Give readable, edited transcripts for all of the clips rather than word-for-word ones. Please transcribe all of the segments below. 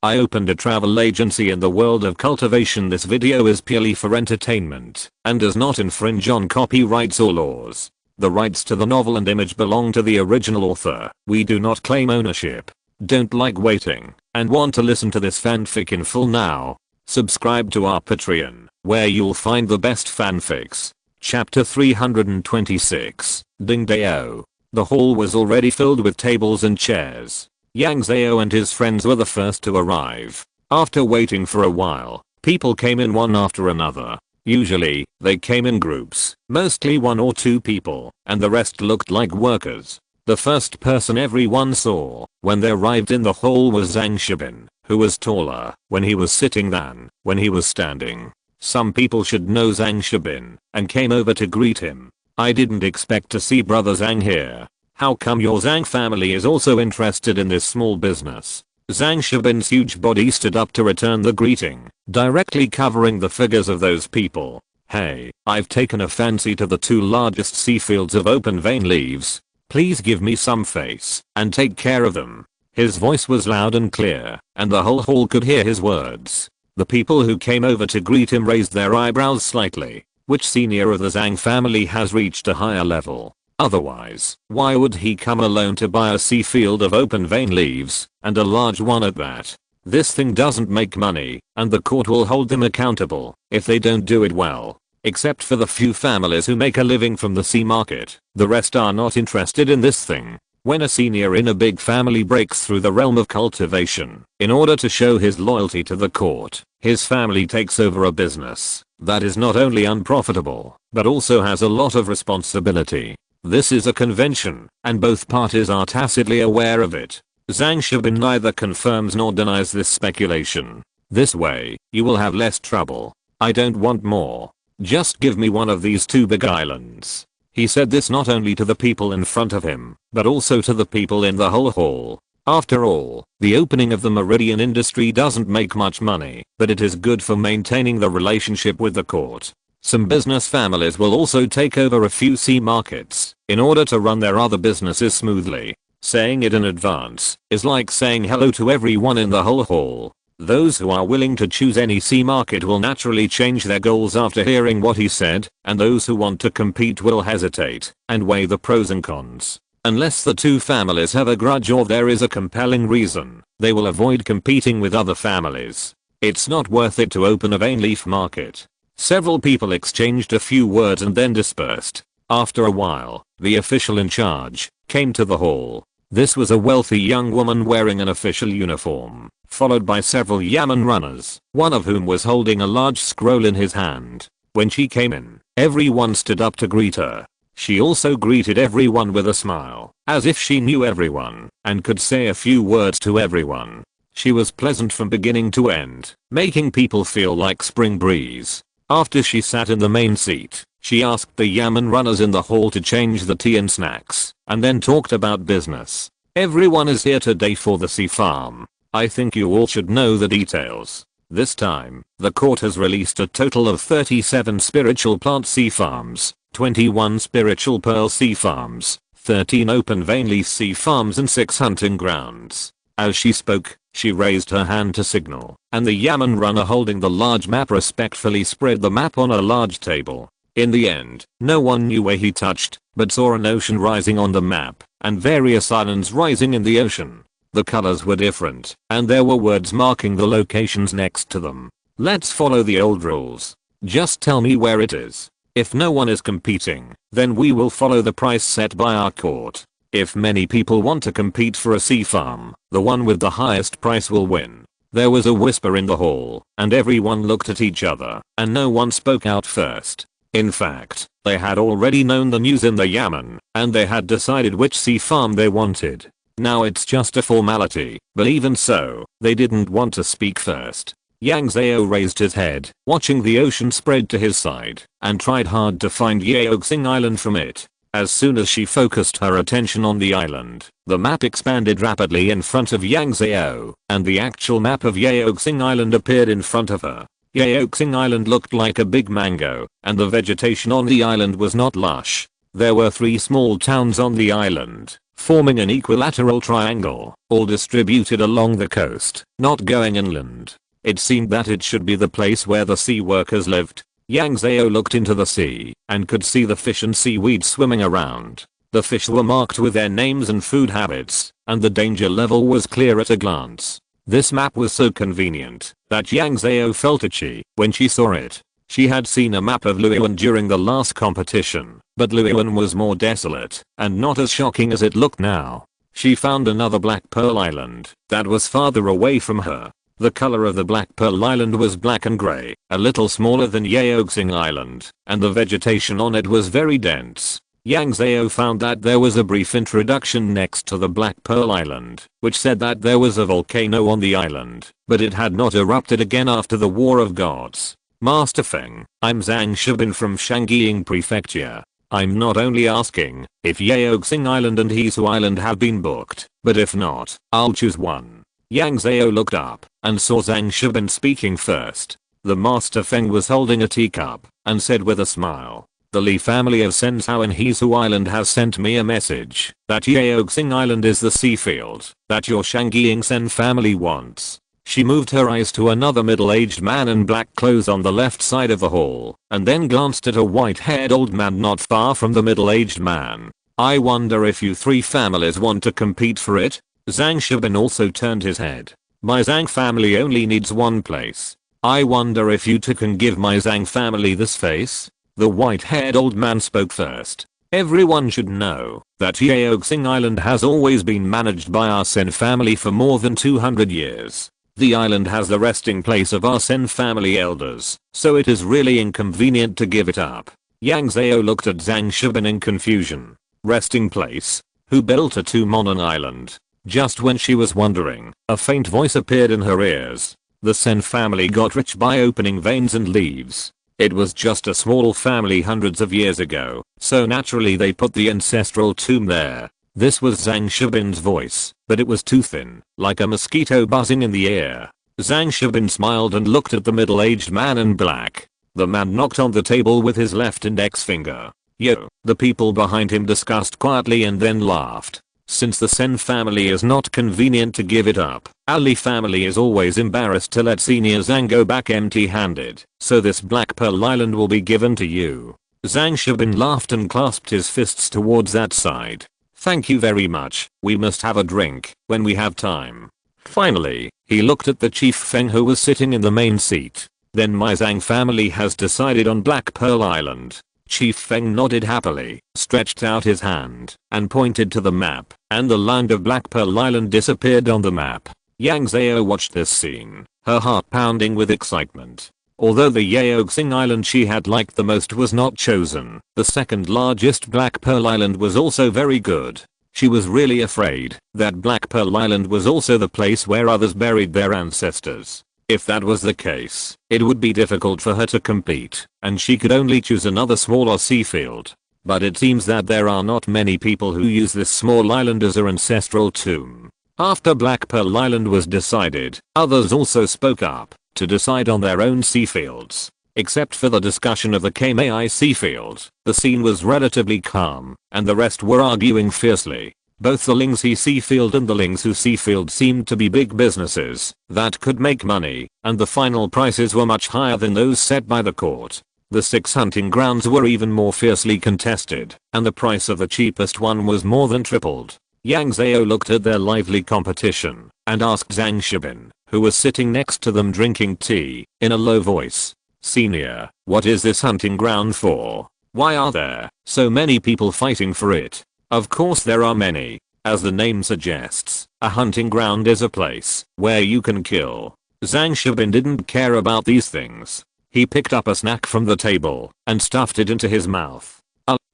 I opened a travel agency in the world of cultivation. This video is purely for entertainment and does not infringe on copyrights or laws. The rights to the novel and image belong to the original author. We do not claim ownership. Don't like waiting and want to listen to this fanfic in full now? Subscribe to our Patreon, where you'll find the best fanfics. Chapter 326, Ding Dao. The hall was already filled with tables and chairs. Yang Zhao and his friends were the first to arrive. After waiting for a while, people came in one after another. Usually, they came in groups, mostly 1 or 2 people, and the rest looked like workers. The first person everyone saw when they arrived in the hall was Zhang Shibin, who was taller when he was sitting than when he was standing. Some people should know Zhang Shibin and came over to greet him. I didn't expect to see brother Zhang here. How come your Zhang family is also interested in this small business? Zhang Shibin's huge body stood up to return the greeting, directly covering the figures of those people. Hey, I've taken a fancy to the 2 largest sea fields of open vein leaves. Please give me some face and take care of them. His voice was loud and clear, and the whole hall could hear his words. The people who came over to greet him raised their eyebrows slightly. Which senior of the Zhang family has reached a higher level? Otherwise, why would he come alone to buy a sea field of open vein leaves, and a large one at that? This thing doesn't make money, and the court will hold them accountable if they don't do it well. Except for the few families who make a living from the sea market, the rest are not interested in this thing. When a senior in a big family breaks through the realm of cultivation, in order to show his loyalty to the court, his family takes over a business that is not only unprofitable, but also has a lot of responsibility. This is a convention, and both parties are tacitly aware of it. Zhang Shibin neither confirms nor denies this speculation. This way, you will have less trouble. I don't want more. Just give me one of these 2 big islands. He said this not only to the people in front of him, but also to the people in the whole hall. After all, the opening of the Meridian industry doesn't make much money, but it is good for maintaining the relationship with the court. Some business families will also take over a few sea markets in order to run their other businesses smoothly. Saying it in advance is like saying hello to everyone in the whole hall. Those who are willing to choose any sea market will naturally change their goals after hearing what he said, and those who want to compete will hesitate and weigh the pros and cons. Unless the 2 families have a grudge or there is a compelling reason, they will avoid competing with other families. It's not worth it to open a vein leaf market. Several people exchanged a few words and then dispersed. After a while, the official in charge came to the hall. This was a wealthy young woman wearing an official uniform, followed by several yamen runners, one of whom was holding a large scroll in his hand. When she came in, everyone stood up to greet her. She also greeted everyone with a smile, as if she knew everyone and could say a few words to everyone. She was pleasant from beginning to end, making people feel like spring breeze. After she sat in the main seat, she asked the yamen runners in the hall to change the tea and snacks, and then talked about business. Everyone is here today for the sea farm. I think you all should know the details. This time, the court has released a total of 37 spiritual plant sea farms, 21 spiritual pearl sea farms, 13 open vein leaf sea farms and 6 hunting grounds. As she spoke, she raised her hand to signal, and the yamen runner holding the large map respectfully spread the map on a large table. In the end, no one knew where he touched, but saw an ocean rising on the map, and various islands rising in the ocean. The colors were different, and there were words marking the locations next to them. Let's follow the old rules. Just tell me where it is. If no one is competing, then we will follow the price set by our court. If many people want to compete for a sea farm, the one with the highest price will win. There was a whisper in the hall, and everyone looked at each other, and no one spoke out first. In fact, they had already known the news in the yamen, and they had decided which sea farm they wanted. Now it's just a formality, but even so, they didn't want to speak first. Yang Zhao raised his head, watching the ocean spread to his side, and tried hard to find Yaoxing Island from it. As soon as she focused her attention on the island, the map expanded rapidly in front of Yang Zhao, and the actual map of Yaoxing Island appeared in front of her. Yaoxing Island looked like a big mango, and the vegetation on the island was not lush. There were 3 small towns on the island, forming an equilateral triangle, all distributed along the coast, not going inland. It seemed that it should be the place where the sea workers lived. Yang Zhao looked into the sea and could see the fish and seaweed swimming around. The fish were marked with their names and food habits, and the danger level was clear at a glance. This map was so convenient that Yang Zhao felt itchy when she saw it. She had seen a map of Luoyuan during the last competition, but Luoyuan was more desolate and not as shocking as it looked now. She found another Black Pearl Island that was farther away from her. The color of the Black Pearl Island was black and gray, a little smaller than Yaoxing Island, and the vegetation on it was very dense. Yang Zhao found that there was a brief introduction next to the Black Pearl Island, which said that there was a volcano on the island, but it had not erupted again after the War of Gods. Master Feng, I'm Zhang Shibin from Shangying Prefecture. I'm not only asking if Yaoxing Island and Hesu Island have been booked, but if not, I'll choose one. Yang Zhao looked up and saw Zhang Shibin speaking first. The Master Feng was holding a teacup and said with a smile, "The Li family of Sen Zhao in Hesu Island has sent me a message that Yaoxing Island is the sea field that your Shangying Sen family wants." She moved her eyes to another middle-aged man in black clothes on the left side of the hall, and then glanced at a white-haired old man not far from the middle-aged man. "I wonder if you three families want to compete for it?" Zhang Shibin also turned his head. "My Zhang family only needs one place. I wonder if you two can give my Zhang family this face?" The white-haired old man spoke first. "Everyone should know that Yaoxing Island has always been managed by our Sen family for more than 200 years. The island has the resting place of our Sen family elders, so it is really inconvenient to give it up." Yang Zhao looked at Zhang Shibin in confusion. Resting place? Who built a tomb on an island? Just when she was wondering, a faint voice appeared in her ears. The Sen family got rich by opening veins and leaves. It was just a small family hundreds of years ago, so naturally they put the ancestral tomb there. This was Zhang Shibin's voice, but it was too thin, like a mosquito buzzing in the air. Zhang Shibin smiled and looked at the middle-aged man in black. The man knocked on the table with his left index finger. "Yo." The people behind him discussed quietly and then laughed. Since the Sen family is not convenient to give it up, our Li family is always embarrassed to let senior Zhang go back empty-handed, so this Black Pearl Island will be given to you. Zhang Shibin laughed and clasped his fists towards that side. "Thank you very much, we must have a drink when we have time." Finally, he looked at the Chief Feng who was sitting in the main seat. "Then my Zhang family has decided on Black Pearl Island." Chief Feng nodded happily, stretched out his hand, and pointed to the map, and the land of Black Pearl Island disappeared on the map. Yang Zhao watched this scene, her heart pounding with excitement. Although the Yaoxing Island she had liked the most was not chosen, the second largest Black Pearl Island was also very good. She was really afraid that Black Pearl Island was also the place where others buried their ancestors. If that was the case, it would be difficult for her to compete, and she could only choose another smaller sea field. But it seems that there are not many people who use this small island as their ancestral tomb. After Black Pearl Island was decided, others also spoke up to decide on their own sea fields. Except for the discussion of the Kmei sea field, the scene was relatively calm, and the rest were arguing fiercely. Both the Lingxi sea field and the Lingsu sea field seemed to be big businesses that could make money, and the final prices were much higher than those set by the court. The 6 hunting grounds were even more fiercely contested, and the price of the cheapest one was more than tripled. Yang Zhao looked at their lively competition and asked Zhang Shibin, who was sitting next to them drinking tea, in a low voice, "Senior, what is this hunting ground for? Why are there so many people fighting for it?" Of course there are many. As the name suggests, a hunting ground is a place where you can kill. Zhang Shibin didn't care about these things. He picked up a snack from the table and stuffed it into his mouth.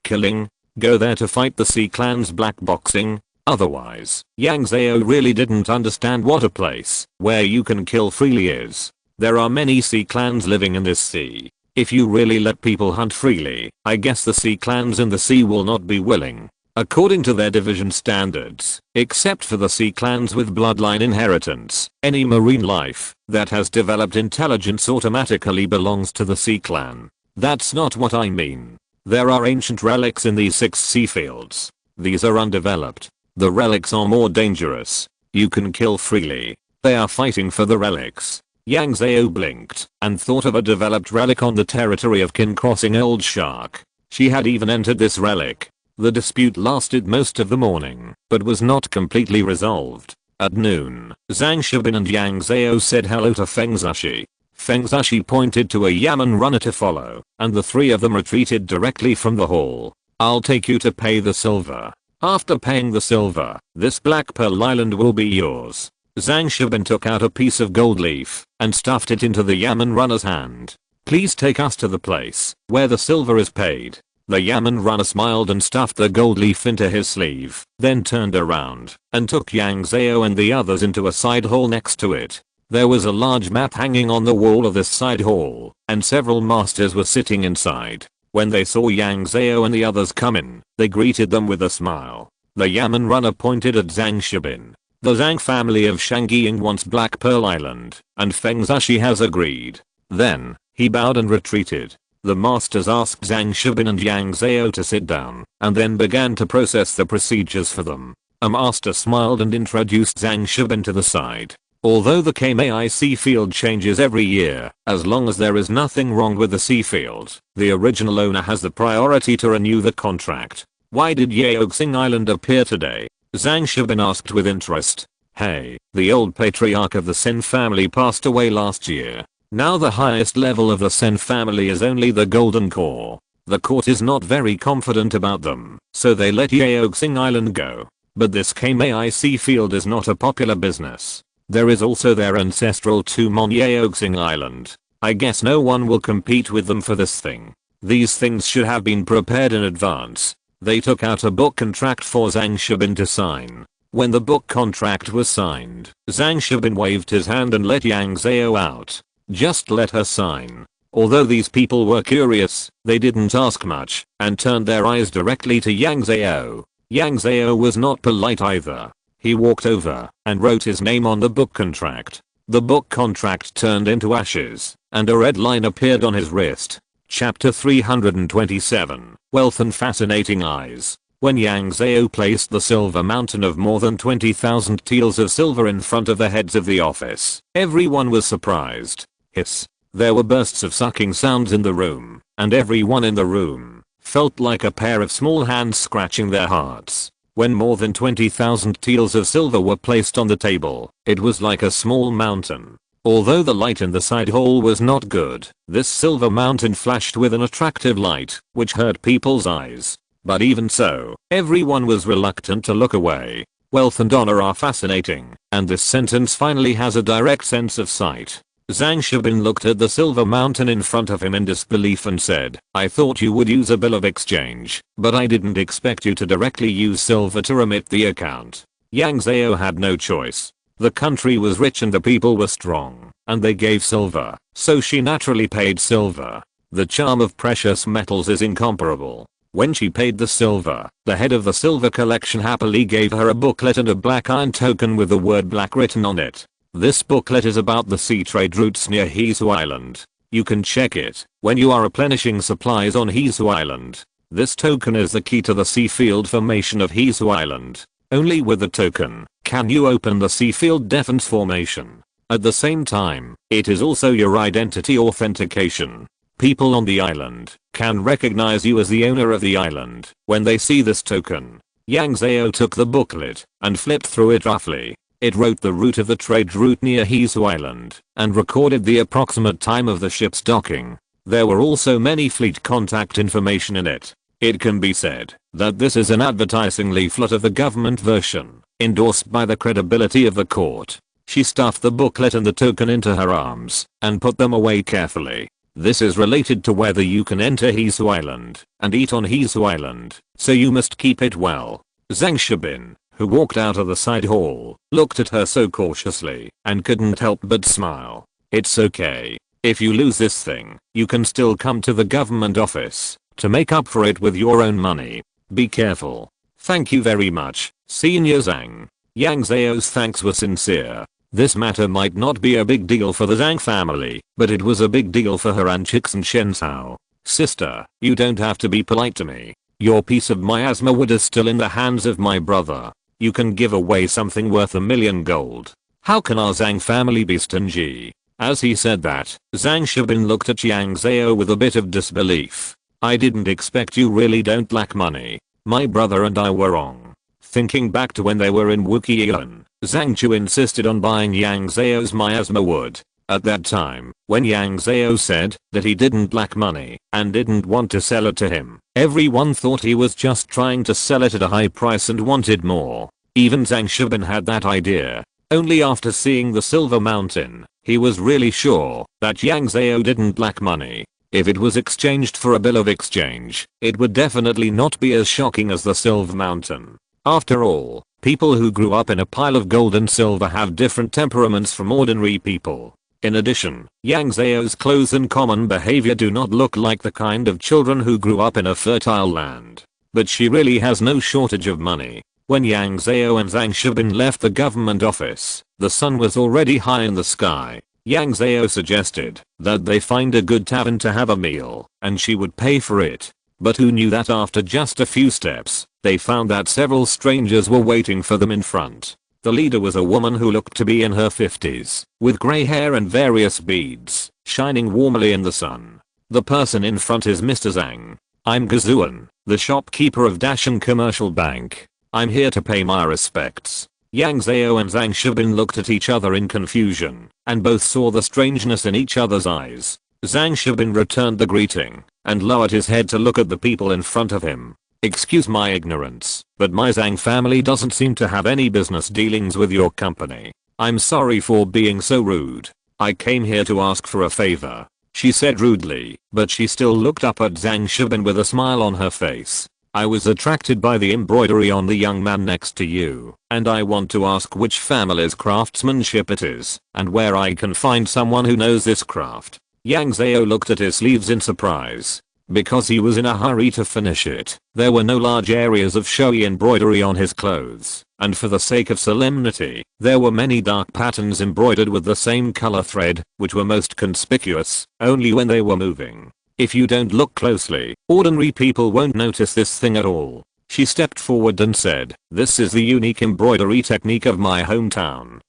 Killing? Go there to fight the Sea Clan's black boxing? Otherwise, Yang Zhao really didn't understand what a place where you can kill freely is. There are many Sea Clans living in this sea. If you really let people hunt freely, I guess the Sea Clans in the sea will not be willing. According to their division standards, except for the Sea Clans with bloodline inheritance, any marine life that has developed intelligence automatically belongs to the Sea Clan. That's not what I mean. There are ancient relics in these 6 sea fields. These are undeveloped. The relics are more dangerous. You can kill freely. They are fighting for the relics. Yang Zhao blinked and thought of a developed relic on the territory of Kin Crossing Old Shark. She had even entered this relic. The dispute lasted most of the morning, but was not completely resolved. At noon, Zhang Shibin and Yang Zhao said hello to Feng Zhashi. Feng Zhashi pointed to a yamen runner to follow, and the three of them retreated directly from the hall. I'll take you to pay the silver. After paying the silver, this Black Pearl Island will be yours. Zhang Shibin took out a piece of gold leaf and stuffed it into the yamen runner's hand. Please take us to the place where the silver is paid. The yamen runner smiled and stuffed the gold leaf into his sleeve, then turned around and took Yang Zhao and the others into a side hall next to it. There was a large map hanging on the wall of this side hall, and several masters were sitting inside. When they saw Yang Zhao and the others come in, they greeted them with a smile. The yamen runner pointed at Zhang Shibin. The Zhang family of Shangying wants Black Pearl Island, and Feng Zhashi has agreed. Then, he bowed and retreated. The masters asked Zhang Shibin and Yang Zhao to sit down, and then began to process the procedures for them. A master smiled and introduced Zhang Shibin to the side. Although the KMAIC field changes every year, as long as there is nothing wrong with the sea field, the original owner has the priority to renew the contract. Why did Yaoxing Island appear today? Zhang Shibin asked with interest. Hey, the old patriarch of the Sen family passed away last year. Now the highest level of the Sen family is only the Golden Core. The court is not very confident about them, so they let Yaoxing Island go. But this KMAIC field is not a popular business. There is also their ancestral tomb on Yaoxing Island. I guess no one will compete with them for this thing. These things should have been prepared in advance. They took out a book contract for Zhang Shibin to sign. When the book contract was signed, Zhang Shibin waved his hand and let Yang Zhao out. Just let her sign. Although these people were curious, they didn't ask much and turned their eyes directly to Yang Zhao. Yang Zhao was not polite either. He walked over and wrote his name on the book contract. The book contract turned into ashes, and a red line appeared on his wrist. Chapter 327, Wealth and Fascinating Eyes. When Yang Zhao placed the silver mountain of more than 20,000 taels of silver in front of the heads of the office, everyone was surprised. Hiss. There were bursts of sucking sounds in the room, and everyone in the room felt like a pair of small hands scratching their hearts. When more than 20,000 taels of silver were placed on the table, it was like a small mountain. Although the light in the side hall was not good, this silver mountain flashed with an attractive light, which hurt people's eyes. But even so, everyone was reluctant to look away. Wealth and honor are fascinating, and this sentence finally has a direct sense of sight. Zhang Shibin looked at the silver mountain in front of him in disbelief and said, I thought you would use a bill of exchange, but I didn't expect you to directly use silver to remit the account. Yang Zhao had no choice. The country was rich and the people were strong, and they gave silver, so she naturally paid silver. The charm of precious metals is incomparable. When she paid the silver, the head of the silver collection happily gave her a booklet and a black iron token with the word black written on it. This booklet is about the sea trade routes near Hesu Island. You can check it when you are replenishing supplies on Hesu Island. This token is the key to the sea field formation of Hesu Island. Only with the token can you open the sea field defense formation. At the same time, it is also your identity authentication. People on the island can recognize you as the owner of the island when they see this token. Yang Zhao took the booklet and flipped through it roughly. It wrote the route of the trade route near Hesu Island and recorded the approximate time of the ship's docking. There were also many fleet contact information in it. It can be said that this is an advertising leaflet of the government version, endorsed by the credibility of the court. She stuffed the booklet and the token into her arms and put them away carefully. This is related to whether you can enter Hesu Island and eat on Hesu Island, so you must keep it well. Zhang Shibin, who walked out of the side hall, looked at her so cautiously and couldn't help but smile. It's okay. If you lose this thing, you can still come to the government office to make up for it with your own money. Be careful. Thank you very much, Senior Zhang. Yang Zhao's thanks were sincere. This matter might not be a big deal for the Zhang family, but it was a big deal for her and Chix and Shenzhou. Sister, you don't have to be polite to me. Your piece of miasma wood is still in the hands of my brother. You can give away something worth $1,000,000. How can our Zhang family be stingy? As he said that, Zhang Shibin looked at Yang Zhao with a bit of disbelief. I didn't expect you really don't lack money. My brother and I were wrong. Thinking back to when they were in Wuqian, Zhang Chu insisted on buying Yang Zhao's miasma wood. At that time, when Yang Zhao said that he didn't lack money and didn't want to sell it to him, everyone thought he was just trying to sell it at a high price and wanted more. Even Zhang Shibin had that idea. Only after seeing the Silver Mountain, he was really sure that Yang Zhao didn't lack money. If it was exchanged for a bill of exchange, it would definitely not be as shocking as the Silver Mountain. After all, people who grew up in a pile of gold and silver have different temperaments from ordinary people. In addition, Yang Zhao's clothes and common behavior do not look like the kind of children who grew up in a fertile land. But she really has no shortage of money. When Yang Zhao and Zhang Shibin left the government office, the sun was already high in the sky. Yang Zhao suggested that they find a good tavern to have a meal, and she would pay for it. But who knew that after just a few steps, they found that several strangers were waiting for them in front. The leader was a woman who looked to be in her 50s, with grey hair and various beads, shining warmly in the sun. The person in front is Mr. Zhang. I'm Gazuan, the shopkeeper of Dashan Commercial Bank. I'm here to pay my respects. Yang Zhao and Zhang Shibin looked at each other in confusion, and both saw the strangeness in each other's eyes. Zhang Shibin returned the greeting, and lowered his head to look at the people in front of him. Excuse my ignorance, but my Zhang family doesn't seem to have any business dealings with your company. I'm sorry for being so rude. I came here to ask for a favor, she said rudely, but she still looked up at Zhang Shibin with a smile on her face. I was attracted by the embroidery on the young man next to you, and I want to ask which family's craftsmanship it is, and where I can find someone who knows this craft. Yang Zhao looked at his sleeves in surprise. Because he was in a hurry to finish it, there were no large areas of showy embroidery on his clothes, and for the sake of solemnity, there were many dark patterns embroidered with the same color thread, which were most conspicuous only when they were moving. If you don't look closely, ordinary people won't notice this thing at all. She stepped forward and said, this is the unique embroidery technique of my hometown.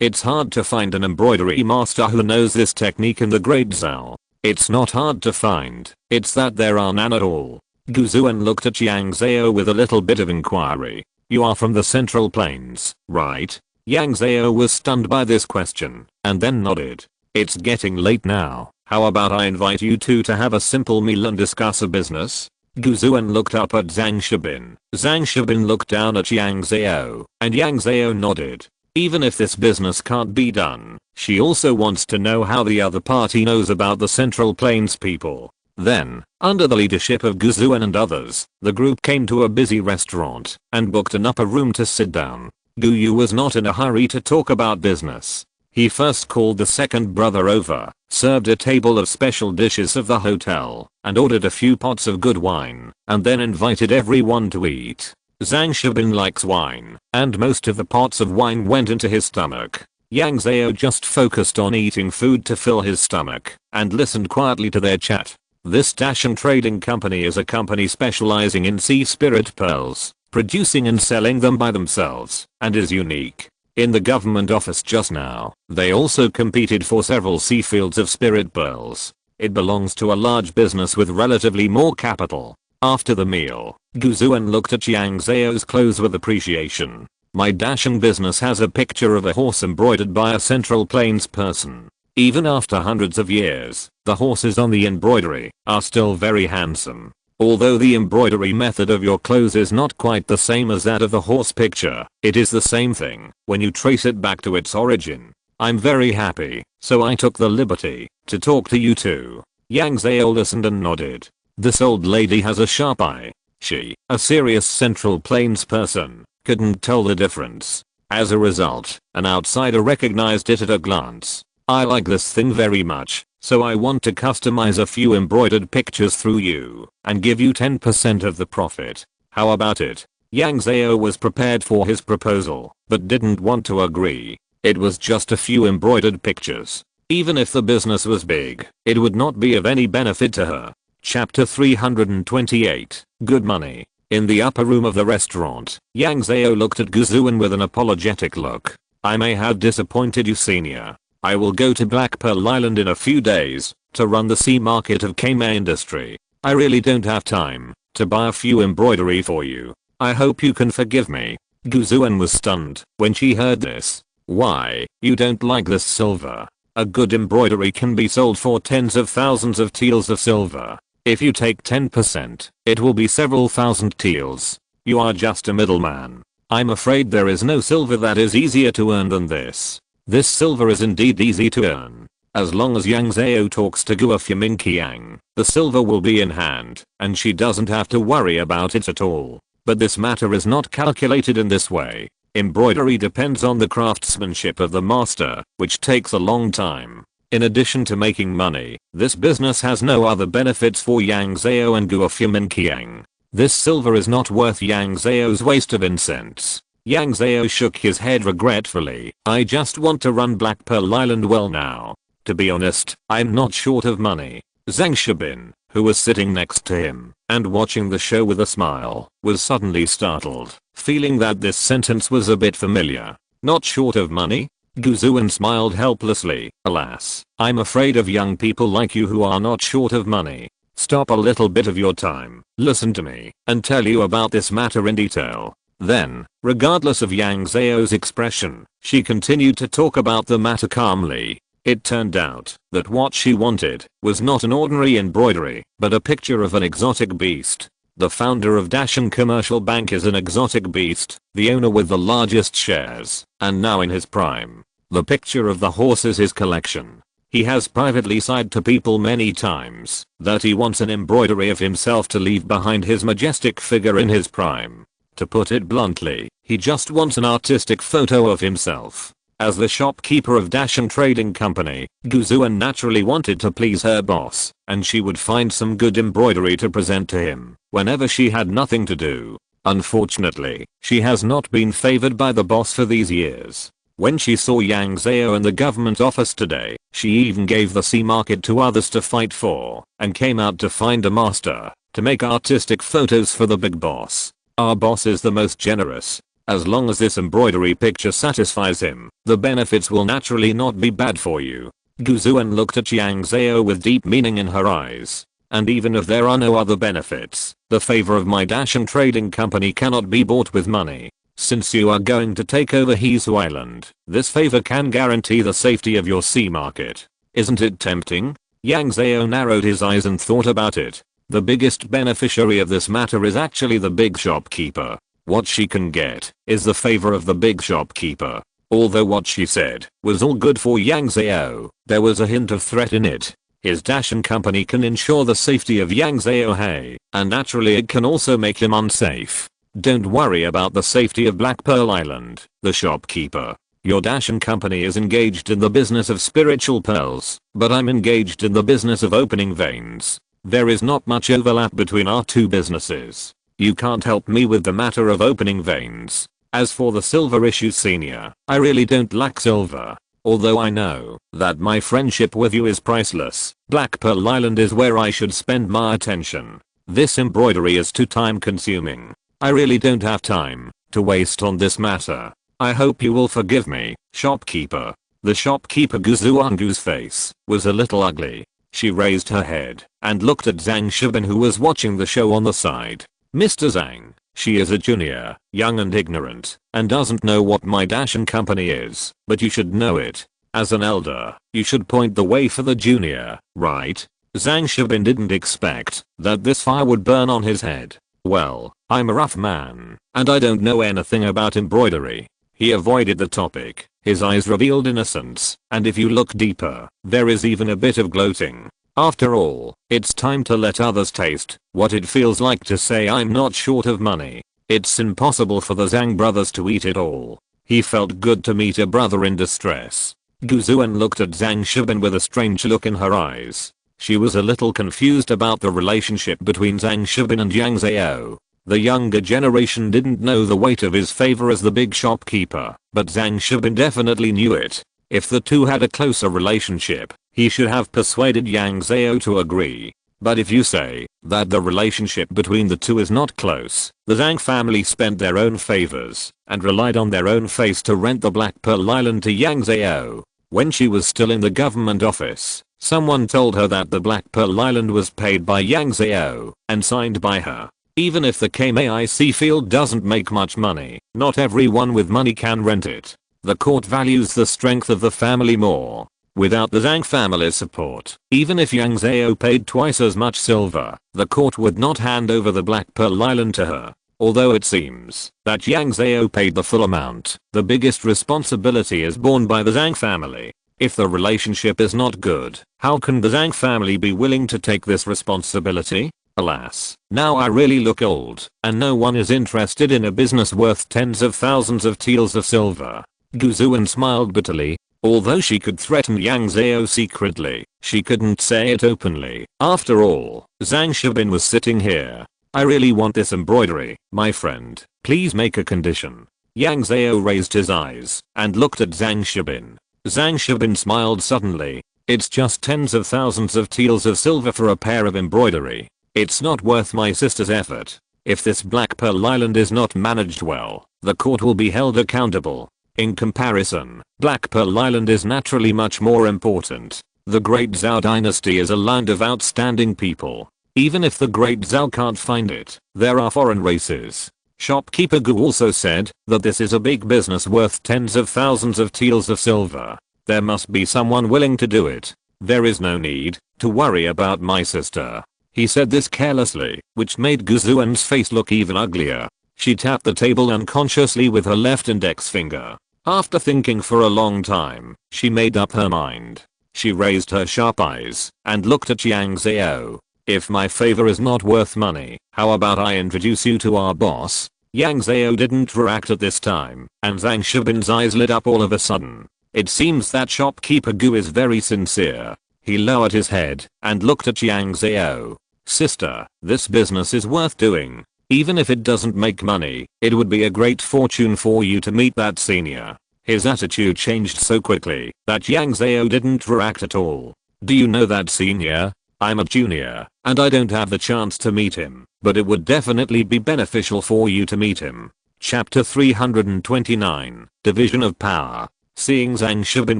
It's hard to find an embroidery master who knows this technique in the Great Zhao. It's not hard to find, it's that there are none at all. Guzuan looked at Yang Zhao with a little bit of inquiry. You are from the Central Plains, right? Yang Zhao was stunned by this question, and then nodded. It's getting late now. How about I invite you two to have a simple meal and discuss a business? Guzuan looked up at Zhang Shibin. Zhang Shibin looked down at Yang Zhao, and Yang Zhao nodded. Even if this business can't be done, she also wants to know how the other party knows about the Central Plains people. Then, under the leadership of Guzuan and others, the group came to a busy restaurant and booked an upper room to sit down. Guyu was not in a hurry to talk about business. He first called the second brother over, served a table of special dishes of the hotel, and ordered a few pots of good wine, and then invited everyone to eat. Zhang Shibin likes wine, and most of the pots of wine went into his stomach. Yang Zhao just focused on eating food to fill his stomach, and listened quietly to their chat. This Dashan Trading Company is a company specializing in sea spirit pearls, producing and selling them by themselves, and is unique. In the government office just now, they also competed for several sea fields of spirit pearls. It belongs to a large business with relatively more capital. After the meal, Guzuan looked at Yang Zhao's clothes with appreciation. My Dashan business has a picture of a horse embroidered by a Central Plains person. Even after hundreds of years, the horses on the embroidery are still very handsome. Although the embroidery method of your clothes is not quite the same as that of the horse picture, it is the same thing when you trace it back to its origin. I'm very happy, so I took the liberty to talk to you two. Yang Zhao listened and nodded. This old lady has a sharp eye. She, a serious Central Plains person, couldn't tell the difference. As a result, an outsider recognized it at a glance. I like this thing very much, so I want to customize a few embroidered pictures through you, and give you 10% of the profit. How about it? Yang Zhao was prepared for his proposal, but didn't want to agree. It was just a few embroidered pictures. Even if the business was big, it would not be of any benefit to her. Chapter 328, Good Money. In the upper room of the restaurant, Yang Zhao looked at Guzuan with an apologetic look. I may have disappointed you, senior. I will go to Black Pearl Island in a few days to run the sea market of Kama industry. I really don't have time to buy a few embroidery for you. I hope you can forgive me. Guzuan was stunned when she heard this. Why, you don't like this silver? A good embroidery can be sold for tens of thousands of taels of silver. If you take 10%, it will be several thousand taels. You are just a middleman. I'm afraid there is no silver that is easier to earn than this. This silver is indeed easy to earn. As long as Yang Zhao talks to Guofuminqiang, the silver will be in hand, and she doesn't have to worry about it at all. But this matter is not calculated in this way. Embroidery depends on the craftsmanship of the master, which takes a long time. In addition to making money, this business has no other benefits for Yang Zhao and Guofuminqiang. This silver is not worth Yang Zhao's waste of incense. Yang Zhao shook his head regretfully. I just want to run Black Pearl Island well now. To be honest, I'm not short of money. Zhang Shibin, who was sitting next to him and watching the show with a smile, was suddenly startled, feeling that this sentence was a bit familiar. Not short of money? Guzuan smiled helplessly. Alas, I'm afraid of young people like you who are not short of money. Stop a little bit of your time, listen to me, and tell you about this matter in detail. Then, regardless of Yang Zhao's expression, she continued to talk about the matter calmly. It turned out that what she wanted was not an ordinary embroidery, but a picture of an exotic beast. The founder of Dashan Commercial Bank is an exotic beast, the owner with the largest shares, and now in his prime. The picture of the horse is his collection. He has privately said to people many times that he wants an embroidery of himself to leave behind his majestic figure in his prime. To put it bluntly, he just wants an artistic photo of himself. As the shopkeeper of Dashan Trading Company, Guzuan naturally wanted to please her boss, and she would find some good embroidery to present to him whenever she had nothing to do. Unfortunately, she has not been favored by the boss for these years. When she saw Yang Zhao in the government office today, she even gave the sea market to others to fight for, and came out to find a master to make artistic photos for the big boss. Our boss is the most generous. As long as this embroidery picture satisfies him, the benefits will naturally not be bad for you. Guzuan looked at Yang Zhao with deep meaning in her eyes. And even if there are no other benefits, the favor of my Dashan Trading Company cannot be bought with money. Since you are going to take over Hesu Island, this favor can guarantee the safety of your sea market. Isn't it tempting? Yang Zhao narrowed his eyes and thought about it. The biggest beneficiary of this matter is actually the big shopkeeper. What she can get is the favor of the big shopkeeper. Although what she said was all good for Yang Zhao, there was a hint of threat in it. His Dashan company can ensure the safety of Yang Zhao, and naturally it can also make him unsafe. Don't worry about the safety of Black Pearl Island, the shopkeeper. Your Dashan company is engaged in the business of spiritual pearls, but I'm engaged in the business of opening veins. There is not much overlap between our two businesses. You can't help me with the matter of opening veins. As for the silver issue, senior, I really don't lack silver. Although I know that my friendship with you is priceless, Black Pearl Island is where I should spend my attention. This embroidery is too time consuming. I really don't have time to waste on this matter. I hope you will forgive me, shopkeeper. The shopkeeper Guzuangu's face was a little ugly. She raised her head and looked at Zhang Shibin, who was watching the show on the side. Mr. Zhang, she is a junior, young and ignorant, and doesn't know what my Dashan company is, but you should know it. As an elder, you should point the way for the junior, right? Zhang Shibin didn't expect that this fire would burn on his head. Well, I'm a rough man, and I don't know anything about embroidery. He avoided the topic. His eyes revealed innocence, and if you look deeper, there is even a bit of gloating. After all, it's time to let others taste what it feels like to say I'm not short of money. It's impossible for the Zhang brothers to eat it all. He felt good to meet a brother in distress. Guzuan looked at Zhang Shibin with a strange look in her eyes. She was a little confused about the relationship between Zhang Shibin and Yang Zhao. The younger generation didn't know the weight of his favor as the big shopkeeper, but Zhang Shibin definitely knew it. If the two had a closer relationship, he should have persuaded Yang Zhao to agree. But if you say that the relationship between the two is not close, the Zhang family spent their own favors and relied on their own face to rent the Black Pearl Island to Yang Zhao. When she was still in the government office, someone told her that the Black Pearl Island was paid by Yang Zhao and signed by her. Even if the KMAIC field doesn't make much money, not everyone with money can rent it. The court values the strength of the family more. Without the Zhang family's support, even if Yang Zhao paid twice as much silver, the court would not hand over the Black Pearl Island to her. Although it seems that Yang Zhao paid the full amount, the biggest responsibility is borne by the Zhang family. If the relationship is not good, how can the Zhang family be willing to take this responsibility? Alas, now I really look old, and no one is interested in a business worth tens of thousands of taels of silver. Gu Zuan smiled bitterly. Although she could threaten Yang Zhao secretly, she couldn't say it openly. After all, Zhang Shibin was sitting here. I really want this embroidery, my friend. Please make a condition. Yang Zhao raised his eyes and looked at Zhang Shibin. Zhang Shibin smiled suddenly. It's just tens of thousands of taels of silver for a pair of embroidery. It's not worth my sister's effort. If this Black Pearl Island is not managed well, the court will be held accountable. In comparison, Black Pearl Island is naturally much more important. The Great Zhao dynasty is a land of outstanding people. Even if the Great Zhao can't find it, there are foreign races. Shopkeeper Gu also said that this is a big business worth tens of thousands of taels of silver. There must be someone willing to do it. There is no need to worry about my sister. He said this carelessly, which made Gu Zuan's face look even uglier. She tapped the table unconsciously with her left index finger. After thinking for a long time, she made up her mind. She raised her sharp eyes and looked at Yang Zhao. If my favor is not worth money, how about I introduce you to our boss? Yang Zhao didn't react at this time, and Zhang Shibin's eyes lit up all of a sudden. It seems that shopkeeper Gu is very sincere. He lowered his head and looked at Yang Zhao. Sister, this business is worth doing. Even if it doesn't make money, it would be a great fortune for you to meet that senior. His attitude changed so quickly that Yang Zhao didn't react at all. Do you know that senior? I'm a junior, and I don't have the chance to meet him, but it would definitely be beneficial for you to meet him. Chapter 329, Division of Power. Seeing Zhang Shibin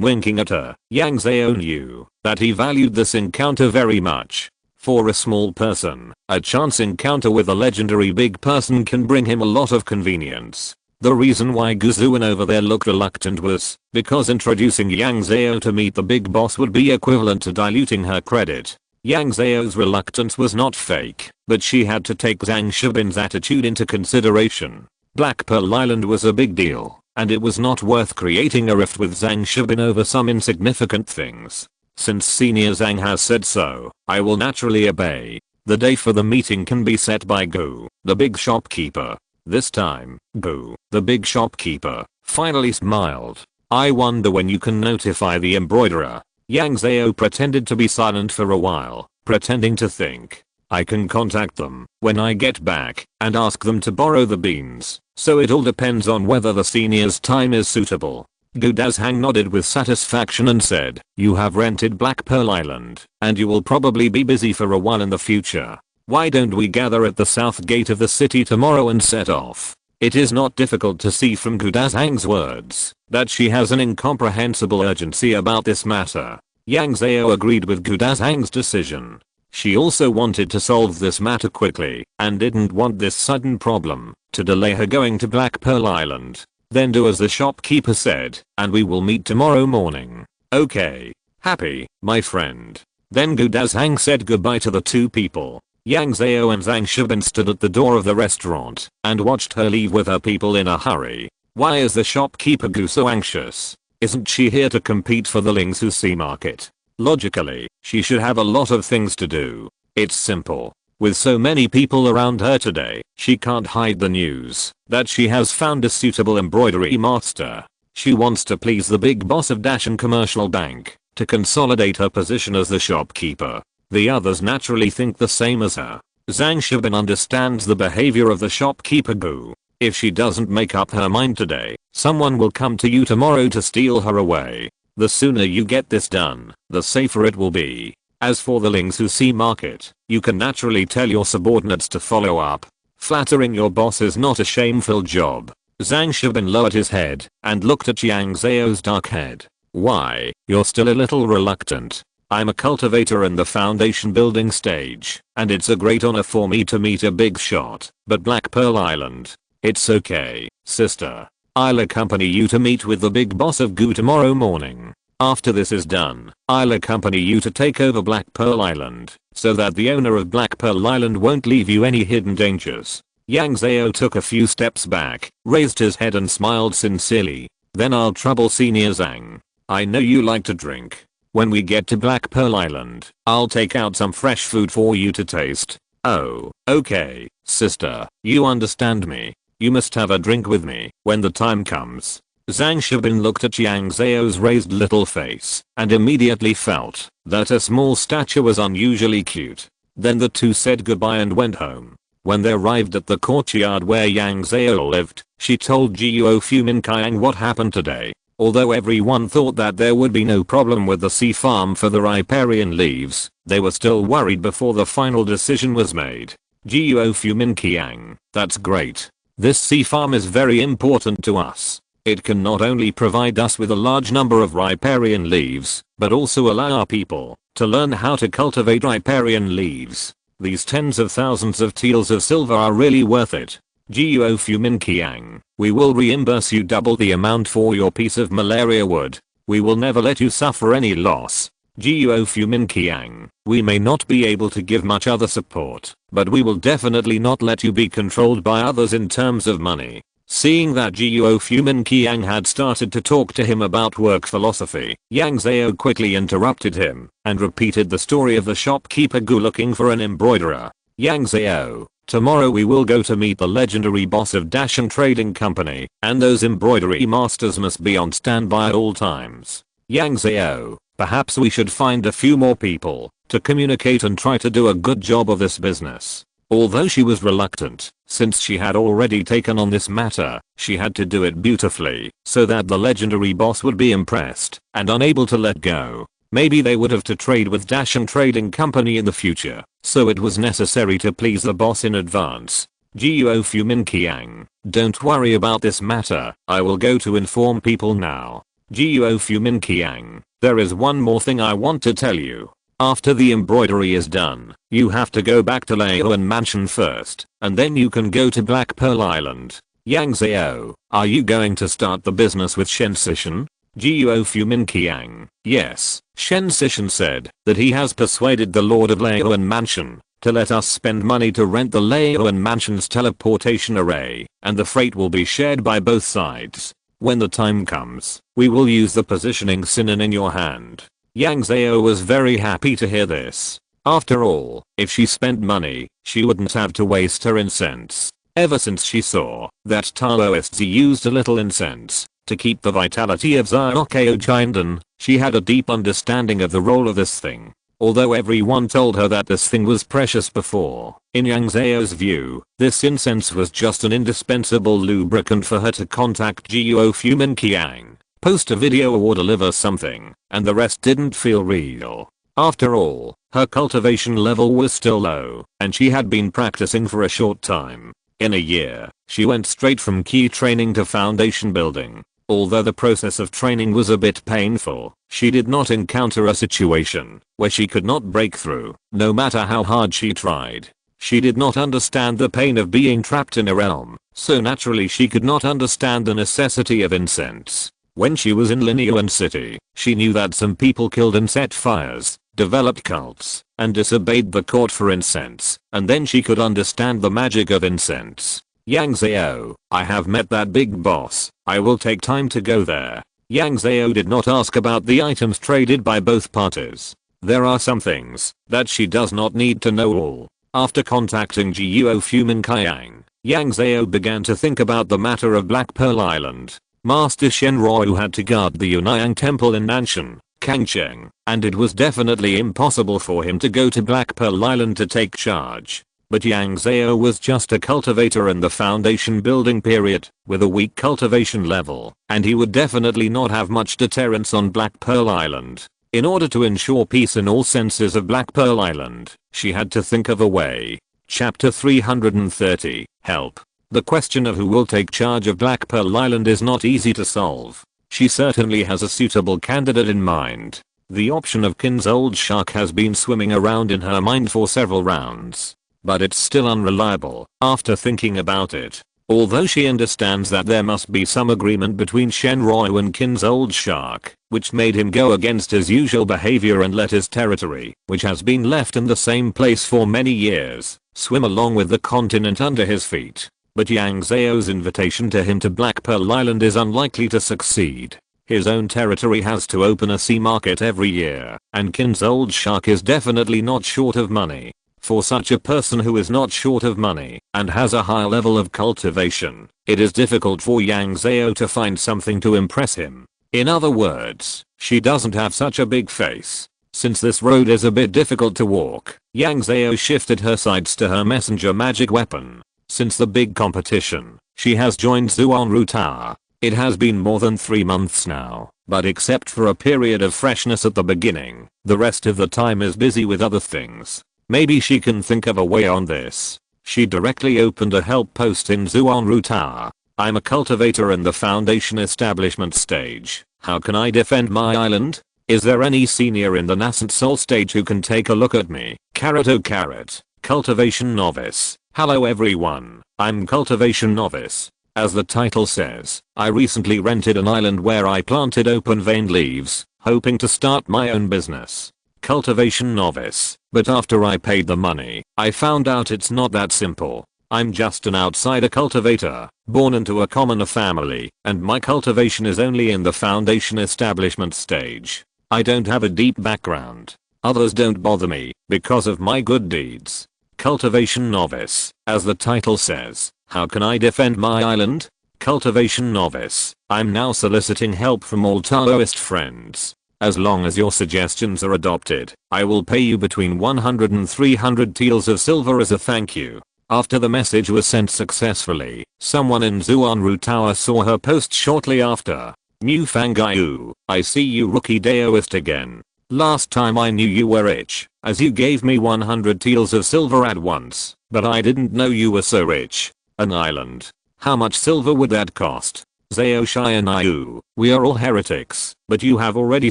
winking at her, Yang Zhao knew that he valued this encounter very much. For a small person, a chance encounter with a legendary big person can bring him a lot of convenience. The reason why Gu Zuan over there looked reluctant was because introducing Yang Zhao to meet the big boss would be equivalent to diluting her credit. Yang Zhao's reluctance was not fake, but she had to take Zhang Shibin's attitude into consideration. Black Pearl Island was a big deal, and it was not worth creating a rift with Zhang Shibin over some insignificant things. Since Senior Zhang has said so, I will naturally obey. The date for the meeting can be set by Gu, the big shopkeeper. This time, Gu, the big shopkeeper, finally smiled. I wonder when you can notify the embroiderer. Yang Zhao pretended to be silent for a while, pretending to think. I can contact them when I get back and ask them to borrow the beans, so it all depends on whether the senior's time is suitable. Gu Dazhang nodded with satisfaction and said, you have rented Black Pearl Island, and you will probably be busy for a while in the future. Why don't we gather at the south gate of the city tomorrow and set off? It is not difficult to see from Gu Dazhang's words that she has an incomprehensible urgency about this matter. Yang Zhao agreed with Gu Dazhang's decision. She also wanted to solve this matter quickly and didn't want this sudden problem to delay her going to Black Pearl Island. Then do as the shopkeeper said, and we will meet tomorrow morning. Okay. Happy, my friend. Then Gu Dazhang said goodbye to the two people. Yang Zhao and Zhang Shibin stood at the door of the restaurant and watched her leave with her people in a hurry. Why is the shopkeeper Gu so anxious? Isn't she here to compete for the Lingsu Sea market? Logically, she should have a lot of things to do. It's simple. With so many people around her today, she can't hide the news that she has found a suitable embroidery master. She wants to please the big boss of Dashan Commercial Bank to consolidate her position as the shopkeeper. The others naturally think the same as her. Zhang Shibin understands the behavior of the shopkeeper Gu. If she doesn't make up her mind today, someone will come to you tomorrow to steal her away. The sooner you get this done, the safer it will be. As for the Ling Sushi market, you can naturally tell your subordinates to follow up. Flattering your boss is not a shameful job. Zhang Shibin lowered his head and looked at Yang Zhao's dark head. Why, you're still a little reluctant. I'm a cultivator in the foundation building stage, and it's a great honor for me to meet a big shot, but Black Pearl Island. It's okay, sister. I'll accompany you to meet with the big boss of Goo tomorrow morning. After this is done, I'll accompany you to take over Black Pearl Island, so that the owner of Black Pearl Island won't leave you any hidden dangers. Yang Zhao took a few steps back, raised his head and smiled sincerely. Then I'll trouble Senior Zhang. I know you like to drink. When we get to Black Pearl Island, I'll take out some fresh food for you to taste. Oh, okay, sister, you understand me. You must have a drink with me when the time comes. Zhang Shibin looked at Yang Zhao's raised little face and immediately felt that a small stature was unusually cute. Then the two said goodbye and went home. When they arrived at the courtyard where Yang Zhao lived, she told Guo Fuminqiang what happened today. Although everyone thought that there would be no problem with the sea farm for the riparian leaves, they were still worried before the final decision was made. Guo Fuminqiang, that's great. This sea farm is very important to us. It can not only provide us with a large number of riparian leaves, but also allow our people to learn how to cultivate riparian leaves. These tens of thousands of taels of silver are really worth it. Guo Fuminqiang, we will reimburse you double the amount for your piece of malaria wood. We will never let you suffer any loss. Guo Fuminqiang, we may not be able to give much other support, but we will definitely not let you be controlled by others in terms of money. Seeing that Guo Fuminqiang had started to talk to him about work philosophy, Yang Zhao quickly interrupted him and repeated the story of the shopkeeper Gu looking for an embroiderer. Yang Zhao, tomorrow we will go to meet the legendary boss of Dashan Trading Company, and those embroidery masters must be on standby at all times. Yang Zhao, perhaps we should find a few more people to communicate and try to do a good job of this business. Although she was reluctant, since she had already taken on this matter, she had to do it beautifully, so that the legendary boss would be impressed and unable to let go. Maybe they would have to trade with Dashan Trading Company in the future, so it was necessary to please the boss in advance. Guo Fuminqiang, don't worry about this matter, I will go to inform people now. Guo Fuminqiang, there is one more thing I want to tell you. After the embroidery is done, you have to go back to Leoan Mansion first, and then you can go to Black Pearl Island. Yang Zhao, are you going to start the business with Shen Sishan? Guo Fuminqiang, yes, Shen Sishan said that he has persuaded the Lord of Leoan Mansion to let us spend money to rent the Leoan Mansion's teleportation array, and the freight will be shared by both sides. When the time comes, we will use the positioning Sinan in your hand. Yang Zhao was very happy to hear this. After all, if she spent money, she wouldn't have to waste her incense. Ever since she saw that Taoist used a little incense to keep the vitality of Xiaokao Jinden, she had a deep understanding of the role of this thing. Although everyone told her that this thing was precious before, in Yang Zhao's view, this incense was just an indispensable lubricant for her to contact Guo Fuminqiang, post a video or deliver something, and the rest didn't feel real. After all, her cultivation level was still low, and she had been practicing for a short time. In a year, she went straight from key training to foundation building. Although the process of training was a bit painful, she did not encounter a situation where she could not break through, no matter how hard she tried. She did not understand the pain of being trapped in a realm, so naturally she could not understand the necessity of incense. When she was in Linyuan City, she knew that some people killed and set fires, developed cults, and disobeyed the court for incense, and then she could understand the magic of incense. Yang Zhao, I have met that big boss, I will take time to go there. Yang Zhao did not ask about the items traded by both parties. There are some things that she does not need to know all. After contacting Guo Fuminqiang, Yang Zhao began to think about the matter of Black Pearl Island. Master Shenryu had to guard the Yunyang Temple in Nanshan, Kangcheng, and it was definitely impossible for him to go to Black Pearl Island to take charge. But Yang Zhao was just a cultivator in the foundation building period, with a weak cultivation level, and he would definitely not have much deterrence on Black Pearl Island. In order to ensure peace in all senses of Black Pearl Island, she had to think of a way. Chapter 330, Help. The question of who will take charge of Black Pearl Island is not easy to solve. She certainly has a suitable candidate in mind. The option of Qin's old shark has been swimming around in her mind for several rounds. But it's still unreliable, after thinking about it. Although she understands that there must be some agreement between Shenroi and Qin's old shark, which made him go against his usual behavior and let his territory, which has been left in the same place for many years, swim along with the continent under his feet. But Yang Zhao's invitation to him to Black Pearl Island is unlikely to succeed. His own territory has to open a sea market every year, and Qin's old shark is definitely not short of money. For such a person who is not short of money and has a high level of cultivation, it is difficult for Yang Zhao to find something to impress him. In other words, she doesn't have such a big face. Since this road is a bit difficult to walk, Yang Zhao shifted her sights to her messenger magic weapon. Since the big competition, she has joined Zhuanru Tower. It has been more than 3 months now, but except for a period of freshness at the beginning, the rest of the time is busy with other things. Maybe she can think of a way on this. She directly opened a help post in Zhuanru Tower. I'm a cultivator in the foundation establishment stage. How can I defend my island? Is there any senior in the nascent soul stage who can take a look at me? Carrot oh carrot. Cultivation novice. Hello everyone. I'm cultivation novice. As the title says, I recently rented an island where I planted open veined leaves, hoping to start my own business. Cultivation novice. But after I paid the money, I found out it's not that simple. I'm just an outsider cultivator, born into a commoner family, and my cultivation is only in the foundation establishment stage. I don't have a deep background. Others don't bother me, because of my good deeds. Cultivation novice. As the title says, how can I defend my island? Cultivation novice. I'm now soliciting help from all Taoist friends. As long as your suggestions are adopted, I will pay you between 100 and 300 taels of silver as a thank you. After the message was sent successfully, someone in Zhuanru Tower saw her post shortly after. Mu Fangaiu, I see you rookie Daoist again. Last time I knew you were rich, as you gave me 100 taels of silver at once, but I didn't know you were so rich. An island. How much silver would that cost? Zhao Xianayu, we are all heretics, but you have already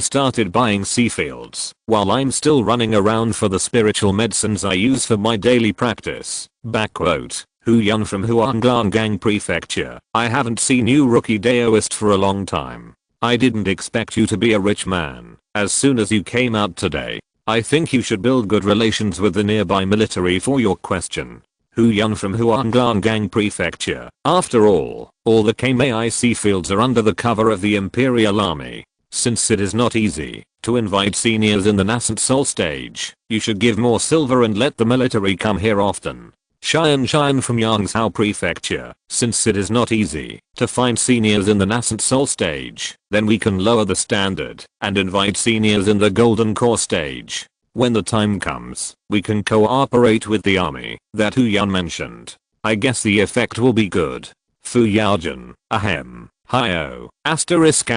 started buying sea fields, while I'm still running around for the spiritual medicines I use for my daily practice. Backquote. Hu Yun from Huanggang Prefecture. I haven't seen you rookie Daoist for a long time. I didn't expect you to be a rich man as soon as you came out today. I think you should build good relations with the nearby military for your question. Hu Yun from Huanggang Prefecture. After all the Kamei sea fields are under the cover of the Imperial Army. Since it is not easy to invite seniors in the nascent soul stage, you should give more silver and let the military come here often. Xian from Yang Zhao Prefecture. Since it is not easy to find seniors in the nascent soul stage, then we can lower the standard and invite seniors in the golden core stage. When the time comes, we can cooperate with the army that Hu Yun mentioned. I guess the effect will be good. Fu Yaojin, ahem, hi-oh, asterisk.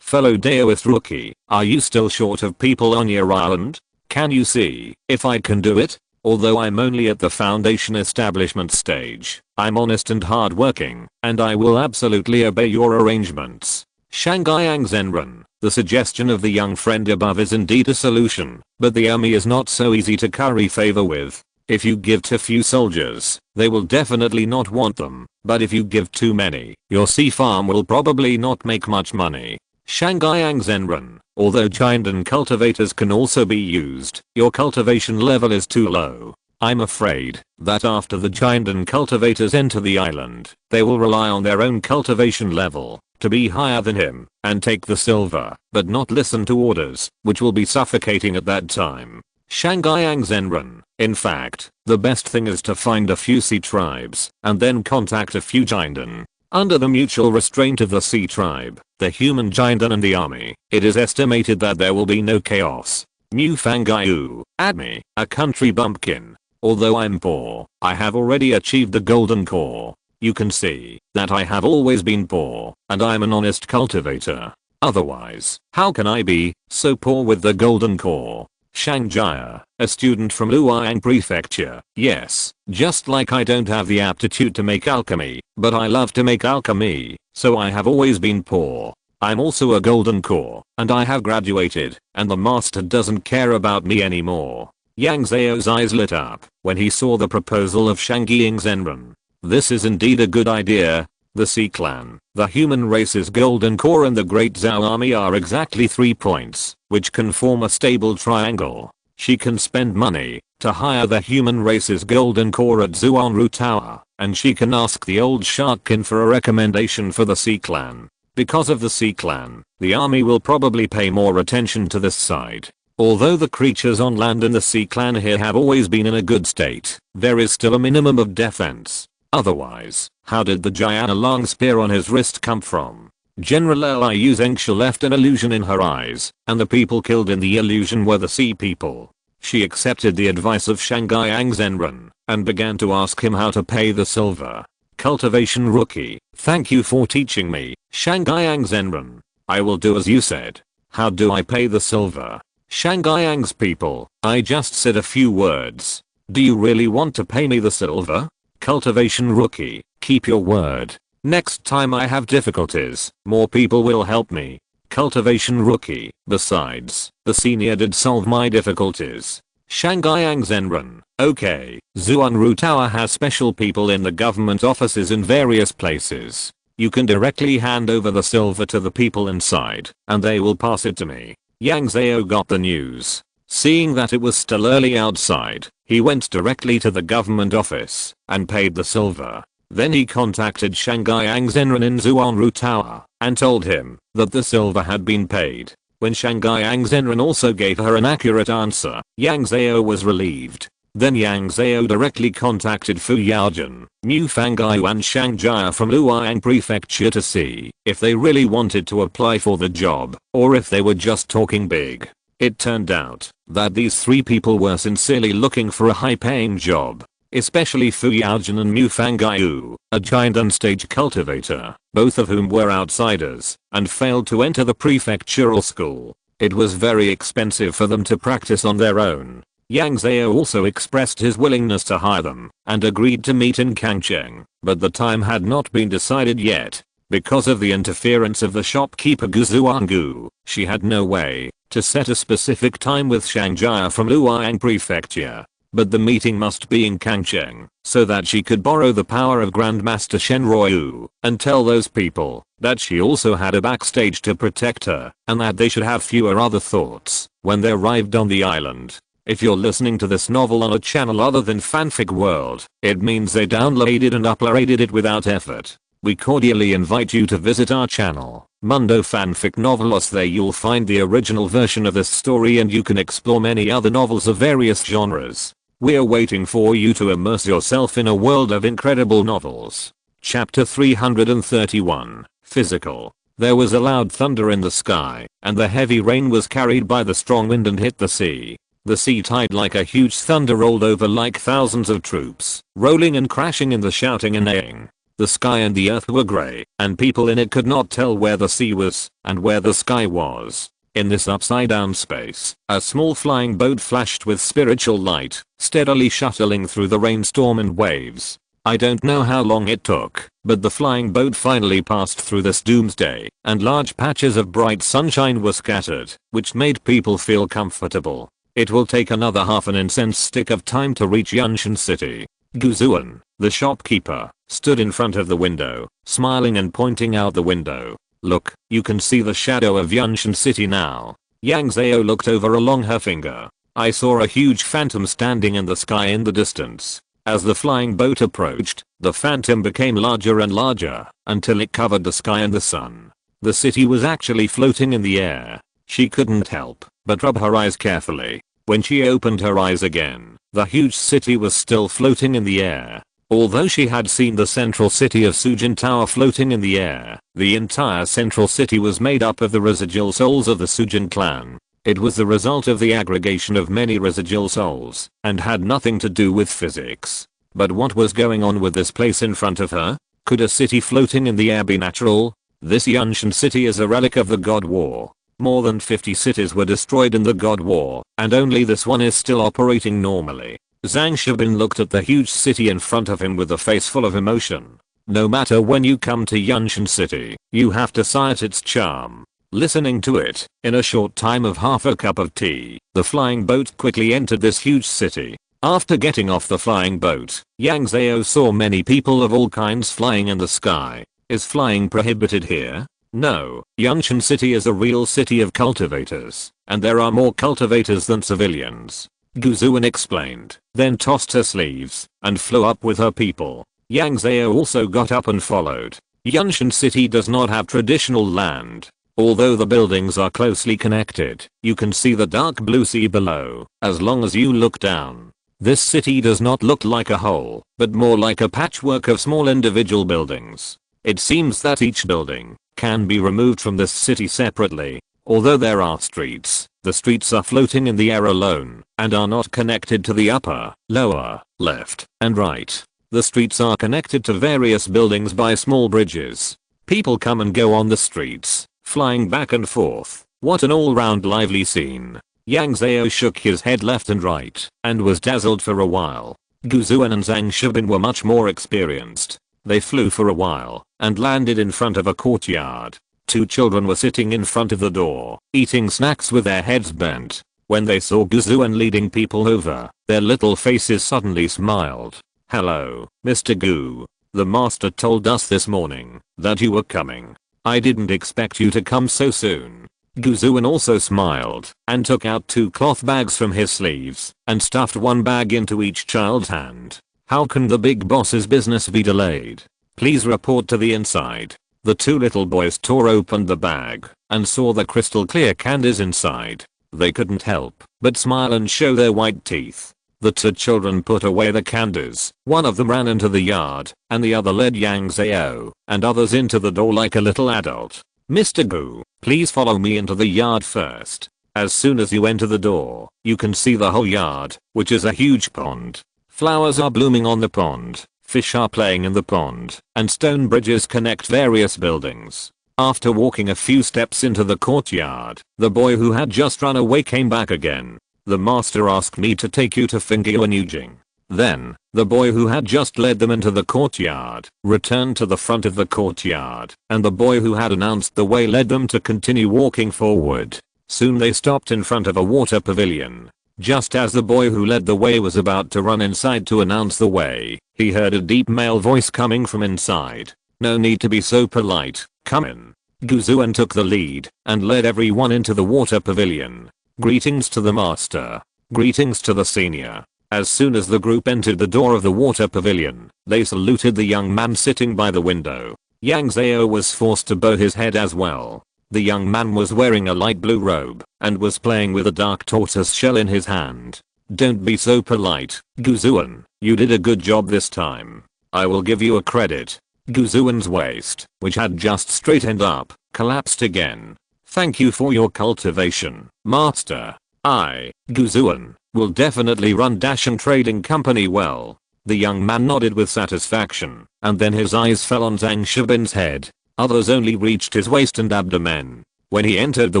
Fellow Daoist rookie, are you still short of people on your island? Can you see if I can do it? Although I'm only at the foundation establishment stage, I'm honest and hardworking, and I will absolutely obey your arrangements. Shanghai Zhenren. The suggestion of the young friend above is indeed a solution, but the army is not so easy to curry favor with. If you give too few soldiers, they will definitely not want them, but if you give too many, your sea farm will probably not make much money. Shanghai Zhenren. Although Chindan cultivators can also be used, your cultivation level is too low. I'm afraid that after the Chindan cultivators enter the island, they will rely on their own cultivation level to be higher than him and take the silver, but not listen to orders, which will be suffocating at that time. Shanghai Zhenren. In fact, the best thing is to find a few sea tribes and then contact a few Chindan. Under the mutual restraint of the sea tribe, the human Chindan and the army, it is estimated that there will be no chaos. Mu Fangaiu, add me, a country bumpkin. Although I'm poor, I have already achieved the golden core. You can see that I have always been poor, and I'm an honest cultivator. Otherwise, how can I be so poor with the golden core? Shangjia, a student from Luoyang Prefecture. Yes, just like I don't have the aptitude to make alchemy, but I love to make alchemy, so I have always been poor. I'm also a golden core, and I have graduated, and the master doesn't care about me anymore. Yang Zhao's eyes lit up when he saw the proposal of Shangying Zenren. This is indeed a good idea. The Sea Clan, the human race's golden core and the Great Zhao army are exactly 3 points, which can form a stable triangle. She can spend money to hire the human race's golden core at Zuanru Tower, and she can ask the old Sharkkin for a recommendation for the Sea Clan. Because of the Sea Clan, the army will probably pay more attention to this side. Although the creatures on land in the Sea Clan here have always been in a good state, there is still a minimum of defense. Otherwise, how did the Gianna long spear on his wrist come from? General Liu Zengxia left an illusion in her eyes, and the people killed in the illusion were the sea people. She accepted the advice of Shangyang Zenren, and began to ask him how to pay the silver. Cultivation rookie, thank you for teaching me, Shangyang Zenren. I will do as you said. How do I pay the silver? Shangyang's people, I just said a few words. Do you really want to pay me the silver? Cultivation rookie, keep your word. Next time I have difficulties, more people will help me. Cultivation rookie, besides, the senior did solve my difficulties. Shangyang Zenren, okay, Zuanru Tower has special people in the government offices in various places. You can directly hand over the silver to the people inside, and they will pass it to me. Yang Zhao got the news. Seeing that it was still early outside, he went directly to the government office and paid the silver. Then he contacted Shangyang Zenren in Zuanru Tower and told him that the silver had been paid. When Shangyang Zenren also gave her an accurate answer, Yang Zhao was relieved. Then Yang Zhao directly contacted Fu Yaojun, Mu Fangaiyu and Shangjia from Luoyang Prefecture to see if they really wanted to apply for the job or if they were just talking big. It turned out that these 3 people were sincerely looking for a high-paying job, especially Fu Yaojun and Mu Fangaiyu, a giant unstage cultivator, both of whom were outsiders and failed to enter the prefectural school. It was very expensive for them to practice on their own. Yang Zhao also expressed his willingness to hire them and agreed to meet in Kangcheng, but the time had not been decided yet. Because of the interference of the shopkeeper Gu Zuangu, she had no way to set a specific time with Shangjia from Luoyang Prefecture. But the meeting must be in Kangcheng, so that she could borrow the power of Grandmaster Shen Ruoyu and tell those people that she also had a backstage to protect her and that they should have fewer other thoughts when they arrived on the island. If you're listening to this novel on a channel other than Fanfic World, it means they downloaded and uploaded it without effort. We cordially invite you to visit our channel, Mundo Fanfic Novelos. There you'll find the original version of this story and you can explore many other novels of various genres. We're waiting for you to immerse yourself in a world of incredible novels. Chapter 331, Physical. There was a loud thunder in the sky, and the heavy rain was carried by the strong wind and hit the sea. The sea tide like a huge thunder rolled over like thousands of troops, rolling and crashing in the shouting and neighing. The sky and the earth were grey, and people in it could not tell where the sea was and where the sky was. In this upside down space, a small flying boat flashed with spiritual light, steadily shuttling through the rainstorm and waves. I don't know how long it took, but the flying boat finally passed through this doomsday, and large patches of bright sunshine were scattered, which made people feel comfortable. It will take another half an incense stick of time to reach Yunshan City. Guzuan, the shopkeeper, stood in front of the window, smiling and pointing out the window. Look, you can see the shadow of Yunshan City now. Yang Zhao looked over along her finger. I saw a huge phantom standing in the sky in the distance. As the flying boat approached, the phantom became larger and larger, until it covered the sky and the sun. The city was actually floating in the air. She couldn't help but rub her eyes carefully. When she opened her eyes again, the huge city was still floating in the air. Although she had seen the central city of Sujin Tower floating in the air, the entire central city was made up of the residual souls of the Sujin clan. It was the result of the aggregation of many residual souls, and had nothing to do with physics. But what was going on with this place in front of her? Could a city floating in the air be natural? This Yunshan city is a relic of the God War. More than 50 cities were destroyed in the God War, and only this one is still operating normally. Zhang Shibin looked at the huge city in front of him with a face full of emotion. No matter when you come to Yunshan city, you have to cite its charm. Listening to it, in a short time of half a cup of tea, the flying boat quickly entered this huge city. After getting off the flying boat, Yang Zhao saw many people of all kinds flying in the sky. Is flying prohibited here? No, Yunshan city is a real city of cultivators, and there are more cultivators than civilians. Gu Zuan explained, then tossed her sleeves, and flew up with her people. Yang Zhao also got up and followed. Yunshan city does not have traditional land. Although the buildings are closely connected, you can see the dark blue sea below, as long as you look down. This city does not look like a whole, but more like a patchwork of small individual buildings. It seems that each building can be removed from this city separately. Although there are streets, the streets are floating in the air alone, and are not connected to the upper, lower, left, and right. The streets are connected to various buildings by small bridges. People come and go on the streets, flying back and forth. What an all-round lively scene. Yang Zhao shook his head left and right, and was dazzled for a while. Gu Zuan and Zhang Shibin were much more experienced. They flew for a while, and landed in front of a courtyard. Two children were sitting in front of the door, eating snacks with their heads bent. When they saw Gu Zuan leading people over, their little faces suddenly smiled. Hello, Mr. Gu. The master told us this morning that you were coming. I didn't expect you to come so soon. Gu Zuan also smiled, and took out 2 cloth bags from his sleeves, and stuffed one bag into each child's hand. How can the big boss's business be delayed? Please report to the inside. The 2 little boys tore open the bag, and saw the crystal clear candies inside. They couldn't help but smile and show their white teeth. The 2 children put away the candies. One of them ran into the yard, and the other led Yang Zhao and others into the door like a little adult. Mr. Gu, please follow me into the yard first. As soon as you enter the door, you can see the whole yard, which is a huge pond. Flowers are blooming on the pond, fish are playing in the pond, and stone bridges connect various buildings. After walking a few steps into the courtyard, the boy who had just run away came back again. The master asked me to take you to Fingyuanujing. Then, the boy who had just led them into the courtyard returned to the front of the courtyard, and the boy who had announced the way led them to continue walking forward. Soon they stopped in front of a water pavilion. Just as the boy who led the way was about to run inside to announce the way, he heard a deep male voice coming from inside. No need to be so polite, come in. Gu Zuan took the lead, and led everyone into the water pavilion. Greetings to the master. Greetings to the senior. As soon as the group entered the door of the water pavilion, they saluted the young man sitting by the window. Yang Zhao was forced to bow his head as well. The young man was wearing a light blue robe, and was playing with a dark tortoise shell in his hand. Don't be so polite, Gu Zuan, you did a good job this time. I will give you a credit. Gu Zuan's waist, which had just straightened up, collapsed again. Thank you for your cultivation, master. I, Gu Zuan, will definitely run Dashan Trading Company well. The young man nodded with satisfaction, and then his eyes fell on Zhang Shibin's head. Others only reached his waist and abdomen. When he entered the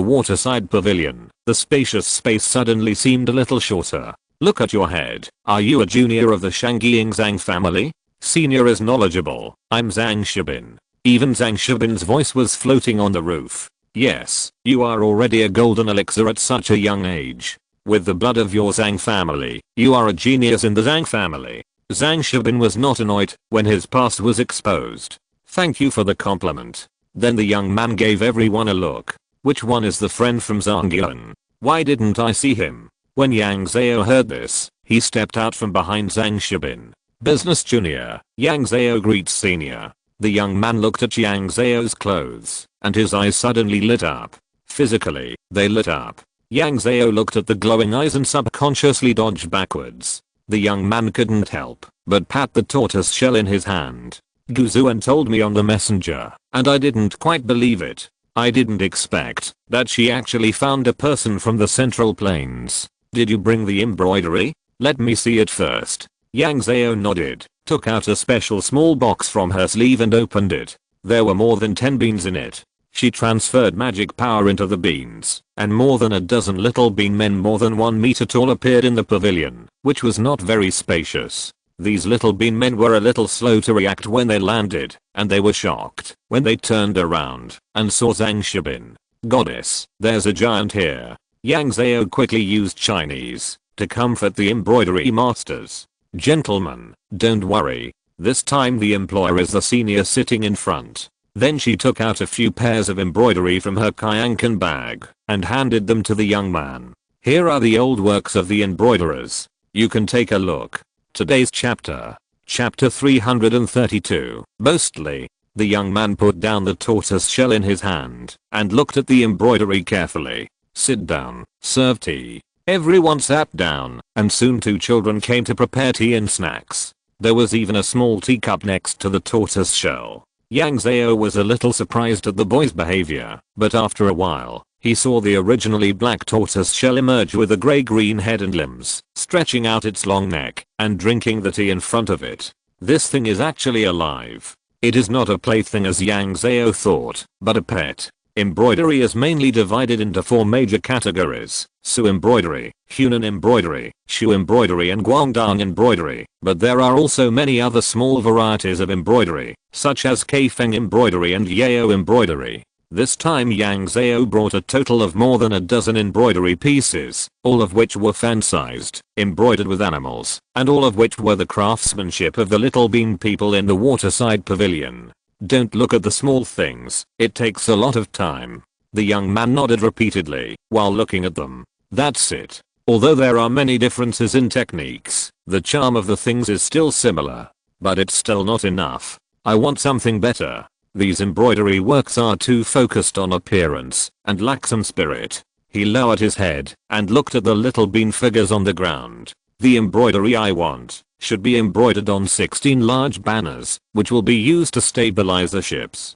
waterside pavilion, the spacious space suddenly seemed a little shorter. Look at your head. Are you a junior of the Shangying Zhang family? Senior is knowledgeable. I'm Zhang Shibin. Even Zhang Shibin's voice was floating on the roof. Yes, you are already a golden elixir at such a young age. With the blood of your Zhang family, you are a genius in the Zhang family. Zhang Shibin was not annoyed when his past was exposed. Thank you for the compliment. Then the young man gave everyone a look. Which one is the friend from Zhangyuan? Why didn't I see him? When Yang Zhao heard this, he stepped out from behind Zhang Shibin. Business junior, Yang Zhao greets senior. The young man looked at Yang Zhao's clothes, and his eyes suddenly lit up. Physically, they lit up. Yang Zhao looked at the glowing eyes and subconsciously dodged backwards. The young man couldn't help but pat the tortoise shell in his hand. Gu Zuan told me on the messenger, and I didn't quite believe it. I didn't expect that she actually found a person from the Central Plains. Did you bring the embroidery? Let me see it first. Yang Zhao nodded, took out a special small box from her sleeve and opened it. There were more than 10 beans in it. She transferred magic power into the beans, and more than a dozen little bean men more than 1 meter tall appeared in the pavilion, which was not very spacious. These little bean men were a little slow to react when they landed, and they were shocked when they turned around and saw Zhang Shibin. Goddess, there's a giant here. Yang Zhao quickly used Chinese to comfort the embroidery masters. Gentlemen, don't worry. This time the employer is the senior sitting in front. Then she took out a few pairs of embroidery from her Kayankan bag and handed them to the young man. Here are the old works of the embroiderers. You can take a look. Today's chapter. Chapter 332. Mostly. The young man put down the tortoise shell in his hand and looked at the embroidery carefully. Sit down, serve tea. Everyone sat down, and soon 2 children came to prepare tea and snacks. There was even a small teacup next to the tortoise shell. Yang Zhao was a little surprised at the boy's behavior, but after a while, he saw the originally black tortoise shell emerge with a grey-green head and limbs, stretching out its long neck, and drinking the tea in front of it. This thing is actually alive. It is not a plaything as Yang Zhao thought, but a pet. Embroidery is mainly divided into 4 major categories: Su embroidery, Hunan embroidery, Shu embroidery and Guangdong embroidery, but there are also many other small varieties of embroidery, such as Kaifeng embroidery and Yao embroidery. This time Yang Zhao brought a total of more than a dozen embroidery pieces, all of which were fan-sized, embroidered with animals, and all of which were the craftsmanship of the little bean people in the waterside pavilion. Don't look at the small things, it takes a lot of time. The young man nodded repeatedly while looking at them. That's it. Although there are many differences in techniques, the charm of the things is still similar. But it's still not enough. I want something better. These embroidery works are too focused on appearance and lack some spirit. He lowered his head and looked at the little bean figures on the ground. The embroidery I want should be embroidered on 16 large banners, which will be used to stabilize the ships.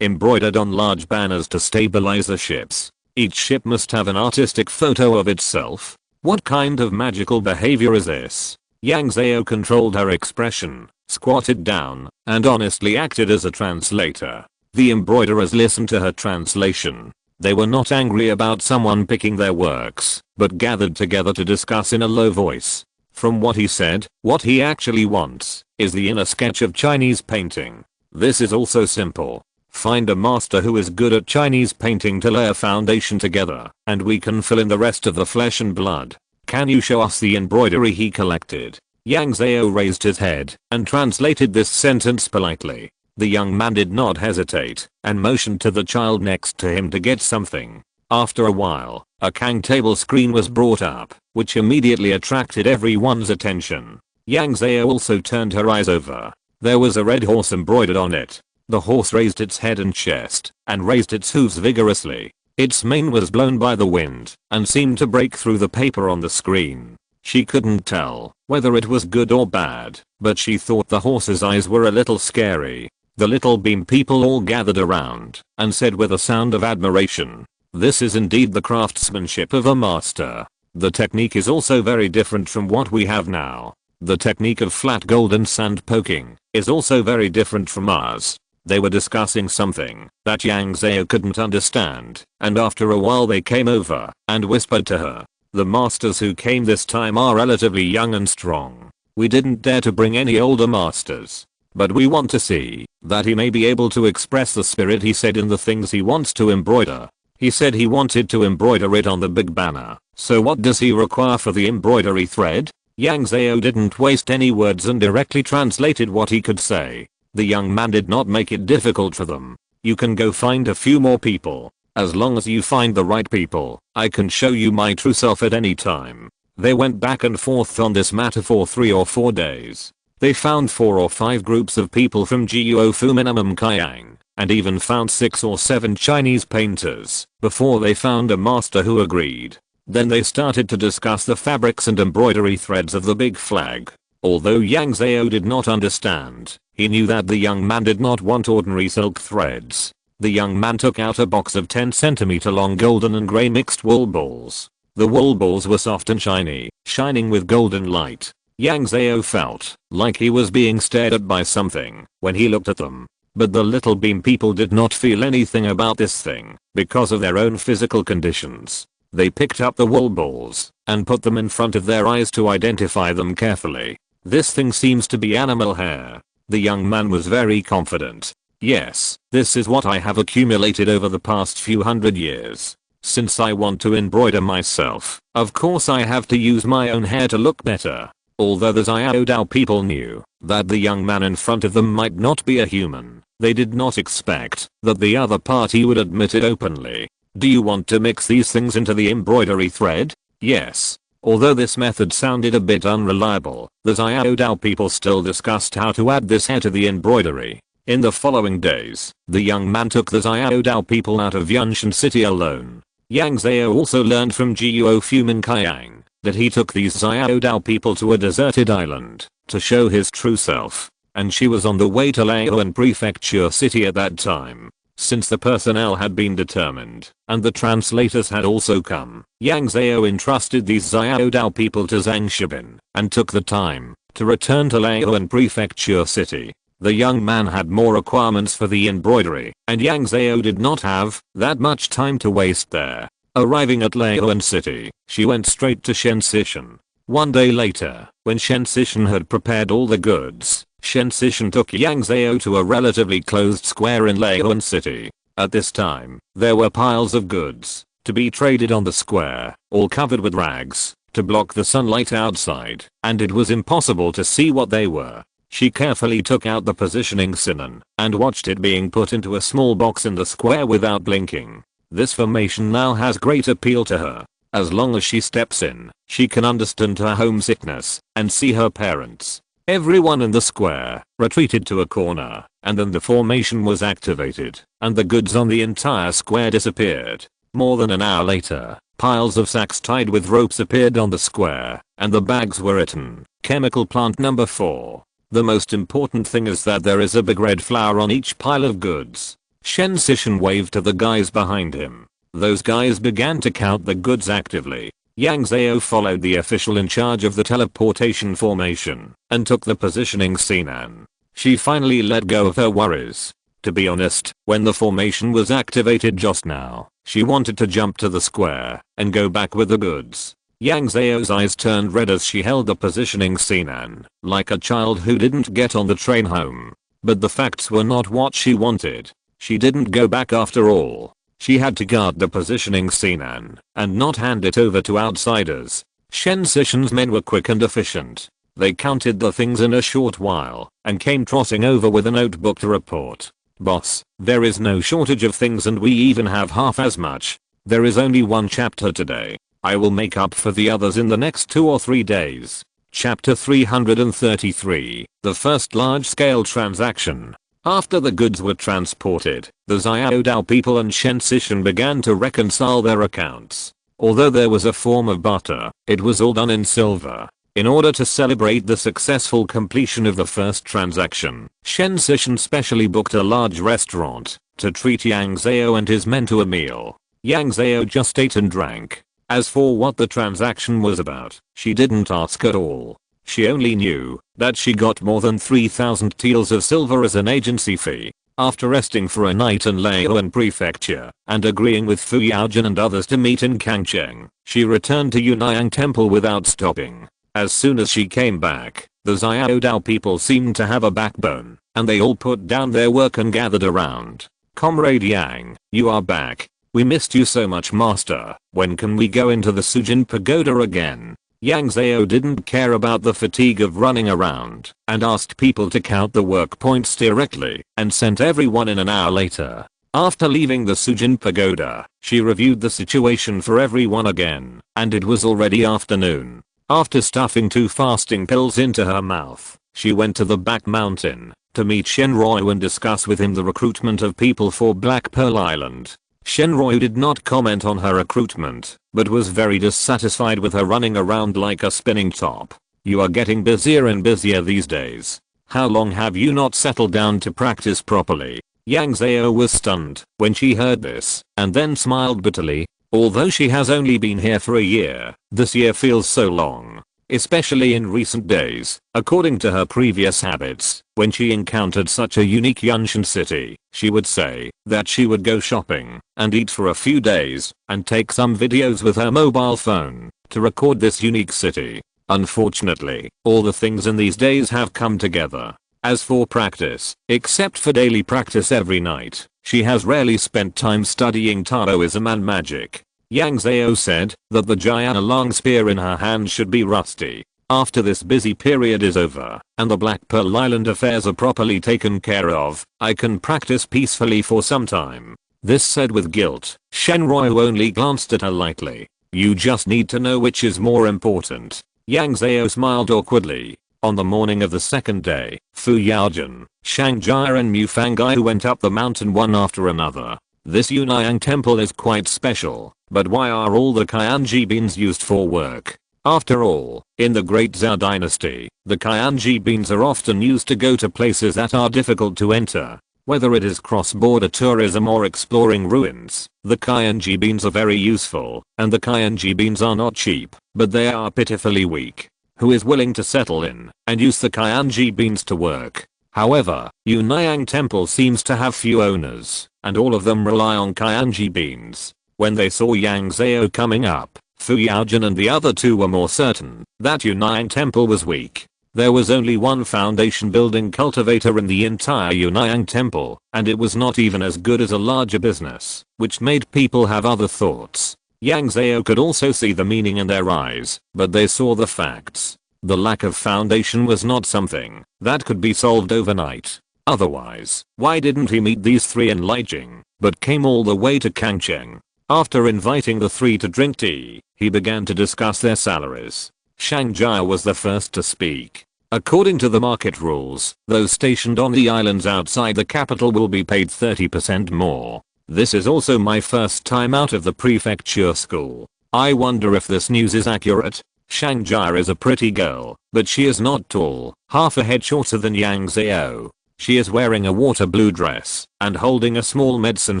Embroidered on large banners to stabilize the ships. Each ship must have an artistic photo of itself. What kind of magical behavior is this? Yang Zhao controlled her expression, squatted down, and honestly acted as a translator. The embroiderers listened to her translation. They were not angry about someone picking their works, but gathered together to discuss in a low voice. From what he said, what he actually wants is the inner sketch of Chinese painting. This is also simple. Find a master who is good at Chinese painting to lay a foundation together, and we can fill in the rest of the flesh and blood. Can you show us the embroidery he collected? Yang Zhao raised his head and translated this sentence politely. The young man did not hesitate and motioned to the child next to him to get something. After a while, a Kang table screen was brought up, which immediately attracted everyone's attention. Yang Zhao also turned her eyes over. There was a red horse embroidered on it. The horse raised its head and chest, and raised its hooves vigorously. Its mane was blown by the wind, and seemed to break through the paper on the screen. She couldn't tell whether it was good or bad, but she thought the horse's eyes were a little scary. The little bean people all gathered around, and said with a sound of admiration, "This is indeed the craftsmanship of a master." The technique is also very different from what we have now. The technique of flat golden sand poking is also very different from ours. They were discussing something that Yang Zhao couldn't understand, and after a while they came over and whispered to her. The masters who came this time are relatively young and strong. We didn't dare to bring any older masters. But we want to see that he may be able to express the spirit he said in the things he wants to embroider. He said he wanted to embroider it on the big banner. So what does he require for the embroidery thread? Yang Zhao didn't waste any words and directly translated what he could say. The young man did not make it difficult for them. You can go find a few more people. As long as you find the right people, I can show you my true self at any time. They went back and forth on this matter for 3 or 4 days. They found 4 or 5 groups of people from Guofu Minimum Kayang, and even found 6 or 7 Chinese painters, before they found a master who agreed. Then they started to discuss the fabrics and embroidery threads of the big flag. Although Yang Zhao did not understand, he knew that the young man did not want ordinary silk threads. The young man took out a box of 10 cm long golden and grey mixed wool balls. The wool balls were soft and shiny, shining with golden light. Yang Zhao felt like he was being stared at by something when he looked at them. But the little beam people did not feel anything about this thing because of their own physical conditions. They picked up the wool balls and put them in front of their eyes to identify them carefully. This thing seems to be animal hair. The young man was very confident. Yes, this is what I have accumulated over the past few hundred years. Since I want to embroider myself, of course I have to use my own hair to look better. Although the Xiao Dao people knew that the young man in front of them might not be a human, they did not expect that the other party would admit it openly. Do you want to mix these things into the embroidery thread? Yes. Although this method sounded a bit unreliable, the Xiao Dao people still discussed how to add this hair to the embroidery. In the following days, the young man took the Xiao Dao people out of Yunshan city alone. Yang Zhao also learned from Jiuo Fumin Kaiyang that he took these Xiao Dao people to a deserted island to show his true self, and she was on the way to Laoan Prefecture city at that time. Since the personnel had been determined and the translators had also come, Yang Zhao entrusted these Xiao Dao people to Zhang Shibin and took the time to return to Laoan Prefecture city. The young man had more requirements for the embroidery, and Yang Zhao did not have that much time to waste there. Arriving at Laoan city, she went straight to Shen Sishan. One day later, when Shen Sishan had prepared all the goods, Shen Sishan took Yang Zhao to a relatively closed square in Laoan city. At this time, there were piles of goods to be traded on the square, all covered with rags to block the sunlight outside, and it was impossible to see what they were. She carefully took out the positioning Sinan and watched it being put into a small box in the square without blinking. This formation now has great appeal to her. As long as she steps in, she can understand her homesickness and see her parents. Everyone in the square retreated to a corner, and then the formation was activated, and the goods on the entire square disappeared. More than an hour later, piles of sacks tied with ropes appeared on the square, and the bags were written, "Chemical plant number 4. The most important thing is that there is a big red flower on each pile of goods." Shen Sishan waved to the guys behind him. Those guys began to count the goods actively. Yang Zhao followed the official in charge of the teleportation formation and took the positioning Sinan. She finally let go of her worries. To be honest, when the formation was activated just now, she wanted to jump to the square and go back with the goods. Yang Zhao's eyes turned red as she held the positioning Sinan, like a child who didn't get on the train home. But the facts were not what she wanted. She didn't go back after all. She had to guard the positioning Sinan and not hand it over to outsiders. Shen Sishan's men were quick and efficient. They counted the things in a short while and came trotting over with a notebook to report. "Boss, there is no shortage of things and we even have half as much. There is only one chapter today. I will make up for the others in the next 2 or 3 days." Chapter 333, the first large-scale transaction. After the goods were transported, the Xiao Dao people and Shen Sishan began to reconcile their accounts. Although there was a form of barter, it was all done in silver. In order to celebrate the successful completion of the first transaction, Shen Sishan specially booked a large restaurant to treat Yang Zhao and his men to a meal. Yang Zhao just ate and drank. As for what the transaction was about, she didn't ask at all. She only knew that she got more than 3,000 taels of silver as an agency fee. After resting for a night in Laoan Prefecture and agreeing with Fu Yaojin and others to meet in Kangcheng, she returned to Yunayang Temple without stopping. As soon as she came back, the Xiao Dao people seemed to have a backbone, and they all put down their work and gathered around. "Comrade Yang, you are back. We missed you so much, master. When can we go into the Sujin Pagoda again?" Yang Zhao didn't care about the fatigue of running around and asked people to count the work points directly and sent everyone in an hour later. After leaving the Sujin Pagoda, she reviewed the situation for everyone again, and it was already afternoon. After stuffing 2 fasting pills into her mouth, she went to the back mountain to meet Shenroi and discuss with him the recruitment of people for Black Pearl Island. Shenroi did not comment on her recruitment, but was very dissatisfied with her running around like a spinning top. "You are getting busier and busier these days. How long have you not settled down to practice properly?" Yang Zhao was stunned when she heard this, and then smiled bitterly. Although she has only been here for a year, this year feels so long. especially in recent days. According to her previous habits, when she encountered such a unique ancient city, she would say that she would go shopping and eat for a few days and take some videos with her mobile phone to record this unique city. Unfortunately, all the things in these days have come together. As for practice, except for daily practice every night, she has rarely spent time studying Taoism and magic. Yang Zhao said that the Jiana long spear in her hand should be rusty. After this busy period is over and the Black Pearl Island affairs are properly taken care of, I can practice peacefully for some time. This said with guilt. Shenroi only glanced at her lightly. You just need to know which is more important. Yang Zhao smiled awkwardly. On the morning of the second day, Fu Yaojun, Shang Jia and Mu Fangai went up the mountain one after another. This Yunayang temple is quite special, but why are all the Qianji beans used for work? After all, in the Great Zhao dynasty, the Qianji beans are often used to go to places that are difficult to enter. Whether it is cross-border tourism or exploring ruins, the Qianji beans are very useful, and the Qianji beans are not cheap, but they are pitifully weak. Who is willing to settle in and use the Qianji beans to work? However, Yunayang temple seems to have few owners, and all of them rely on Qianji beans. When they saw Yang Zhao coming up, Fu Yaojun and the other two were more certain that Yunayang temple was weak. There was only one foundation building cultivator in the entire Yunayang temple, and it was not even as good as a larger business, which made people have other thoughts. Yang Zhao could also see the meaning in their eyes, but they saw the facts. The lack of foundation was not something that could be solved overnight. Otherwise, why didn't he meet these three in Lijiang, but came all the way to Kangcheng? After inviting the three to drink tea, he began to discuss their salaries. Shang Jia was the first to speak. According to the market rules, those stationed on the islands outside the capital will be paid 30% more. This is also my first time out of the prefecture school. I wonder if this news is accurate. Shang Jia is a pretty girl, but she is not tall, half a head shorter than Yang Zhao. She is wearing a water blue dress and holding a small medicine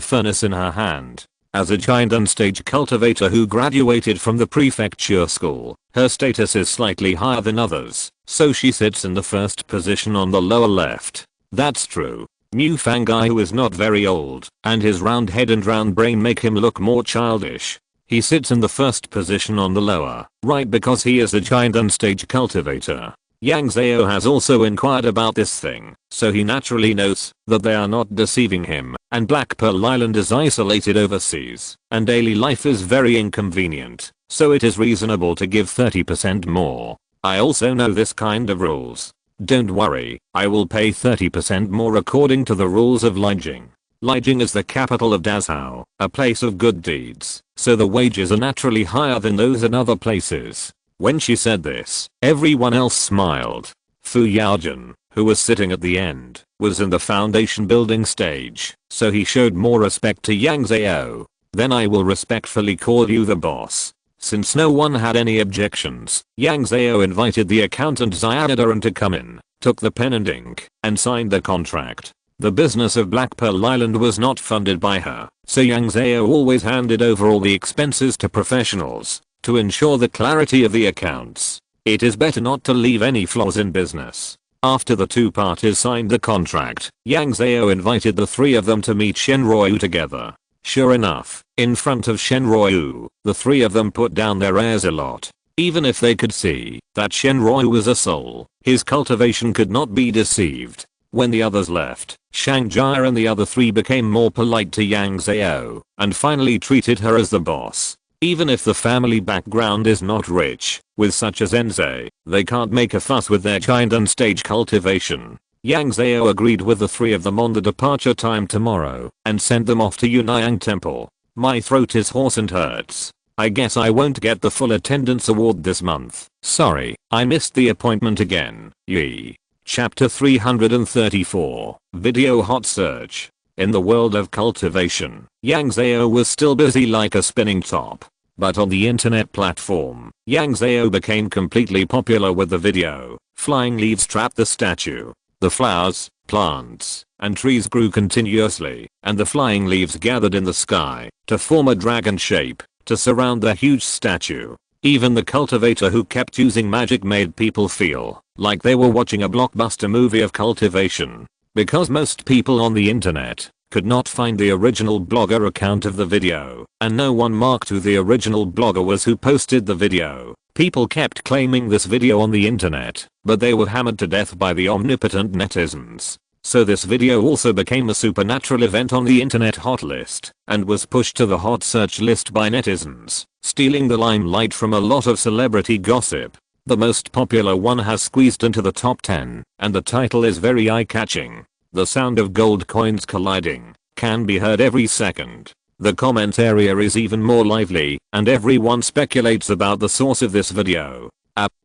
furnace in her hand. As a giant unstage cultivator who graduated from the prefecture school, her status is slightly higher than others, so she sits in the first position on the lower left. That's true. Mu Fangai, who is not very old, and his round head and round brain make him look more childish. He sits in the first position on the lower right because he is a giant unstage cultivator. Yang Zhao has also inquired about this thing, so he naturally knows that they are not deceiving him, and Black Pearl Island is isolated overseas, and daily life is very inconvenient, so it is reasonable to give 30% more. I also know this kind of rules. Don't worry, I will pay 30% more according to the rules of Lijiang. Lijiang is the capital of Dazhao, a place of good deeds, so the wages are naturally higher than those in other places. When she said this, everyone else smiled. Fu Yaojun, who was sitting at the end, was in the foundation building stage, so he showed more respect to Yang Zhao. Then I will respectfully call you the boss. Since no one had any objections, Yang Zhao invited the accountant Xiaodaran to come in, took the pen and ink, and signed the contract. The business of Black Pearl Island was not funded by her, so Yang Zhao always handed over all the expenses to professionals to ensure the clarity of the accounts. It is better not to leave any flaws in business. After the two parties signed the contract, Yang Zhao invited the three of them to meet Shenroi together. Sure enough, in front of Shenroi, the three of them put down their airs a lot. Even if they could see that Shenroi was a soul, his cultivation could not be deceived. When the others left, Shang Jia and the other three became more polite to Yang Zhao, and finally treated her as the boss. Even if the family background is not rich, with such as Enze, they can't make a fuss with their giant unstage cultivation. Yang Zhao agreed with the three of them on the departure time tomorrow, and sent them off to Yunayang Temple. My throat is hoarse and hurts. I guess I won't get the full attendance award this month. Sorry, I missed the appointment again. Yee. Chapter 334, Video Hot Search. In the world of cultivation, Yang Zhao was still busy like a spinning top. But on the internet platform, Yang Zhao became completely popular with the video. Flying leaves trapped the statue. The flowers, plants, and trees grew continuously, and the flying leaves gathered in the sky to form a dragon shape to surround the huge statue. Even the cultivator who kept using magic made people feel like they were watching a blockbuster movie of cultivation. Because most people on the internet could not find the original blogger account of the video, and no one marked who the original blogger was who posted the video. People kept claiming this video on the internet, but they were hammered to death by the omnipotent netizens. So this video also became a supernatural event on the internet hot list, and was pushed to the hot search list by netizens, stealing the limelight from a lot of celebrity gossip. The most popular one has squeezed into the top 10, and the title is very eye-catching. The sound of gold coins colliding can be heard every second. The comment area is even more lively, and everyone speculates about the source of this video.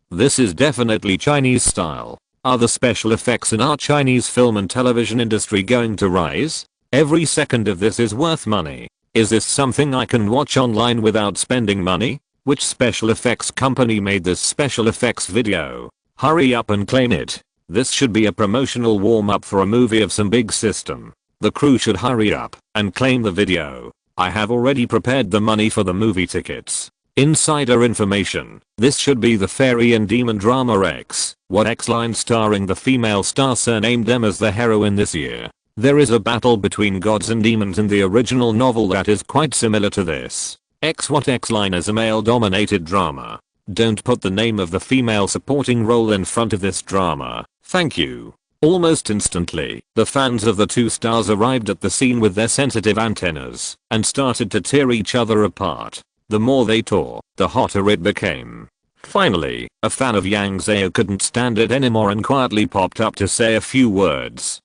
This is definitely Chinese style. Are the special effects in our Chinese film and television industry going to rise? Every second of this is worth money. Is this something I can watch online without spending money? Which special effects company made this special effects video? Hurry up and claim it. This should be a promotional warm-up for a movie of some big system. The crew should hurry up and claim the video. I have already prepared the money for the movie tickets. Insider information. This should be the Fairy and Demon drama X. What X-line starring the female star surnamed M as the heroine this year. There is a battle between gods and demons in the original novel that is quite similar to this. What X-line is a male-dominated drama. Don't put the name of the female supporting role in front of this drama. Thank you. Almost instantly, the fans of the two stars arrived at the scene with their sensitive antennas and started to tear each other apart. The more they tore, the hotter it became. Finally, a fan of Yang Zhao couldn't stand it anymore and quietly popped up to say a few words.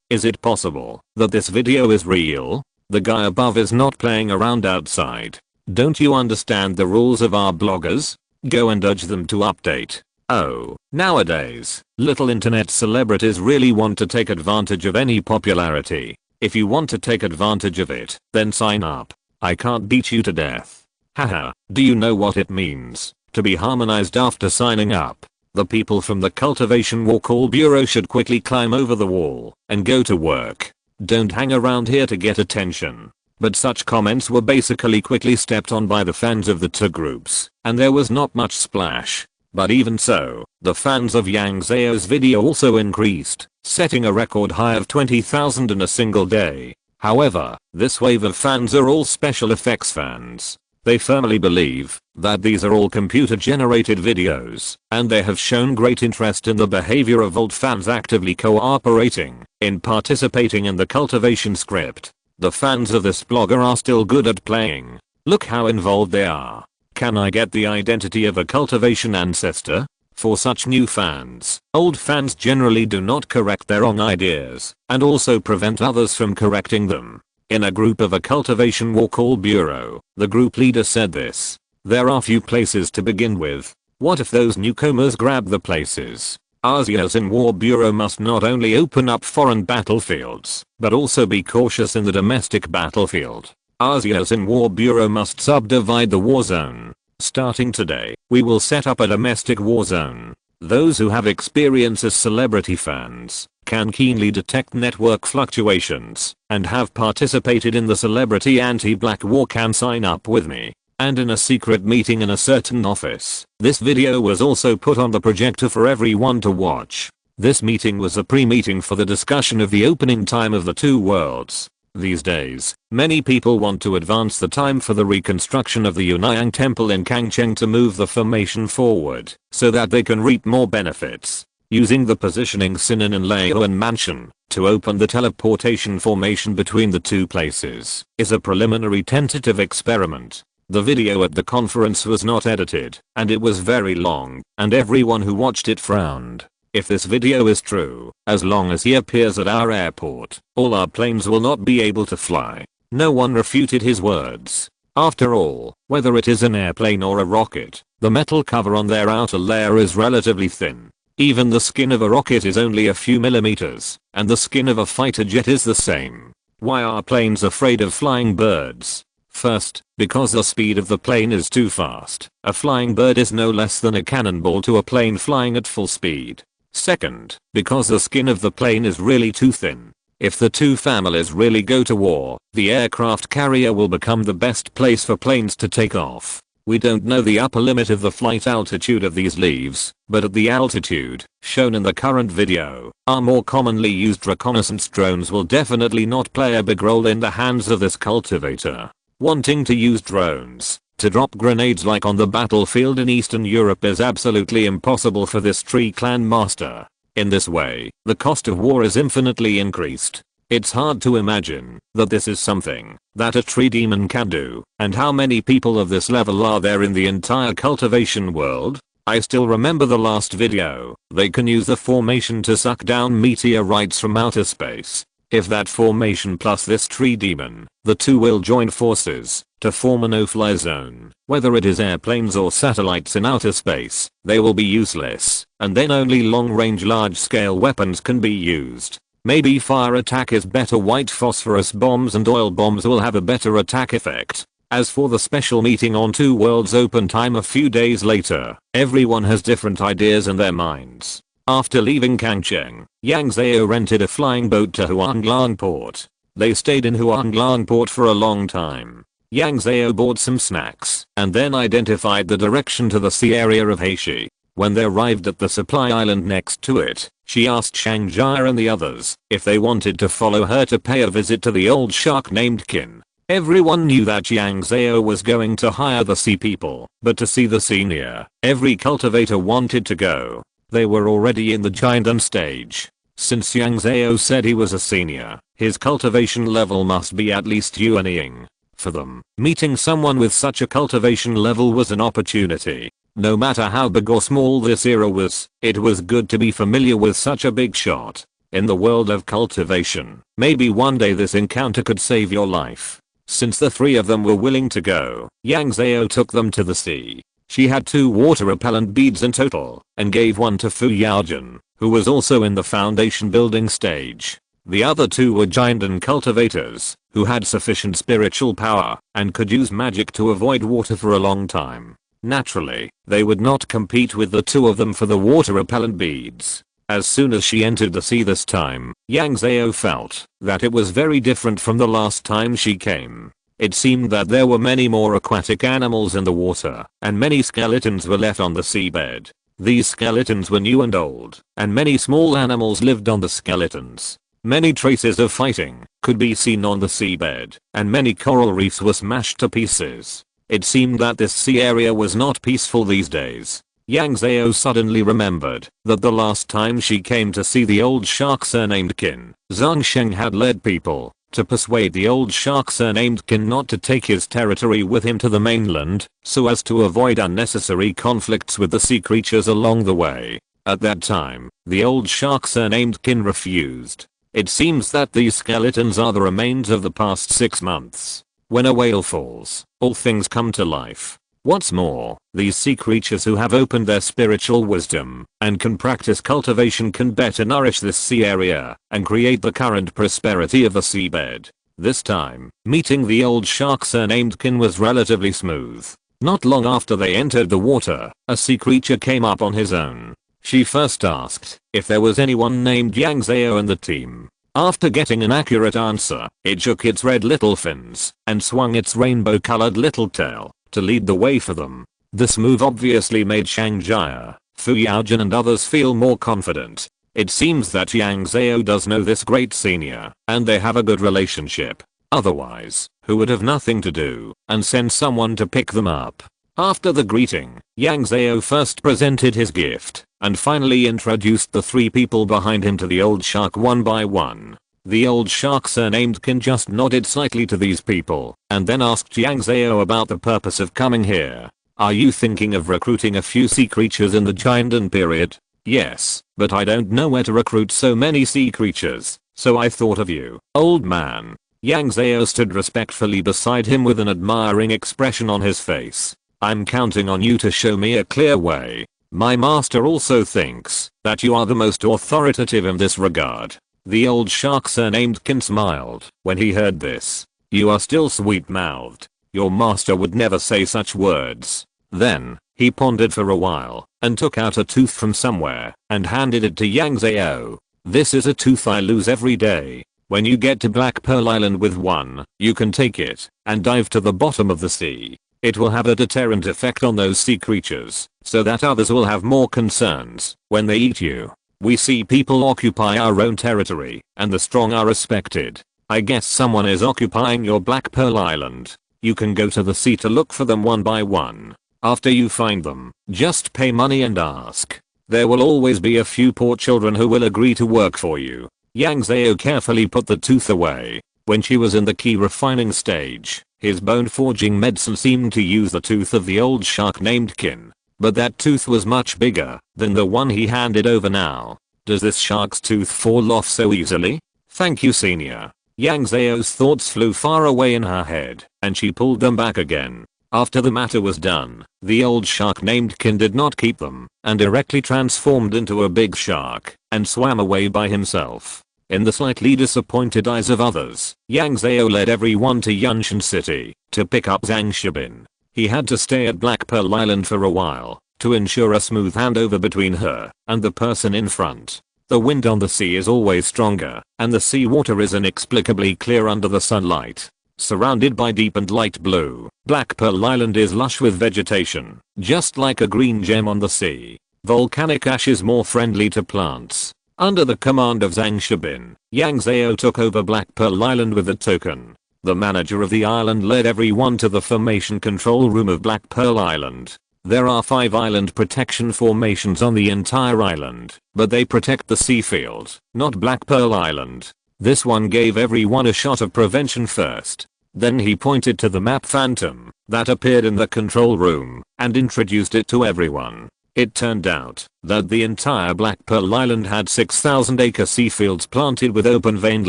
Is it possible that this video is real? The guy above is not playing around outside. Don't you understand the rules of our bloggers? Go and urge them to update. Oh, nowadays, little internet celebrities really want to take advantage of any popularity. If you want to take advantage of it, then sign up. I can't beat you to death. Haha, do you know what it means to be harmonized after signing up? The people from the Cultivation War Call Bureau should quickly climb over the wall and go to work. Don't hang around here to get attention. But such comments were basically quickly stepped on by the fans of the two groups, and there was not much splash. But even so, the fans of Yang Zhao's video also increased, setting a record high of 20,000 in a single day. However, this wave of fans are all special effects fans. They firmly believe that these are all computer-generated videos, and they have shown great interest in the behavior of old fans actively cooperating in participating in the cultivation script. The fans of this blogger are still good at playing. Look how involved they are. Can I get the identity of a cultivation ancestor? For such new fans, old fans generally do not correct their wrong ideas, and also prevent others from correcting them. In a group of a Cultivation War Call Bureau, the group leader said this. There are few places to begin with. What if those newcomers grab the places? Asia's in War Bureau must not only open up foreign battlefields, but also be cautious in the domestic battlefield. Asia's in War Bureau must subdivide the war zone. Starting today, we will set up a domestic war zone. Those who have experience as celebrity fans can keenly detect network fluctuations and have participated in the celebrity anti-black war can sign up with me. And in a secret meeting in a certain office, this video was also put on the projector for everyone to watch. This meeting was a pre-meeting for the discussion of the opening time of the two worlds. These days, many people want to advance the time for the reconstruction of the Yunnan Temple in Kangcheng to move the formation forward, so that they can reap more benefits. Using the positioning Sinan and Laoan Mansion to open the teleportation formation between the two places is a preliminary tentative experiment. The video at the conference was not edited, and it was very long, and everyone who watched it frowned. If this video is true, as long as he appears at our airport, all our planes will not be able to fly. No one refuted his words. After all, whether it is an airplane or a rocket, the metal cover on their outer layer is relatively thin. Even the skin of a rocket is only a few millimeters, and the skin of a fighter jet is the same. Why are planes afraid of flying birds? First, because the speed of the plane is too fast. A flying bird is no less than a cannonball to a plane flying at full speed. Second, because the skin of the plane is really too thin. If the two families really go to war, the aircraft carrier will become the best place for planes to take off. We don't know the upper limit of the flight altitude of these leaves, but at the altitude shown in the current video, our more commonly used reconnaissance drones will definitely not play a big role in the hands of this cultivator. Wanting to use drones to drop grenades like on the battlefield in Eastern Europe is absolutely impossible for this tree clan master. In this way, the cost of war is infinitely increased. It's hard to imagine that this is something that a tree demon can do, and how many people of this level are there in the entire cultivation world? I still remember the last video. They can use the formation to suck down meteorites from outer space. If that formation plus this tree demon, the two will join forces to form a no-fly zone. Whether it is airplanes or satellites in outer space, they will be useless, and then only long-range large-scale weapons can be used. Maybe fire attack is better. White phosphorus bombs and oil bombs will have a better attack effect. As for the special meeting on Two Worlds Open Time a few days later, everyone has different ideas in their minds. After leaving Kangcheng, Yang Zhao rented a flying boat to Huanglang Port. They stayed in Huanglang Port for a long time. Yang Zhao bought some snacks and then identified the direction to the sea area of Heishi. When they arrived at the supply island next to it, she asked Shangjia and the others if they wanted to follow her to pay a visit to the old shark named Qin. Everyone knew that Yang Zhao was going to hire the sea people, but to see the senior, every cultivator wanted to go. They were already in the giant stage. Since Yang Zhao said he was a senior, his cultivation level must be at least yuanying. For them, meeting someone with such a cultivation level was an opportunity. No matter how big or small this era was, it was good to be familiar with such a big shot. In the world of cultivation, maybe one day this encounter could save your life. Since the three of them were willing to go, Yang Zhao took them to the sea. She had 2 water repellent beads in total, and gave one to Fu Yaojun, who was also in the foundation building stage. The other 2 were giant cultivators, who had sufficient spiritual power, and could use magic to avoid water for a long time. Naturally, they would not compete with the 2 of them for the water repellent beads. As soon as she entered the sea this time, Yang Zhao felt that it was very different from the last time she came. It seemed that there were many more aquatic animals in the water, and many skeletons were left on the seabed. These skeletons were new and old, and many small animals lived on the skeletons. Many traces of fighting could be seen on the seabed, and many coral reefs were smashed to pieces. It seemed that this sea area was not peaceful these days. Yang Zhao suddenly remembered that the last time she came to see the old shark surnamed Qin, Zhang Sheng had led people to persuade the old shark surnamed Qin not to take his territory with him to the mainland, so as to avoid unnecessary conflicts with the sea creatures along the way. At that time, the old shark surnamed Qin refused. It seems that these skeletons are the remains of the past 6 months. When a whale falls, all things come to life. What's more, these sea creatures who have opened their spiritual wisdom and can practice cultivation can better nourish this sea area and create the current prosperity of the seabed. This time, meeting the old shark surnamed Qin was relatively smooth. Not long after they entered the water, a sea creature came up on his own. She first asked if there was anyone named Yang Zhao in the team. After getting an accurate answer, it shook its red little fins and swung its rainbow-colored little tail to lead the way for them. This move obviously made Shangjia, Fu Yaojun and others feel more confident. It seems that Yang Zhao does know this great senior, and they have a good relationship. Otherwise, who would have nothing to do and send someone to pick them up? After the greeting, Yang Zhao first presented his gift, and finally introduced the 3 people behind him to the old shark one by one. The old shark surnamed Qin just nodded slightly to these people, and then asked Yang Zhao about the purpose of coming here. Are you thinking of recruiting a few sea creatures in the Jiandan period? Yes, but I don't know where to recruit so many sea creatures, so I thought of you, old man. Yang Zhao stood respectfully beside him with an admiring expression on his face. I'm counting on you to show me a clear way. My master also thinks that you are the most authoritative in this regard. The old shark surnamed Qin smiled when he heard this. You are still sweet-mouthed. Your master would never say such words. Then, he pondered for a while and took out a tooth from somewhere and handed it to Yang Zhao. This is a tooth I lose every day. When you get to Black Pearl Island with one, you can take it and dive to the bottom of the sea. It will have a deterrent effect on those sea creatures, so that others will have more concerns when they eat you. We see people occupy our own territory, and the strong are respected. I guess someone is occupying your Black Pearl Island. You can go to the sea to look for them one by one. After you find them, just pay money and ask. There will always be a few poor children who will agree to work for you. Yang Zhao carefully put the tooth away. When she was in the key refining stage, his bone forging medicine seemed to use the tooth of the old shark named Qin. But that tooth was much bigger than the one he handed over now. Does this shark's tooth fall off so easily? Thank you, senior. Yang Zhao's thoughts flew far away in her head, and she pulled them back again. After the matter was done, the old shark named Qin did not keep them, and directly transformed into a big shark, and swam away by himself. In the slightly disappointed eyes of others, Yang Zhao led everyone to Yunshan City, to pick up Zhang Shibin. He had to stay at Black Pearl Island for a while, to ensure a smooth handover between her and the person in front. The wind on the sea is always stronger, and the sea water is inexplicably clear under the sunlight. Surrounded by deep and light blue, Black Pearl Island is lush with vegetation, just like a green gem on the sea. Volcanic ash is more friendly to plants. Under the command of Zhang Shibin, Yang Zhao took over Black Pearl Island with a token. The manager of the island led everyone to the formation control room of Black Pearl Island. There are 5 island protection formations on the entire island, but they protect the sea field, not Black Pearl Island. This one gave everyone a shot of prevention first. Then he pointed to the map phantom that appeared in the control room and introduced it to everyone. It turned out that the entire Black Pearl Island had 6,000-acre sea fields planted with open-veined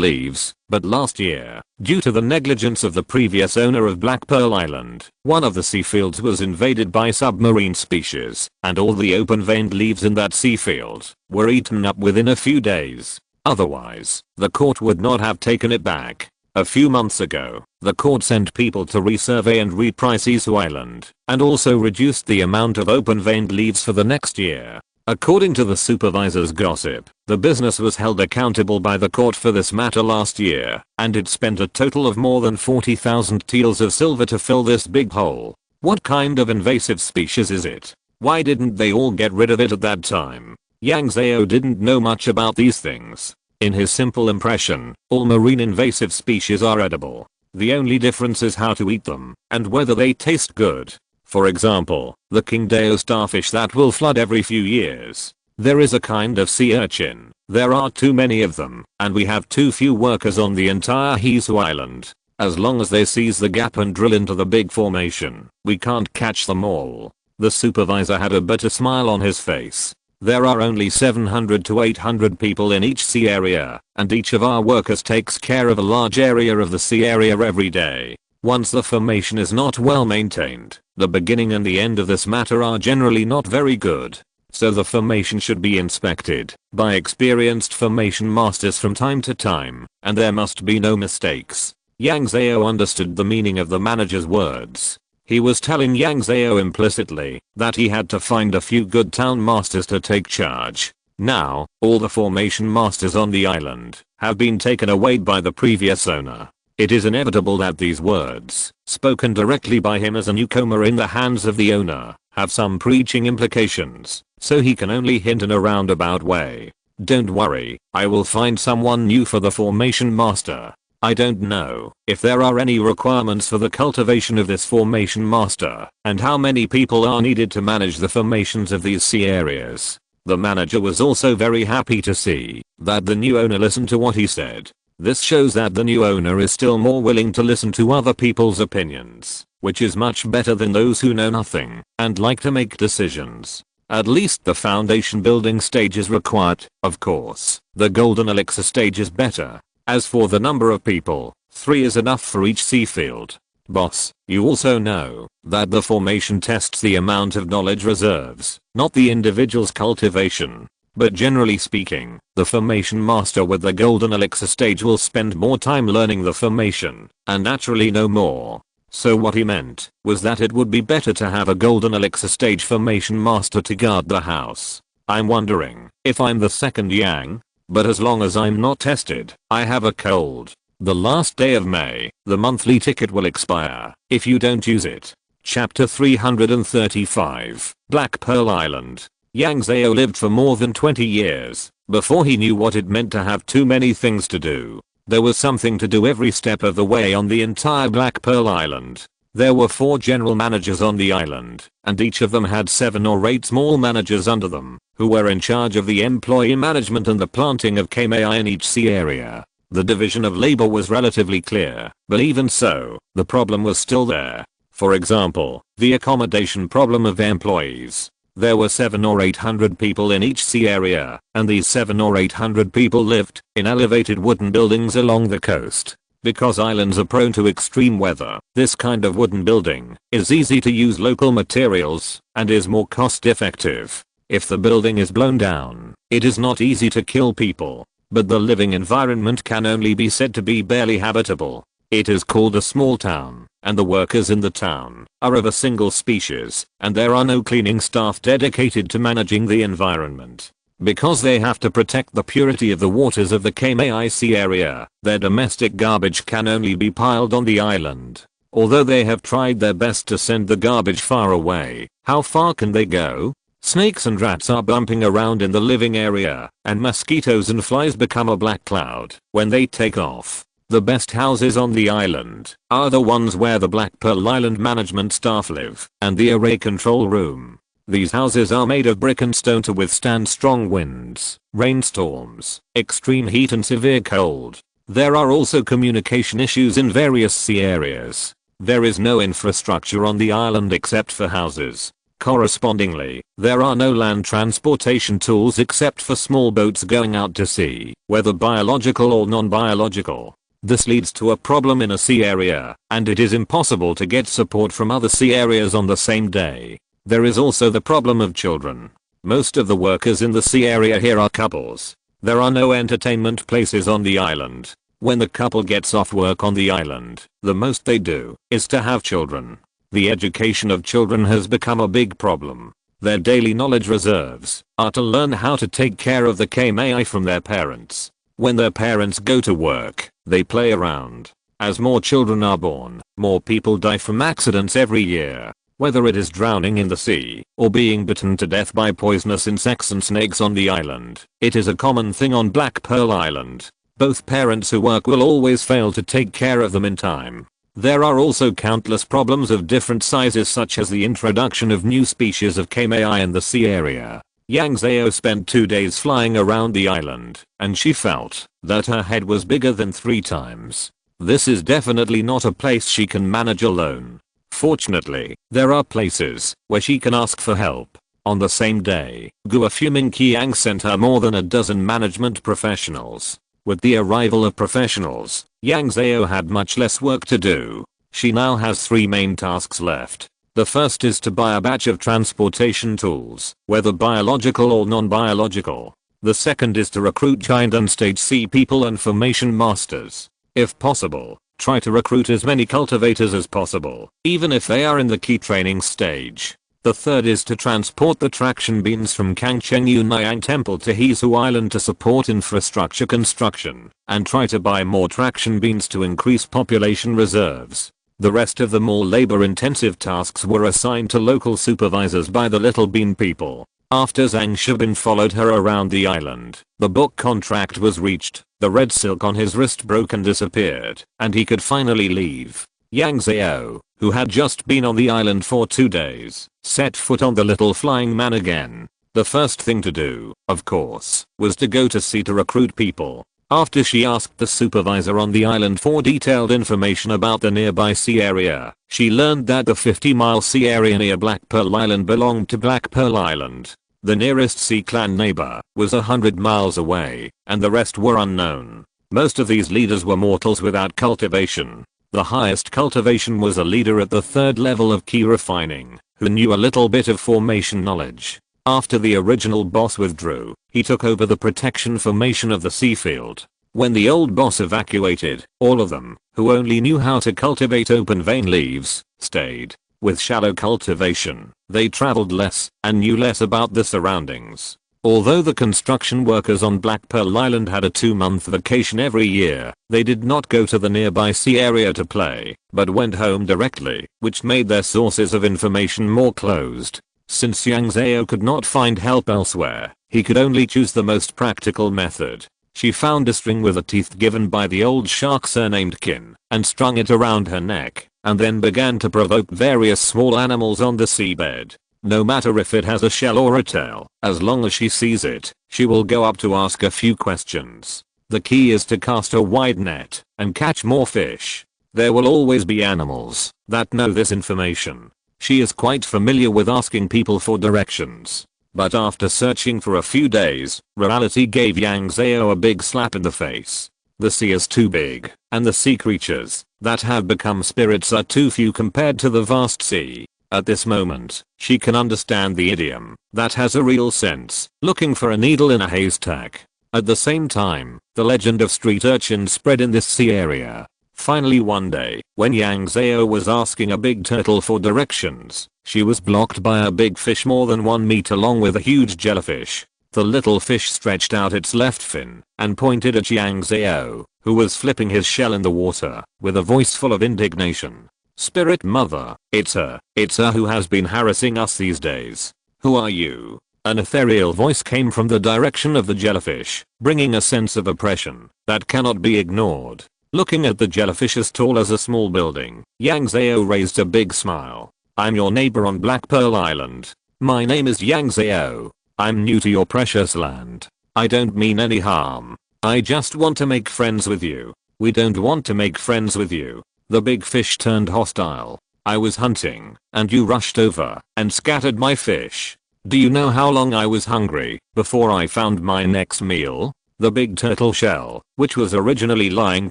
leaves, but last year, due to the negligence of the previous owner of Black Pearl Island, one of the sea fields was invaded by submarine species, and all the open-veined leaves in that sea field were eaten up within a few days. Otherwise, the court would not have taken it back. A few months ago, the court sent people to resurvey and reprice Isu Island, and also reduced the amount of open-veined leaves for the next year. According to the supervisor's gossip, the business was held accountable by the court for this matter last year, and it spent a total of more than 40,000 taels of silver to fill this big hole. What kind of invasive species is it? Why didn't they all get rid of it at that time? Yang Zhao didn't know much about these things. In his simple impression, all marine invasive species are edible. The only difference is how to eat them, and whether they taste good. For example, the Qingdao starfish that will flood every few years. There is a kind of sea urchin. There are too many of them, and we have too few workers on the entire Isu Island. As long as they seize the gap and drill into the big formation, we can't catch them all. The supervisor had a bitter smile on his face. There are only 700 to 800 people in each sea area, and each of our workers takes care of a large area of the sea area every day. Once the formation is not well maintained, the beginning and the end of this matter are generally not very good. So the formation should be inspected by experienced formation masters from time to time, and there must be no mistakes. Yang Zhao understood the meaning of the manager's words. He was telling Yang Zhao implicitly that he had to find a few good town masters to take charge. Now, all the formation masters on the island have been taken away by the previous owner. It is inevitable that these words, spoken directly by him as a newcomer in the hands of the owner, have some preaching implications, so he can only hint in a roundabout way. Don't worry, I will find someone new for the formation master. I don't know if there are any requirements for the cultivation of this formation master, and how many people are needed to manage the formations of these sea areas. The manager was also very happy to see that the new owner listened to what he said. This shows that the new owner is still more willing to listen to other people's opinions, which is much better than those who know nothing and like to make decisions. At least the foundation building stage is required, of course. The golden elixir stage is better. As for the number of people, 3 is enough for each sea field. Boss, you also know that the formation tests the amount of knowledge reserves, not the individual's cultivation. But generally speaking, the formation master with the golden elixir stage will spend more time learning the formation, and naturally know more. So what he meant was that it would be better to have a golden elixir stage formation master to guard the house. I'm wondering if I'm the second Yang. But as long as I'm not tested, I have a cold. The last day of May, the monthly ticket will expire if you don't use it. Chapter 335, Black Pearl Island. Yang Zhao lived for more than 20 years before he knew what it meant to have too many things to do. There was something to do every step of the way on the entire Black Pearl Island. There were 4 general managers on the island, and each of them had 7 or 8 small managers under them, who were in charge of the employee management and the planting of KMI in each sea area. The division of labor was relatively clear, but even so, the problem was still there. For example, the accommodation problem of employees. There were 700 or 800 people in each sea area, and these 700 or 800 people lived in elevated wooden buildings along the coast. Because islands are prone to extreme weather, this kind of wooden building is easy to use local materials and is more cost effective. If the building is blown down, it is not easy to kill people, but the living environment can only be said to be barely habitable. It is called a small town, and the workers in the town are of a single species, and there are no cleaning staff dedicated to managing the environment. Because they have to protect the purity of the waters of the KMIC area, their domestic garbage can only be piled on the island. Although they have tried their best to send the garbage far away, how far can they go? Snakes and rats are bumping around in the living area, and mosquitoes and flies become a black cloud when they take off. The best houses on the island are the ones where the Black Pearl Island management staff live, and the array control room. These houses are made of brick and stone to withstand strong winds, rainstorms, extreme heat and severe cold. There are also communication issues in various sea areas. There is no infrastructure on the island except for houses. Correspondingly, there are no land transportation tools except for small boats going out to sea, whether biological or non-biological. This leads to a problem in a sea area, and it is impossible to get support from other sea areas on the same day. There is also the problem of children. Most of the workers in the sea area here are couples. There are no entertainment places on the island. When the couple gets off work on the island, the most they do is to have children. The education of children has become a big problem. Their daily knowledge reserves are to learn how to take care of the KMI from their parents. When their parents go to work, they play around. As more children are born, more people die from accidents every year. Whether it is drowning in the sea, or being bitten to death by poisonous insects and snakes on the island, it is a common thing on Black Pearl Island. Both parents who work will always fail to take care of them in time. There are also countless problems of different sizes, such as the introduction of new species of KMI in the sea area. Yang Zhao spent 2 days flying around the island, and she felt that her head was bigger than 3 times. This is definitely not a place she can manage alone. Fortunately, there are places where she can ask for help. On the same day, Guofuming Qiang sent her more than a dozen management professionals. With the arrival of professionals, Yang Zhao had much less work to do. She now has 3 main tasks left. The first is to buy a batch of transportation tools, whether biological or non-biological. The second is to recruit giant and stage C people and formation masters. If possible, try to recruit as many cultivators as possible, even if they are in the key training stage. The third is to transport the traction beams from Kangcheng Yunnyang Temple to Hizhu Island to support infrastructure construction, and try to buy more traction beams to increase population reserves. The rest of the more labor-intensive tasks were assigned to local supervisors by the Little Bean people. After Zhang Shibin followed her around the island, the book contract was reached, the red silk on his wrist broke and disappeared, and he could finally leave. Yang Zhao, who had just been on the island for 2 days, set foot on the little flying man again. The first thing to do, of course, was to go to sea to recruit people. After she asked the supervisor on the island for detailed information about the nearby sea area, she learned that the 50-mile sea area near Black Pearl Island belonged to Black Pearl Island. The nearest sea clan neighbor was 100 miles away, and the rest were unknown. Most of these leaders were mortals without cultivation. The highest cultivation was a leader at the 3rd level of key refining, who knew a little bit of formation knowledge. After the original boss withdrew, he took over the protection formation of the sea field. When the old boss evacuated, all of them, who only knew how to cultivate open vein leaves, stayed. With shallow cultivation, they traveled less and knew less about the surroundings. Although the construction workers on Black Pearl Island had a 2-month vacation every year, they did not go to the nearby sea area to play, but went home directly, which made their sources of information more closed. Since Yang Zhao could not find help elsewhere, he could only choose the most practical method. She found a string with a teeth given by the old shark surnamed Qin, and strung it around her neck, and then began to provoke various small animals on the seabed. No matter if it has a shell or a tail, as long as she sees it, she will go up to ask a few questions. The key is to cast a wide net and catch more fish. There will always be animals that know this information. She is quite familiar with asking people for directions. But after searching for a few days, reality gave Yang Zhao a big slap in the face. The sea is too big, and the sea creatures that have become spirits are too few compared to the vast sea. At this moment, she can understand the idiom that has a real sense, looking for a needle in a haystack. At the same time, the legend of street urchins spread in this sea area. Finally one day, when Yang Zhao was asking a big turtle for directions, she was blocked by a big fish more than 1 meter long with a huge jellyfish. The little fish stretched out its left fin and pointed at Yang Zhao, who was flipping his shell in the water, with a voice full of indignation. "Spirit mother, it's her who has been harassing us these days. Who are you?" An ethereal voice came from the direction of the jellyfish, bringing a sense of oppression that cannot be ignored. Looking at the jellyfish as tall as a small building, Yang Zhao raised a big smile. "I'm your neighbor on Black Pearl Island. My name is Yang Zhao. I'm new to your precious land. I don't mean any harm. I just want to make friends with you." "We don't want to make friends with you." The big fish turned hostile. "I was hunting, and you rushed over and scattered my fish. Do you know how long I was hungry before I found my next meal?" The big turtle shell, which was originally lying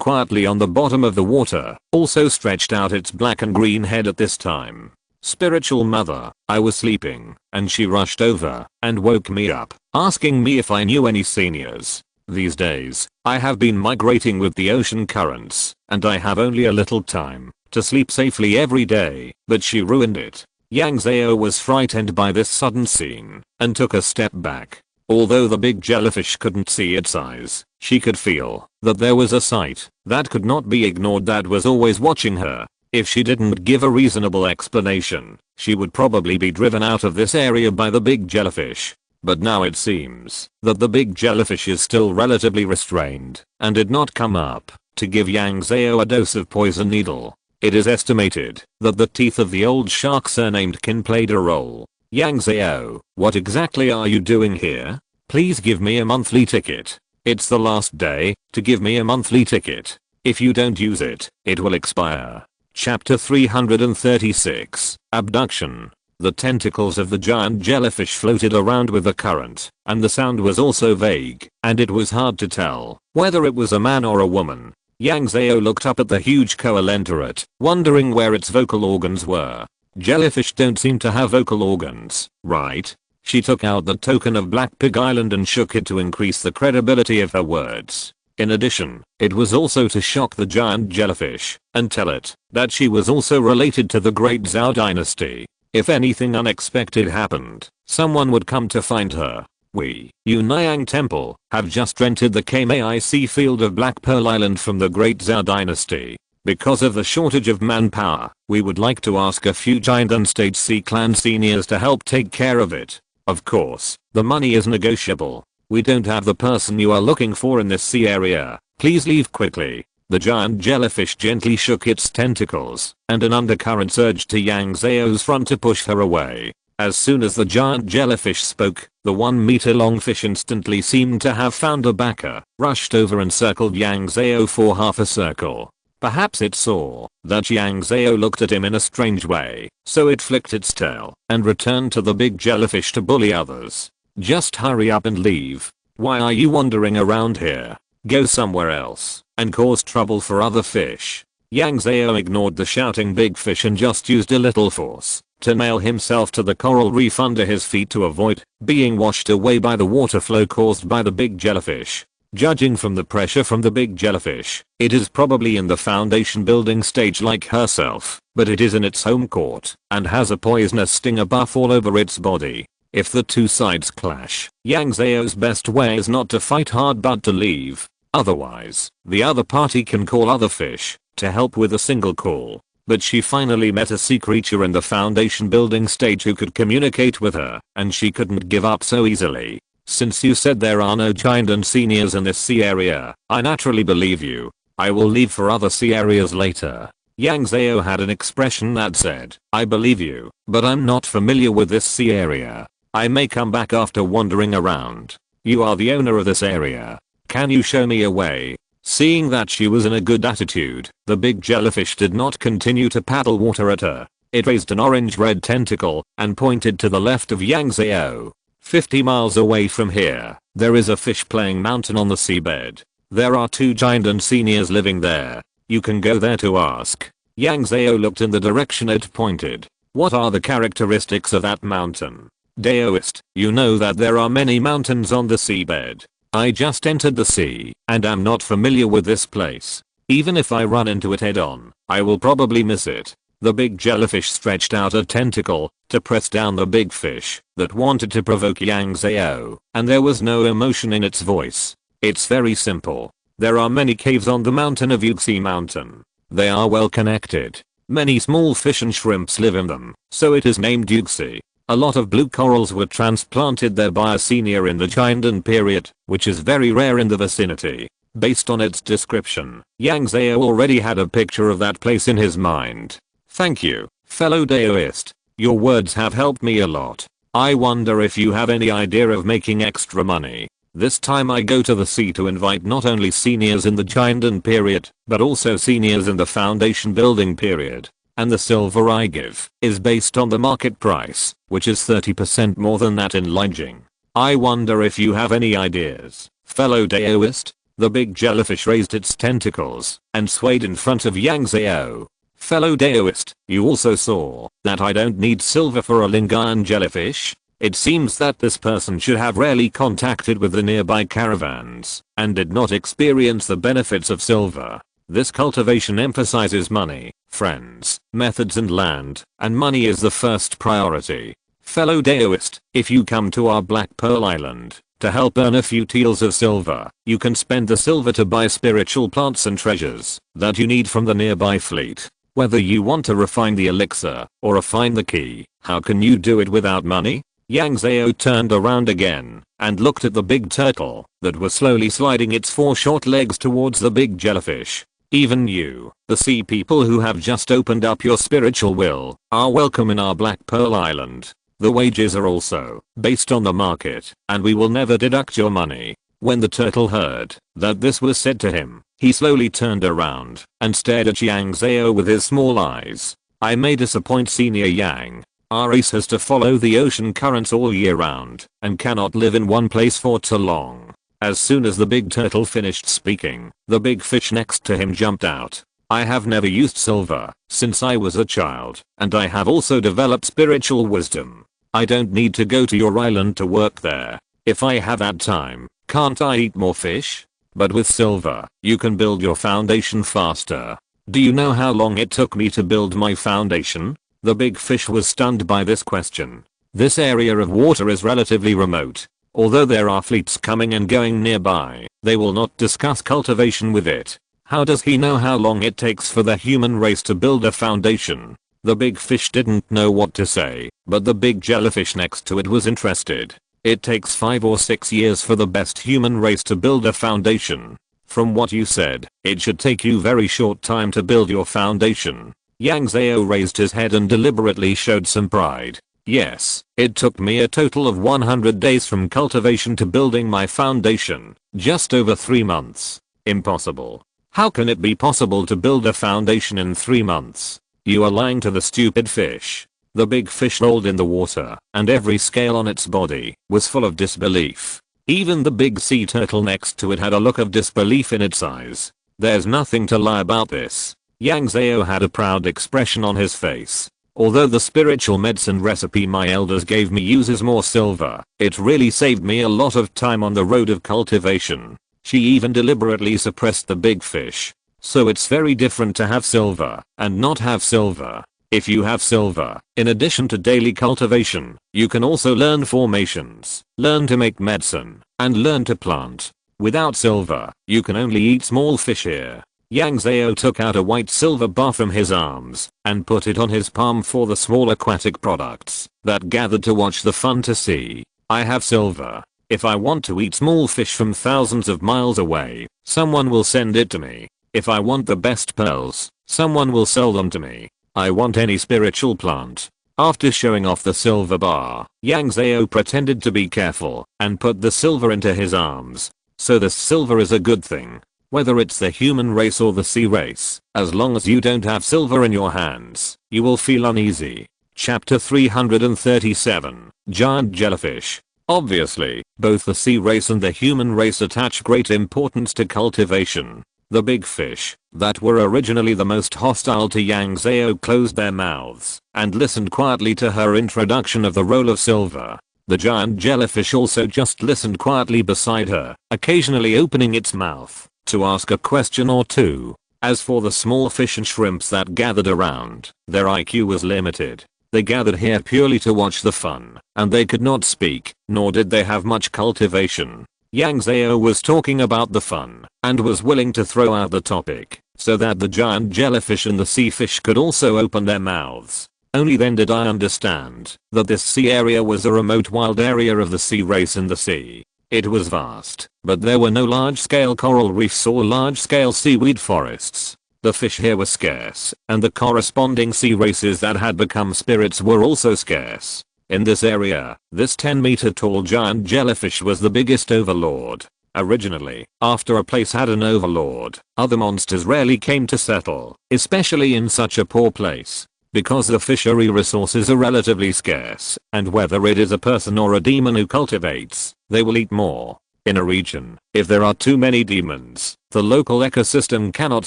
quietly on the bottom of the water, also stretched out its black and green head at this time. "Spiritual mother, I was sleeping, and she rushed over and woke me up, asking me if I knew any seniors. These days, I have been migrating with the ocean currents, and I have only a little time to sleep safely every day, but she ruined it." Yang Zhao was frightened by this sudden scene and took a step back. Although the big jellyfish couldn't see its eyes, she could feel that there was a sight that could not be ignored that was always watching her. If she didn't give a reasonable explanation, she would probably be driven out of this area by the big jellyfish. But now it seems that the big jellyfish is still relatively restrained and did not come up to give Yang Zhao a dose of poison needle. It is estimated that the teeth of the old shark surnamed Qin played a role. "Yang Zhao, what exactly are you doing here? Please give me a monthly ticket. It's the last day to give me a monthly ticket. If you don't use it, it will expire." Chapter 336, Abduction. The tentacles of the giant jellyfish floated around with the current, and the sound was also vague, and it was hard to tell whether it was a man or a woman. Yang Zhao looked up at the huge coelenterate, wondering where its vocal organs were. Jellyfish don't seem to have vocal organs, right? She took out the token of Black Pig Island and shook it to increase the credibility of her words. In addition, it was also to shock the giant jellyfish and tell it that she was also related to the Great Zhao dynasty. If anything unexpected happened, someone would come to find her. "We, Unayang Temple, have just rented the KMAIC field of Black Pearl Island from the Great Zhao dynasty. Because of the shortage of manpower, we would like to ask a few giant unstage sea clan seniors to help take care of it. Of course, the money is negotiable. We don't have the person you are looking for in this sea area. Please leave quickly." The giant jellyfish gently shook its tentacles, and an undercurrent surged to Yang Zhao's front to push her away. As soon as the giant jellyfish spoke, the 1 meter long fish instantly seemed to have found a backer, rushed over and circled Yang Zhao for half a circle. Perhaps it saw that Yang Zhao looked at him in a strange way, so it flicked its tail and returned to the big jellyfish to bully others. "Just hurry up and leave. Why are you wandering around here? Go somewhere else and cause trouble for other fish." Yang Zhao ignored the shouting big fish and just used a little force to nail himself to the coral reef under his feet to avoid being washed away by the water flow caused by the big jellyfish. Judging from the pressure from the big jellyfish, it is probably in the foundation building stage like herself, but it is in its home court and has a poisonous stinger buff all over its body. If the two sides clash, Yang Zhao's best way is not to fight hard but to leave. Otherwise, the other party can call other fish to help with a single call. But she finally met a sea creature in the foundation building stage who could communicate with her, and she couldn't give up so easily. Since you said there are no giant and seniors in this sea area, I naturally believe you. I will leave for other sea areas later. Yang Zhao had an expression that said, I believe you, but I'm not familiar with this sea area. I may come back after wandering around. You are the owner of this area. Can you show me a way? Seeing that she was in a good attitude, the big jellyfish did not continue to paddle water at her. It raised an orange-red tentacle and pointed to the left of Yang Zhao. 50 miles away from here, there is a fish-playing mountain on the seabed. There are 2 giant and seniors living there. You can go there to ask. Yang Zhao looked in the direction it pointed. What are the characteristics of that mountain? Daoist, you know that there are many mountains on the seabed. I just entered the sea, and am not familiar with this place. Even if I run into it head on, I will probably miss it. The big jellyfish stretched out a tentacle to press down the big fish that wanted to provoke Yang Zhao, and there was no emotion in its voice. It's very simple. There are many caves on the mountain of Yuxi Mountain. They are well connected. Many small fish and shrimps live in them, so it is named Yuxi. A lot of blue corals were transplanted there by a senior in the Jiandan period, which is very rare in the vicinity. Based on its description, Yang Zhao already had a picture of that place in his mind. Thank you, fellow Daoist. Your words have helped me a lot. I wonder if you have any idea of making extra money. This time I go to the sea to invite not only seniors in the Jiandan period, but also seniors in the foundation building period. And the silver I give is based on the market price, which is 30% more than that in Lianjing. I wonder if you have any ideas, fellow Daoist? The big jellyfish raised its tentacles and swayed in front of Yang Zhao. Fellow Daoist, you also saw that I don't need silver for a Lingayan jellyfish? It seems that this person should have rarely contacted with the nearby caravans and did not experience the benefits of silver. This cultivation emphasizes money, friends, methods and land, and money is the first priority. Fellow Daoist, if you come to our Black Pearl Island to help earn a few taels of silver, you can spend the silver to buy spiritual plants and treasures that you need from the nearby fleet. Whether you want to refine the elixir or refine the key, how can you do it without money? Yang Zhao turned around again and looked at the big turtle that was slowly sliding its 4 short legs towards the big jellyfish. Even you, the sea people who have just opened up your spiritual will, are welcome in our Black Pearl Island. The wages are also based on the market, and we will never deduct your money. When the turtle heard that this was said to him, he slowly turned around and stared at Yang Zhao with his small eyes. I may disappoint Senior Yang. Our race has to follow the ocean currents all year round and cannot live in one place for too long. As soon as the big turtle finished speaking, the big fish next to him jumped out. I have never used silver since I was a child, and I have also developed spiritual wisdom. I don't need to go to your island to work there. If I have that time, can't I eat more fish? But with silver, you can build your foundation faster. Do you know how long it took me to build my foundation? The big fish was stunned by this question. This area of water is relatively remote. Although there are fleets coming and going nearby, they will not discuss cultivation with it. How does he know how long it takes for the human race to build a foundation? The big fish didn't know what to say, but the big jellyfish next to it was interested. It takes 5 or 6 years for the best human race to build a foundation. From what you said, it should take you very short time to build your foundation. Yang Zhao raised his head and deliberately showed some pride. Yes, it took me a total of 100 days from cultivation to building my foundation, just over 3 months. Impossible. How can it be possible to build a foundation in 3 months? You are lying to the stupid fish. The big fish rolled in the water, and every scale on its body was full of disbelief. Even the big sea turtle next to it had a look of disbelief in its eyes. There's nothing to lie about this. Yang Zhao had a proud expression on his face. Although the spiritual medicine recipe my elders gave me uses more silver, it really saved me a lot of time on the road of cultivation. She even deliberately suppressed the big fish. So it's very different to have silver and not have silver. If you have silver, in addition to daily cultivation, you can also learn formations, learn to make medicine, and learn to plant. Without silver, you can only eat small fish here. Yang Zhao took out a white silver bar from his arms and put it on his palm for the small aquatic products that gathered to watch the fun to see. I have silver. If I want to eat small fish from thousands of miles away, someone will send it to me. If I want the best pearls, someone will sell them to me. I want any spiritual plant. After showing off the silver bar, Yang Zhao pretended to be careful and put the silver into his arms. So the silver is a good thing. Whether it's the human race or the sea race, as long as you don't have silver in your hands, you will feel uneasy. Chapter 337, Giant Jellyfish. Obviously, both the sea race and the human race attach great importance to cultivation. The big fish, that were originally the most hostile to Yang Zhao, closed their mouths and listened quietly to her introduction of the roll of silver. The giant jellyfish also just listened quietly beside her, occasionally opening its mouth to ask a question or two. As for the small fish and shrimps that gathered around, their IQ was limited. They gathered here purely to watch the fun, and they could not speak, nor did they have much cultivation. Yang Zhao was talking about the fun, and was willing to throw out the topic, so that the giant jellyfish and the sea fish could also open their mouths. Only then did I understand that this sea area was a remote wild area of the sea race in the sea. It was vast, but there were no large-scale coral reefs or large-scale seaweed forests. The fish here were scarce, and the corresponding sea races that had become spirits were also scarce. In this area, this 10-meter tall giant jellyfish was the biggest overlord. Originally, after a place had an overlord, other monsters rarely came to settle, especially in such a poor place. Because the fishery resources are relatively scarce, and whether it is a person or a demon who cultivates, they will eat more. In a region, if there are too many demons, the local ecosystem cannot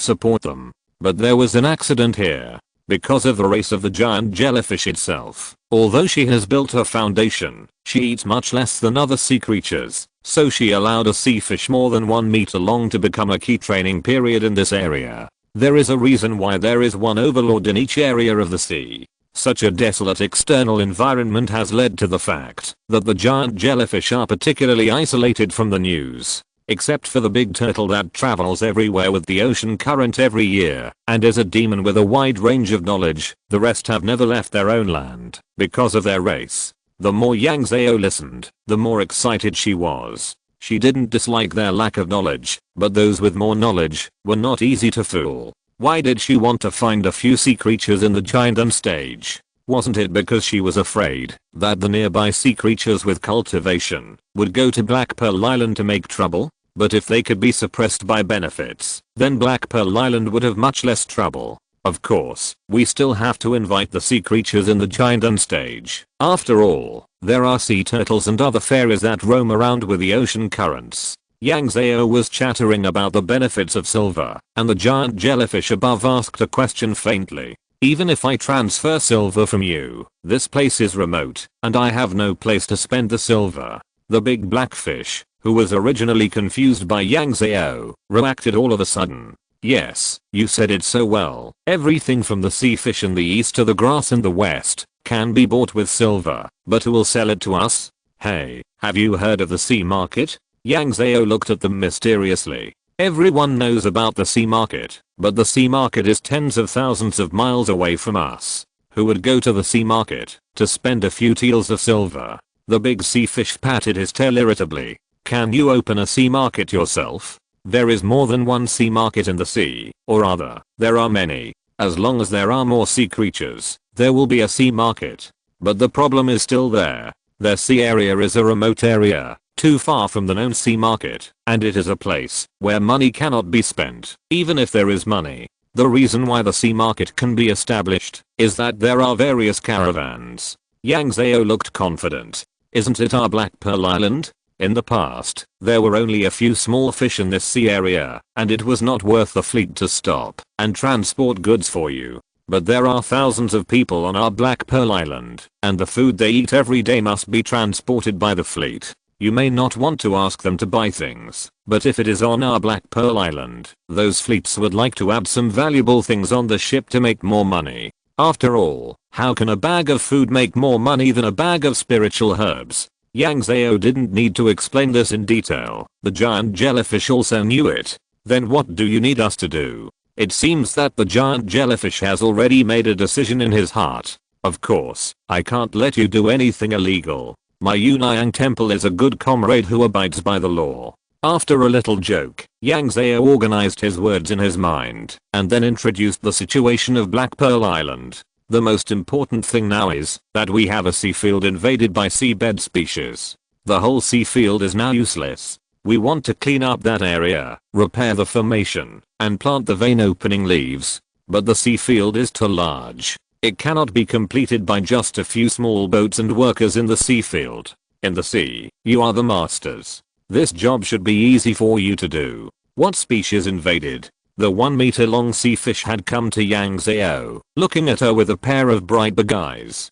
support them. But there was an accident here. Because of the race of the giant jellyfish itself, although she has built her foundation, she eats much less than other sea creatures, so she allowed a sea fish more than 1 meter long to become a key training period in this area. There is a reason why there is one overlord in each area of the sea. Such a desolate external environment has led to the fact that the giant jellyfish are particularly isolated from the news. Except for the big turtle that travels everywhere with the ocean current every year and is a demon with a wide range of knowledge, the rest have never left their own land because of their race. The more Yang Zhao listened, the more excited she was. She didn't dislike their lack of knowledge, but those with more knowledge were not easy to fool. Why did she want to find a few sea creatures in the giant stage? Wasn't it because she was afraid that the nearby sea creatures with cultivation would go to Black Pearl Island to make trouble? But if they could be suppressed by benefits, then Black Pearl Island would have much less trouble. Of course, we still have to invite the sea creatures in the giant stage. After all, there are sea turtles and other fairies that roam around with the ocean currents. Yang Zhao was chattering about the benefits of silver, and the giant jellyfish above asked a question faintly. Even if I transfer silver from you, this place is remote, and I have no place to spend the silver. The big black fish, who was originally confused by Yang Zhao, reacted all of a sudden. Yes, you said it so well. Everything from the sea fish in the east to the grass in the west can be bought with silver, but who will sell it to us? Hey, have you heard of the sea market? Yang Zhao looked at them mysteriously. Everyone knows about the sea market, but the sea market is tens of thousands of miles away from us. Who would go to the sea market to spend a few taels of silver? The big sea fish patted his tail irritably. Can you open a sea market yourself? There is more than one sea market in the sea, or rather, there are many. As long as there are more sea creatures, there will be a sea market. But the problem is still there. Their sea area is a remote area, too far from the known sea market, and it is a place where money cannot be spent, even if there is money. The reason why the sea market can be established is that there are various caravans. Yang Zhao looked confident. Isn't it our Black Pearl Island? In the past, there were only a few small fish in this sea area, and it was not worth the fleet to stop and transport goods for you. But there are thousands of people on our Black Pearl Island, and the food they eat every day must be transported by the fleet. You may not want to ask them to buy things, but if it is on our Black Pearl Island, those fleets would like to add some valuable things on the ship to make more money. After all, how can a bag of food make more money than a bag of spiritual herbs? Yang Zhao didn't need to explain this in detail. The giant jellyfish also knew it. Then what do you need us to do? It seems that the giant jellyfish has already made a decision in his heart. Of course, I can't let you do anything illegal. My Yunayang temple is a good comrade who abides by the law. After a little joke, Yang Zhao organized his words in his mind and then introduced the situation of Black Pearl Island. The most important thing now is that we have a sea field invaded by seabed species. The whole sea field is now useless. We want to clean up that area, repair the formation, and plant the vein opening leaves. But the sea field is too large. It cannot be completed by just a few small boats and workers in the sea field. In the sea, you are the masters. This job should be easy for you to do. What species invaded? The 1-meter long sea fish had come to Yang Zhao, looking at her with a pair of bright big eyes.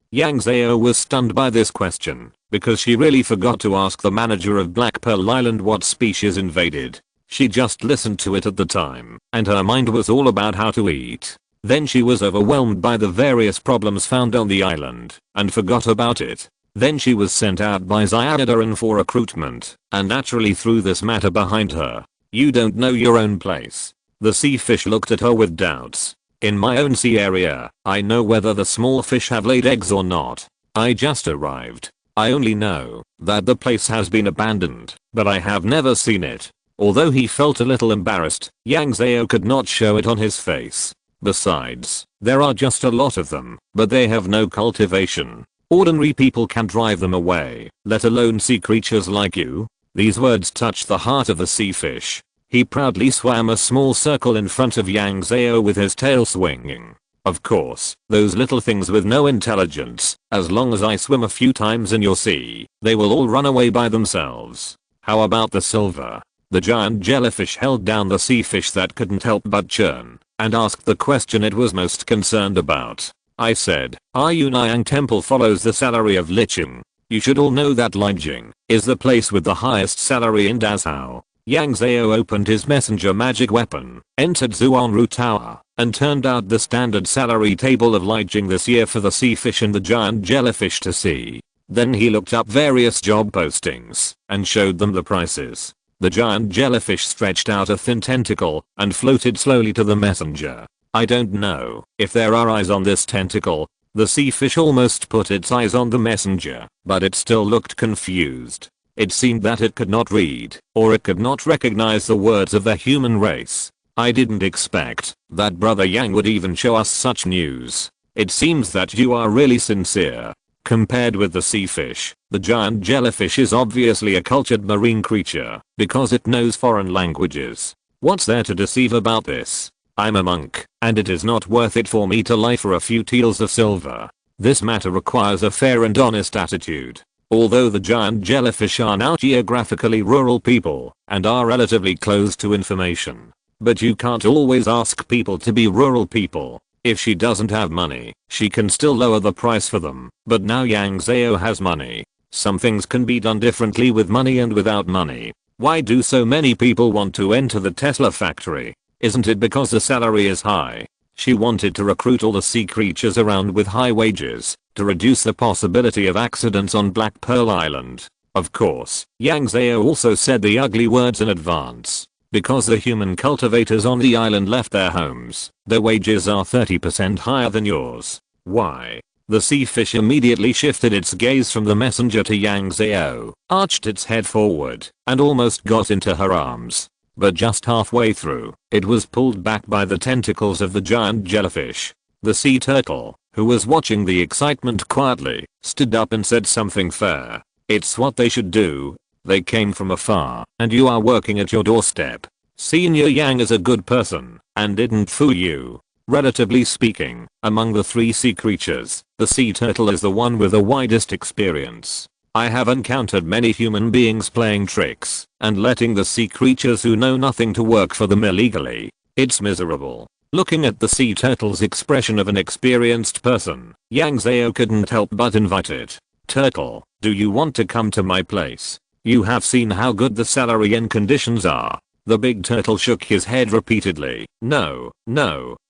Yang Zhao was stunned by this question, because she really forgot to ask the manager of Black Pearl Island what species invaded. She just listened to it at the time, and her mind was all about how to eat. Then she was overwhelmed by the various problems found on the island, and forgot about it. Then she was sent out by Xiaodaran for recruitment, and naturally threw this matter behind her. You don't know your own place. The sea fish looked at her with doubts. In my own sea area, I know whether the small fish have laid eggs or not. I just arrived. I only know that the place has been abandoned, but I have never seen it. Although he felt a little embarrassed, Yang Zhao could not show it on his face. Besides, there are just a lot of them, but they have no cultivation. Ordinary people can drive them away, let alone sea creatures like you. These words touched the heart of the sea fish. He proudly swam a small circle in front of Yang Zhao with his tail swinging. Of course, those little things with no intelligence, as long as I swim a few times in your sea, they will all run away by themselves. How about the silver? The giant jellyfish held down the sea fish that couldn't help but churn, and asked the question it was most concerned about. I said, our Yunayang temple follows the salary of Licheng. You should all know that Licheng is the place with the highest salary in Dazhao. Yang Zhao opened his messenger magic weapon, entered Zuanru Tower, and turned out the standard salary table of Licheng this year for the sea fish and the giant jellyfish to see. Then he looked up various job postings and showed them the prices. The giant jellyfish stretched out a thin tentacle and floated slowly to the messenger. I don't know if there are eyes on this tentacle. The sea fish almost put its eyes on the messenger, but it still looked confused. It seemed that it could not read, or it could not recognize the words of the human race. I didn't expect that Brother Yang would even show us such news. It seems that you are really sincere. Compared with the sea fish, the giant jellyfish is obviously a cultured marine creature, because it knows foreign languages. What's there to deceive about this? I'm a monk, and it is not worth it for me to lie for a few taels of silver. This matter requires a fair and honest attitude. Although the giant jellyfish are now geographically rural people, and are relatively close to information. But you can't always ask people to be rural people. If she doesn't have money, she can still lower the price for them. But now Yang Zhao has money. Some things can be done differently with money and without money. Why do so many people want to enter the Tesla factory? Isn't it because the salary is high? She wanted to recruit all the sea creatures around with high wages, to reduce the possibility of accidents on Black Pearl Island. Of course, Yang Zhao also said the ugly words in advance. Because the human cultivators on the island left their homes, their wages are 30% higher than yours. Why? The sea fish immediately shifted its gaze from the messenger to Yang Zhao, arched its head forward, and almost got into her arms. But just halfway through, it was pulled back by the tentacles of the giant jellyfish. The sea turtle, who was watching the excitement quietly, stood up and said something fair. It's what they should do. They came from afar, and you are working at your doorstep. Senior Yang is a good person, and didn't fool you. Relatively speaking, among the 3 sea creatures, the sea turtle is the one with the widest experience. I have encountered many human beings playing tricks, and letting the sea creatures who know nothing to work for them illegally. It's miserable. Looking at the sea turtle's expression of an experienced person, Yang Zhao couldn't help but invite it. Turtle, do you want to come to my place? You have seen how good the salary and conditions are. The big turtle shook his head repeatedly. No,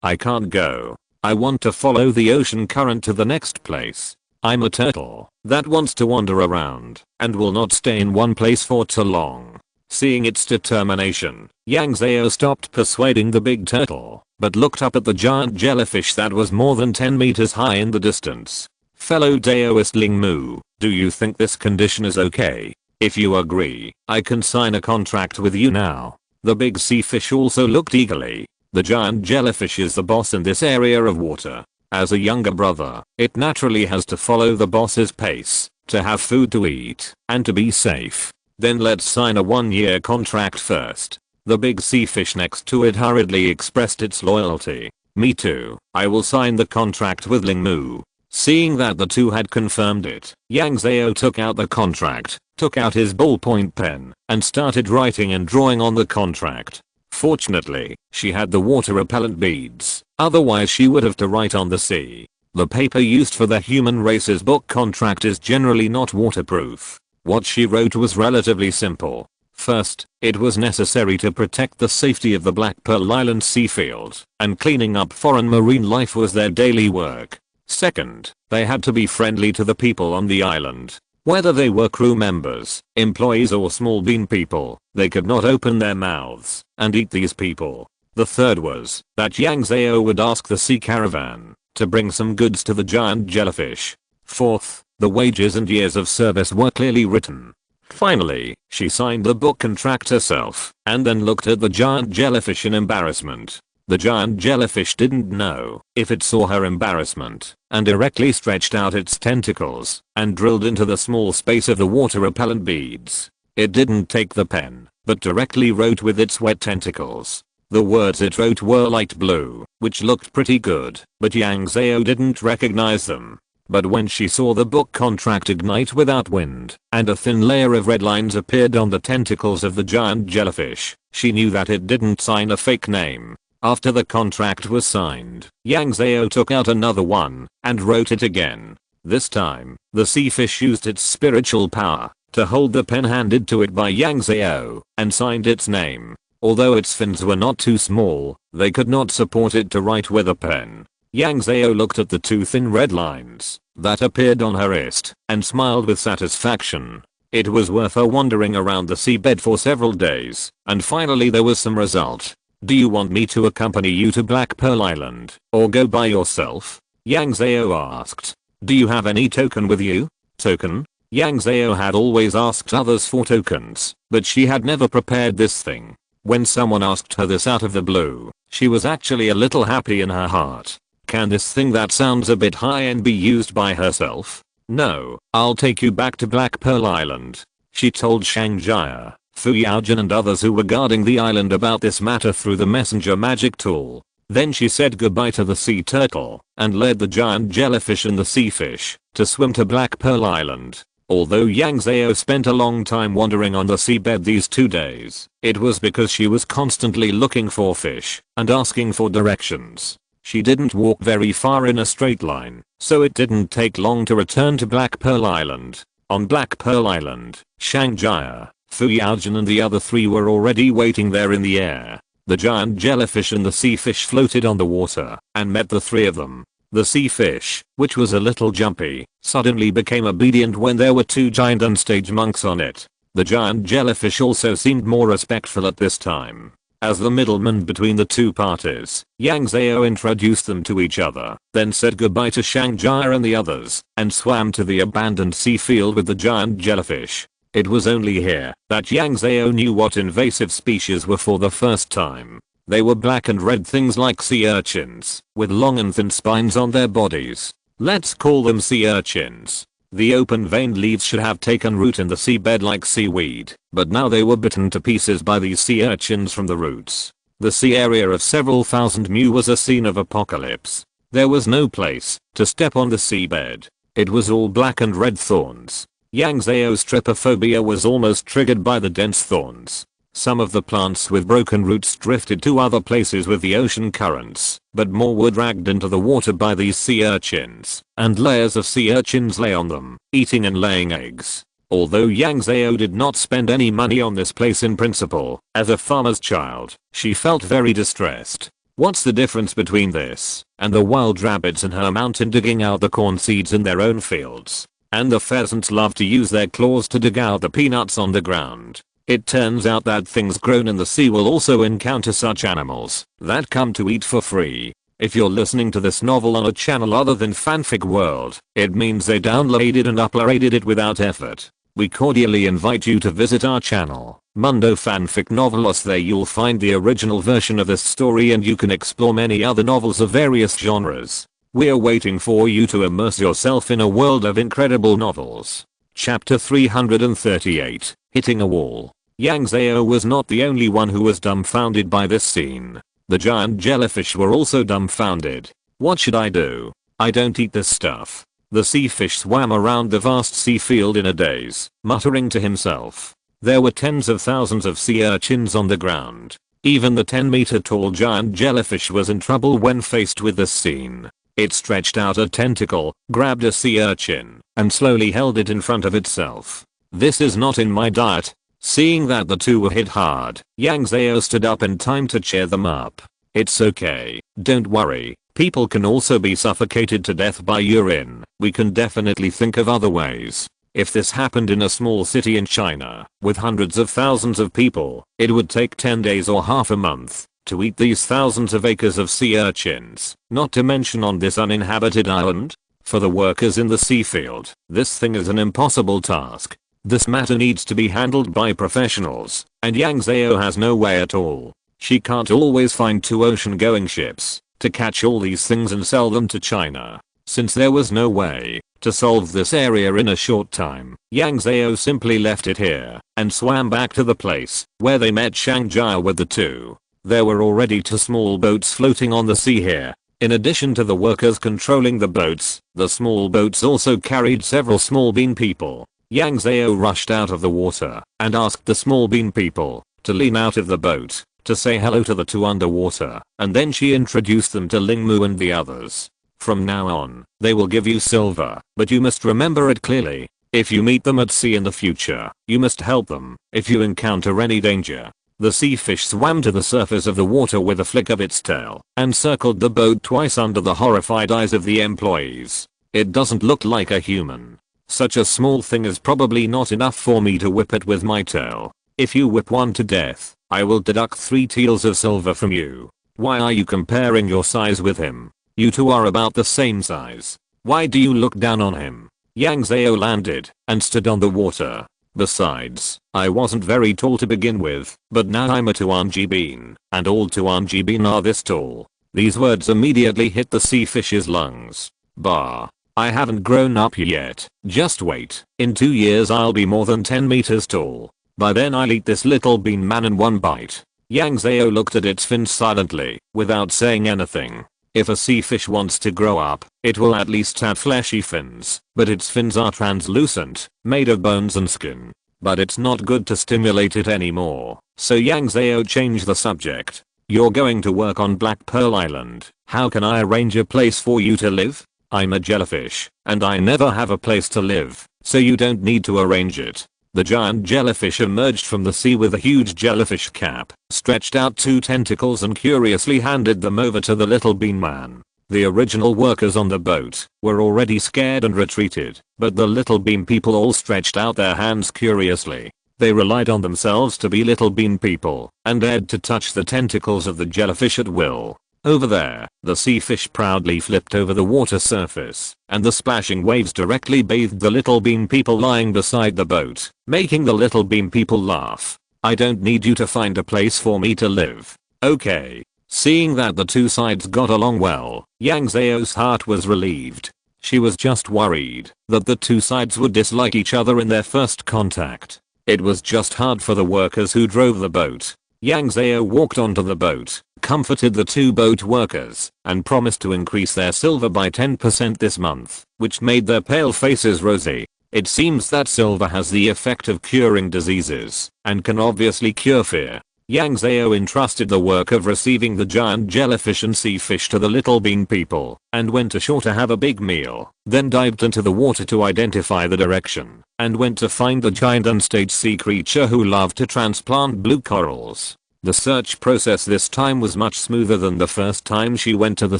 I can't go. I want to follow the ocean current to the next place. I'm a turtle that wants to wander around and will not stay in one place for too long. Seeing its determination, Yang Zhao stopped persuading the big turtle, but looked up at the giant jellyfish that was more than 10 meters high in the distance. Fellow Daoist Ling Mu, do you think this condition is okay? If you agree, I can sign a contract with you now. The big sea fish also looked eagerly. The giant jellyfish is the boss in this area of water. As a younger brother, it naturally has to follow the boss's pace, to have food to eat, and to be safe. Then let's sign a 1-year contract first. The big sea fish next to it hurriedly expressed its loyalty. Me too, I will sign the contract with Ling Mu. Seeing that the two had confirmed it, Yang Zhao took out the contract, took out his ballpoint pen, and started writing and drawing on the contract. Fortunately, she had the water repellent beads, otherwise she would have to write on the sea. The paper used for the human race's book contract is generally not waterproof. What she wrote was relatively simple. First, it was necessary to protect the safety of the Black Pearl Island sea field, and cleaning up foreign marine life was their daily work. Second, they had to be friendly to the people on the island. Whether they were crew members, employees or small bean people, they could not open their mouths and eat these people. The third was that Yang Zhao would ask the sea caravan to bring some goods to the giant jellyfish. Fourth, the wages and years of service were clearly written. Finally, she signed the book contract herself and then looked at the giant jellyfish in embarrassment. The giant jellyfish didn't know if it saw her embarrassment and directly stretched out its tentacles and drilled into the small space of the water repellent beads. It didn't take the pen, but directly wrote with its wet tentacles. The words it wrote were light blue, which looked pretty good, but Yang Zhao didn't recognize them. But when she saw the book contract ignite without wind, and a thin layer of red lines appeared on the tentacles of the giant jellyfish, she knew that it didn't sign a fake name. After the contract was signed, Yang Zhao took out another one and wrote it again. This time, the sea fish used its spiritual power to hold the pen handed to it by Yang Zhao and signed its name. Although its fins were not too small, they could not support it to write with a pen. Yang Zhao looked at the two thin red lines that appeared on her wrist and smiled with satisfaction. It was worth her wandering around the seabed for several days, and finally there was some result. Do you want me to accompany you to Black Pearl Island, or go by yourself? Yang Zhao asked. Do you have any token with you? Token? Yang Zhao had always asked others for tokens, but she had never prepared this thing. When someone asked her this out of the blue, she was actually a little happy in her heart. Can this thing that sounds a bit high-end be used by herself? No, I'll take you back to Black Pearl Island. She told Shangjia, Fu Yaojin and others who were guarding the island about this matter through the messenger magic tool. Then she said goodbye to the sea turtle and led the giant jellyfish and the sea fish to swim to Black Pearl Island. Although Yang Zhao spent a long time wandering on the seabed these 2 days, it was because she was constantly looking for fish and asking for directions. She didn't walk very far in a straight line, so it didn't take long to return to Black Pearl Island. On Black Pearl Island, Shangjia, Fu Yaojin and the other 3 were already waiting there in the air. The giant jellyfish and the sea fish floated on the water and met the 3 of them. The sea fish, which was a little jumpy, suddenly became obedient when there were 2 giant unstage monks on it. The giant jellyfish also seemed more respectful at this time. As the middleman between the 2 parties, Yang Zhao introduced them to each other, then said goodbye to Shangjia and the others, and swam to the abandoned sea field with the giant jellyfish. It was only here that Yang Zhao knew what invasive species were for the first time. They were black and red things like sea urchins, with long and thin spines on their bodies. Let's call them sea urchins. The open-veined leaves should have taken root in the seabed like seaweed, but now they were bitten to pieces by these sea urchins from the roots. The sea area of several thousand mu was a scene of apocalypse. There was no place to step on the seabed. It was all black and red thorns. Yang Zhao's trypophobia was almost triggered by the dense thorns. Some of the plants with broken roots drifted to other places with the ocean currents, but more were dragged into the water by these sea urchins, and layers of sea urchins lay on them, eating and laying eggs. Although Yang Zhao did not spend any money on this place in principle, as a farmer's child, she felt very distressed. What's the difference between this and the wild rabbits in her mountain digging out the corn seeds in their own fields? And the pheasants love to use their claws to dig out the peanuts on the ground. It turns out that things grown in the sea will also encounter such animals that come to eat for free. If you're listening to this novel on a channel other than Fanfic World, it means they downloaded and uploaded it without effort. We cordially invite you to visit our channel, Mundo Fanfic Novelos. There you'll find the original version of this story and you can explore many other novels of various genres. We're waiting for you to immerse yourself in a world of incredible novels. Chapter 338, Hitting a Wall. Yang Zhao was not the only one who was dumbfounded by this scene. The giant jellyfish were also dumbfounded. What should I do? I don't eat this stuff. The sea fish swam around the vast sea field in a daze, muttering to himself. There were tens of thousands of sea urchins on the ground. Even the 10-meter tall giant jellyfish was in trouble when faced with this scene. It stretched out a tentacle, grabbed a sea urchin, and slowly held it in front of itself. This is not in my diet. Seeing that the two were hit hard, Yang Zhao stood up in time to cheer them up. It's okay, don't worry. People can also be suffocated to death by urine. We can definitely think of other ways. If this happened in a small city in China, with hundreds of thousands of people, it would take 10 days or half a month to eat these thousands of acres of sea urchins, not to mention on this uninhabited island. For the workers in the sea field, this thing is an impossible task. This matter needs to be handled by professionals, and Yang Zhao has no way at all. She can't always find 2 ocean-going ships to catch all these things and sell them to China. Since there was no way to solve this area in a short time, Yang Zhao simply left it here and swam back to the place where they met Yang Zhao with the two. There were already 2 small boats floating on the sea here. In addition to the workers controlling the boats, the small boats also carried several small bean people. Yang Zhao rushed out of the water and asked the small bean people to lean out of the boat to say hello to the 2 underwater, and then she introduced them to Lingmu and the others. From now on, they will give you silver, but you must remember it clearly. If you meet them at sea in the future, you must help them if you encounter any danger. The sea fish swam to the surface of the water with a flick of its tail and circled the boat twice under the horrified eyes of the employees. It doesn't look like a human. Such a small thing is probably not enough for me to whip it with my tail. If you whip one to death, I will deduct 3 taels of silver from you. Why are you comparing your size with him? You two are about the same size. Why do you look down on him? Yang Zhao landed and stood on the water. Besides, I wasn't very tall to begin with, but now I'm a Tuanji bean, and all Tuanji bean are this tall. These words immediately hit the sea fish's lungs. Bah. I haven't grown up yet. Just wait. In 2 years I'll be more than 10 meters tall. By then I'll eat this little bean man in one bite. Yang Zhao looked at its fins silently, without saying anything. If a sea fish wants to grow up, it will at least have fleshy fins, but its fins are translucent, made of bones and skin. But it's not good to stimulate it anymore, so Yang Zhao changed the subject. You're going to work on Black Pearl Island. How can I arrange a place for you to live? I'm a jellyfish, and I never have a place to live, so you don't need to arrange it. The giant jellyfish emerged from the sea with a huge jellyfish cap, stretched out 2 tentacles and curiously handed them over to the little bean man. The original workers on the boat were already scared and retreated, but the little bean people all stretched out their hands curiously. They relied on themselves to be little bean people and dared to touch the tentacles of the jellyfish at will. Over there, the sea fish proudly flipped over the water surface, and the splashing waves directly bathed the little bean people lying beside the boat, making the little bean people laugh. I don't need you to find a place for me to live. Okay. Seeing that the 2 sides got along well, Yang Zhao's heart was relieved. She was just worried that the 2 sides would dislike each other in their first contact. It was just hard for the workers who drove the boat. Yang Zhao walked onto the boat, comforted the 2 boat workers, and promised to increase their silver by 10% this month, which made their pale faces rosy. It seems that silver has the effect of curing diseases, and can obviously cure fear. Yang Zhao entrusted the work of receiving the giant jellyfish and sea fish to the little bean people, and went ashore to have a big meal, then dived into the water to identify the direction, and went to find the giant unstaged sea creature who loved to transplant blue corals. The search process this time was much smoother than the first time she went to the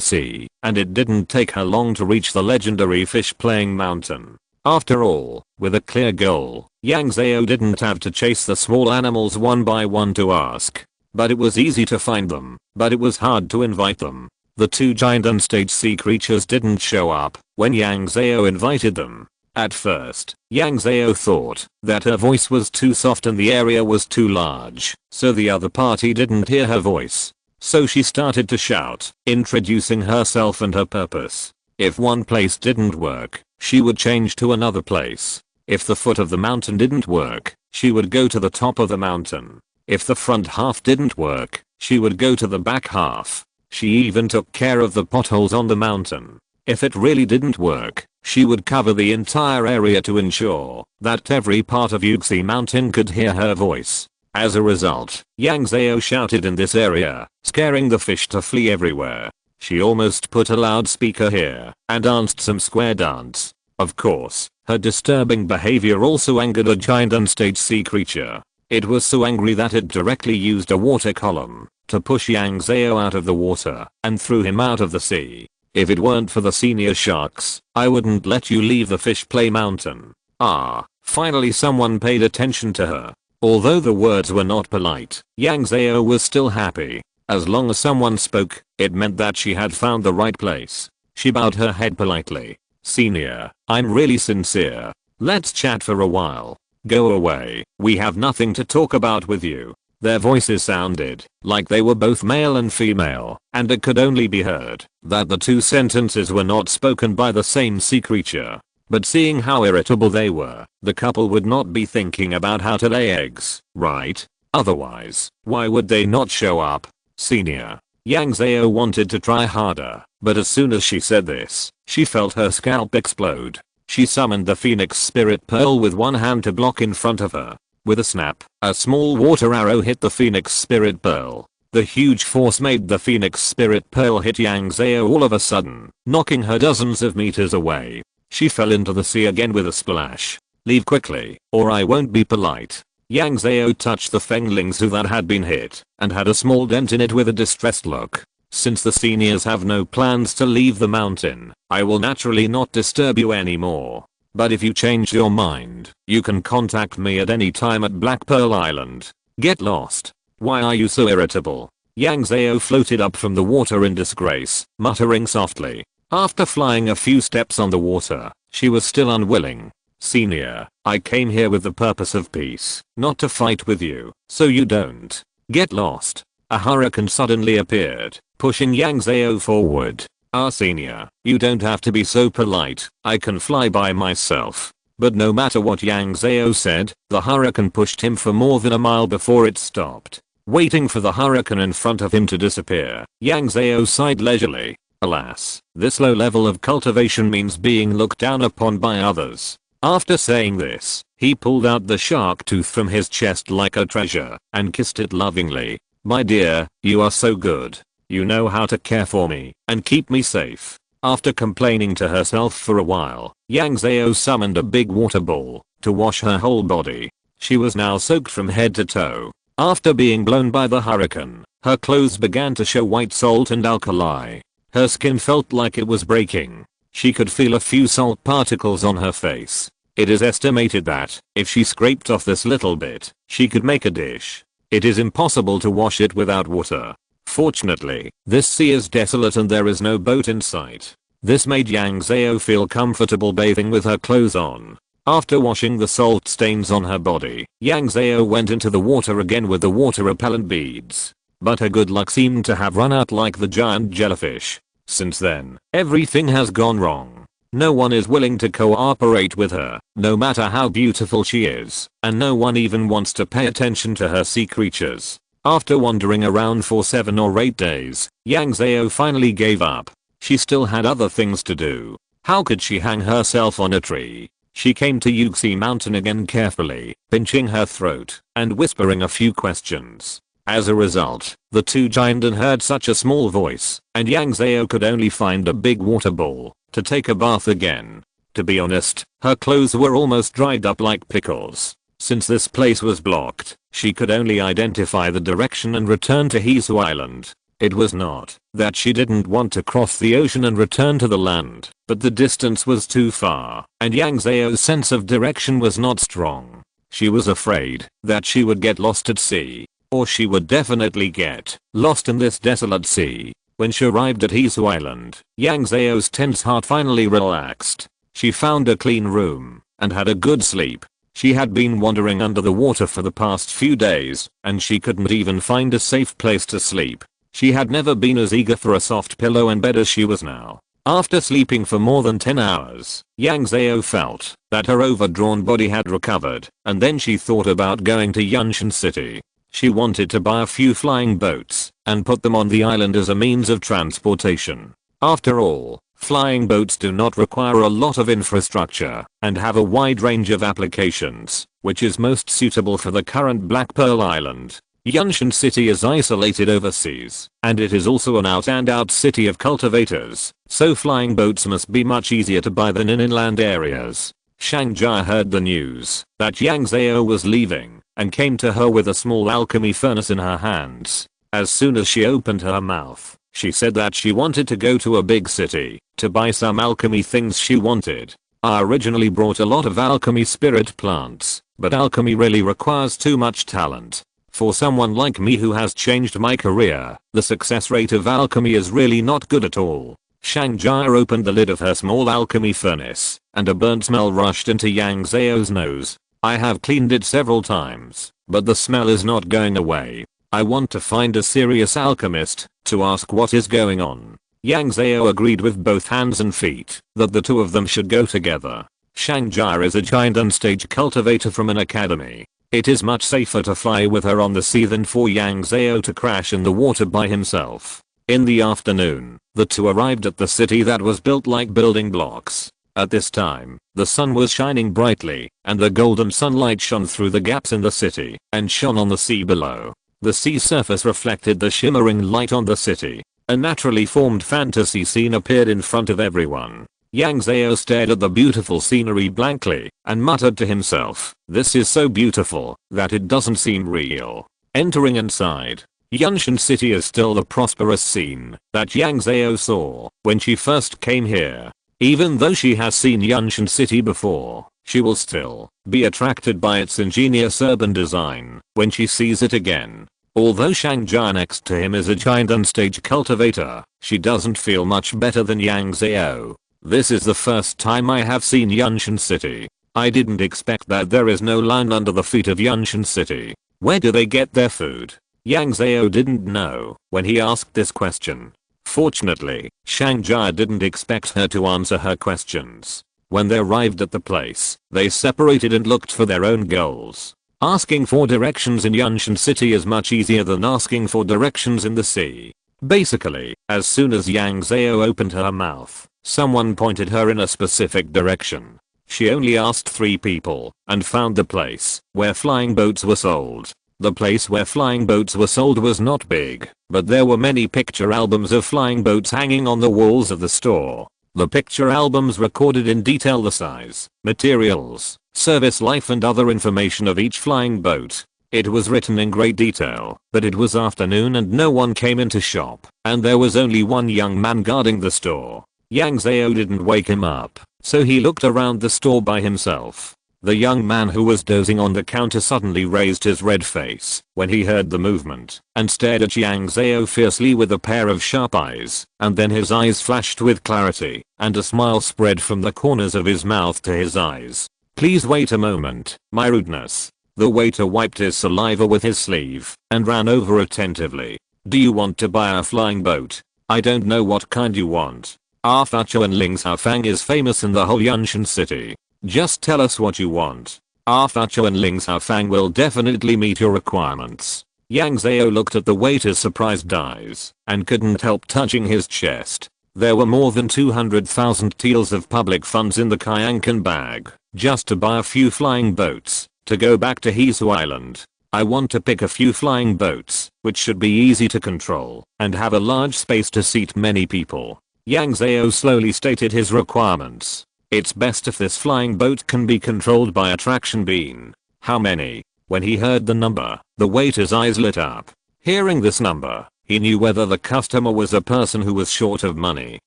sea, and it didn't take her long to reach the legendary fish playing mountain. After all, with a clear goal, Yang Zhao didn't have to chase the small animals one by one to ask. But it was easy to find them, but it was hard to invite them. The two giant unstage sea creatures didn't show up when Yang Zhao invited them. At first, Yang Zhao thought that her voice was too soft and the area was too large, so the other party didn't hear her voice. So she started to shout, introducing herself and her purpose. If one place didn't work, she would change to another place. If the foot of the mountain didn't work, she would go to the top of the mountain. If the front half didn't work, she would go to the back half. She even took care of the potholes on the mountain. If it really didn't work, she would cover the entire area to ensure that every part of Yuxi Mountain could hear her voice. As a result, Yang Zhao shouted in this area, scaring the fish to flee everywhere. She almost put a loudspeaker here and danced some square dance. Of course, her disturbing behavior also angered a giant unstage sea creature. It was so angry that it directly used a water column to push Yang Zhao out of the water and threw him out of the sea. If it weren't for the senior sharks, I wouldn't let you leave the fish play mountain. Ah, finally someone paid attention to her. Although the words were not polite, Yang Zhao was still happy. As long as someone spoke, it meant that she had found the right place. She bowed her head politely. Senior, I'm really sincere. Let's chat for a while. Go away, we have nothing to talk about with you. Their voices sounded like they were both male and female, and it could only be heard that the two sentences were not spoken by the same sea creature. But seeing how irritable they were, the couple would not be thinking about how to lay eggs, right? Otherwise, why would they not show up? Senior. Yang Zhao wanted to try harder, but as soon as she said this, she felt her scalp explode. She summoned the Phoenix Spirit Pearl with one hand to block in front of her. With a snap, a small water arrow hit the Phoenix Spirit Pearl. The huge force made the Phoenix Spirit Pearl hit Yang Zhao all of a sudden, knocking her dozens of meters away. She fell into the sea again with a splash. Leave quickly, or I won't be polite. Yang Zhao touched the Fengling's hoof that had been hit, and had a small dent in it with a distressed look. Since the seniors have no plans to leave the mountain, I will naturally not disturb you anymore. But if you change your mind, you can contact me at any time at Black Pearl Island. Get lost. Why are you so irritable? Yang Zhao floated up from the water in disgrace, muttering softly. After flying a few steps on the water, she was still unwilling. Senior, I came here with the purpose of peace, not to fight with you, so you don't. Get lost. A hurricane suddenly appeared, pushing Yang Zhao forward. Senior, you don't have to be so polite, I can fly by myself. But no matter what Yang Zhao said, the hurricane pushed him for more than a mile before it stopped. Waiting for the hurricane in front of him to disappear, Yang Zhao sighed leisurely. Alas, this low level of cultivation means being looked down upon by others. After saying this, he pulled out the shark tooth from his chest like a treasure and kissed it lovingly. My dear, you are so good. You know how to care for me and keep me safe. After complaining to herself for a while, Yang Zhao summoned a big water ball to wash her whole body. She was now soaked from head to toe. After being blown by the hurricane, her clothes began to show white salt and alkali. Her skin felt like it was breaking. She could feel a few salt particles on her face. It is estimated that, if she scraped off this little bit, she could make a dish. It is impossible to wash it without water. Fortunately, this sea is desolate and there is no boat in sight. This made Yang Zhao feel comfortable bathing with her clothes on. After washing the salt stains on her body, Yang Zhao went into the water again with the water repellent beads. But her good luck seemed to have run out like the giant jellyfish. Since then, everything has gone wrong. No one is willing to cooperate with her, no matter how beautiful she is, and no one even wants to pay attention to her sea creatures. After wandering around for 7 or 8 days, Yang Zhao finally gave up. She still had other things to do. How could she hang herself on a tree? She came to Yuxi Mountain again carefully, pinching her throat and whispering a few questions. As a result, the two giants heard such a small voice, and Yang Zhao could only find a big water ball to take a bath again. To be honest, her clothes were almost dried up like pickles. Since this place was blocked, She could only identify the direction and return to Hesu Island. It was not that she didn't want to cross the ocean and return to the land, but the distance was too far, and Yang Zhao's sense of direction was not strong. She was afraid that she would get lost at sea, or she would definitely get lost in this desolate sea. When she arrived at Hesu Island, Yang Zhao's tense heart finally relaxed. She found a clean room and had a good sleep. She had been wandering under the water for the past few days, and she couldn't even find a safe place to sleep. She had never been as eager for a soft pillow and bed as she was now. After sleeping for more than 10 hours, Yang Zhao felt that her overdrawn body had recovered, and then she thought about going to Yunshan City. She wanted to buy a few flying boats and put them on the island as a means of transportation. After all, flying boats do not require a lot of infrastructure and have a wide range of applications, which is most suitable for the current Black Pearl Island. Yunshan City is isolated overseas, and it is also an out-and-out city of cultivators, so flying boats must be much easier to buy than in inland areas. Shangjia heard the news that Yang Zhao was leaving and came to her with a small alchemy furnace in her hands. As soon as she opened her mouth, she said that she wanted to go to a big city to buy some alchemy things she wanted. I originally brought a lot of alchemy spirit plants, but alchemy really requires too much talent. For someone like me who has changed my career, the success rate of alchemy is really not good at all. Shangjia opened the lid of her small alchemy furnace, and a burnt smell rushed into Yang Zhao's nose. I have cleaned it several times, but the smell is not going away. I want to find a serious alchemist to ask what is going on. Yang Zhao agreed with both hands and feet that the two of them should go together. Shangjia is a giant unstage cultivator from an academy. It is much safer to fly with her on the sea than for Yang Zhao to crash in the water by himself. In the afternoon, the two arrived at the city that was built like building blocks. At this time, the sun was shining brightly, and the golden sunlight shone through the gaps in the city and shone on the sea below. The sea surface reflected the shimmering light on the city. A naturally formed fantasy scene appeared in front of everyone. Yang Zhao stared at the beautiful scenery blankly and muttered to himself, "This is so beautiful that it doesn't seem real." Entering inside, Yunshan City is still the prosperous scene that Yang Zhao saw when she first came here. Even though she has seen Yunshan City before, she will still be attracted by its ingenious urban design when she sees it again. Although Shangjia next to him is a giant unstage cultivator, she doesn't feel much better than Yang Zhao. This is the first time I have seen Yunshan City. I didn't expect that there is no line under the feet of Yunshan City. Where do they get their food? Yang Zhao didn't know when he asked this question. Fortunately, Shangjia didn't expect her to answer her questions. When they arrived at the place, they separated and looked for their own goals. Asking for directions in Yunshan City is much easier than asking for directions in the sea. Basically, as soon as Yang Zhao opened her mouth, someone pointed her in a specific direction. She only asked 3 people and found the place where flying boats were sold. The place where flying boats were sold was not big, but there were many picture albums of flying boats hanging on the walls of the store. The picture albums recorded in detail the size, materials, service life and other information of each flying boat. It was written in great detail that it was afternoon and no one came into shop, and there was only one young man guarding the store. Yang Zhao didn't wake him up, so he looked around the store by himself. The young man who was dozing on the counter suddenly raised his red face when he heard the movement and stared at Yang Zhao fiercely with a pair of sharp eyes, and then his eyes flashed with clarity, and a smile spread from the corners of his mouth to his eyes. "Please wait a moment, my rudeness." The waiter wiped his saliva with his sleeve and ran over attentively. "Do you want to buy a flying boat? I don't know what kind you want. Our Fachuan Ling Fang is famous in the whole Yunshan City. Just tell us what you want. Our Fachuan Ling Fang will definitely meet your requirements." Yang Zhao looked at the waiter's surprised eyes and couldn't help touching his chest. There were more than 200,000 taels of public funds in the Kyankan bag just to buy a few flying boats to go back to Hesu Island. "I want to pick a few flying boats which should be easy to control and have a large space to seat many people." Yang Zhao slowly stated his requirements. "It's best if this flying boat can be controlled by a traction beam." "How many?" When he heard the number, the waiter's eyes lit up. Hearing this number, he knew whether the customer was a person who was short of money.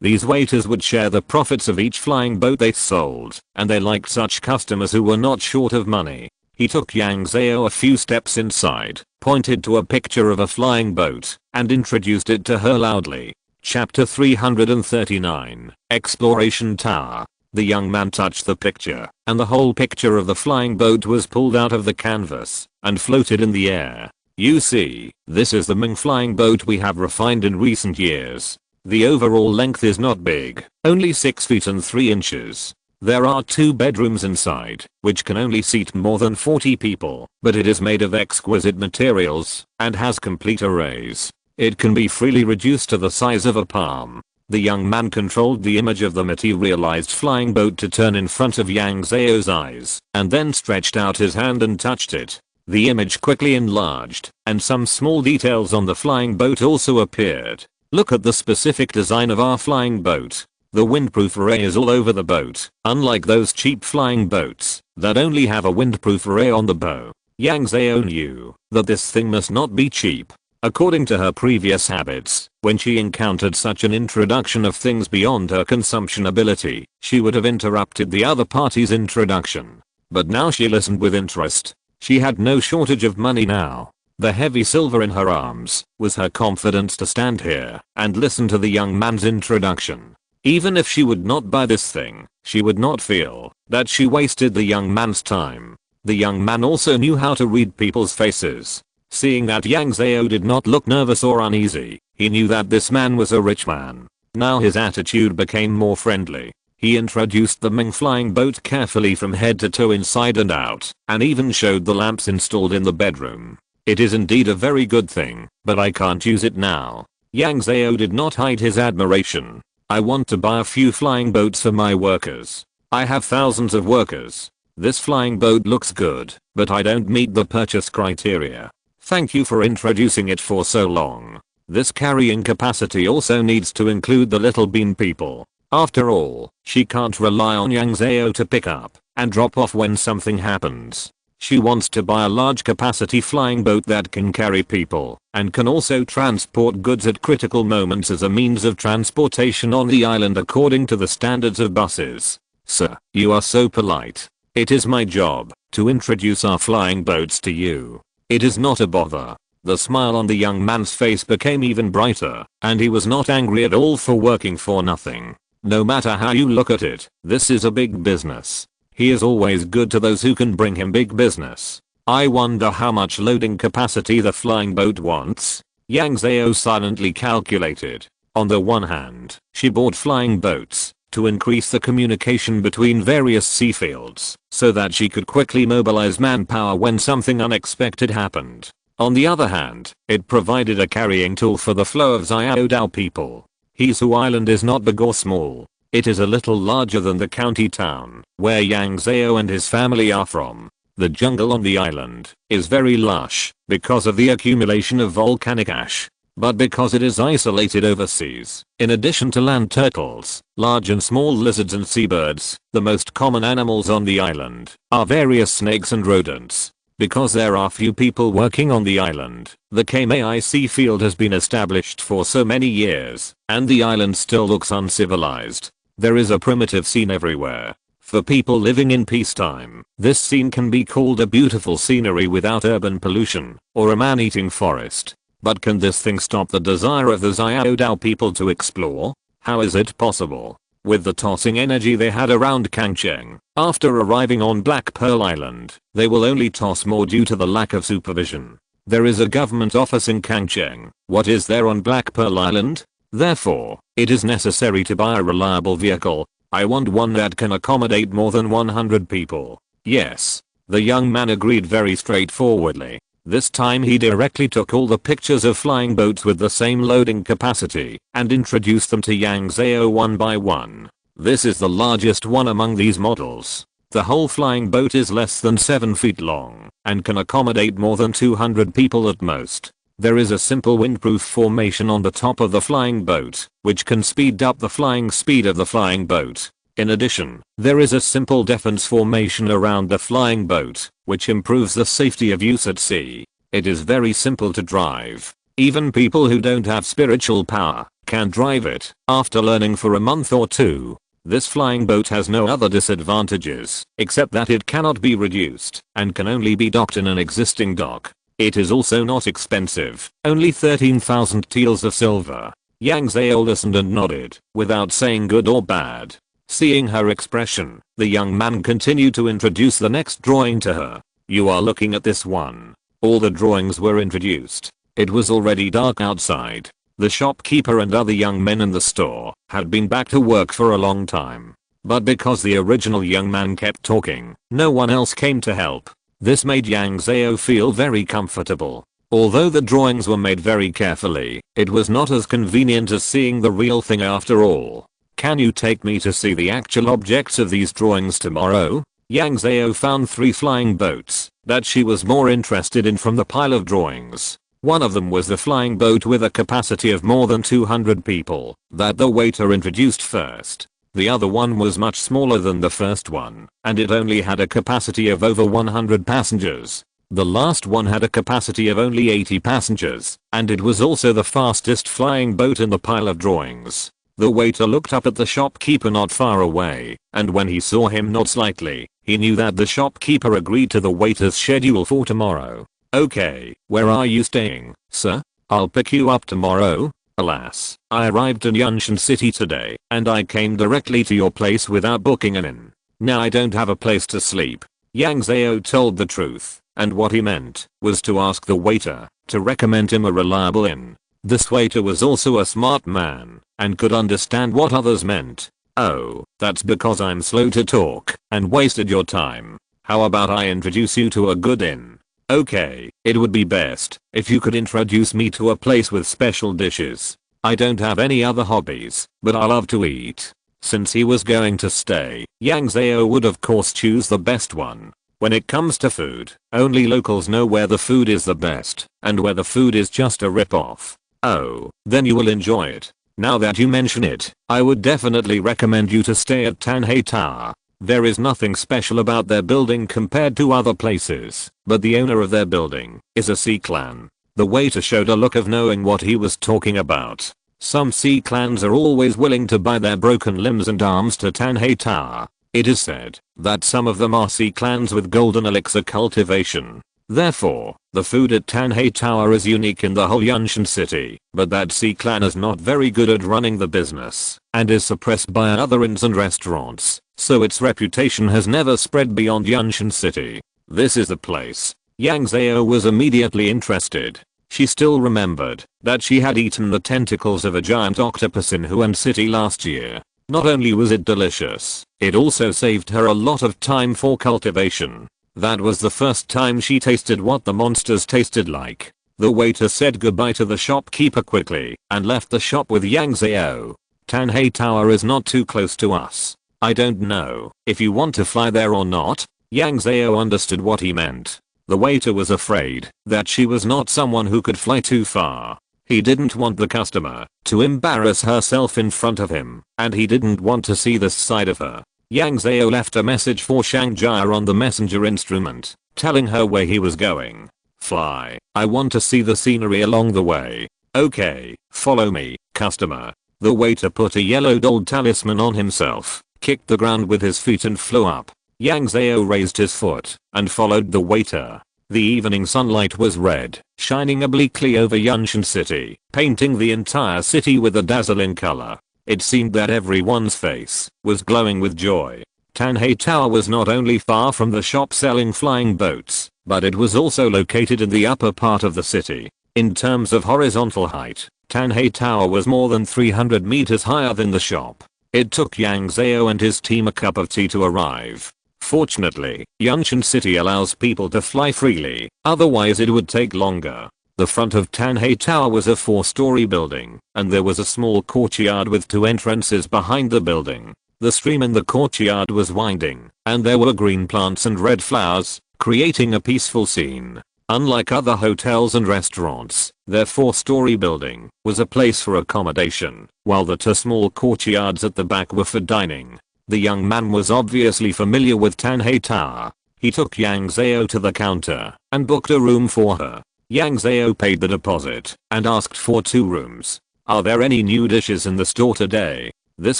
These waiters would share the profits of each flying boat they sold, and they liked such customers who were not short of money. He took Yang Zhao a few steps inside, pointed to a picture of a flying boat, and introduced it to her loudly. Chapter 339, Exploration Tower. The young man touched the picture, and the whole picture of the flying boat was pulled out of the canvas, and floated in the air. You see, this is the Ming flying boat we have refined in recent years. The overall length is not big, only 6 feet and 3 inches. There are 2 bedrooms inside, which can only seat more than 40 people, but it is made of exquisite materials, and has complete arrays. It can be freely reduced to the size of a palm. The young man controlled the image of the materialized flying boat to turn in front of Yang Zhao's eyes, and then stretched out his hand and touched it. The image quickly enlarged, and some small details on the flying boat also appeared. Look at the specific design of our flying boat. The windproof array is all over the boat, unlike those cheap flying boats that only have a windproof array on the bow. Yang Zhao knew that this thing must not be cheap. According to her previous habits, when she encountered such an introduction of things beyond her consumption ability, she would have interrupted the other party's introduction. But now she listened with interest. She had no shortage of money now. The heavy silver in her arms was her confidence to stand here and listen to the young man's introduction. Even if she would not buy this thing, she would not feel that she wasted the young man's time. The young man also knew how to read people's faces. Seeing that Yang Zhao did not look nervous or uneasy, he knew that this man was a rich man. Now his attitude became more friendly. He introduced the Ming flying boat carefully from head to toe inside and out, and even showed the lamps installed in the bedroom. It is indeed a very good thing, but I can't use it now. Yang Zhao did not hide his admiration. I want to buy a few flying boats for my workers. I have thousands of workers. This flying boat looks good, but I don't meet the purchase criteria. Thank you for introducing it for so long. This carrying capacity also needs to include the little bean people. After all, she can't rely on Yang Zhao to pick up and drop off when something happens. She wants to buy a large capacity flying boat that can carry people and can also transport goods at critical moments as a means of transportation on the island according to the standards of buses. Sir, you are so polite. It is my job to introduce our flying boats to you. It is not a bother. The smile on the young man's face became even brighter, and he was not angry at all for working for nothing. No matter how you look at it, this is a big business. He is always good to those who can bring him big business. I wonder how much loading capacity the flying boat wants. Yang Zhao silently calculated. On the one hand, she bought flying boats to increase the communication between various sea fields so that she could quickly mobilize manpower when something unexpected happened. On the other hand, it provided a carrying tool for the flow of Xiaodao people. Hizhu Island is not big or small. It is a little larger than the county town where Yang Zhao and his family are from. The jungle on the island is very lush because of the accumulation of volcanic ash. But because it is isolated overseas, in addition to land turtles, large and small lizards and seabirds, the most common animals on the island are various snakes and rodents. Because there are few people working on the island, the KMAIC field has been established for so many years, and the island still looks uncivilized. There is a primitive scene everywhere. For people living in peacetime, this scene can be called a beautiful scenery without urban pollution, or a man-eating forest. But can this thing stop the desire of the Xiaodao people to explore? How is it possible? With the tossing energy they had around Kangcheng, after arriving on Black Pearl Island, they will only toss more due to the lack of supervision. There is a government office in Kangcheng. What is there on Black Pearl Island? Therefore, it is necessary to buy a reliable vehicle. I want one that can accommodate more than 100 people. Yes. The young man agreed very straightforwardly. This time he directly took all the pictures of flying boats with the same loading capacity and introduced them to Yang Zhao one by one. This is the largest one among these models. The whole flying boat is less than 7 feet long and can accommodate more than 200 people at most. There is a simple windproof formation on the top of the flying boat, which can speed up the flying speed of the flying boat. In addition, there is a simple defense formation around the flying boat, which improves the safety of use at sea. It is very simple to drive. Even people who don't have spiritual power can drive it after learning for a month or two. This flying boat has no other disadvantages except that it cannot be reduced and can only be docked in an existing dock. It is also not expensive, only 13,000 taels of silver. Yang Zhao listened and nodded, without saying good or bad. Seeing her expression, the young man continued to introduce the next drawing to her. You are looking at this one. All the drawings were introduced. It was already dark outside. The shopkeeper and other young men in the store had been back to work for a long time. But because the original young man kept talking, no one else came to help. This made Yang Zhao feel very comfortable. Although the drawings were made very carefully, it was not as convenient as seeing the real thing after all. Can you take me to see the actual objects of these drawings tomorrow? Yang Zhao found 3 flying boats that she was more interested in from the pile of drawings. One of them was the flying boat with a capacity of more than 200 people that the waiter introduced first. The other one was much smaller than the first one, and it only had a capacity of over 100 passengers. The last one had a capacity of only 80 passengers, and it was also the fastest flying boat in the pile of drawings. The waiter looked up at the shopkeeper not far away, and when he saw him nod slightly, he knew that the shopkeeper agreed to the waiter's schedule for tomorrow. Okay, where are you staying, sir? I'll pick you up tomorrow. Alas, I arrived in Yunshan City today, and I came directly to your place without booking an inn. Now I don't have a place to sleep. Yang Zhao told the truth, and what he meant was to ask the waiter to recommend him a reliable inn. This waiter was also a smart man, and could understand what others meant. Oh, that's because I'm slow to talk, and wasted your time. How about I introduce you to a good inn? Okay, it would be best if you could introduce me to a place with special dishes. I don't have any other hobbies, but I love to eat. Since he was going to stay, Yang Zhao would of course choose the best one. When it comes to food, only locals know where the food is the best, and where the food is just a rip-off. Oh, then you will enjoy it. Now that you mention it, I would definitely recommend you to stay at Tanhei Tower. There is nothing special about their building compared to other places, but the owner of their building is a Sea clan. The waiter showed a look of knowing what he was talking about. Some Sea clans are always willing to buy their broken limbs and arms to Tanhei Tower. It is said that some of them are Sea clans with golden elixir cultivation. Therefore, the food at Tanhei Tower is unique in the whole Yunshan city, but that Sea clan is not very good at running the business, and is suppressed by other inns and restaurants, so its reputation has never spread beyond Yunshan city. This is the place. Yang Zhao was immediately interested. She still remembered that she had eaten the tentacles of a giant octopus in Huan City last year. Not only was it delicious, it also saved her a lot of time for cultivation. That was the first time she tasted what the monsters tasted like. The waiter said goodbye to the shopkeeper quickly and left the shop with Yang Zhao. Tanhei Tower is not too close to us. I don't know if you want to fly there or not. Yang Zhao understood what he meant. The waiter was afraid that she was not someone who could fly too far. He didn't want the customer to embarrass herself in front of him, and he didn't want to see this side of her. Yang Zhao left a message for Shangjia on the messenger instrument, telling her where he was going. Fly. I want to see the scenery along the way. Okay, follow me, customer. The waiter put a yellow gold talisman on himself, kicked the ground with his feet and flew up. Yang Zhao raised his foot and followed the waiter. The evening sunlight was red, shining obliquely over Yunshan City, painting the entire city with a dazzling color. It seemed that everyone's face was glowing with joy. Tanhei Tower was not only far from the shop selling flying boats, but it was also located in the upper part of the city. In terms of horizontal height, Tanhei Tower was more than 300 meters higher than the shop. It took Yang Zhao and his team a cup of tea to arrive. Fortunately, Yunshan City allows people to fly freely, otherwise it would take longer. The front of Tanhei Tower was a 4-story building, and there was a small courtyard with 2 entrances behind the building. The stream in the courtyard was winding, and there were green plants and red flowers, creating a peaceful scene. Unlike other hotels and restaurants, their 4-story building was a place for accommodation, while the 2 small courtyards at the back were for dining. The young man was obviously familiar with Tanhei Tower. He took Yang Zhao to the counter and booked a room for her. Yang Zhao paid the deposit and asked for 2 rooms. Are there any new dishes in the store today? This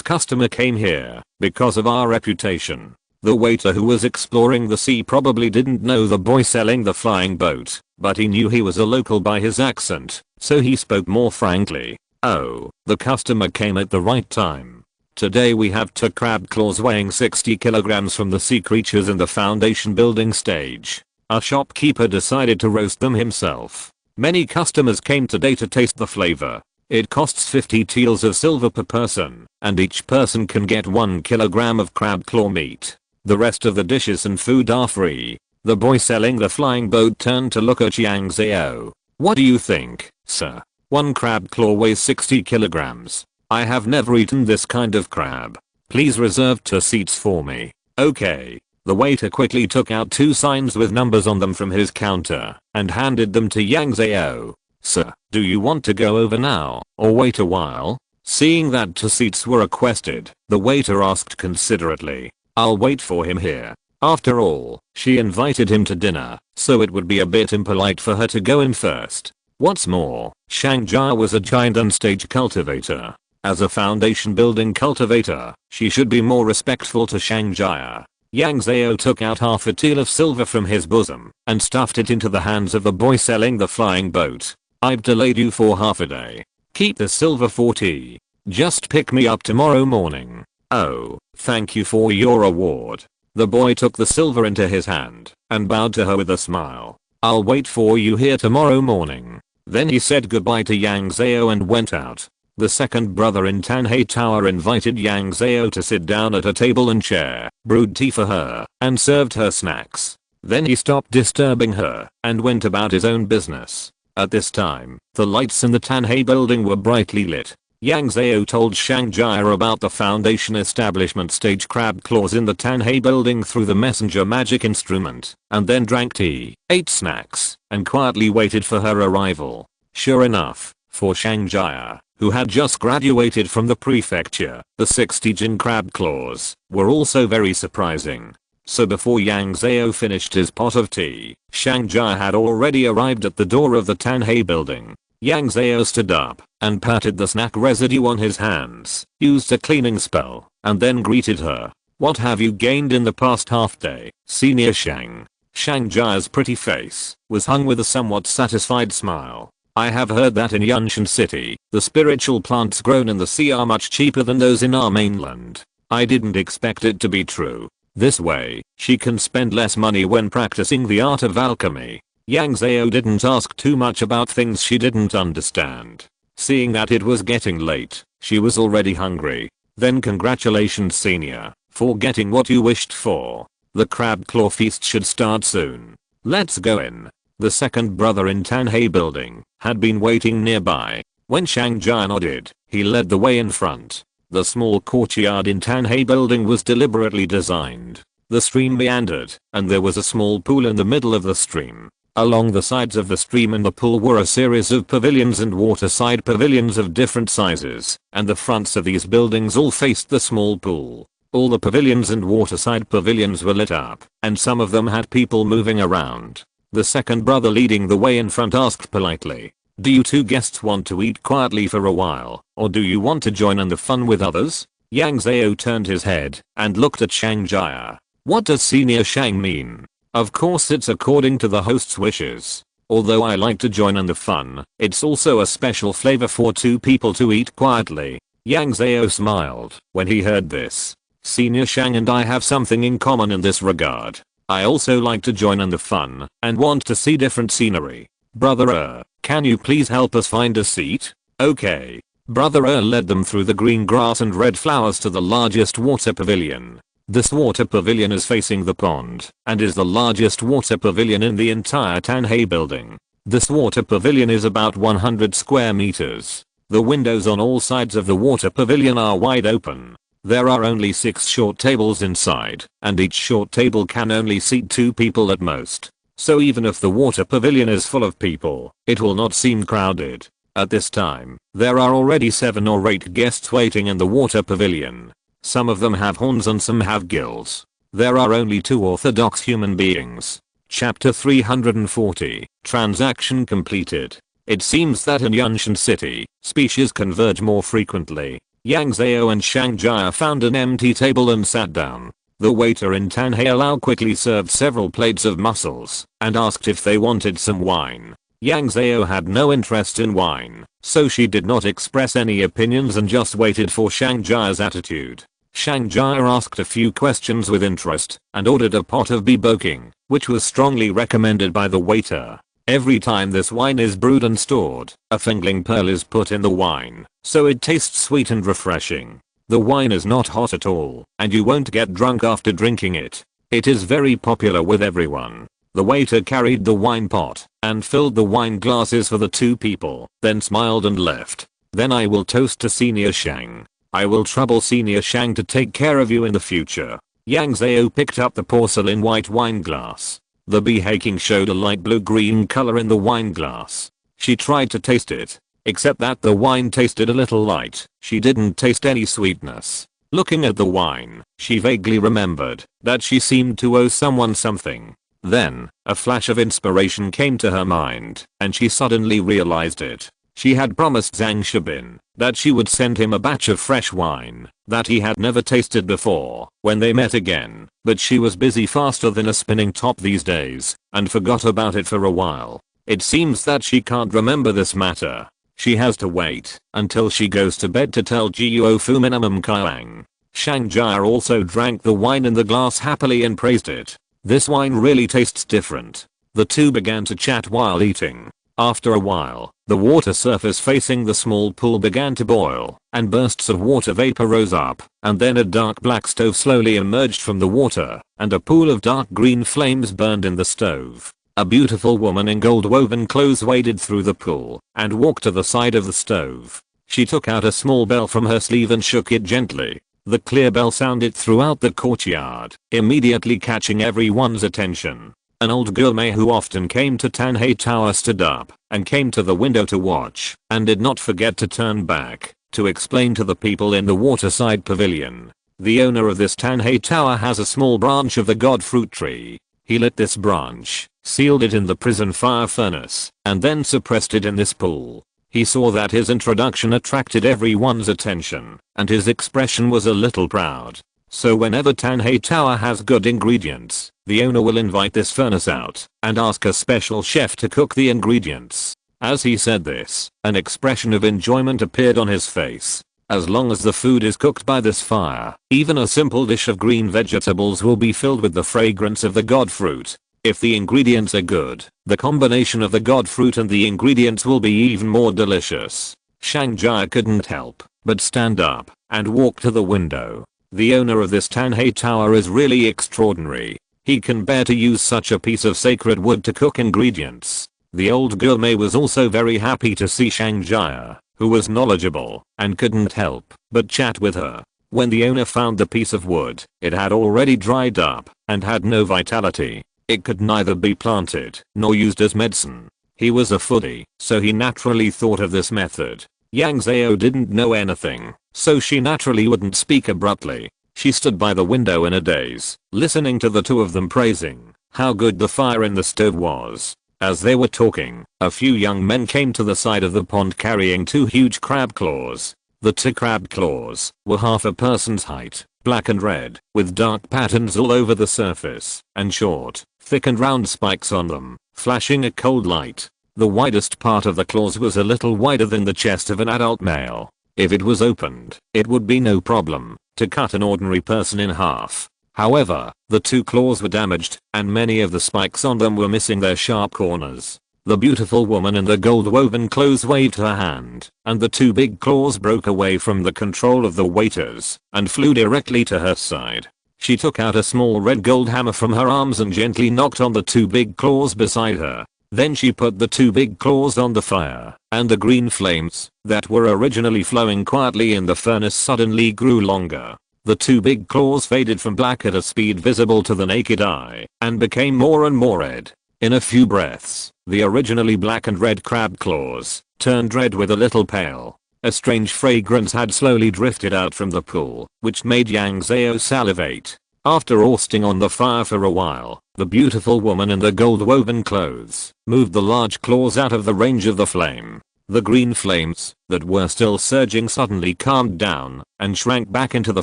customer came here because of our reputation. The waiter who was exploring the sea probably didn't know the boy selling the flying boat, but he knew he was a local by his accent, so he spoke more frankly. Oh, the customer came at the right time. Today we have 2 crab claws weighing 60 kilograms from the sea creatures in the foundation building stage. Our shopkeeper decided to roast them himself. Many customers came today to taste the flavor. It costs 50 taels of silver per person, and each person can get 1 kilogram of crab claw meat. The rest of the dishes and food are free. The boy selling the flying boat turned to look at Yang Zhao. What do you think, sir? 1 crab claw weighs 60 kilograms. I have never eaten this kind of crab. Please reserve 2 seats for me. Okay. The waiter quickly took out 2 signs with numbers on them from his counter and handed them to Yang Zhao. Sir, do you want to go over now or wait a while? Seeing that 2 seats were requested, the waiter asked considerately. I'll wait for him here. After all, she invited him to dinner, so it would be a bit impolite for her to go in first. What's more, Yang Zhao was a giant unstage cultivator. As a foundation building cultivator, she should be more respectful to Yang Zhao. Yang Zhao took out half a tael of silver from his bosom and stuffed it into the hands of the boy selling the flying boat. I've delayed you for half a day. Keep the silver for tea. Just pick me up tomorrow morning. Oh, thank you for your reward. The boy took the silver into his hand and bowed to her with a smile. I'll wait for you here tomorrow morning. Then he said goodbye to Yang Zhao and went out. The second brother in Tanhei Tower invited Yang Zhao to sit down at a table and chair, brewed tea for her, and served her snacks. Then he stopped disturbing her and went about his own business. At this time, the lights in the Tanhei building were brightly lit. Yang Zhao told Yang Zhao about the foundation establishment stage crab claws in the Tanhei building through the messenger magic instrument, and then drank tea, ate snacks, and quietly waited for her arrival. Sure enough, for Yang Zhao, who had just graduated from the prefecture, the 60 jin crab claws were also very surprising. So before Yang Zhao finished his pot of tea, Yang Zhao had already arrived at the door of the Tanhei building. Yang Zhao stood up and patted the snack residue on his hands, used a cleaning spell, and then greeted her. What have you gained in the past half day, Senior Shang? Yang Zhao's pretty face was hung with a somewhat satisfied smile. I have heard that in Yunshan City, the spiritual plants grown in the sea are much cheaper than those in our mainland. I didn't expect it to be true. This way, she can spend less money when practicing the art of alchemy. Yang Zhao didn't ask too much about things she didn't understand. Seeing that it was getting late, she was already hungry. Then congratulations senior, for getting what you wished for. The crab claw feast should start soon. Let's go in. The second brother in Tanhei building had been waiting nearby. When Yang Zhao nodded, he led the way in front. The small courtyard in Tanhei building was deliberately designed. The stream meandered, and there was a small pool in the middle of the stream. Along the sides of the stream and the pool were a series of pavilions and waterside pavilions of different sizes, and the fronts of these buildings all faced the small pool. All the pavilions and waterside pavilions were lit up, and some of them had people moving around. The second brother leading the way in front asked politely, "Do you 2 guests want to eat quietly for a while, or do you want to join in the fun with others?" Yang Zhao turned his head and looked at Yang Zhao. What does Senior Shang mean? Of course it's according to the host's wishes. Although I like to join in the fun, it's also a special flavor for 2 people to eat quietly. Yang Zhao smiled when he heard this. Senior Shang and I have something in common in this regard. I also like to join in the fun and want to see different scenery. Brother can you please help us find a seat? Okay. Brother led them through the green grass and red flowers to the largest water pavilion. This water pavilion is facing the pond and is the largest water pavilion in the entire Tanhei building. This water pavilion is about 100 square meters. The windows on all sides of the water pavilion are wide open. There are only 6 short tables inside, and each short table can only seat 2 people at most. So even if the water pavilion is full of people, it will not seem crowded. At this time, there are already 7 or 8 guests waiting in the water pavilion. Some of them have horns and some have gills. There are only 2 orthodox human beings. Chapter 340, Transaction completed. It seems that in Yunshan City, species converge more frequently. Yang Zhao and Shang Jia found an empty table and sat down. The waiter in Tanhei Lao quickly served several plates of mussels and asked if they wanted some wine. Yang Zhao had no interest in wine, so she did not express any opinions and just waited for Shang Jia's attitude. Shang Jia asked a few questions with interest and ordered a pot of biboking, which was strongly recommended by the waiter. Every time this wine is brewed and stored, a fingling pearl is put in the wine, so it tastes sweet and refreshing. The wine is not hot at all, and you won't get drunk after drinking it. It is very popular with everyone. The waiter carried the wine pot and filled the wine glasses for the 2 people, then smiled and left. Then I will toast to Senior Shang. I will trouble Senior Shang to take care of you in the future. Yang Zhao picked up the porcelain white wine glass. The bihaking showed a light blue-green color in the wine glass. She tried to taste it, except that the wine tasted a little light. She didn't taste any sweetness. Looking at the wine, she vaguely remembered that she seemed to owe someone something. Then, a flash of inspiration came to her mind, and she suddenly realized it. She had promised Zhang Shabin that she would send him a batch of fresh wine that he had never tasted before when they met again, but she was busy faster than a spinning top these days and forgot about it for a while. It seems that she can't remember this matter. She has to wait until she goes to bed to tell Jiuo Fu minimum Kaiang. Shang Jia also drank the wine in the glass happily and praised it. This wine really tastes different. The 2 began to chat while eating. After a while, the water surface facing the small pool began to boil, and bursts of water vapor rose up, and then a dark black stove slowly emerged from the water, and a pool of dark green flames burned in the stove. A beautiful woman in gold-woven clothes waded through the pool and walked to the side of the stove. She took out a small bell from her sleeve and shook it gently. The clear bell sounded throughout the courtyard, immediately catching everyone's attention. An old gourmet who often came to Tanhei Tower stood up and came to the window to watch and did not forget to turn back to explain to the people in the waterside pavilion. The owner of this Tanhei Tower has a small branch of the god fruit tree. He lit this branch, sealed it in the prison fire furnace, and then suppressed it in this pool. He saw that his introduction attracted everyone's attention, and his expression was a little proud. So whenever Tanhei Tower has good ingredients, the owner will invite this furnace out and ask a special chef to cook the ingredients. As he said this, an expression of enjoyment appeared on his face. As long as the food is cooked by this fire, even a simple dish of green vegetables will be filled with the fragrance of the god fruit. If the ingredients are good, the combination of the god fruit and the ingredients will be even more delicious. Shang Jia couldn't help but stand up and walk to the window. The owner of this Tanhei Tower is really extraordinary. He can bear to use such a piece of sacred wood to cook ingredients. The old gourmet was also very happy to see Shang Jia, who was knowledgeable and couldn't help but chat with her. When the owner found the piece of wood, it had already dried up and had no vitality. It could neither be planted nor used as medicine. He was a foodie, so he naturally thought of this method. Yang Zhao didn't know anything, so she naturally wouldn't speak abruptly. She stood by the window in a daze, listening to the 2 of them praising how good the fire in the stove was. As they were talking, a few young men came to the side of the pond carrying 2 huge crab claws. The 2 crab claws were half a person's height, black and red, with dark patterns all over the surface, and short, thick and round spikes on them, flashing a cold light. The widest part of the claws was a little wider than the chest of an adult male. If it was opened, it would be no problem to cut an ordinary person in half. However, the 2 claws were damaged, and many of the spikes on them were missing their sharp corners. The beautiful woman in the gold-woven clothes waved her hand, and the 2 big claws broke away from the control of the waiters and flew directly to her side. She took out a small red gold hammer from her arms and gently knocked on the 2 big claws beside her. Then she put the 2 big claws on the fire, and the green flames that were originally flowing quietly in the furnace suddenly grew longer. The 2 big claws faded from black at a speed visible to the naked eye, and became more and more red. In a few breaths, the originally black and red crab claws turned red with a little pale. A strange fragrance had slowly drifted out from the pool, which made Yang Zhao salivate. After roasting on the fire for a while, the beautiful woman in the gold-woven clothes moved the large claws out of the range of the flame. The green flames that were still surging suddenly calmed down and shrank back into the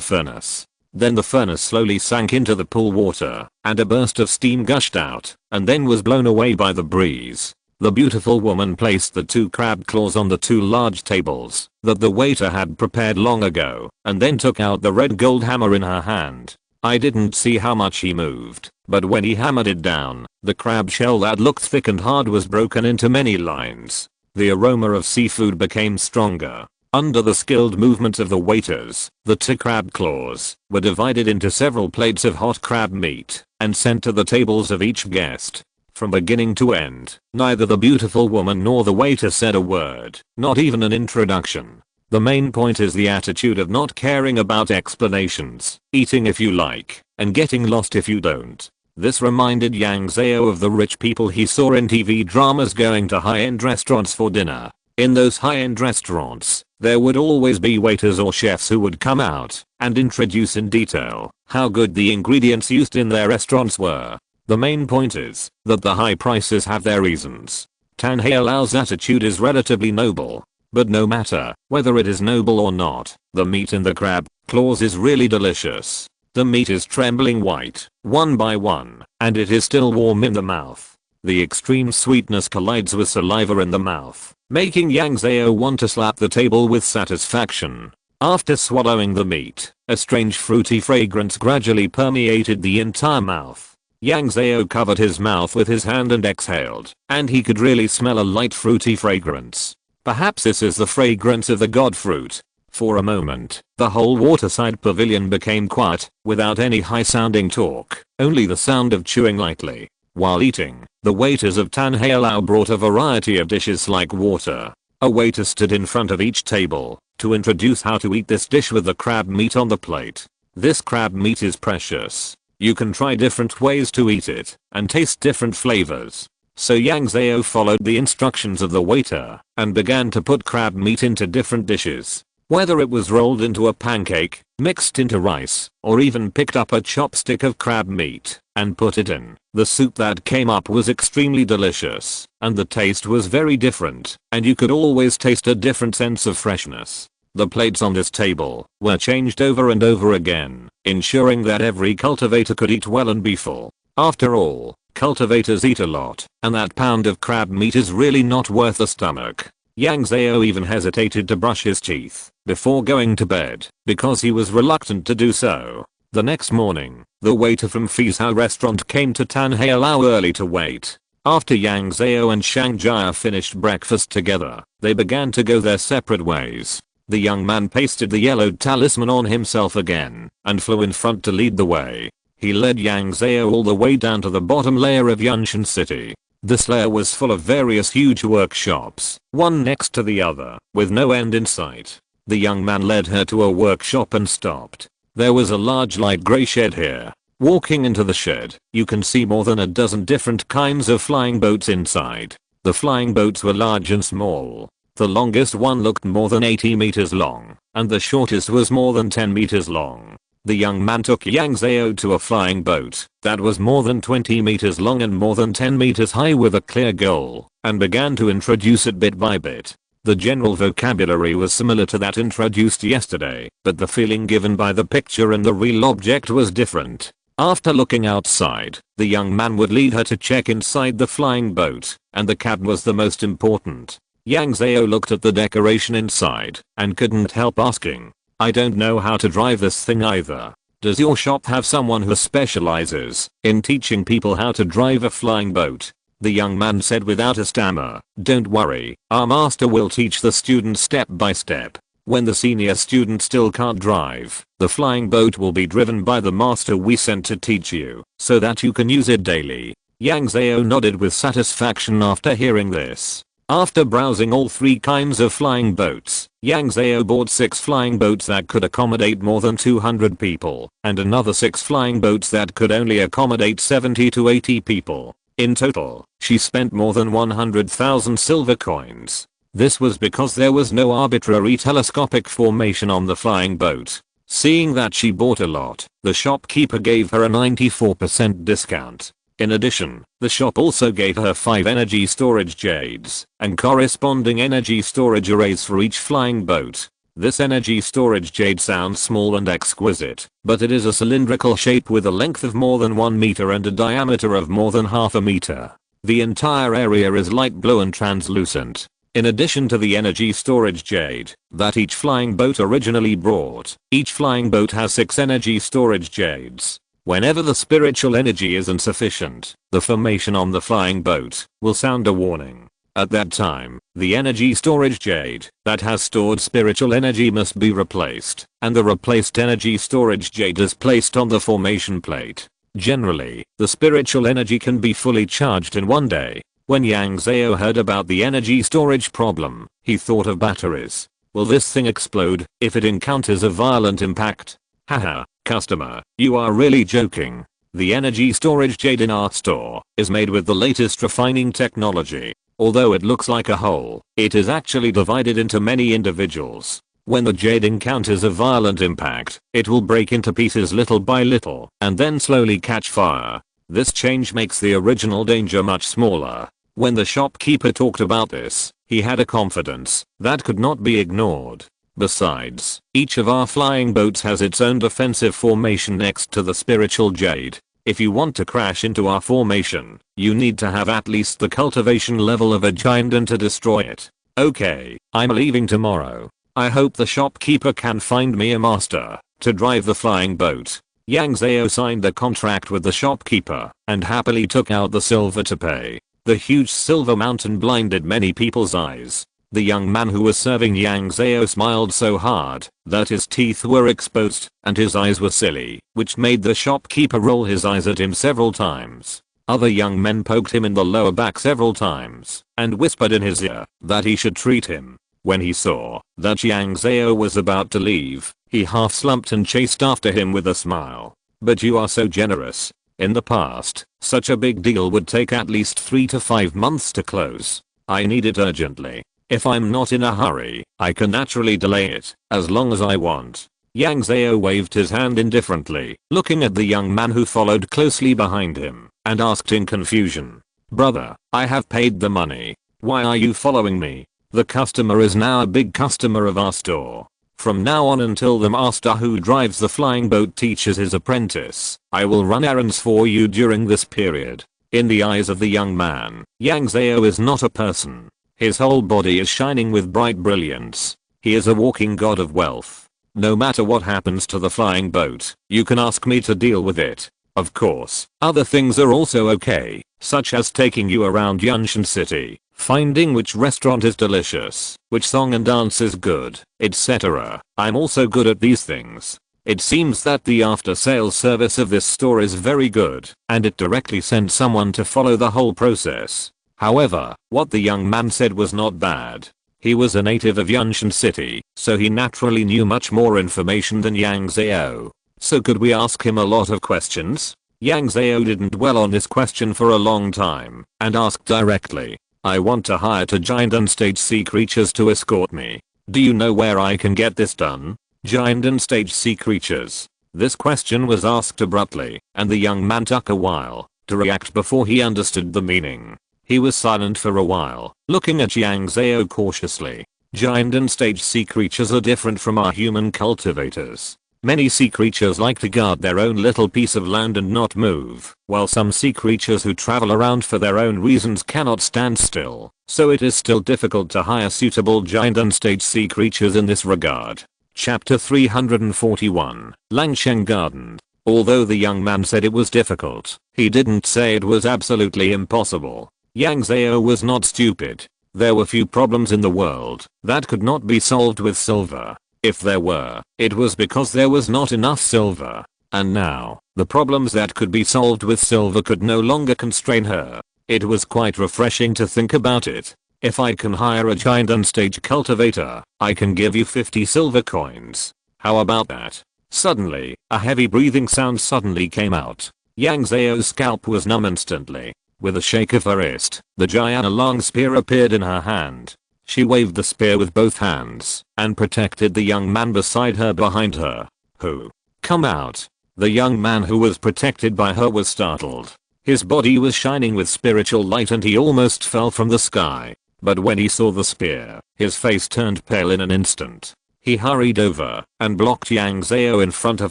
furnace. Then the furnace slowly sank into the pool water, and a burst of steam gushed out, and then was blown away by the breeze. The beautiful woman placed the 2 crab claws on the 2 large tables that the waiter had prepared long ago, and then took out the red gold hammer in her hand. I didn't see how much he moved, but when he hammered it down, the crab shell that looked thick and hard was broken into many lines. The aroma of seafood became stronger. Under the skilled movements of the waiters, the 2 crab claws were divided into several plates of hot crab meat and sent to the tables of each guest. From beginning to end, neither the beautiful woman nor the waiter said a word, not even an introduction. The main point is the attitude of not caring about explanations, eating if you like, and getting lost if you don't. This reminded Yang Zhao of the rich people he saw in TV dramas going to high-end restaurants for dinner. In those high-end restaurants, there would always be waiters or chefs who would come out and introduce in detail how good the ingredients used in their restaurants were. The main point is that the high prices have their reasons. Tan Hailau's attitude is relatively noble. But no matter whether it is noble or not, the meat in the crab claws is really delicious. The meat is trembling white, one by one, and it is still warm in the mouth. The extreme sweetness collides with saliva in the mouth, making Yang Zhao want to slap the table with satisfaction. After swallowing the meat, a strange fruity fragrance gradually permeated the entire mouth. Yang Zhao covered his mouth with his hand and exhaled, and he could really smell a light fruity fragrance. Perhaps this is the fragrance of the god fruit. For a moment, the whole waterside pavilion became quiet, without any high-sounding talk, only the sound of chewing lightly. While eating, the waiters of Tan Hailao brought a variety of dishes like water. A waiter stood in front of each table to introduce how to eat this dish with the crab meat on the plate. This crab meat is precious. You can try different ways to eat it and taste different flavors. So Yang Zhao followed the instructions of the waiter and began to put crab meat into different dishes. Whether it was rolled into a pancake, mixed into rice, or even picked up a chopstick of crab meat and put it in, the soup that came up was extremely delicious, and the taste was very different, and you could always taste a different sense of freshness. The plates on this table were changed over and over again, ensuring that every cultivator could eat well and be full. After all, cultivators eat a lot, and that pound of crab meat is really not worth the stomach. Yang Zhao even hesitated to brush his teeth before going to bed, because he was reluctant to do so. The next morning, the waiter from Fizhao restaurant came to Tan Hailao early to wait. After Yang Zhao and Shang Jia finished breakfast together, they began to go their separate ways. The young man pasted the yellowed talisman on himself again and flew in front to lead the way. He led Yang Zhao all the way down to the bottom layer of Yunshan City. This layer was full of various huge workshops, one next to the other, with no end in sight. The young man led her to a workshop and stopped. There was a large light grey shed here. Walking into the shed, you can see more than a dozen different kinds of flying boats inside. The flying boats were large and small. The longest one looked more than 80 meters long, and the shortest was more than 10 meters long. The young man took Yang Zhao to a flying boat that was more than 20 meters long and more than 10 meters high with a clear goal, and began to introduce it bit by bit. The general vocabulary was similar to that introduced yesterday, but the feeling given by the picture and the real object was different. After looking outside, the young man would lead her to check inside the flying boat, and the cab was the most important. Yang Zhao looked at the decoration inside and couldn't help asking, "I don't know how to drive this thing either. Does your shop have someone who specializes in teaching people how to drive a flying boat?" The young man said without a stammer, "Don't worry, our master will teach the students step by step. When the senior student still can't drive, the flying boat will be driven by the master we sent to teach you, so that you can use it daily." Yang Zhao nodded with satisfaction after hearing this. After browsing all 3 kinds of flying boats, Yang Zhao bought 6 flying boats that could accommodate more than 200 people, and another 6 flying boats that could only accommodate 70 to 80 people. In total, she spent more than 100,000 silver coins. This was because there was no arbitrary telescopic formation on the flying boat. Seeing that she bought a lot, the shopkeeper gave her a 94% discount. In addition, the shop also gave her 5 energy storage jades and corresponding energy storage arrays for each flying boat. This energy storage jade sounds small and exquisite, but it is a cylindrical shape with a length of more than 1 meter and a diameter of more than half a meter. The entire area is light blue and translucent. In addition to the energy storage jade that each flying boat originally brought, each flying boat has 6 energy storage jades. Whenever the spiritual energy is insufficient, the formation on the flying boat will sound a warning. At that time, the energy storage jade that has stored spiritual energy must be replaced, and the replaced energy storage jade is placed on the formation plate. Generally, the spiritual energy can be fully charged in one day. When Yang Zhao heard about the energy storage problem, he thought of batteries. Will this thing explode if it encounters a violent impact? Haha, customer, you are really joking. The energy storage jade in our store is made with the latest refining technology. Although it looks like a hole, it is actually divided into many individuals. When the jade encounters a violent impact, it will break into pieces little by little and then slowly catch fire. This change makes the original danger much smaller. When the shopkeeper talked about this, he had a confidence that could not be ignored. Besides, each of our flying boats has its own defensive formation next to the spiritual jade. If you want to crash into our formation, you need to have at least the cultivation level of a giant and to destroy it. Okay, I'm leaving tomorrow. I hope the shopkeeper can find me a master to drive the flying boat. Yang Zhao signed the contract with the shopkeeper and happily took out the silver to pay. The huge silver mountain blinded many people's eyes. The young man who was serving Yang Zhao smiled so hard that his teeth were exposed and his eyes were silly, which made the shopkeeper roll his eyes at him several times. Other young men poked him in the lower back several times and whispered in his ear that he should treat him. When he saw that Yang Zhao was about to leave, he half slumped and chased after him with a smile. But you are so generous. In the past, such a big deal would take at least 3 to 5 months to close. I need it urgently. If I'm not in a hurry, I can naturally delay it as long as I want. Yang Zhao waved his hand indifferently, looking at the young man who followed closely behind him, and asked in confusion. Brother, I have paid the money. Why are you following me? The customer is now a big customer of our store. From now on until the master who drives the flying boat teaches his apprentice, I will run errands for you during this period. In the eyes of the young man, Yang Zhao is not a person. His whole body is shining with bright brilliance. He is a walking god of wealth. No matter what happens to the flying boat, you can ask me to deal with it. Of course, other things are also okay, such as taking you around Yunshan City, finding which restaurant is delicious, which song and dance is good, etc. I'm also good at these things. It seems that the after-sales service of this store is very good, and it directly sent someone to follow the whole process. However, what the young man said was not bad. He was a native of Yunshan City, so he naturally knew much more information than Yang Zhao. So could we ask him a lot of questions? Yang Zhao didn't dwell on this question for a long time, and asked directly. I want to hire 2 giant and stage sea creatures to escort me. Do you know where I can get this done? Giant and stage sea creatures. This question was asked abruptly, and the young man took a while to react before he understood the meaning. He was silent for a while, looking at Yang Zhao cautiously. Giant and stage sea creatures are different from our human cultivators. Many sea creatures like to guard their own little piece of land and not move, while some sea creatures who travel around for their own reasons cannot stand still, so it is still difficult to hire suitable giant and stage sea creatures in this regard. Chapter 341, Langsheng Garden. Although the young man said it was difficult, he didn't say it was absolutely impossible. Yang Zhao was not stupid. There were few problems in the world that could not be solved with silver. If there were, it was because there was not enough silver. And now, the problems that could be solved with silver could no longer constrain her. It was quite refreshing to think about it. If I can hire a giant unstage cultivator, I can give you 50 silver coins. How about that? Suddenly, a heavy breathing sound suddenly came out. Yang Zhao's scalp was numb instantly. With a shake of her wrist, the giant long spear appeared in her hand. She waved the spear with both hands and protected the young man beside her behind her. Who? Come out. The young man who was protected by her was startled. His body was shining with spiritual light and he almost fell from the sky. But when he saw the spear, his face turned pale in an instant. He hurried over and blocked Yang Zhao in front of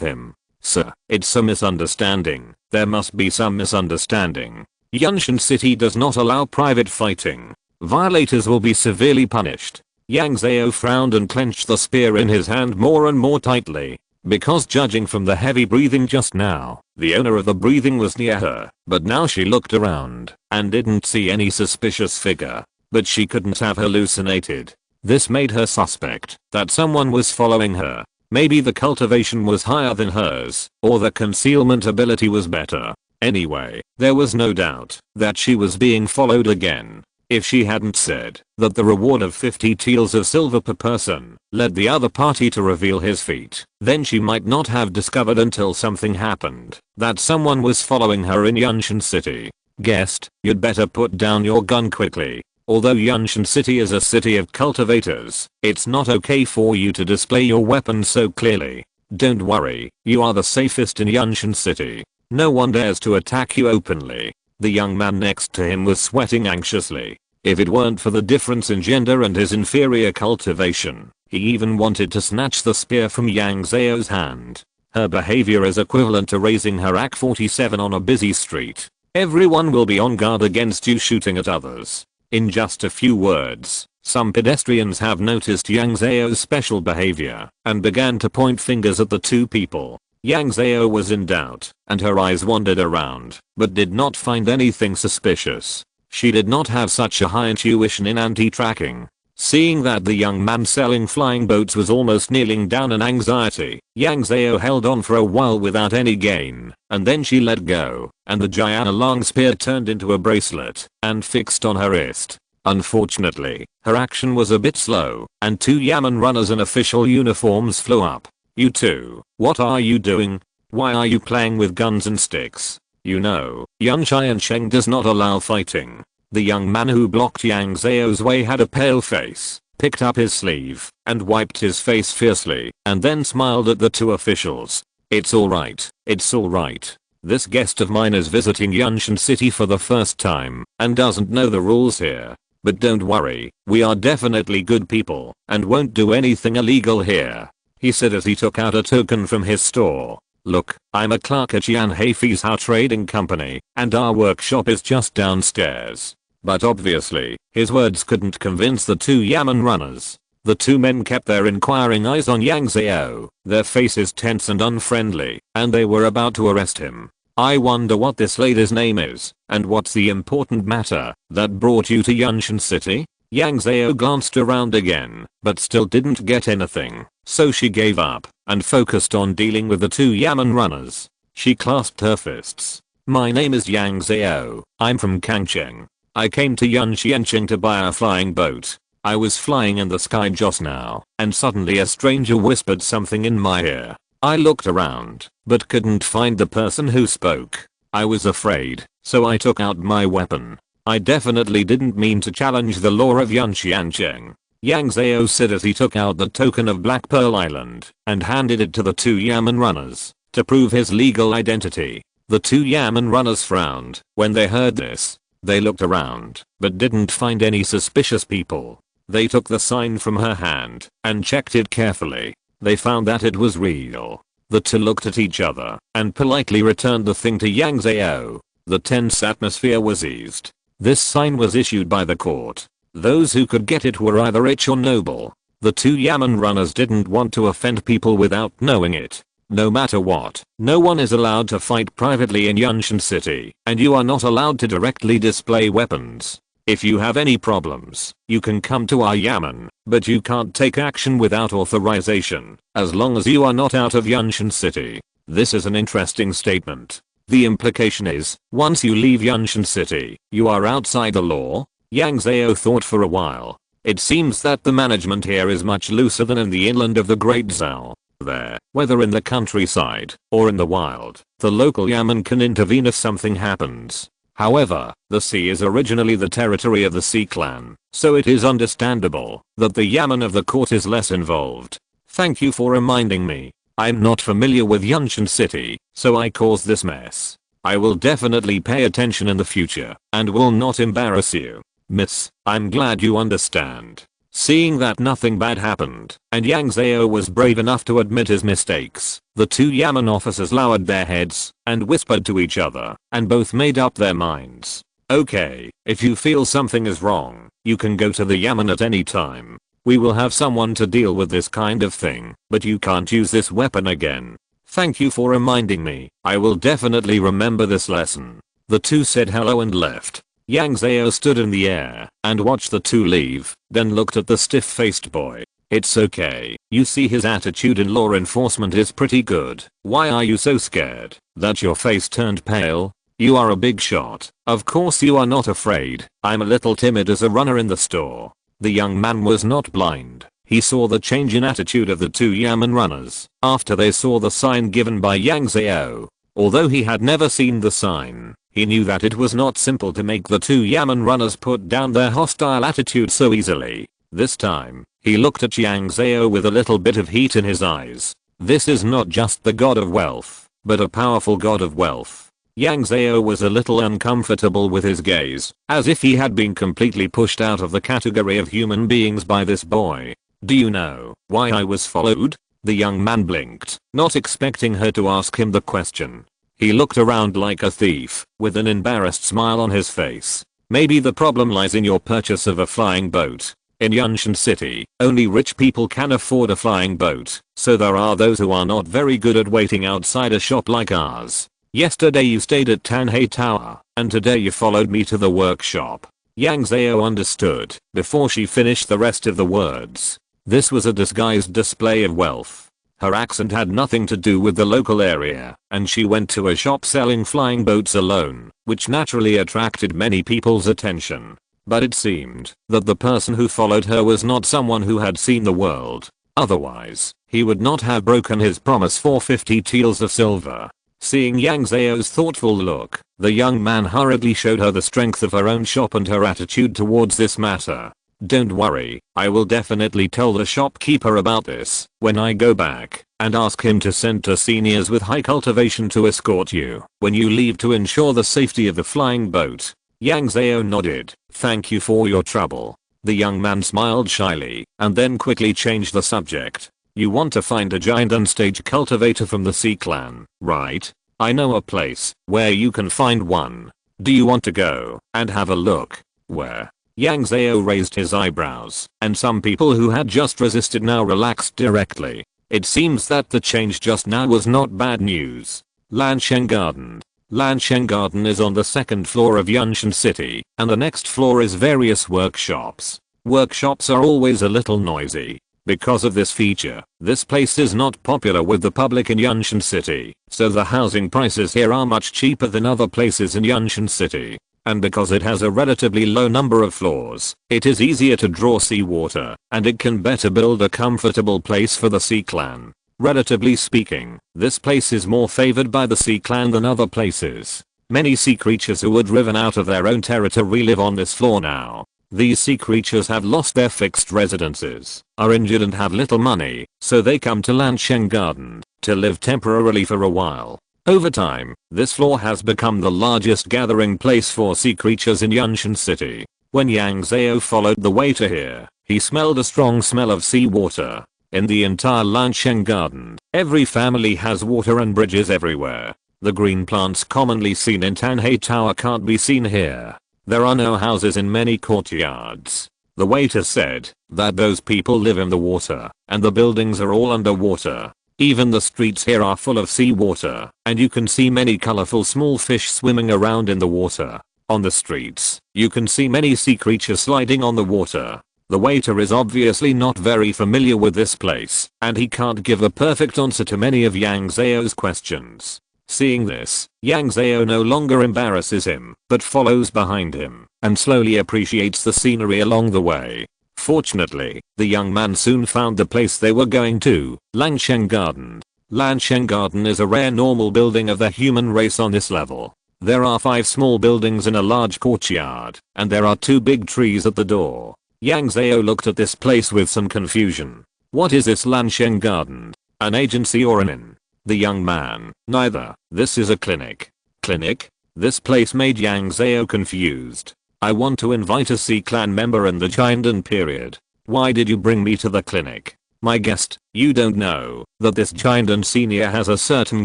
him. Sir, it's a misunderstanding. There must be some misunderstanding. Yunshan City does not allow private fighting. Violators will be severely punished. Yang Zhao frowned and clenched the spear in his hand more and more tightly. Because judging from the heavy breathing just now, the owner of the breathing was near her, but now she looked around and didn't see any suspicious figure. But she couldn't have hallucinated. This made her suspect that someone was following her. Maybe the cultivation was higher than hers, or the concealment ability was better. Anyway, there was no doubt that she was being followed again. If she hadn't said that the reward of 50 taels of silver per person led the other party to reveal his feet, then she might not have discovered until something happened that someone was following her in Yunshan City. Guest, you'd better put down your gun quickly. Although Yunshan City is a city of cultivators, it's not okay for you to display your weapon so clearly. Don't worry, you are the safest in Yunshan City. No one dares to attack you openly. The young man next to him was sweating anxiously. If it weren't for the difference in gender and his inferior cultivation, he even wanted to snatch the spear from Yang Zhao's hand. Her behavior is equivalent to raising her AK-47 on a busy street. Everyone will be on guard against you shooting at others. In just a few words, some pedestrians have noticed Yang Zhao's special behavior and began to point fingers at the two people. Yang Zhao was in doubt and her eyes wandered around but did not find anything suspicious. She did not have such a high intuition in anti-tracking. Seeing that the young man selling flying boats was almost kneeling down in anxiety, Yang Zhao held on for a while without any gain, and then she let go, and the Jiana long spear turned into a bracelet and fixed on her wrist. Unfortunately, her action was a bit slow, and two Yamen runners in official uniforms flew up. You two, what are you doing? Why are you playing with guns and sticks? You know, Yunshan does not allow fighting. The young man who blocked Yang Zhao's way had a pale face, picked up his sleeve, and wiped his face fiercely, and then smiled at the two officials. It's alright, it's alright. This guest of mine is visiting Yunshan City for the first time, and doesn't know the rules here. But don't worry, we are definitely good people, and won't do anything illegal here. He said as he took out a token from his store. Look, I'm a clerk at Yan Heifei's Hao Trading Company, and our workshop is just downstairs. But obviously, his words couldn't convince the two Yamen runners. The two men kept their inquiring eyes on Yang Zhao, their faces tense and unfriendly, and they were about to arrest him. I wonder what this lady's name is, and what's the important matter that brought you to Yunshan City? Yang Zhao glanced around again, but still didn't get anything, so she gave up and focused on dealing with the two Yamen runners. She clasped her fists. My name is Yang Zhao, I'm from Kangcheng. I came to Yunshan to buy a flying boat. I was flying in the sky just now, and suddenly a stranger whispered something in my ear. I looked around, but couldn't find the person who spoke. I was afraid, so I took out my weapon. I definitely didn't mean to challenge the law of Yunshan. Yang Zhao said as he took out the token of Black Pearl Island and handed it to the two Yamen runners to prove his legal identity. The two Yamen runners frowned when they heard this. They looked around, but didn't find any suspicious people. They took the sign from her hand and checked it carefully. They found that it was real. The two looked at each other and politely returned the thing to Yang Zhao. The tense atmosphere was eased. This sign was issued by the court. Those who could get it were either rich or noble. The two Yamen runners didn't want to offend people without knowing it. No matter what, no one is allowed to fight privately in Yunshan City, and you are not allowed to directly display weapons. If you have any problems, you can come to our Yamen, but you can't take action without authorization, as long as you are not out of Yunshan City. This is an interesting statement. The implication is, once you leave Yunshan City, you are outside the law? Yang Zhao thought for a while. It seems that the management here is much looser than in the inland of the Great Zhao. There, whether in the countryside or in the wild, the local Yamen can intervene if something happens. However, the sea is originally the territory of the Sea Clan, so it is understandable that the Yamen of the court is less involved. Thank you for reminding me. I'm not familiar with Yunshan City, so I caused this mess. I will definitely pay attention in the future and will not embarrass you. Miss, I'm glad you understand. Seeing that nothing bad happened and Yang Zhao was brave enough to admit his mistakes, the two Yamen officers lowered their heads and whispered to each other and both made up their minds. Okay, if you feel something is wrong, you can go to the Yamen at any time. We will have someone to deal with this kind of thing, but you can't use this weapon again. Thank you for reminding me. I will definitely remember this lesson. The two said hello and left. Yang Zhao stood in the air and watched the two leave, then looked at the stiff-faced boy. It's okay, you see his attitude in law enforcement is pretty good. Why are you so scared that your face turned pale? You are a big shot. Of course you are not afraid. I'm a little timid as a runner in the store. The young man was not blind. He saw the change in attitude of the two Yamen runners after they saw the sign given by Yang Zhao. Although he had never seen the sign, he knew that it was not simple to make the two Yamen runners put down their hostile attitude so easily. This time, he looked at Yang Zhao with a little bit of heat in his eyes. This is not just the god of wealth, but a powerful god of wealth. Yang Zhao was a little uncomfortable with his gaze, as if he had been completely pushed out of the category of human beings by this boy. Do you know why I was followed? The young man blinked, not expecting her to ask him the question. He looked around like a thief, with an embarrassed smile on his face. Maybe the problem lies in your purchase of a flying boat. In Yunshan City, only rich people can afford a flying boat, so there are those who are not very good at waiting outside a shop like ours. Yesterday you stayed at Tanhei Tower, and today you followed me to the workshop. Yang Zhao understood before she finished the rest of the words. This was a disguised display of wealth. Her accent had nothing to do with the local area, and she went to a shop selling flying boats alone, which naturally attracted many people's attention. But it seemed that the person who followed her was not someone who had seen the world. Otherwise, he would not have broken his promise for 50 taels of silver. Seeing Yang Zhao's thoughtful look, the young man hurriedly showed her the strength of her own shop and her attitude towards this matter. Don't worry, I will definitely tell the shopkeeper about this when I go back and ask him to send two seniors with high cultivation to escort you when you leave to ensure the safety of the flying boat. Yang Zhao nodded. Thank you for your trouble. The young man smiled shyly and then quickly changed the subject. You want to find a giant unstage cultivator from the Sea Clan, right? I know a place where you can find one. Do you want to go and have a look? Where? Yang Zhao raised his eyebrows, and some people who had just resisted now relaxed directly. It seems that the change just now was not bad news. Lansheng Garden. Lansheng Garden is on the second floor of Yunshan City, and the next floor is various workshops. Workshops are always a little noisy. Because of this feature, this place is not popular with the public in Yunshan City, so the housing prices here are much cheaper than other places in Yunshan City. And because it has a relatively low number of floors, it is easier to draw seawater, and it can better build a comfortable place for the Sea Clan. Relatively speaking, this place is more favored by the Sea Clan than other places. Many sea creatures who were driven out of their own territory live on this floor now. These sea creatures have lost their fixed residences, are injured and have little money, so they come to Lansheng Garden to live temporarily for a while. Over time, this floor has become the largest gathering place for sea creatures in Yunshan City. When Yang Zhao followed the waiter here, he smelled a strong smell of seawater. In the entire Lansheng Garden, every family has water and bridges everywhere. The green plants commonly seen in Tanhei Tower can't be seen here. There are no houses in many courtyards. The waiter said that those people live in the water, and the buildings are all underwater. Even the streets here are full of seawater, and you can see many colorful small fish swimming around in the water. On the streets, you can see many sea creatures sliding on the water. The waiter is obviously not very familiar with this place, and he can't give a perfect answer to many of Yang Zhao's questions. Seeing this, Yang Zhao no longer embarrasses him, but follows behind him, and slowly appreciates the scenery along the way. Fortunately, the young man soon found the place they were going to, Lansheng Garden. Lansheng Garden is a rare normal building of the human race on this level. There are 5 small buildings in a large courtyard, and there are 2 big trees at the door. Yang Zhao looked at this place with some confusion. What is this Lansheng Garden? An agency or an inn? The young man, neither. This is a clinic. Clinic? This place made Yang Zhao confused. I want to invite a C-clan member in the Chindan period. Why did you bring me to the clinic? My guest, you don't know that this Chindan senior has a certain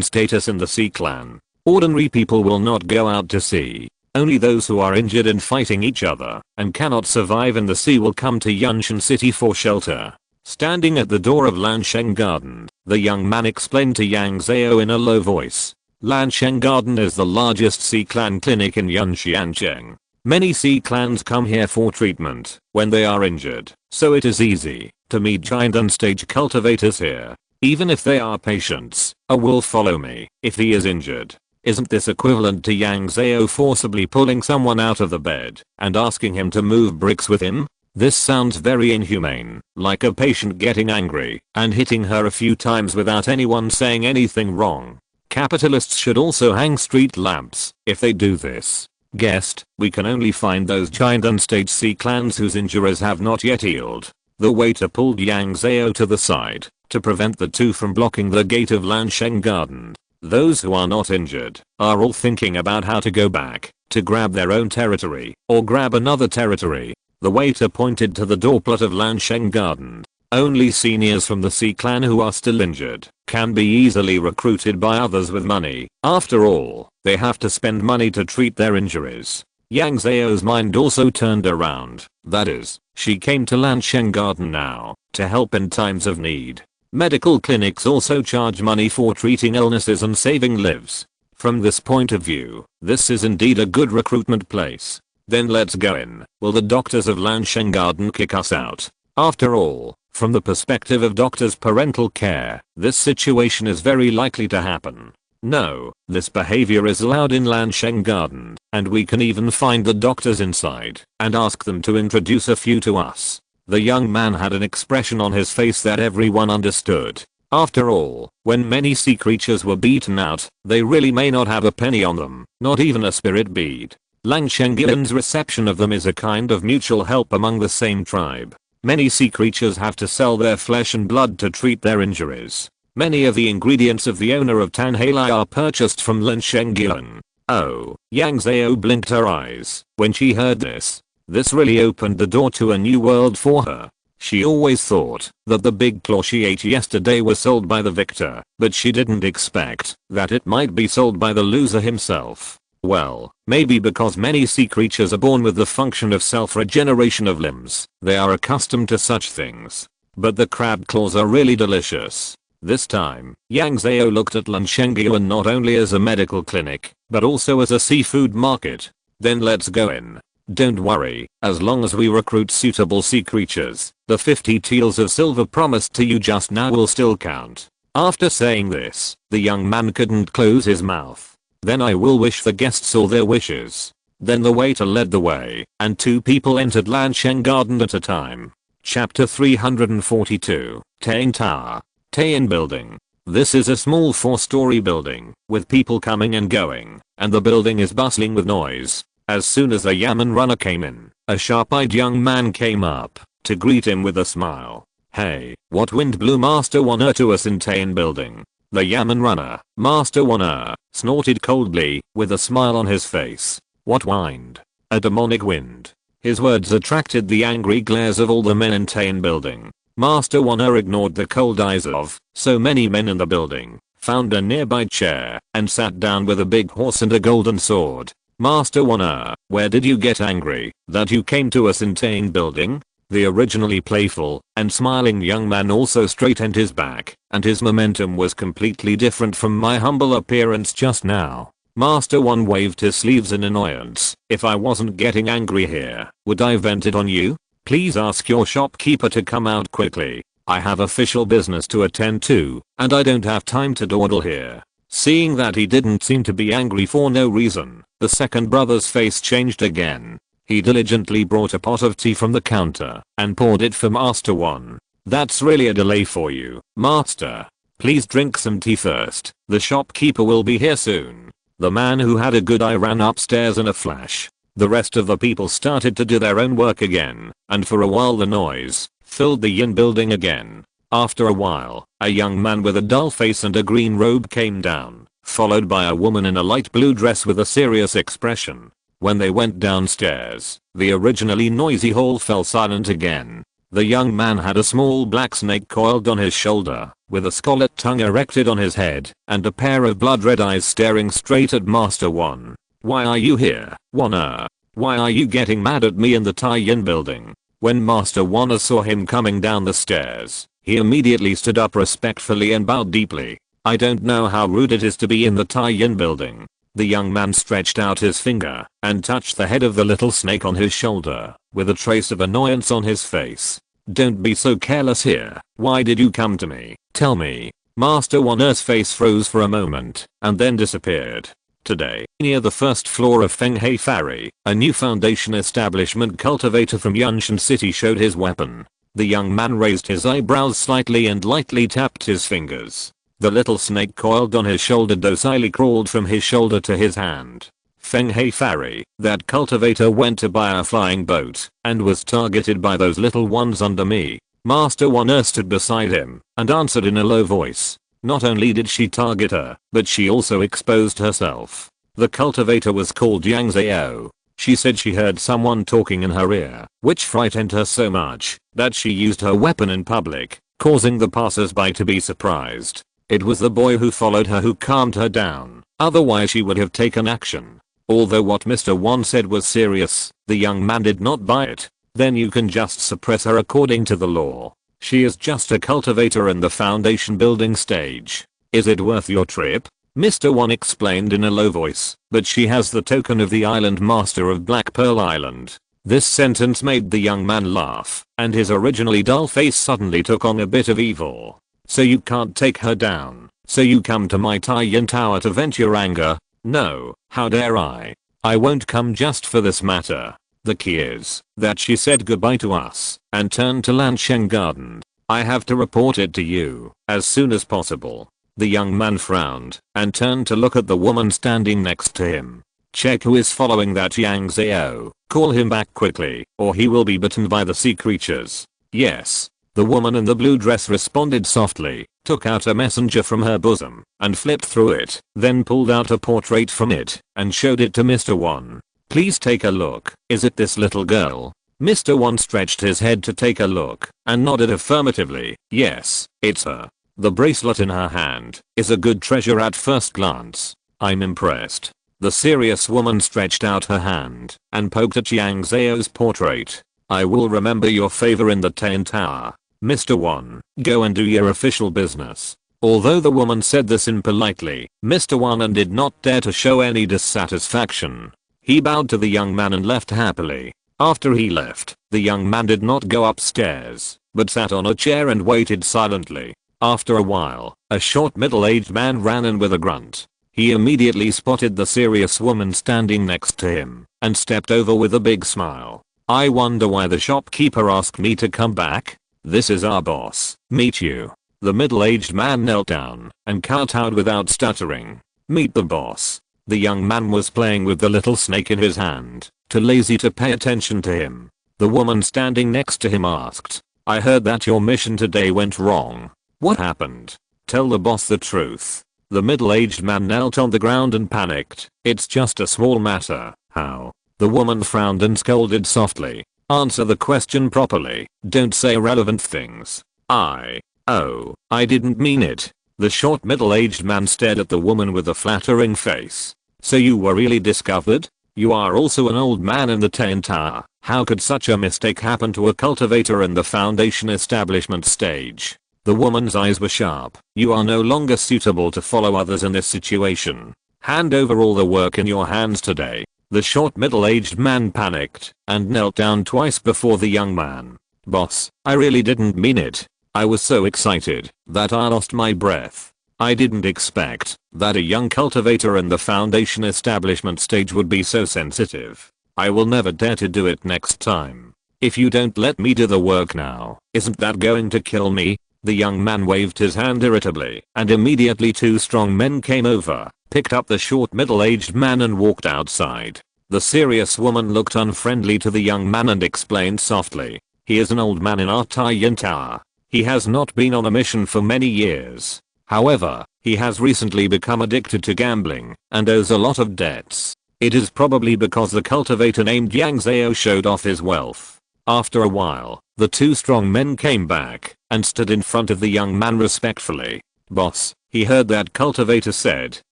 status in the C-clan. Ordinary people will not go out to sea. Only those who are injured in fighting each other and cannot survive in the sea will come to Yanshan City for shelter. Standing at the door of Lansheng Garden, the young man explained to Yang Zhao in a low voice. Lansheng Garden is the largest C-clan clinic in Yanxiancheng. Many C-clans come here for treatment when they are injured, so it is easy to meet Chindan stage cultivators here. Even if they are patients, will follow me if he is injured. Isn't this equivalent to Yang Zhao forcibly pulling someone out of the bed and asking him to move bricks with him? This sounds very inhumane, like a patient getting angry and hitting her a few times without anyone saying anything wrong. Capitalists should also hang street lamps if they do this. Guest, we can only find those Chindan stage C clans whose injuries have not yet healed. The waiter pulled Yang Zhao to the side to prevent the two from blocking the gate of Lansheng Garden. Those who are not injured are all thinking about how to go back to grab their own territory or grab another territory. The waiter pointed to the doorplate of Lansheng Garden. Only seniors from the C clan who are still injured can be easily recruited by others with money. After all, they have to spend money to treat their injuries. Yang Zhao's mind also turned around. That is, she came to Lansheng Garden now to help in times of need. Medical clinics also charge money for treating illnesses and saving lives. From this point of view, this is indeed a good recruitment place. Then let's go in. Will the doctors of Lansheng Garden kick us out? After all, from the perspective of doctors' parental care, this situation is very likely to happen. No, this behavior is allowed in Lansheng Garden, and we can even find the doctors inside and ask them to introduce a few to us. The young man had an expression on his face that everyone understood. After all, when many sea creatures were beaten out, they really may not have a penny on them, not even a spirit bead. Lansheng Garden's reception of them is a kind of mutual help among the same tribe. Many sea creatures have to sell their flesh and blood to treat their injuries. Many of the ingredients of the owner of Tanhalai are purchased from Lansheng Garden. Oh, Yang Zhao blinked her eyes when she heard this. This really opened the door to a new world for her. She always thought that the big claw she ate yesterday was sold by the victor, but she didn't expect that it might be sold by the loser himself. Well, maybe because many sea creatures are born with the function of self-regeneration of limbs, they are accustomed to such things. But the crab claws are really delicious. This time, Yang Zhao looked at Lansheng Garden not only as a medical clinic, but also as a seafood market. Then let's go in. Don't worry, as long as we recruit suitable sea creatures, the 50 taels of silver promised to you just now will still count. After saying this, the young man couldn't close his mouth. Then I will wish the guests all their wishes. Then the waiter led the way, and 2 people entered Lansheng Garden at a time. Chapter 342, Tayin Tower. Tayin Building. This is a small 4-story building, with people coming and going, and the building is bustling with noise. As soon as a Yamen runner came in, a sharp-eyed young man came up to greet him with a smile. Hey, what wind blew Master Wan'er to us in Tayin Building? The Yamen runner, Master Wan'er, snorted coldly, with a smile on his face. What wind? A demonic wind. His words attracted the angry glares of all the men in Tayin Building. Master Wan'er ignored the cold eyes of so many men in the building, found a nearby chair, and sat down with a big horse and a golden sword. Master Wan'er, where did you get angry that you came to us in Tayin Building? The originally playful and smiling young man also straightened his back, and his momentum was completely different from my humble appearance just now. Master One waved his sleeves in annoyance. If I wasn't getting angry here, would I vent it on you? Please ask your shopkeeper to come out quickly. I have official business to attend to, and I don't have time to dawdle here. Seeing that he didn't seem to be angry for no reason, the second brother's face changed again. He diligently brought a pot of tea from the counter and poured it for Master One. That's really a delay for you, Master. Please drink some tea first. The shopkeeper will be here soon. The man who had a good eye ran upstairs in a flash. The rest of the people started to do their own work again, and for a while the noise filled the yin building again. After a while, a young man with a dull face and a green robe came down, followed by a woman in a light blue dress with a serious expression. When they went downstairs, the originally noisy hall fell silent again. The young man had a small black snake coiled on his shoulder, with a scarlet tongue erected on his head, and a pair of blood-red eyes staring straight at Master One. "Why are you here, Wana? Why are you getting mad at me in the Tai Yin building?" When Master Wana saw him coming down the stairs, he immediately stood up respectfully and bowed deeply. "I don't know how rude it is to be in the Tai Yin building." The young man stretched out his finger and touched the head of the little snake on his shoulder, with a trace of annoyance on his face. "Don't be so careless here. Why did you come to me? Tell me." Master Wana's face froze for a moment and then disappeared. Today, near the first floor of Fenghei Ferry, a new foundation establishment cultivator from Yunshan City showed his weapon. The young man raised his eyebrows slightly and lightly tapped his fingers. The little snake coiled on his shoulder docilely crawled from his shoulder to his hand. Fenghei Ferry, that cultivator went to buy a flying boat and was targeted by those little ones under me. Master Wana stood beside him and answered in a low voice. Not only did she target her, but she also exposed herself. The cultivator was called Yang Zhao. She said she heard someone talking in her ear, which frightened her so much that she used her weapon in public, causing the passers-by to be surprised. It was the boy who followed her who calmed her down, otherwise she would have taken action. Although what Mr. Wan said was serious, the young man did not buy it. "Then you can just suppress her according to the law. She is just a cultivator in the foundation building stage. Is it worth your trip?" Mr. Wan explained in a low voice, "But she has the token of the island master of Black Pearl Island." This sentence made the young man laugh, and his originally dull face suddenly took on a bit of evil. "So you can't take her down. So you come to my Tai Yin tower to vent your anger? No, how dare I? I won't come just for this matter. The key is that she said goodbye to us and turned to Lansheng Garden. I have to report it to you as soon as possible." The young man frowned and turned to look at the woman standing next to him. "Check who is following that Yang Zhao. Call him back quickly or he will be bitten by the sea creatures." "Yes." The woman in the blue dress responded softly, took out a messenger from her bosom and flipped through it, then pulled out a portrait from it and showed it to Mr. Wan. "Please take a look. Is it this little girl?" Mr. Wan stretched his head to take a look and nodded affirmatively. "Yes, it's her. The bracelet in her hand is a good treasure at first glance. I'm impressed." The serious woman stretched out her hand and poked at Yang Zhao's portrait. "I will remember your favor in the Ten Tower. Mr. Wan, go and do your official business." Although the woman said this impolitely, Mr. Wan did not dare to show any dissatisfaction. He bowed to the young man and left happily. After he left, the young man did not go upstairs, but sat on a chair and waited silently. After a while, a short middle-aged man ran in with a grunt. He immediately spotted the serious woman standing next to him and stepped over with a big smile. "I wonder why the shopkeeper asked me to come back. This is our boss. Meet you." The middle-aged man knelt down and kowtowed without stuttering. "Meet the boss." The young man was playing with the little snake in his hand, too lazy to pay attention to him. The woman standing next to him asked, "I heard that your mission today went wrong. What happened? Tell the boss the truth." The middle-aged man knelt on the ground and panicked. "It's just a small matter." "How?" The woman frowned and scolded softly. "Answer the question properly. Don't say irrelevant things." Oh, I didn't mean it." The short middle-aged man stared at the woman with a flattering face. "So you were really discovered? You are also an old man in the Ten Tower. How could such a mistake happen to a cultivator in the foundation establishment stage?" The woman's eyes were sharp. "You are no longer suitable to follow others in this situation. Hand over all the work in your hands today." The short middle-aged man panicked and knelt down twice before the young man. "Boss, I really didn't mean it. I was so excited that I lost my breath. I didn't expect that a young cultivator in the foundation establishment stage would be so sensitive. I will never dare to do it next time. If you don't let me do the work now, isn't that going to kill me?" The young man waved his hand irritably, and immediately two strong men came over, picked up the short middle-aged man and walked outside. The serious woman looked unfriendly to the young man and explained softly, "He is an old man in our Tian Tower. He has not been on a mission for many years. However, he has recently become addicted to gambling and owes a lot of debts. It is probably because the cultivator named Yang Zhao showed off his wealth." After a while, the two strong men came back and stood in front of the young man respectfully. "Boss, he heard that cultivator said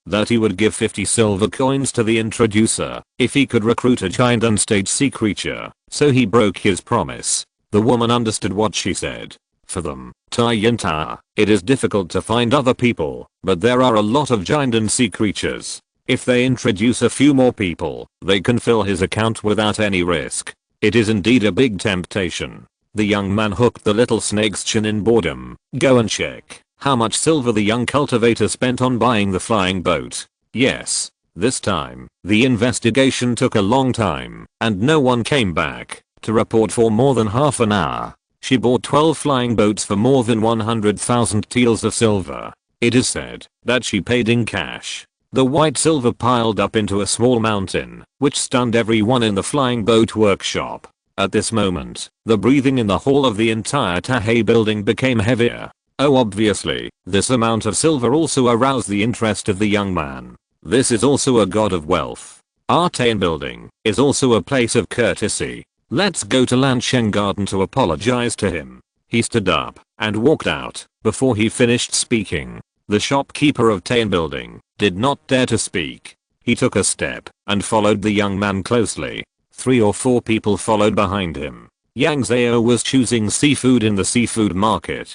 that he would give 50 silver coins to the introducer if he could recruit a giant unstage sea creature, so he broke his promise." The woman understood what she said. For them, Tian Tower, it is difficult to find other people, but there are a lot of giant and sea creatures. If they introduce a few more people, they can fill his account without any risk. It is indeed a big temptation. The young man hooked the little snake's chin in boredom. "Go and check how much silver the young cultivator spent on buying the flying boat." Yes. This time, the investigation took a long time, and no one came back to report for more than half an hour. She bought 12 flying boats for more than 100,000 taels of silver. It is said that she paid in cash. The white silver piled up into a small mountain, which stunned everyone in the flying boat workshop. At this moment, the breathing in the hall of the entire Tahe building became heavier. Oh, obviously, this amount of silver also aroused the interest of the young man. This is also a god of wealth. Our Taen building is also a place of courtesy. Let's go to Lansheng Garden to apologize to him. He stood up and walked out. Before he finished speaking, the shopkeeper of Taen building did not dare to speak. He took a step and followed the young man closely. 3 or 4 people followed behind him. Yang Zhao was choosing seafood in the seafood market.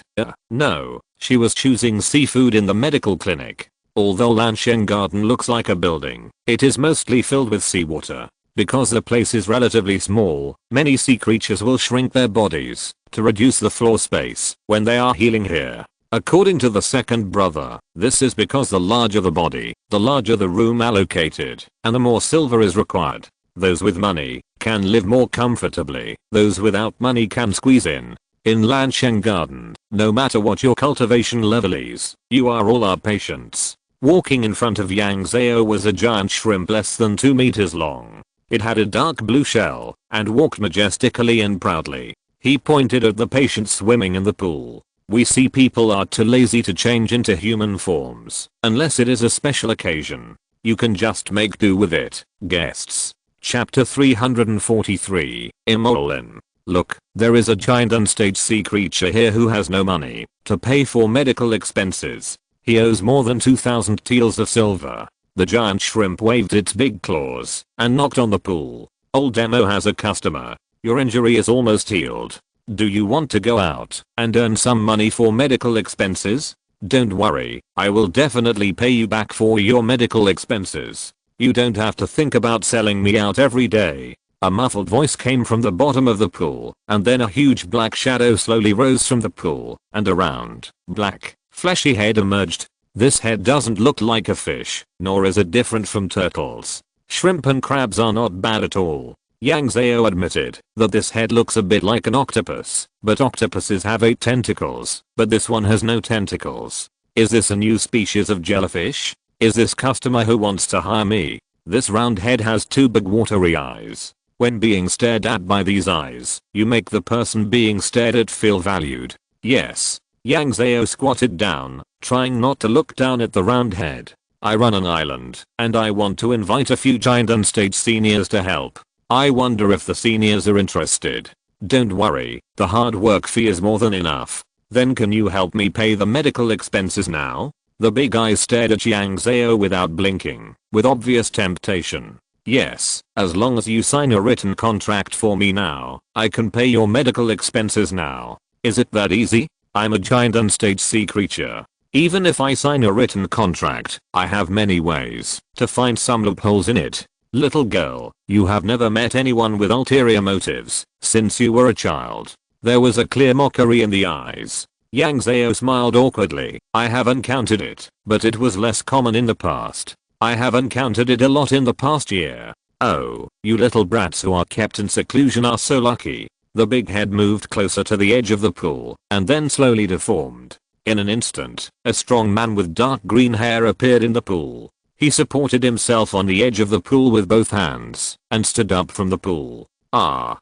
No, she was choosing seafood in the medical clinic. Although Lansheng Garden looks like a building, it is mostly filled with seawater. Because the place is relatively small, many sea creatures will shrink their bodies to reduce the floor space when they are healing here. According to the second brother, this is because the larger the body, the larger the room allocated, and the more silver is required. Those with money can live more comfortably. Those without money can squeeze in. In Lansheng Garden, no matter what your cultivation level is, you are all our patients. Walking in front of Yang Zhao was a giant shrimp less than 2 meters long. It had a dark blue shell and walked majestically and proudly. He pointed at the patient swimming in the pool. We see people are too lazy to change into human forms unless it is a special occasion. You can just make do with it. Guests. Chapter 343, Imolin. Look, there is a giant unstage sea creature here who has no money to pay for medical expenses. He owes more than 2,000 taels of silver. The giant shrimp waved its big claws and knocked on the pool. Old Demo has a customer. Your injury is almost healed. Do you want to go out and earn some money for medical expenses? Don't worry, I will definitely pay you back for your medical expenses. You don't have to think about selling me out every day. A muffled voice came from the bottom of the pool, and then a huge black shadow slowly rose from the pool, and a round, black, fleshy head emerged. This head doesn't look like a fish, nor is it different from turtles. Shrimp and crabs are not bad at all. Yang Zhao admitted that this head looks a bit like an octopus, but octopuses have 8 tentacles, but this one has no tentacles. Is this a new species of jellyfish? Is this customer who wants to hire me? This round head has 2 big watery eyes. When being stared at by these eyes, you make the person being stared at feel valued. Yes. Yang Zhao squatted down, trying not to look down at the round head. I run an island, and I want to invite a few giant unstage seniors to help. I wonder if the seniors are interested. Don't worry, the hard work fee is more than enough. Then can you help me pay the medical expenses now? The big eyes stared at Yang Zhao without blinking, with obvious temptation. Yes, as long as you sign a written contract for me now, I can pay your medical expenses now. Is it that easy? I'm a giant unstage sea creature. Even if I sign a written contract, I have many ways to find some loopholes in it. Little girl, you have never met anyone with ulterior motives since you were a child. There was a clear mockery in the eyes. Yang Zhao smiled awkwardly. I have encountered it, but it was less common in the past. I have encountered it a lot in the past year. Oh, you little brats who are kept in seclusion are so lucky. The big head moved closer to the edge of the pool and then slowly deformed. In an instant, a strong man with dark green hair appeared in the pool. He supported himself on the edge of the pool with both hands and stood up from the pool. Are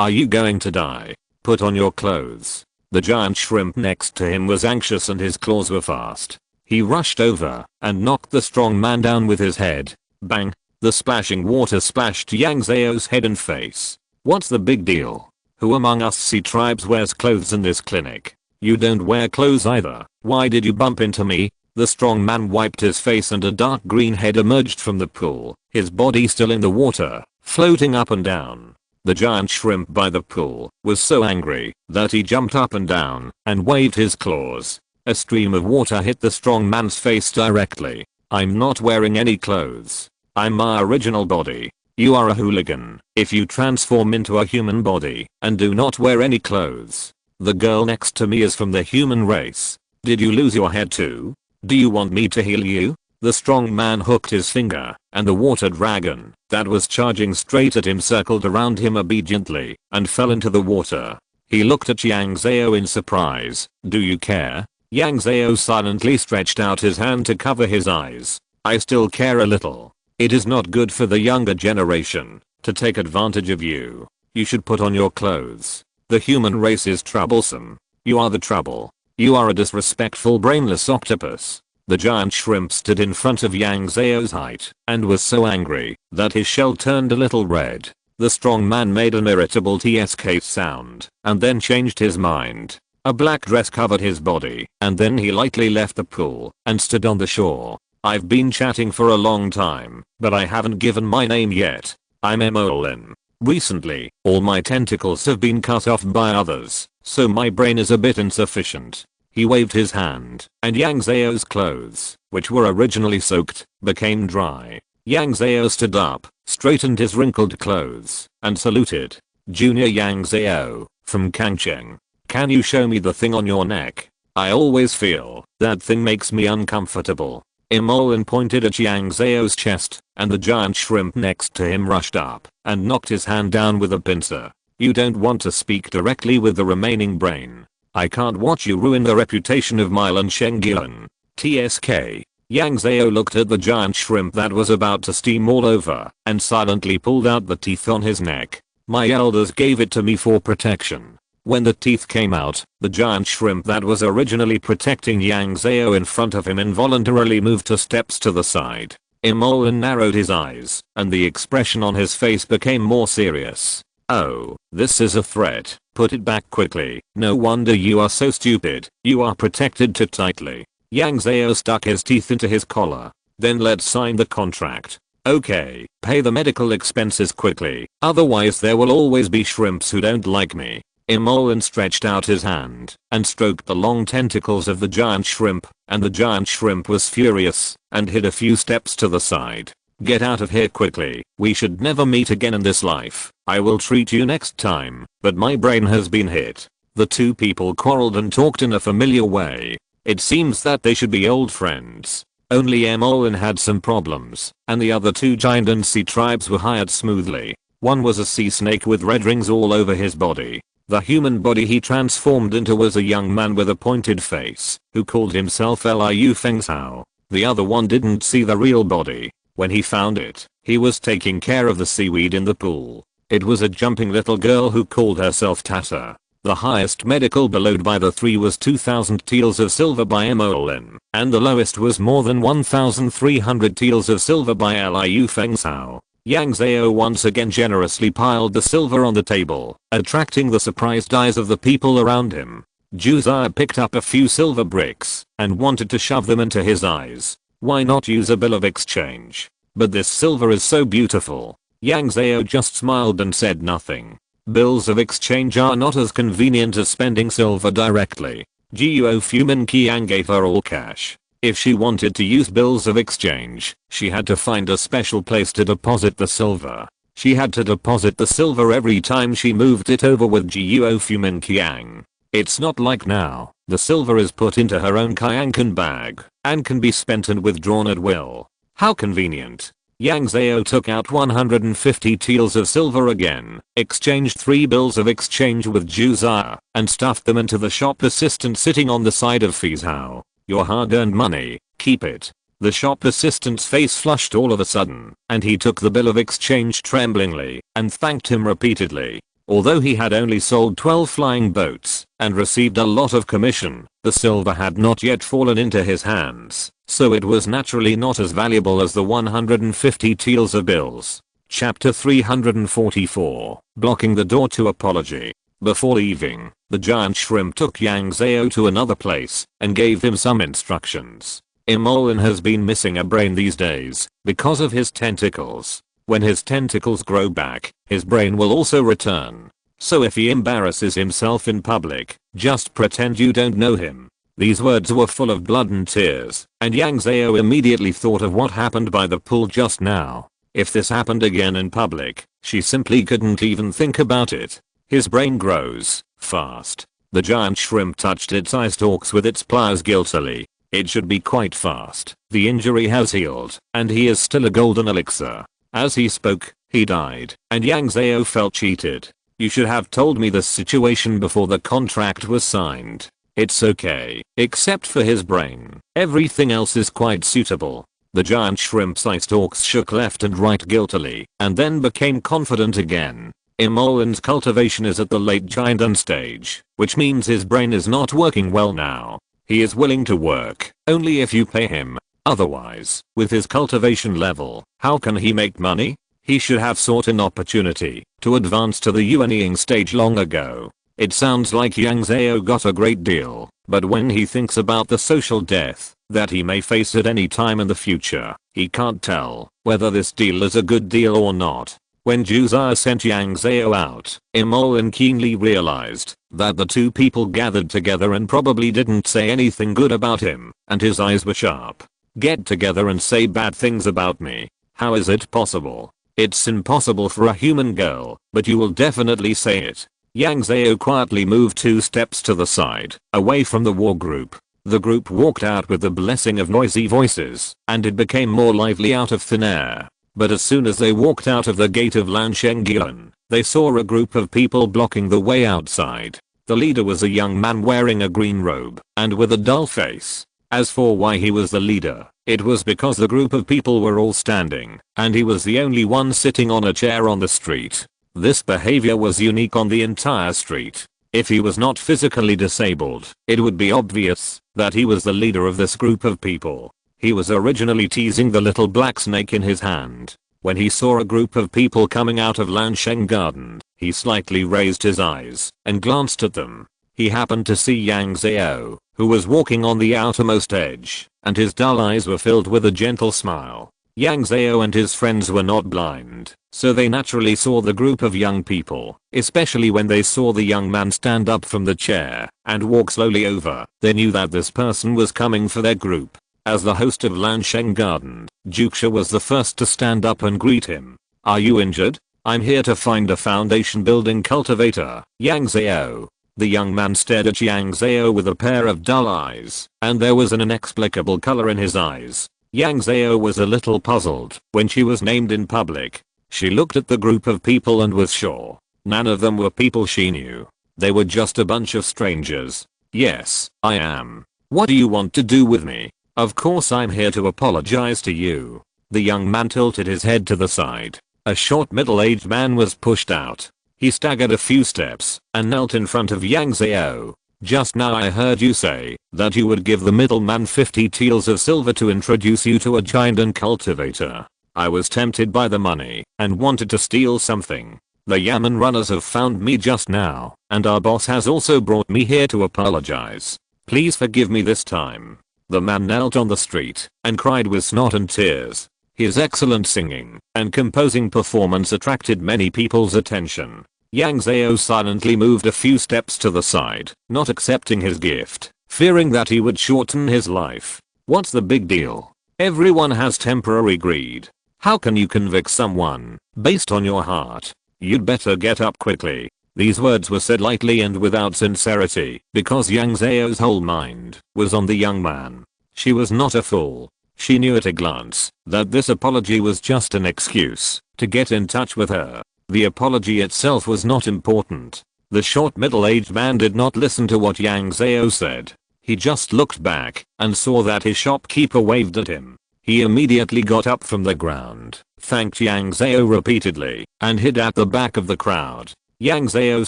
you going to die? Put on your clothes. The giant shrimp next to him was anxious and his claws were fast. He rushed over and knocked the strong man down with his head. Bang! The splashing water splashed Yang Zhao's head and face. What's the big deal? Who among us sea tribes wears clothes in this clinic? You don't wear clothes either. Why did you bump into me? The strong man wiped his face and a dark green head emerged from the pool, his body still in the water, floating up and down. The giant shrimp by the pool was so angry that he jumped up and down and waved his claws. A stream of water hit the strong man's face directly. I'm not wearing any clothes. I'm my original body. You are a hooligan if you transform into a human body and do not wear any clothes. The girl next to me is from the human race. Did you lose your head too? Do you want me to heal you? The strong man hooked his finger, and the water dragon that was charging straight at him circled around him obediently and fell into the water. He looked at Yang Zhao in surprise. Do you care? Yang Zhao silently stretched out his hand to cover his eyes. I still care a little. It is not good for the younger generation to take advantage of you. You should put on your clothes. The human race is troublesome. You are the trouble. You are a disrespectful brainless octopus. The giant shrimp stood in front of Yang Zhao's height and was so angry that his shell turned a little red. The strong man made an irritable tsk sound and then changed his mind. A black dress covered his body and then he lightly left the pool and stood on the shore. I've been chatting for a long time, but I haven't given my name yet. I'm Emolin. Recently, all my tentacles have been cut off by others, so my brain is a bit insufficient. He waved his hand, and Yang Zhao's clothes, which were originally soaked, became dry. Yang Zhao stood up, straightened his wrinkled clothes, and saluted. Junior Yang Zhao, from Kangcheng. Can you show me the thing on your neck? I always feel that thing makes me uncomfortable. Emolin pointed at Yang Zhao's chest, and the giant shrimp next to him rushed up and knocked his hand down with a pincer. You don't want to speak directly with the remaining brain. I can't watch you ruin the reputation of Milan Shengyan. TSK. Yang Zhao looked at the giant shrimp that was about to steam all over and silently pulled out the teeth on his neck. My elders gave it to me for protection. When the teeth came out, the giant shrimp that was originally protecting Yang Zhao in front of him involuntarily moved 2 steps to the side. Emolin narrowed his eyes, and the expression on his face became more serious. Oh, this is a threat. Put it back quickly. No wonder you are so stupid. You are protected too tightly. Yang Zhao stuck his teeth into his collar. Then let's sign the contract. Okay, pay the medical expenses quickly, otherwise there will always be shrimps who don't like me. Emolin stretched out his hand and stroked the long tentacles of the giant shrimp, and the giant shrimp was furious and hid a few steps to the side. Get out of here quickly. We should never meet again in this life. I will treat you next time, but my brain has been hit. The two people quarreled and talked in a familiar way. It seems that they should be old friends. Only Emolin had some problems, and the other 2 giant and sea tribes were hired smoothly. One was a sea snake with red rings all over his body. The human body he transformed into was a young man with a pointed face, who called himself Liu Fengzhao. The other one didn't see the real body. When he found it, he was taking care of the seaweed in the pool. It was a jumping little girl who called herself Tata. The highest medical billowed by the 3 was 2,000 taels of silver by Emolin, and the lowest was more than 1,300 taels of silver by Liu Fengzhao. Yang Zhao once again generously piled the silver on the table, attracting the surprised eyes of the people around him. Juzai picked up a few silver bricks and wanted to shove them into his eyes. Why not use a bill of exchange? But this silver is so beautiful. Yang Zhao just smiled and said nothing. Bills of exchange are not as convenient as spending silver directly. Guo Fumin Qiang gave her all cash. If she wanted to use bills of exchange, she had to find a special place to deposit the silver. She had to deposit the silver every time she moved it over with Guo Fumin Qiang. It's not like now. The silver is put into her own Qiangkan bag and can be spent and withdrawn at will. How convenient. Yang Zhao took out 150 taels of silver again, exchanged 3 bills of exchange with Juzai, and stuffed them into the shop assistant sitting on the side of Fizhao. Your hard-earned money, keep it. The shop assistant's face flushed all of a sudden, and he took the bill of exchange tremblingly and thanked him repeatedly. Although he had only sold 12 flying boats and received a lot of commission, the silver had not yet fallen into his hands, so it was naturally not as valuable as the 150 taels of bills. Chapter 344, Blocking the Door to Apology. Before leaving, the giant shrimp took Yang Zhao to another place and gave him some instructions. Imolan has been missing a brain these days because of his tentacles. When his tentacles grow back, his brain will also return. So if he embarrasses himself in public, just pretend you don't know him. These words were full of blood and tears, and Yang Zhao immediately thought of what happened by the pool just now. If this happened again in public, she simply couldn't even think about it. His brain grows fast. The giant shrimp touched its eye stalks with its pliers guiltily. It should be quite fast. The injury has healed, and he is still a golden elixir. As he spoke, he died, and Yang Zhao felt cheated. You should have told me this situation before the contract was signed. It's okay, except for his brain. Everything else is quite suitable. The giant shrimp's eye stalks shook left and right guiltily, and then became confident again. Imolan's cultivation is at the late giant stage, which means his brain is not working well now. He is willing to work, only if you pay him. Otherwise, with his cultivation level, how can he make money? He should have sought an opportunity to advance to the yuaning stage long ago. It sounds like Yang Zhao got a great deal, but when he thinks about the social death that he may face at any time in the future, he can't tell whether this deal is a good deal or not. When Juzai sent Yang Zhao out, Imolan keenly realized that the two people gathered together and probably didn't say anything good about him, and his eyes were sharp. Get together and say bad things about me. How is it possible? It's impossible for a human girl, but you will definitely say it. Yang Zhao quietly moved 2 steps to the side, away from the war group. The group walked out with the blessing of noisy voices, and it became more lively out of thin air. But as soon as they walked out of the gate of Lanshengyan, they saw a group of people blocking the way outside. The leader was a young man wearing a green robe and with a dull face. As for why he was the leader, it was because the group of people were all standing, and he was the only one sitting on a chair on the street. This behavior was unique on the entire street. If he was not physically disabled, it would be obvious that he was the leader of this group of people. He was originally teasing the little black snake in his hand. When he saw a group of people coming out of Lansheng Garden, he slightly raised his eyes and glanced at them. He happened to see Yang Zhao, who was walking on the outermost edge, and his dull eyes were filled with a gentle smile. Yang Zhao and his friends were not blind, so they naturally saw the group of young people, especially when they saw the young man stand up from the chair and walk slowly over. They knew that this person was coming for their group. As the host of Lansheng Garden, Juksha was the first to stand up and greet him. Are you injured? I'm here to find a foundation building cultivator, Yang Zhao. The young man stared at Yang Zhao with a pair of dull eyes, and there was an inexplicable color in his eyes. Yang Zhao was a little puzzled when she was named in public. She looked at the group of people and was sure none of them were people she knew. They were just a bunch of strangers. Yes, I am. What do you want to do with me? Of course I'm here to apologize to you. The young man tilted his head to the side. A short middle-aged man was pushed out. He staggered a few steps and knelt in front of Yang Zhao. Just now I heard you say that you would give the middleman 50 taels of silver to introduce you to a giant and cultivator. I was tempted by the money and wanted to steal something. The Yamen runners have found me just now, and our boss has also brought me here to apologize. Please forgive me this time. The man knelt on the street and cried with snot and tears. His excellent singing and composing performance attracted many people's attention. Yang Zhao silently moved a few steps to the side, not accepting his gift, fearing that he would shorten his life. What's the big deal? Everyone has temporary greed. How can you convict someone based on your heart? You'd better get up quickly. These words were said lightly and without sincerity because Yang Zhao's whole mind was on the young man. She was not a fool. She knew at a glance that this apology was just an excuse to get in touch with her. The apology itself was not important. The short middle-aged man did not listen to what Yang Zhao said. He just looked back and saw that his shopkeeper waved at him. He immediately got up from the ground, thanked Yang Zhao repeatedly, and hid at the back of the crowd. Yang Zhao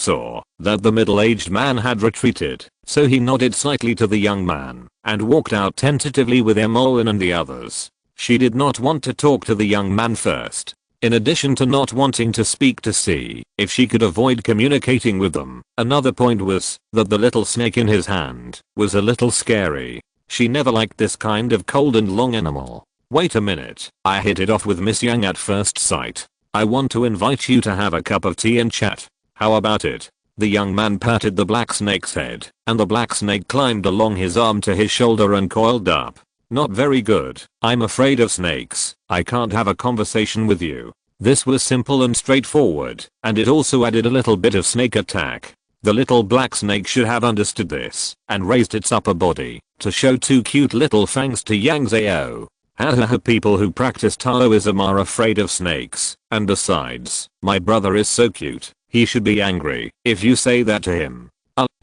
saw that the middle-aged man had retreated, so he nodded slightly to the young man and walked out tentatively with Emolin and the others. She did not want to talk to the young man first. In addition to not wanting to speak to see if she could avoid communicating with them, another point was that the little snake in his hand was a little scary. She never liked this kind of cold and long animal. Wait a minute, I hit it off with Miss Yang at first sight. I want to invite you to have a cup of tea and chat. How about it? The young man patted the black snake's head, and the black snake climbed along his arm to his shoulder and coiled up. Not very good. I'm afraid of snakes. I can't have a conversation with you. This was simple and straightforward, and it also added a little bit of snake attack. The little black snake should have understood this and raised its upper body to show two cute little fangs to Yang Zhao. Hahaha, people who practice Taoism are afraid of snakes, and besides, my brother is so cute. He should be angry if you say that to him.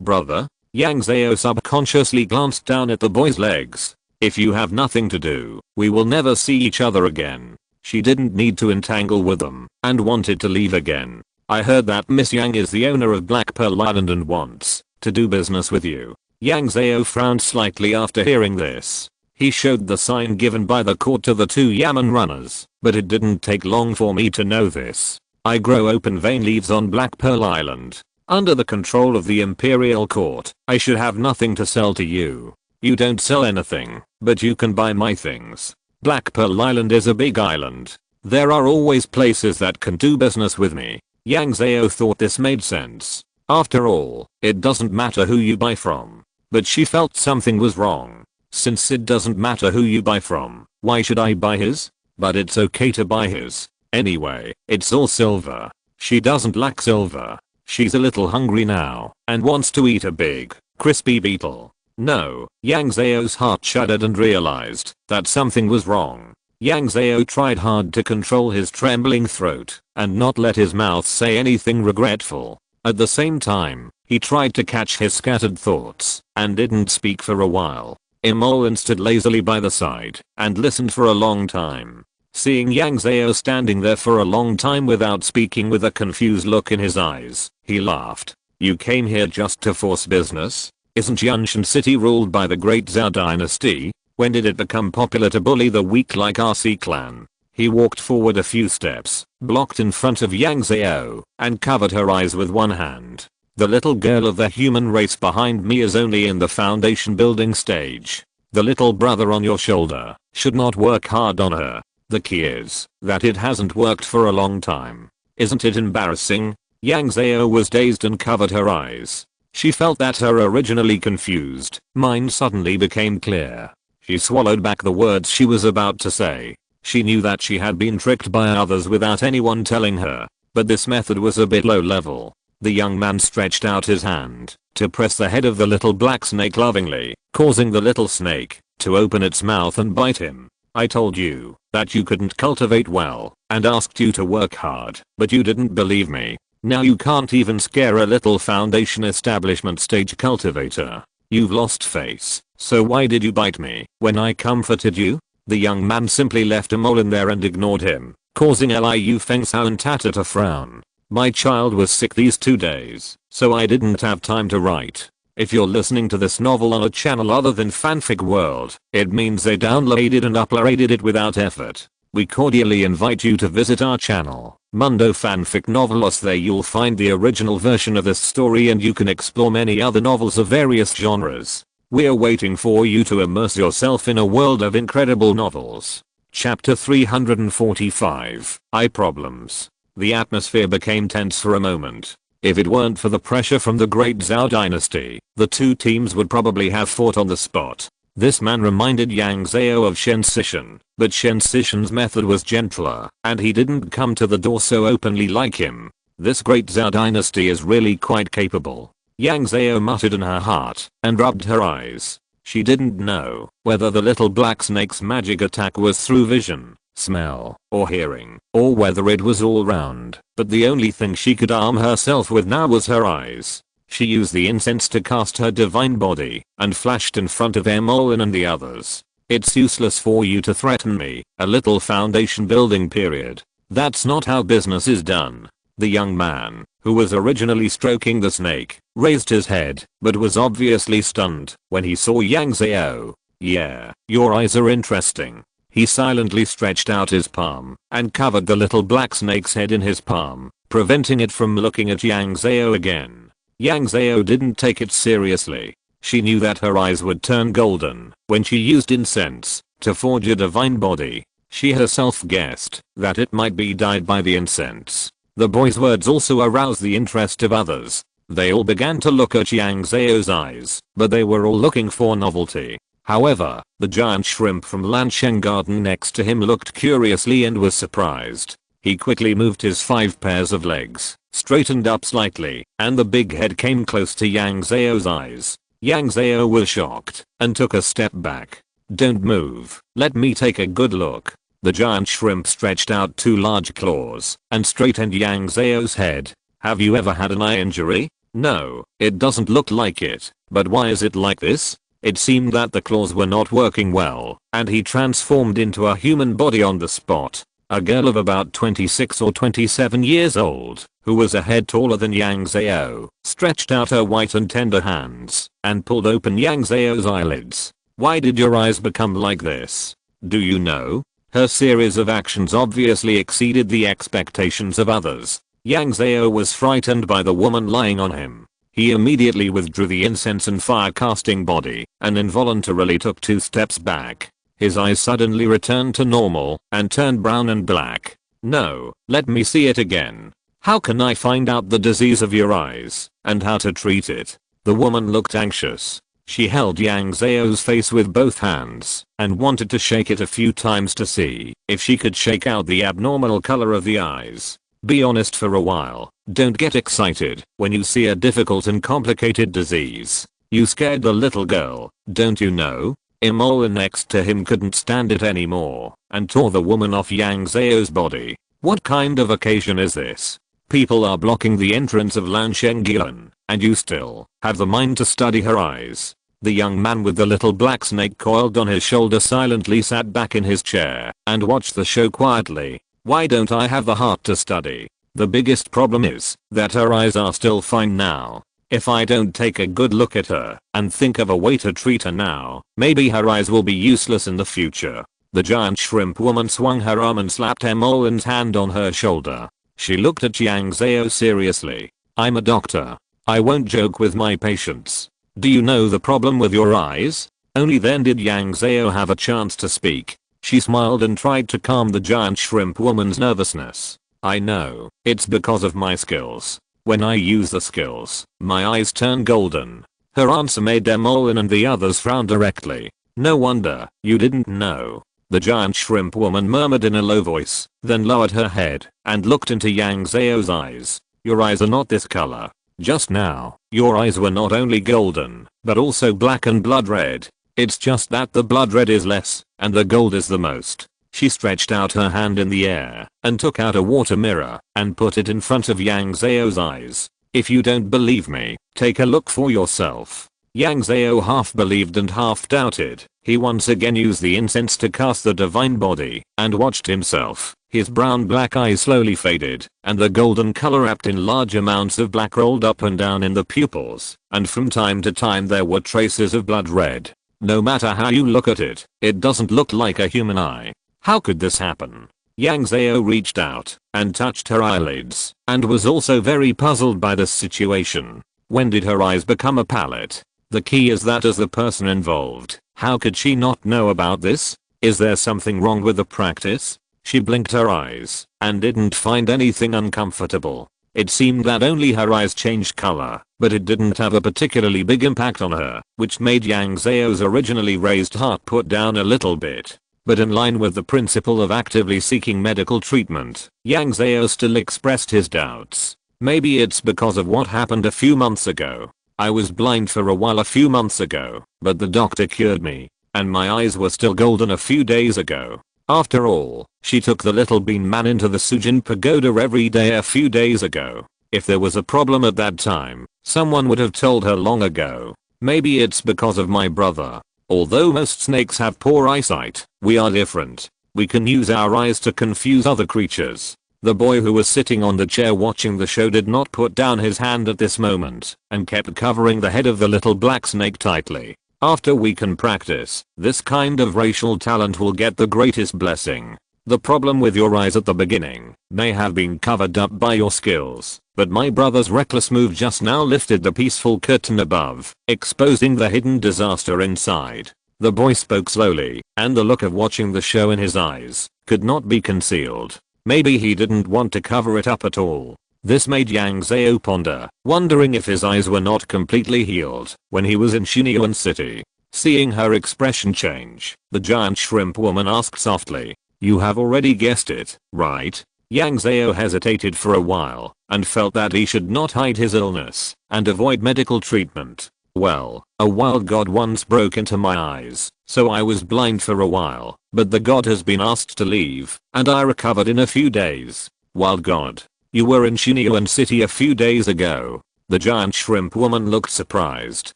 Brother? Yang Zhao subconsciously glanced down at the boy's legs. If you have nothing to do, we will never see each other again. She didn't need to entangle with them and wanted to leave again. I heard that Miss Yang is the owner of Black Pearl Island and wants to do business with you. Yang Zhao frowned slightly after hearing this. He showed the sign given by the court to the two Yaman runners, but it didn't take long for me to know this. I grow open vein leaves on Black Pearl Island. Under the control of the Imperial Court, I should have nothing to sell to you. You don't sell anything, but you can buy my things. Black Pearl Island is a big island. There are always places that can do business with me. Yang Zhao thought this made sense. After all, it doesn't matter who you buy from. But she felt something was wrong. Since it doesn't matter who you buy from, why should I buy his? But it's okay to buy his. Anyway, it's all silver. She doesn't lack silver. She's a little hungry now and wants to eat a big, crispy beetle. No, Yang Zhao's heart shuddered and realized that something was wrong. Yang Zhao tried hard to control his trembling throat and not let his mouth say anything regretful. At the same time, he tried to catch his scattered thoughts and didn't speak for a while. Emolin stood lazily by the side and listened for a long time. Seeing Yang Zhao standing there for a long time without speaking with a confused look in his eyes, he laughed. You came here just to force business? Isn't Yanshan City ruled by the Great Zhao dynasty? When did it become popular to bully the weak like RC clan? He walked forward a few steps, blocked in front of Yang Zhao, and covered her eyes with one hand. The little girl of the human race behind me is only in the foundation building stage. The little brother on your shoulder should not work hard on her. The key is that it hasn't worked for a long time. Isn't it embarrassing? Yang Zhao was dazed and covered her eyes. She felt that her originally confused mind suddenly became clear. She swallowed back the words she was about to say. She knew that she had been tricked by others without anyone telling her, but this method was a bit low level. The young man stretched out his hand to press the head of the little black snake lovingly, causing the little snake to open its mouth and bite him. I told you that you couldn't cultivate well and asked you to work hard, but you didn't believe me. Now you can't even scare a little foundation establishment stage cultivator. You've lost face. So why did you bite me when I comforted you? The young man simply left Emolin there and ignored him, causing Liu Fengxiao and Tata to frown. My child was sick these 2 days, so I didn't have time to write. If you're listening to this novel on a channel other than Fanfic World, it means they downloaded and uploaded it without effort. We cordially invite you to visit our channel, Mundo Fanfic Novelos. There you'll find the original version of this story and you can explore many other novels of various genres. We're waiting for you to immerse yourself in a world of incredible novels. Chapter 345, Eye Problems. The atmosphere became tense for a moment. If it weren't for the pressure from the Great Zhao dynasty, the two teams would probably have fought on the spot. This man reminded Yang Zhao of Shen Sishan, but Shen Sishan's method was gentler, and he didn't come to the door so openly like him. This Great Zhao dynasty is really quite capable. Yang Zhao muttered in her heart and rubbed her eyes. She didn't know whether the little black snake's magic attack was through vision, smell, or hearing, or whether it was all round, but the only thing she could arm herself with now was her eyes. She used the incense to cast her divine body and flashed in front of Emolin and the others. It's useless for you to threaten me. A little foundation building period. That's not how business is done. The young man, who was originally stroking the snake, raised his head, but was obviously stunned when he saw Yang Zhao. Yeah, your eyes are interesting. He silently stretched out his palm and covered the little black snake's head in his palm, preventing it from looking at Yang Zhao again. Yang Zhao didn't take it seriously. She knew that her eyes would turn golden when she used incense to forge a divine body. She herself guessed that it might be dyed by the incense. The boy's words also aroused the interest of others. They all began to look at Yang Zhao's eyes, but they were all looking for novelty. However, the giant shrimp from Lansheng garden next to him looked curiously and was surprised. He quickly moved his 5 pairs of legs, straightened up slightly, and the big head came close to Yang Zhao's eyes. Yang Zhao was shocked and took a step back. Don't move, let me take a good look. The giant shrimp stretched out 2 large claws and straightened Yang Zhao's head. Have you ever had an eye injury? No, it doesn't look like it, but why is it like this? It seemed that the claws were not working well, and he transformed into a human body on the spot. A girl of about 26 or 27 years old, who was a head taller than Yang Zhao, stretched out her white and tender hands and pulled open Yang Zhao's eyelids. Why did your eyes become like this? Do you know? Her series of actions obviously exceeded the expectations of others. Yang Zhao was frightened by the woman lying on him. He immediately withdrew the incense and fire casting body and involuntarily took 2 steps back. His eyes suddenly returned to normal and turned brown and black. No, let me see it again. How can I find out the disease of your eyes and how to treat it? The woman looked anxious. She held Yang Zhao's face with both hands and wanted to shake it a few times to see if she could shake out the abnormal color of the eyes. Be honest for a while. Don't get excited when you see a difficult and complicated disease. You scared the little girl, don't you know? Imola next to him couldn't stand it anymore and tore the woman off Yang Zhao's body. What kind of occasion is this? People are blocking the entrance of Lansheng, and you still have the mind to study her eyes. The young man with the little black snake coiled on his shoulder silently sat back in his chair and watched the show quietly. Why don't I have the heart to study? The biggest problem is that her eyes are still fine now. If I don't take a good look at her and think of a way to treat her now, maybe her eyes will be useless in the future. The giant shrimp woman swung her arm and slapped Emolin's hand on her shoulder. She looked at Yang Zhao seriously. I'm a doctor. I won't joke with my patients. Do you know the problem with your eyes? Only then did Yang Zhao have a chance to speak. She smiled and tried to calm the giant shrimp woman's nervousness. I know, it's because of my skills. When I use the skills, my eyes turn golden. Her answer made Emolin and the others frown directly. No wonder, you didn't know. The giant shrimp woman murmured in a low voice, then lowered her head and looked into Yang Zhao's eyes. Your eyes are not this color. Just now, your eyes were not only golden, but also black and blood red. It's just that the blood red is less, and the gold is the most. She stretched out her hand in the air, and took out a water mirror, and put it in front of Yang Zhao's eyes. If you don't believe me, take a look for yourself. Yang Zhao half believed and half doubted. He once again used the incense to cast the divine body, and watched himself. His brown black eyes slowly faded, and the golden color wrapped in large amounts of black rolled up and down in the pupils, and from time to time there were traces of blood red. No matter how you look at it, it doesn't look like a human eye. How could this happen? Yang Zhao reached out and touched her eyelids, and was also very puzzled by this situation. When did her eyes become a palette? The key is that as the person involved, how could she not know about this? Is there something wrong with the practice? She blinked her eyes and didn't find anything uncomfortable. It seemed that only her eyes changed color, but it didn't have a particularly big impact on her, which made Yang Zhao's originally raised heart put down a little bit. But in line with the principle of actively seeking medical treatment, Yang Zhao still expressed his doubts. Maybe it's because of what happened a few months ago. I was blind for a while a few months ago, but the doctor cured me, and my eyes were still golden a few days ago. After all, she took the little bean man into the Sujin pagoda every day a few days ago. If there was a problem at that time, someone would have told her long ago. Maybe it's because of my brother. Although most snakes have poor eyesight, we are different. We can use our eyes to confuse other creatures. The boy who was sitting on the chair watching the show did not put down his hand at this moment and kept covering the head of the little black snake tightly. After we can practice, this kind of racial talent will get the greatest blessing. The problem with your eyes at the beginning may have been covered up by your skills, but my brother's reckless move just now lifted the peaceful curtain above, exposing the hidden disaster inside. The boy spoke slowly, and the look of watching the show in his eyes could not be concealed. Maybe he didn't want to cover it up at all. This made Yang Zhao ponder, wondering if his eyes were not completely healed when he was in Xinyan City. Seeing her expression change, the giant shrimp woman asked softly, "You have already guessed it, right?" Yang Zhao hesitated for a while and felt that he should not hide his illness and avoid medical treatment. "Well, a wild god once broke into my eyes, so I was blind for a while, but the god has been asked to leave, and I recovered in a few days." "Wild god? You were in Xinyan City a few days ago?" The giant shrimp woman looked surprised.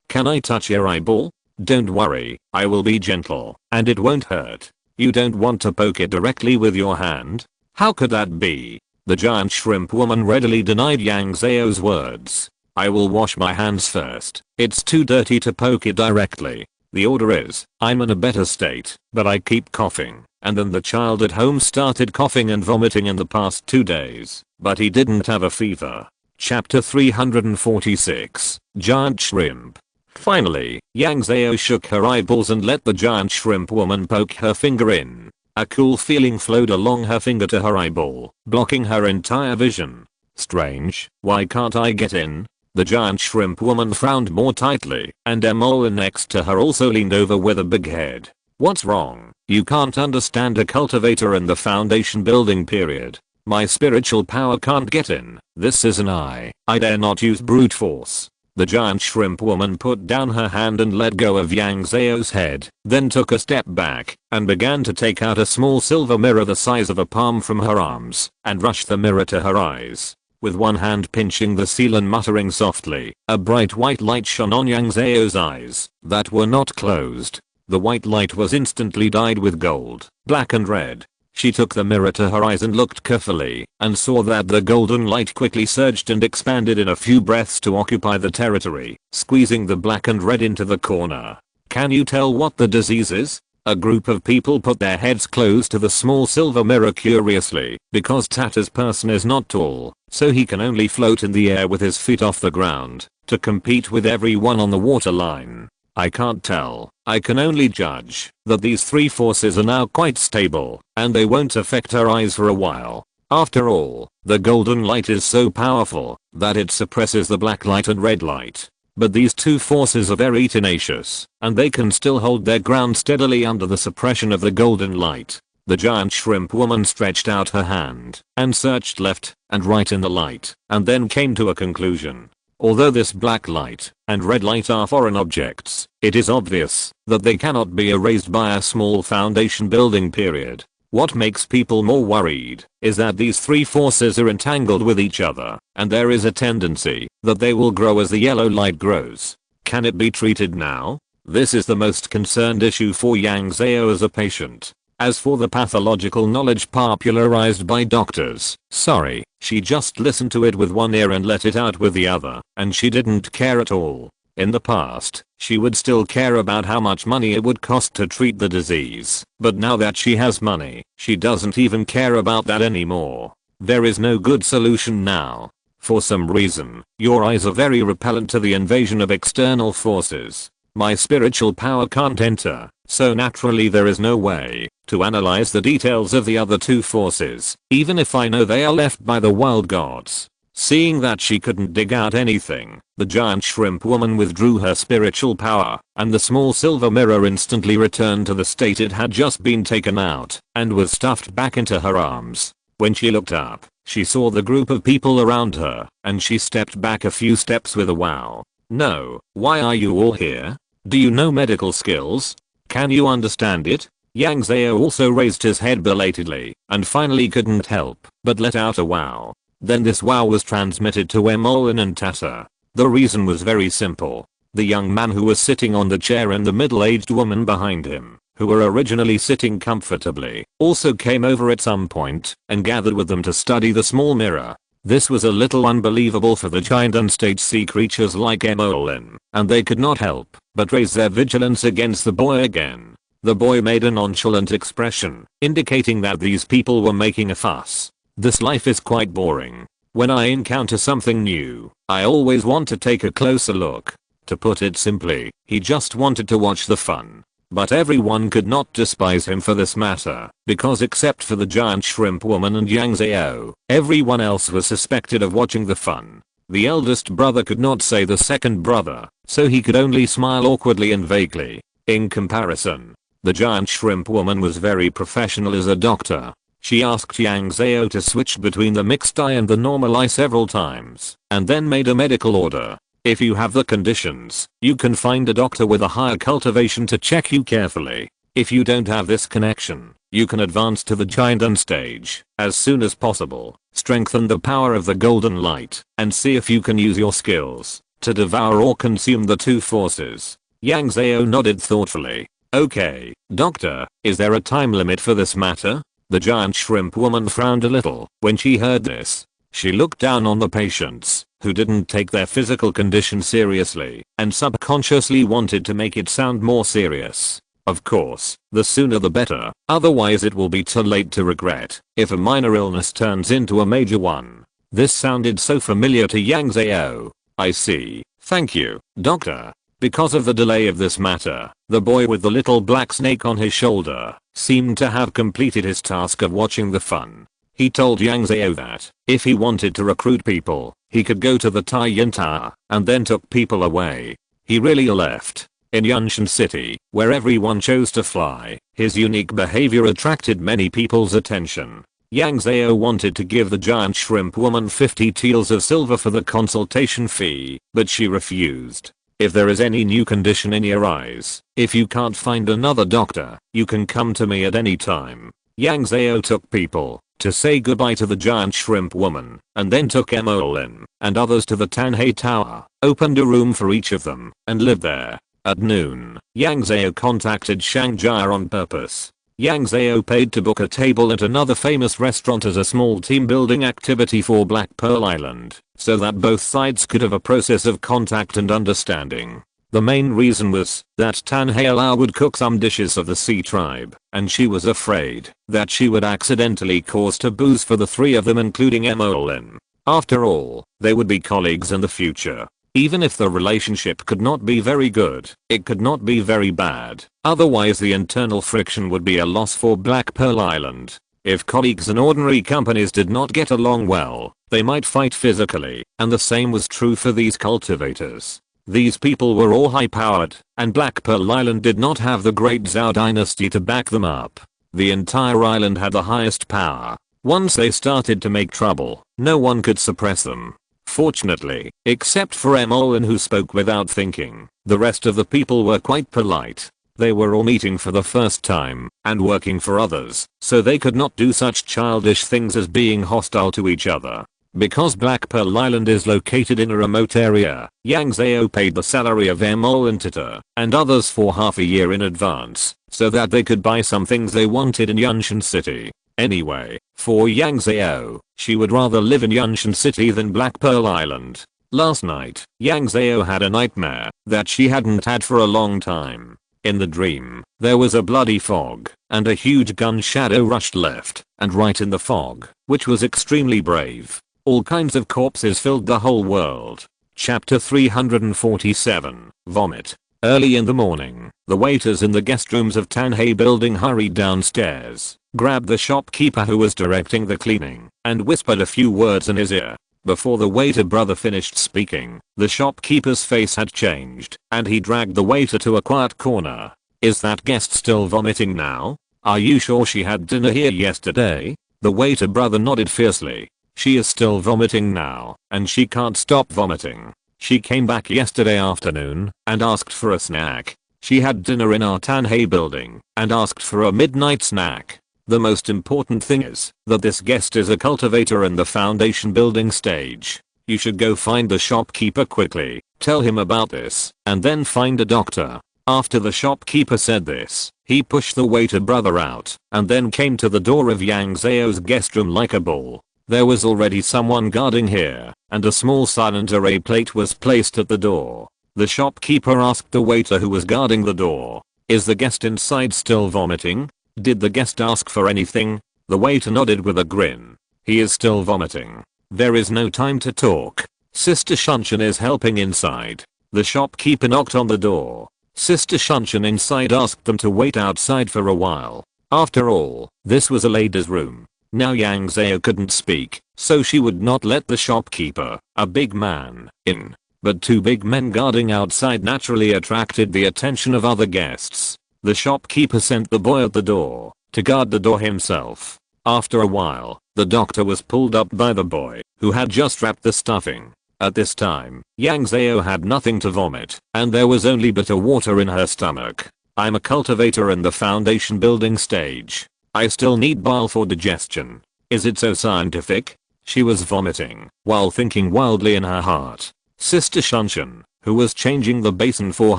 "Can I touch your eyeball?" "Don't worry, I will be gentle, and it won't hurt." "You don't want to poke it directly with your hand?" "How could that be?" The giant shrimp woman readily denied Yang Zhao's words. "I will wash my hands first. It's too dirty to poke it directly. The order is, I'm in a better state, but I keep coughing." And then the child at home started coughing and vomiting in the past 2 days, but he didn't have a fever. Chapter 346, Giant Shrimp. Finally, Yang Zhao shook her eyeballs and let the giant shrimp woman poke her finger in. A cool feeling flowed along her finger to her eyeball, blocking her entire vision. "Strange, why can't I get in?" The giant shrimp woman frowned more tightly, and Emolin next to her also leaned over with a big head. "What's wrong? You can't understand a cultivator in the foundation building period. My spiritual power can't get in. This is an eye. I dare not use brute force." The giant shrimp woman put down her hand and let go of Yang Zhao's head, then took a step back and began to take out a small silver mirror the size of a palm from her arms and rush the mirror to her eyes. With one hand pinching the seal and muttering softly, a bright white light shone on Yang Zhao's eyes that were not closed. The white light was instantly dyed with gold, black and red. She took the mirror to her eyes and looked carefully, and saw that the golden light quickly surged and expanded in a few breaths to occupy the territory, squeezing the black and red into the corner. "Can you tell what the disease is?" A group of people put their heads close to the small silver mirror curiously, because Tata's person is not tall, so he can only float in the air with his feet off the ground, to compete with everyone on the waterline. "I can't tell. I can only judge that these 3 forces are now quite stable, and they won't affect her eyes for a while. After all, the golden light is so powerful that it suppresses the black light and red light. But these 2 forces are very tenacious, and they can still hold their ground steadily under the suppression of the golden light." The giant shrimp woman stretched out her hand and searched left and right in the light, and then came to a conclusion. Although this black light and red light are foreign objects, it is obvious that they cannot be erased by a small foundation building period. What makes people more worried is that these 3 forces are entangled with each other, and there is a tendency that they will grow as the yellow light grows. Can it be treated now? This is the most concerned issue for Yang Zhao as a patient. As for the pathological knowledge popularized by doctors, sorry, she just listened to it with one ear and let it out with the other, and she didn't care at all. In the past, she would still care about how much money it would cost to treat the disease, but now that she has money, she doesn't even care about that anymore. There is no good solution now. For some reason, your eyes are very repellent to the invasion of external forces. My spiritual power can't enter, so naturally there is no way to analyze the details of the other 2 forces, even if I know they are left by the wild gods. Seeing that she couldn't dig out anything, the giant shrimp woman withdrew her spiritual power, and the small silver mirror instantly returned to the state it had just been taken out, and was stuffed back into her arms. When she looked up, she saw the group of people around her, and she stepped back a few steps with a wow. "No, why are you all here? Do you know medical skills? Can you understand it?" Yang Zhao also raised his head belatedly, and finally couldn't help but let out a wow. Then this wow was transmitted to Emolin and Tata. The reason was very simple. The young man who was sitting on the chair and the middle-aged woman behind him, who were originally sitting comfortably, also came over at some point and gathered with them to study the small mirror. This was a little unbelievable for the giant and stage sea creatures like Emolin, and they could not help but raise their vigilance against the boy again. The boy made a nonchalant expression, indicating that these people were making a fuss. This life is quite boring. When I encounter something new, I always want to take a closer look. To put it simply, he just wanted to watch the fun. But everyone could not despise him for this matter, because except for the giant shrimp woman and Yang Zhao, everyone else was suspected of watching the fun. The eldest brother could not say the second brother, so he could only smile awkwardly and vaguely. In comparison, the giant shrimp woman was very professional as a doctor. She asked Yang Zhao to switch between the mixed eye and the normal eye several times, and then made a medical order. If you have the conditions, you can find a doctor with a higher cultivation to check you carefully. If you don't have this connection, you can advance to the giant end stage as soon as possible, strengthen the power of the golden light, and see if you can use your skills to devour or consume the two forces. Yang Zhao nodded thoughtfully. Okay, doctor, is there a time limit for this matter? The giant shrimp woman frowned a little when she heard this. She looked down on the patients, who didn't take their physical condition seriously, and subconsciously wanted to make it sound more serious. Of course, the sooner the better, otherwise it will be too late to regret if a minor illness turns into a major one. This sounded so familiar to Yang Zhao. I see, thank you, doctor. Because of the delay of this matter, the boy with the little black snake on his shoulder seemed to have completed his task of watching the fun. He told Yang Zhao that if he wanted to recruit people, he could go to the Taiyan Tower and then took people away. He really left. In Yunshan City, where everyone chose to fly, his unique behavior attracted many people's attention. Yang Zhao wanted to give the giant shrimp woman 50 taels of silver for the consultation fee, but she refused. If there is any new condition in your eyes, if you can't find another doctor, you can come to me at any time. Yang Zhao took people to say goodbye to the giant shrimp woman, and then took Emolin and others to the Tanhei Tower, opened a room for each of them, and lived there. At noon, Yang Zhao contacted Shangjia on purpose. Yang Zhao paid to book a table at another famous restaurant as a small team building activity for Black Pearl Island, so that both sides could have a process of contact and understanding. The main reason was that Tanhei Lao would cook some dishes of the Sea tribe, and she was afraid that she would accidentally cause taboos for the three of them, including Emolin. After all, they would be colleagues in the future. Even if the relationship could not be very good, it could not be very bad. Otherwise the internal friction would be a loss for Black Pearl Island. If colleagues in ordinary companies did not get along well, they might fight physically, and the same was true for these cultivators. These people were all high-powered, and Black Pearl Island did not have the great Zhao dynasty to back them up. The entire island had the highest power. Once they started to make trouble, no one could suppress them. Fortunately, except for Emolin, who spoke without thinking, the rest of the people were quite polite. They were all meeting for the first time, and working for others, so they could not do such childish things as being hostile to each other. Because Black Pearl Island is located in a remote area, Yang Zhao paid the salary of Emolin Tita and others for half a year in advance, so that they could buy some things they wanted in Yunshan City. Anyway, for Yang Zhao, she would rather live in Yunshan City than Black Pearl Island. Last night, Yang Zhao had a nightmare that she hadn't had for a long time. In the dream, there was a bloody fog, and a huge gun shadow rushed left and right in the fog, which was extremely brave. All kinds of corpses filled the whole world. Chapter 347, Vomit. Early in the morning, the waiters in the guest rooms of Tanhei building hurried downstairs, grabbed the shopkeeper who was directing the cleaning, and whispered a few words in his ear. Before the waiter brother finished speaking, the shopkeeper's face had changed, and he dragged the waiter to a quiet corner. Is that guest still vomiting now? Are you sure she had dinner here yesterday? The waiter brother nodded fiercely. She is still vomiting now, and she can't stop vomiting. She came back yesterday afternoon and asked for a snack. She had dinner in our Tanhei building and asked for a midnight snack. The most important thing is that this guest is a cultivator in the foundation building stage. You should go find the shopkeeper quickly. Tell him about this, and then find a doctor. After the shopkeeper said this, he pushed the waiter brother out, and then came to the door of Yang Zhao's guest room like a bull. There was already someone guarding here, and a small silent array plate was placed at the door. The shopkeeper asked the waiter who was guarding the door, "Is the guest inside still vomiting? Did the guest ask for anything?" The waiter nodded with a grin. "He is still vomiting. There is no time to talk. Sister Shunshan is helping inside." The shopkeeper knocked on the door. Sister Shunshan inside asked them to wait outside for a while. After all, this was a lady's room. Now Yang Zhao couldn't speak, so she would not let the shopkeeper, a big man, in. But two big men guarding outside naturally attracted the attention of other guests. The shopkeeper sent the boy at the door to guard the door himself. After a while, the doctor was pulled up by the boy, who had just wrapped the stuffing. At this time, Yang Zhao had nothing to vomit, and there was only bitter water in her stomach. "I'm a cultivator in the foundation building stage. I still need bile for digestion. Is it so scientific?" She was vomiting, while thinking wildly in her heart. Sister Shunshan, who was changing the basin for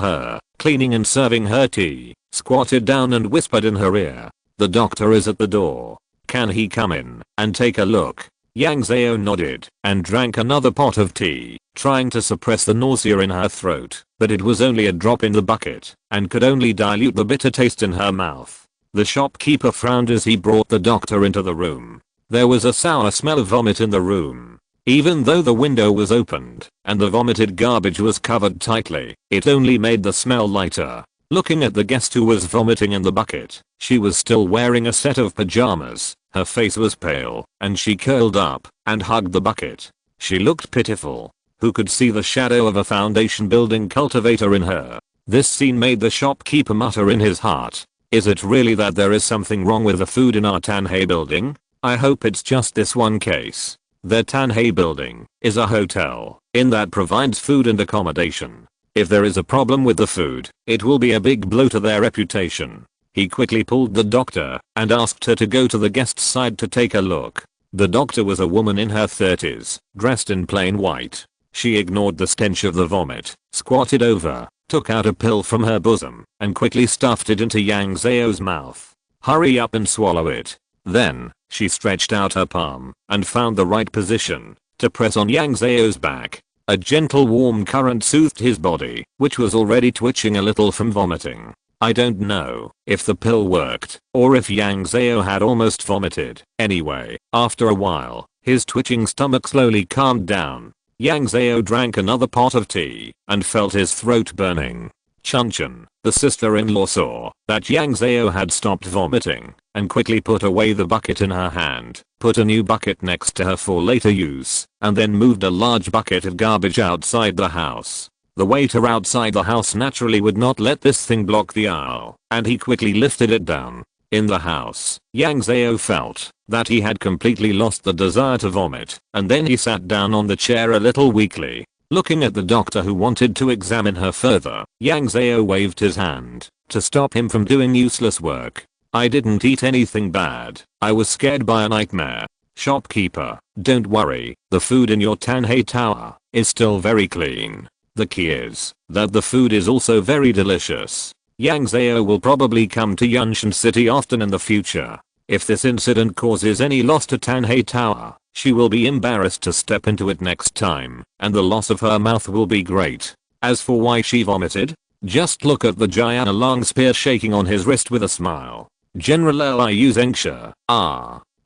her, cleaning and serving her tea, squatted down and whispered in her ear, "The doctor is at the door. Can he come in and take a look?" Yang Zhao nodded and drank another pot of tea, trying to suppress the nausea in her throat, but it was only a drop in the bucket and could only dilute the bitter taste in her mouth. The shopkeeper frowned as he brought the doctor into the room. There was a sour smell of vomit in the room. Even though the window was opened and the vomited garbage was covered tightly, it only made the smell lighter. Looking at the guest who was vomiting in the bucket, she was still wearing a set of pajamas. Her face was pale, and she curled up and hugged the bucket. She looked pitiful. Who could see the shadow of a foundation building cultivator in her? This scene made the shopkeeper mutter in his heart, "Is it really that there is something wrong with the food in our Tanhei building? I hope it's just this one case." Their Tanhei building is a hotel that provides food and accommodation. If there is a problem with the food, it will be a big blow to their reputation. He quickly pulled the doctor and asked her to go to the guest's side to take a look. The doctor was a woman in her 30s, dressed in plain white. She ignored the stench of the vomit, squatted over, took out a pill from her bosom, and quickly stuffed it into Yang Zhao's mouth. "Hurry up and swallow it." Then, she stretched out her palm and found the right position to press on Yang Zhao's back. A gentle warm current soothed his body, which was already twitching a little from vomiting. I don't know if the pill worked or if Yang Zhao had almost vomited. Anyway, after a while, his twitching stomach slowly calmed down. Yang Zhao drank another pot of tea and felt his throat burning. Chunchan, the sister-in-law, saw that Yang Zhao had stopped vomiting and quickly put away the bucket in her hand, put a new bucket next to her for later use, and then moved a large bucket of garbage outside the house. The waiter outside the house naturally would not let this thing block the aisle, and he quickly lifted it down. In the house, Yang Zhao felt that he had completely lost the desire to vomit, and then he sat down on the chair a little weakly. Looking at the doctor who wanted to examine her further, Yang Zhao waved his hand to stop him from doing useless work. "I didn't eat anything bad. I was scared by a nightmare." "Shopkeeper, don't worry, the food in your Tanhei tower is still very clean. The key is that the food is also very delicious. Yang Zhao will probably come to Yunshan City often in the future. If this incident causes any loss to Tanhei Tower, she will be embarrassed to step into it next time, and the loss of her mouth will be great. As for why she vomited, just look at the Jiana long spear shaking on his wrist with a smile. General Liu Zengxia,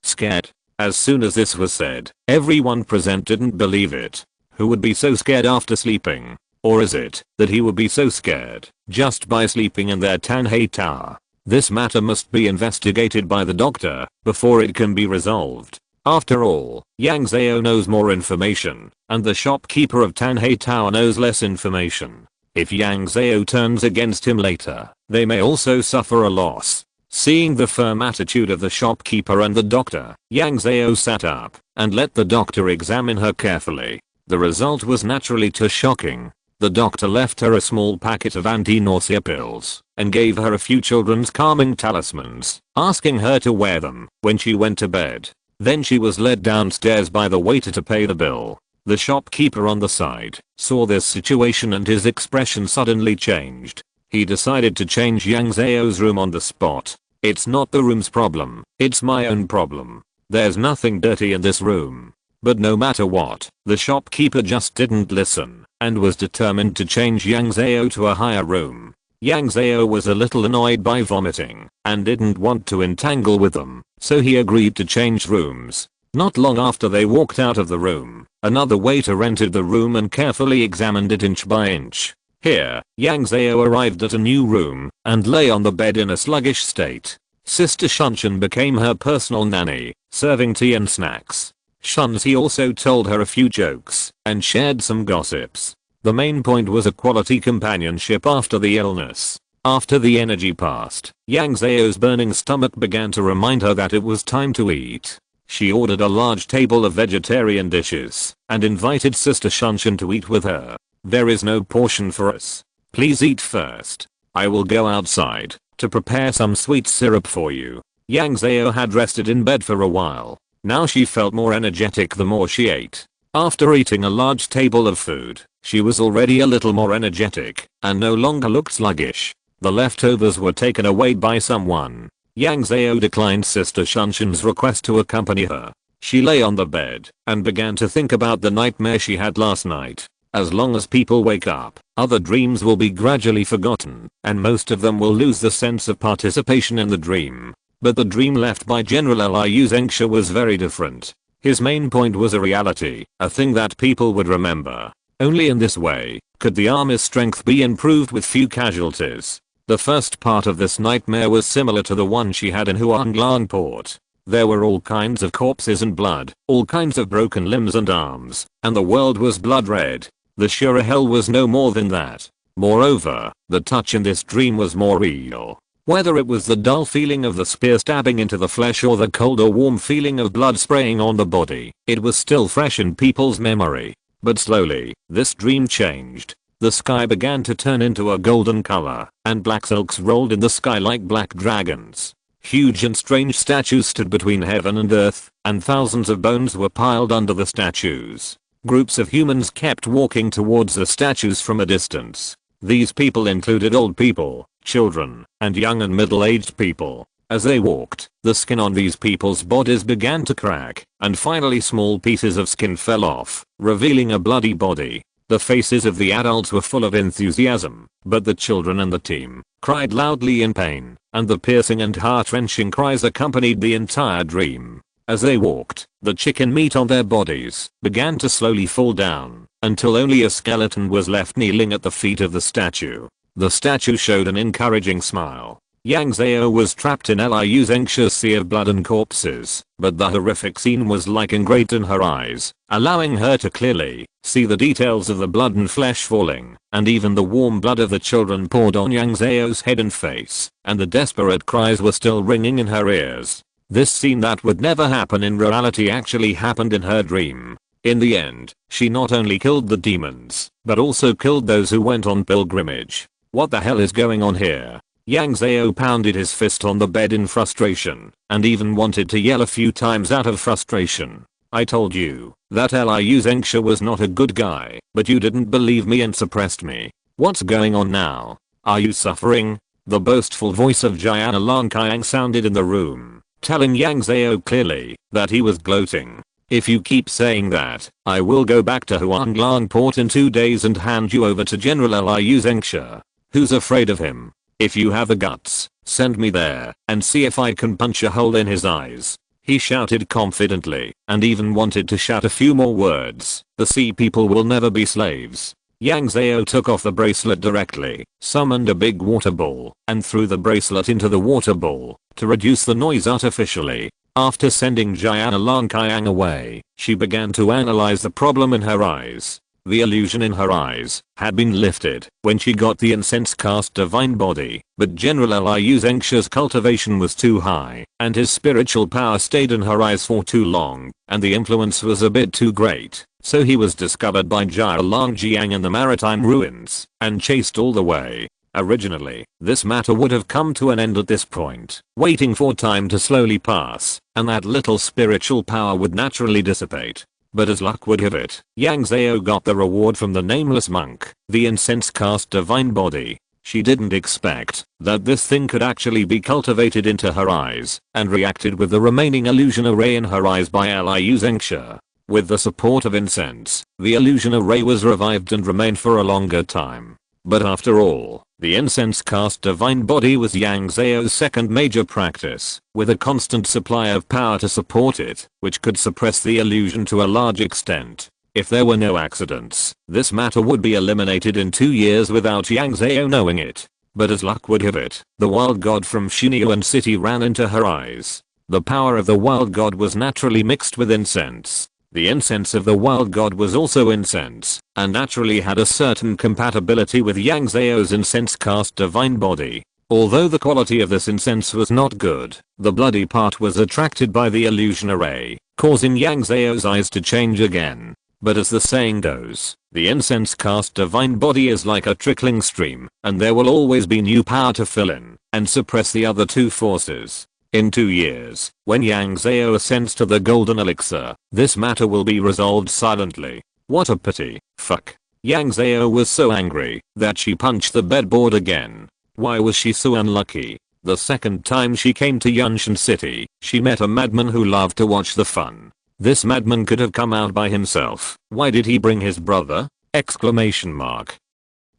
scared." As soon as this was said, everyone present didn't believe it. Who would be so scared after sleeping? Or is it that he would be so scared just by sleeping in their Tanhei Tower? This matter must be investigated by the doctor before it can be resolved. After all, Yang Zhao knows more information, and the shopkeeper of Tanhei Tower knows less information. If Yang Zhao turns against him later, they may also suffer a loss. Seeing the firm attitude of the shopkeeper and the doctor, Yang Zhao sat up and let the doctor examine her carefully. The result was naturally too shocking. The doctor left her a small packet of anti-nausea pills and gave her a few children's calming talismans, asking her to wear them when she went to bed. Then she was led downstairs by the waiter to pay the bill. The shopkeeper on the side saw this situation and his expression suddenly changed. He decided to change Yang Zhao's room on the spot. It's not the room's problem, it's my own problem. There's nothing dirty in this room. But no matter what, the shopkeeper just didn't listen and was determined to change Yang Zhao to a higher room. Yang Zhao was a little annoyed by vomiting and didn't want to entangle with them, so he agreed to change rooms. Not long after they walked out of the room, another waiter entered the room and carefully examined it inch by inch. Here, Yang Zhao arrived at a new room and lay on the bed in a sluggish state. Sister Shunshan became her personal nanny, serving tea and snacks. Shunzi also told her a few jokes and shared some gossips. The main point was a quality companionship after the illness. After the energy passed, Yang Zhao's burning stomach began to remind her that it was time to eat. She ordered a large table of vegetarian dishes and invited Sister Shunshan to eat with her. There is no portion for us. Please eat first. I will go outside to prepare some sweet syrup for you. Yang Zhao had rested in bed for a while. Now she felt more energetic the more she ate. After eating a large table of food, she was already a little more energetic and no longer looked sluggish. The leftovers were taken away by someone. Yang Zhao declined Sister Shunshan's request to accompany her. She lay on the bed and began to think about the nightmare she had last night. As long as people wake up, other dreams will be gradually forgotten, and most of them will lose the sense of participation in the dream. But the dream left by General Liu Zengxia was very different. His main point was a reality, a thing that people would remember. Only in this way could the army's strength be improved with few casualties. The first part of this nightmare was similar to the one she had in Huanglang Port. There were all kinds of corpses and blood, all kinds of broken limbs and arms, and the world was blood red. The sure hell was no more than that. Moreover, the touch in this dream was more real. Whether it was the dull feeling of the spear stabbing into the flesh or the cold or warm feeling of blood spraying on the body, it was still fresh in people's memory. But slowly, this dream changed. The sky began to turn into a golden color, and black silks rolled in the sky like black dragons. Huge and strange statues stood between heaven and earth, and thousands of bones were piled under the statues. Groups of humans kept walking towards the statues from a distance. These people included old people, children, and young and middle-aged people. As they walked, the skin on these people's bodies began to crack, and finally small pieces of skin fell off, revealing a bloody body. The faces of the adults were full of enthusiasm, but the children and the team cried loudly in pain, and the piercing and heart-wrenching cries accompanied the entire dream. As they walked, the chicken meat on their bodies began to slowly fall down, until only a skeleton was left kneeling at the feet of the statue. The statue showed an encouraging smile. Yang Zhao was trapped in Liu Zengxia's sea of blood and corpses, but the horrific scene was like engraved in her eyes, allowing her to clearly see the details of the blood and flesh falling, and even the warm blood of the children poured on Yang Zhao's head and face, and the desperate cries were still ringing in her ears. This scene that would never happen in reality actually happened in her dream. In the end, she not only killed the demons, but also killed those who went on pilgrimage. What the hell is going on here? Yang Zhao pounded his fist on the bed in frustration, and even wanted to yell a few times out of frustration. I told you that Liu Zengxia was not a good guy, but you didn't believe me and suppressed me. What's going on now? Are you suffering? The boastful voice of Jiana Langqiang sounded in the room, telling Yang Zhao clearly that he was gloating. If you keep saying that, I will go back to Huanglang Port in 2 days and hand you over to General Liu Zengxia. Who's afraid of him? If you have the guts, send me there and see if I can punch a hole in his eyes. He shouted confidently and even wanted to shout a few more words. The sea people will never be slaves. Yang Zhao took off the bracelet directly, summoned a big water ball, and threw the bracelet into the water ball to reduce the noise artificially. After sending Jiana Langqiang away, she began to analyze the problem in her eyes. The illusion in her eyes had been lifted when she got the incense-cast divine body, but General Liu Zengxia's cultivation was too high, and his spiritual power stayed in her eyes for too long, and the influence was a bit too great. So he was discovered by Jia Longjiang in the maritime ruins, and chased all the way. Originally, this matter would have come to an end at this point, waiting for time to slowly pass, and that little spiritual power would naturally dissipate. But as luck would have it, Yang Zhao got the reward from the nameless monk, the incense cast divine body. She didn't expect that this thing could actually be cultivated into her eyes and reacted with the remaining illusion array in her eyes by Liu Zengxia. With the support of incense, the illusion array was revived and remained for a longer time. But after all, the incense cast divine body was Yang Zhao's second major practice, with a constant supply of power to support it, which could suppress the illusion to a large extent. If there were no accidents, this matter would be eliminated in 2 years without Yang Zhao knowing it. But as luck would have it, the wild god from Xinyan city ran into her eyes. The power of the wild god was naturally mixed with incense. The incense of the wild god was also incense, and naturally had a certain compatibility with Yang Zhao's incense cast divine body. Although the quality of this incense was not good, the bloody part was attracted by the illusion array, causing Yang Zhao's eyes to change again. But as the saying goes, the incense cast divine body is like a trickling stream, and there will always be new power to fill in and suppress the other two forces. In 2 years, when Yang Zhao ascends to the golden elixir, this matter will be resolved silently. What a pity. Fuck. Yang Zhao was so angry that she punched the bedboard again. Why was she so unlucky? The second time she came to Yunshan City, she met a madman who loved to watch the fun. This madman could have come out by himself. Why did he bring his brother? Exclamation mark.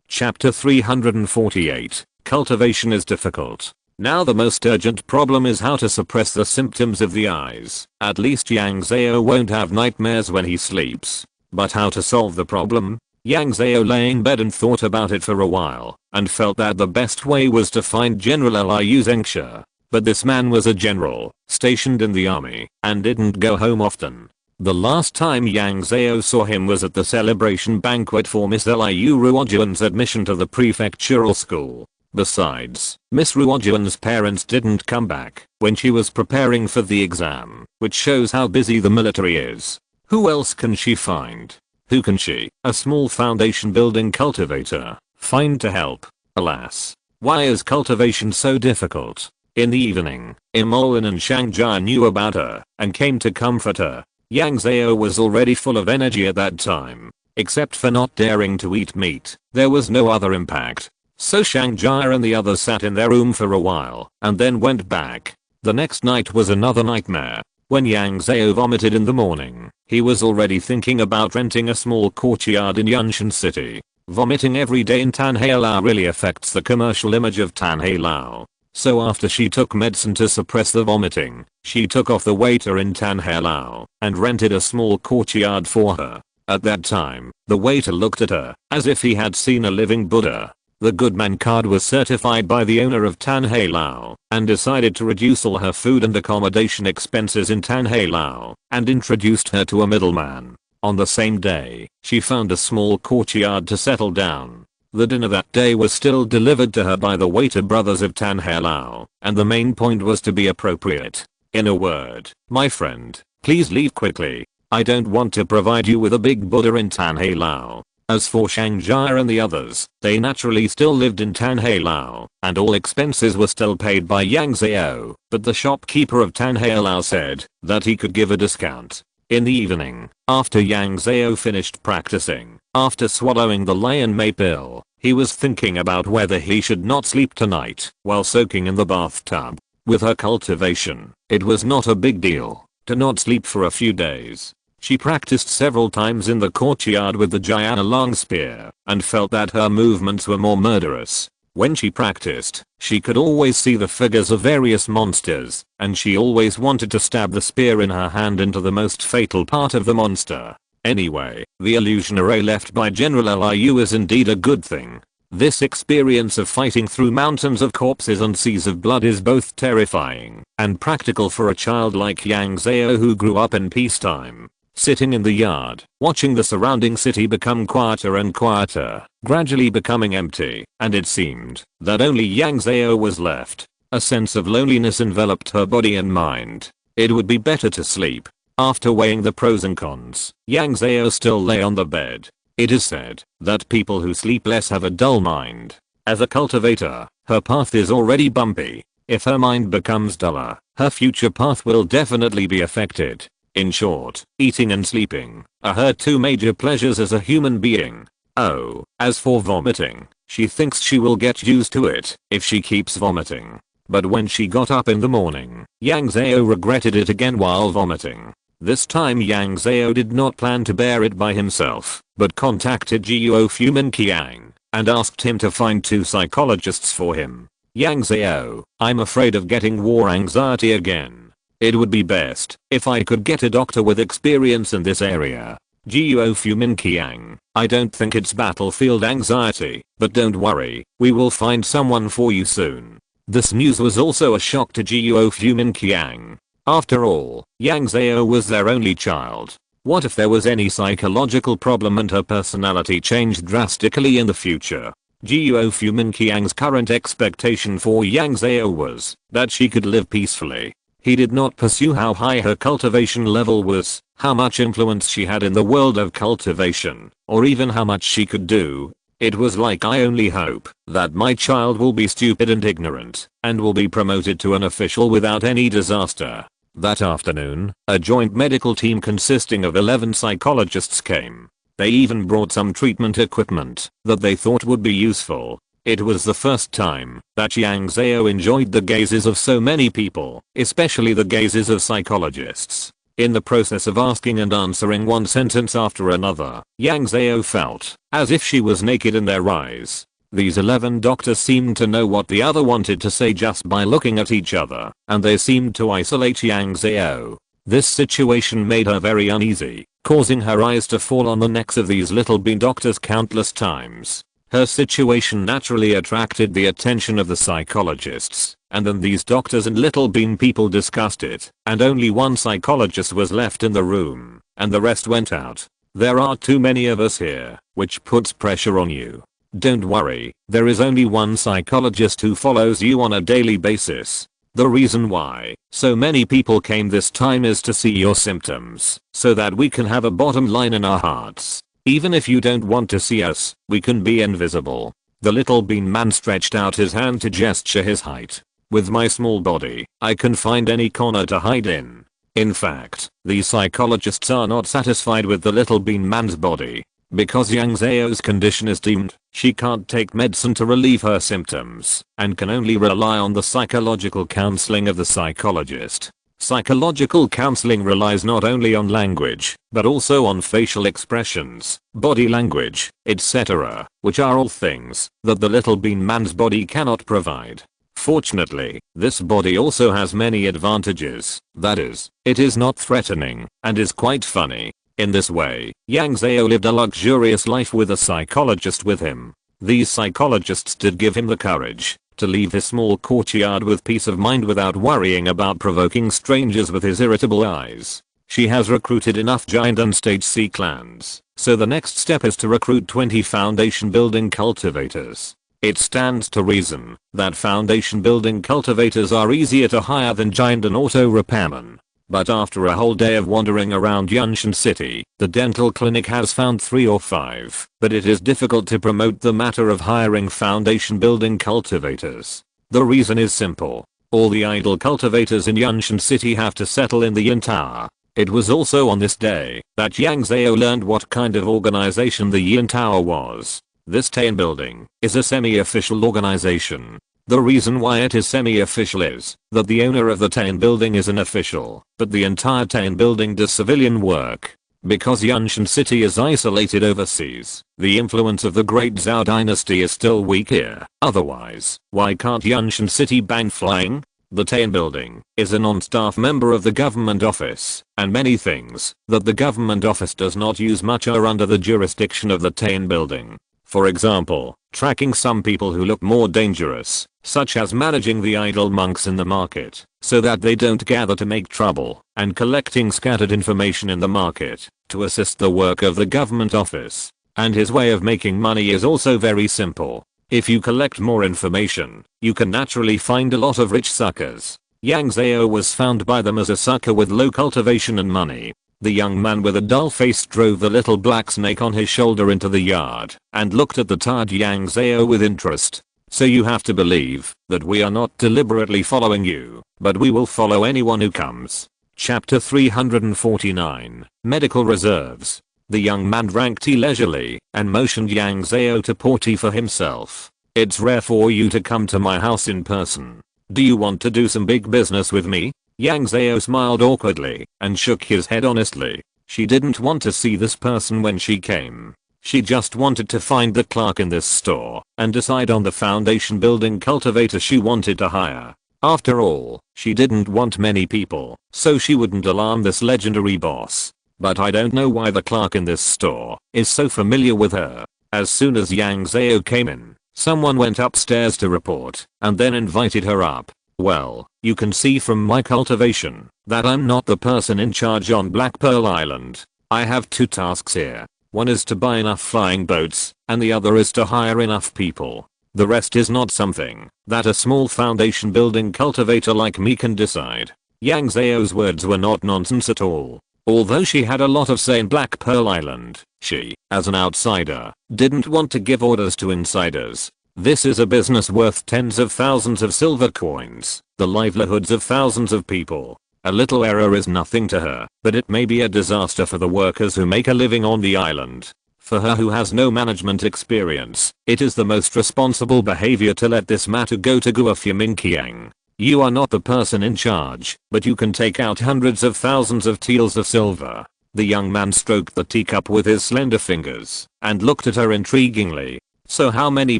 Chapter 348. Cultivation is difficult. Now the most urgent problem is how to suppress the symptoms of the eyes. At least Yang Zhao won't have nightmares when he sleeps. But how to solve the problem? Yang Zhao lay in bed and thought about it for a while, and felt that the best way was to find General Liu Zengxia. But this man was a general, stationed in the army, and didn't go home often. The last time Yang Zhao saw him was at the celebration banquet for Miss Liu Ruojuan's admission to the prefectural school. Besides, Miss Ruojuan's parents didn't come back when she was preparing for the exam, which shows how busy the military is. Who else can she find? Who can she, a small foundation building cultivator, find to help? Alas. Why is cultivation so difficult? In the evening, Imolin and Shangjia knew about her and came to comfort her. Yang Zhao was already full of energy at that time. Except for not daring to eat meat, there was no other impact. So Shangjia and the others sat in their room for a while and then went back. The next night was another nightmare. When Yang Zhao vomited in the morning, he was already thinking about renting a small courtyard in Yunshan City. Vomiting every day in Tanhailao really affects the commercial image of Tanhailao. So after she took medicine to suppress the vomiting, she took off the waiter in Tanhailao and rented a small courtyard for her. At that time, the waiter looked at her as if he had seen a living Buddha. The Goodman card was certified by the owner of Tanhailao and decided to reduce all her food and accommodation expenses in Tanhailao and introduced her to a middleman. On the same day, she found a small courtyard to settle down. The dinner that day was still delivered to her by the waiter brothers of Tanhailao, and the main point was to be appropriate. In a word, my friend, please leave quickly. I don't want to provide you with a big Buddha in Tanhailao. As for Shangjia and the others, they naturally still lived in Tanhailao, and all expenses were still paid by Yang Zhao, but the shopkeeper of Tanhailao said that he could give a discount. In the evening, after Yang Zhao finished practicing, after swallowing the lion mate pill, he was thinking about whether he should not sleep tonight while soaking in the bathtub. With her cultivation, it was not a big deal to not sleep for a few days. She practiced several times in the courtyard with the Jayana long spear and felt that her movements were more murderous. When she practiced, she could always see the figures of various monsters, and she always wanted to stab the spear in her hand into the most fatal part of the monster. Anyway, the illusion array left by General Liu is indeed a good thing. This experience of fighting through mountains of corpses and seas of blood is both terrifying and practical for a child like Yang Zhao who grew up in peacetime. Sitting in the yard, watching the surrounding city become quieter and quieter, gradually becoming empty, and it seemed that only Yang Zhao was left. A sense of loneliness enveloped her body and mind. It would be better to sleep. After weighing the pros and cons, Yang Zhao still lay on the bed. It is said that people who sleep less have a dull mind. As a cultivator, her path is already bumpy. If her mind becomes duller, her future path will definitely be affected. In short, eating and sleeping are her two major pleasures as a human being. Oh, as for vomiting, she thinks she will get used to it if she keeps vomiting. But when she got up in the morning, Yang Zhao regretted it again while vomiting. This time Yang Zhao did not plan to bear it by himself, but contacted Guo Fuminqiang and asked him to find 2 psychologists for him. Yang Zhao, I'm afraid of getting war anxiety again. It would be best if I could get a doctor with experience in this area. Guo Fuminqiang, I don't think it's battlefield anxiety, but don't worry, we will find someone for you soon. This news was also a shock to Guo Fuminqiang. After all, Yang Zhao was their only child. What if there was any psychological problem and her personality changed drastically in the future? Guo Fuminqiang's current expectation for Yang Zhao was that she could live peacefully. He did not pursue how high her cultivation level was, how much influence she had in the world of cultivation, or even how much she could do. It was like, I only hope that my child will be stupid and ignorant, and will be promoted to an official without any disaster. That afternoon, a joint medical team consisting of 11 psychologists came. They even brought some treatment equipment that they thought would be useful. It was the first time that Yang Zhao enjoyed the gazes of so many people, especially the gazes of psychologists. In the process of asking and answering one sentence after another, Yang Zhao felt as if she was naked in their eyes. These 11 doctors seemed to know what the other wanted to say just by looking at each other, and they seemed to isolate Yang Zhao. This situation made her very uneasy, causing her eyes to fall on the necks of these little bean doctors countless times. Her situation naturally attracted the attention of the psychologists, and then these doctors and little bean people discussed it, and only one psychologist was left in the room, and the rest went out. There are too many of us here, which puts pressure on you. Don't worry, there is only one psychologist who follows you on a daily basis. The reason why so many people came this time is to see your symptoms, so that we can have a bottom line in our hearts. Even if you don't want to see us, we can be invisible. The little bean man stretched out his hand to gesture his height. With my small body, I can find any corner to hide in. In fact, these psychologists are not satisfied with the little bean man's body. Because Yang Zhao's condition is deemed, she can't take medicine to relieve her symptoms, and can only rely on the psychological counseling of the psychologist. Psychological counseling relies not only on language, but also on facial expressions, body language, etc., which are all things that the little bean man's body cannot provide. Fortunately, this body also has many advantages, that is, it is not threatening, and is quite funny. In this way, Yang Zhao lived a luxurious life with a psychologist with him. These psychologists did give him the courage to leave his small courtyard with peace of mind without worrying about provoking strangers with his irritable eyes. She has recruited enough giant and stage C clans, so the next step is to recruit 20 foundation building cultivators. It stands to reason that foundation building cultivators are easier to hire than giant and auto repairmen. But after a whole day of wandering around Yanshan City, the dental clinic has found 3 or 5, but it is difficult to promote the matter of hiring foundation building cultivators. The reason is simple. All the idle cultivators in Yanshan City have to settle in the Yin Tower. It was also on this day that Yang Zhao learned what kind of organization the Yin Tower was. This Tain building is a semi-official organization. The reason why it is semi-official is that the owner of the Tain building is an official, but the entire Tain building does civilian work. Because Yanshan City is isolated overseas, the influence of the Great Zhao dynasty is still weak here. Otherwise, why can't Yanshan City ban flying? The Tain building is a non-staff member of the government office, and many things that the government office does not use much are under the jurisdiction of the Tain building. For example, tracking some people who look more dangerous, such as managing the idle monks in the market, so that they don't gather to make trouble, and collecting scattered information in the market, to assist the work of the government office. And his way of making money is also very simple. If you collect more information, you can naturally find a lot of rich suckers. Yang Zhao was found by them as a sucker with low cultivation and money. The young man with a dull face drove the little black snake on his shoulder into the yard, and looked at the tired Yang Zhao with interest. So you have to believe that we are not deliberately following you, but we will follow anyone who comes. Chapter 349, Medical Reserves. The young man drank tea leisurely and motioned Yang Zhao to pour tea for himself. It's rare for you to come to my house in person. Do you want to do some big business with me? Yang Zhao smiled awkwardly and shook his head honestly. She didn't want to see this person when she came. She just wanted to find the clerk in this store and decide on the foundation building cultivator she wanted to hire. After all, she didn't want many people, so she wouldn't alarm this legendary boss. But I don't know why the clerk in this store is so familiar with her. As soon as Yang Zhao came in, someone went upstairs to report and then invited her up. Well, you can see from my cultivation that I'm not the person in charge on Black Pearl Island. I have two tasks here. One is to buy enough flying boats and the other is to hire enough people. The rest is not something that a small foundation building cultivator like me can decide. Yang Zhao's words were not nonsense at all. Although she had a lot of say in Black Pearl Island, she, as an outsider, didn't want to give orders to insiders. This is a business worth tens of thousands of silver coins, the livelihoods of thousands of people. A little error is nothing to her, but it may be a disaster for the workers who make a living on the island. For her who has no management experience, it is the most responsible behavior to let this matter go to Guofiminqiang. You are not the person in charge, but you can take out hundreds of thousands of taels of silver. The young man stroked the teacup with his slender fingers and looked at her intriguingly. So how many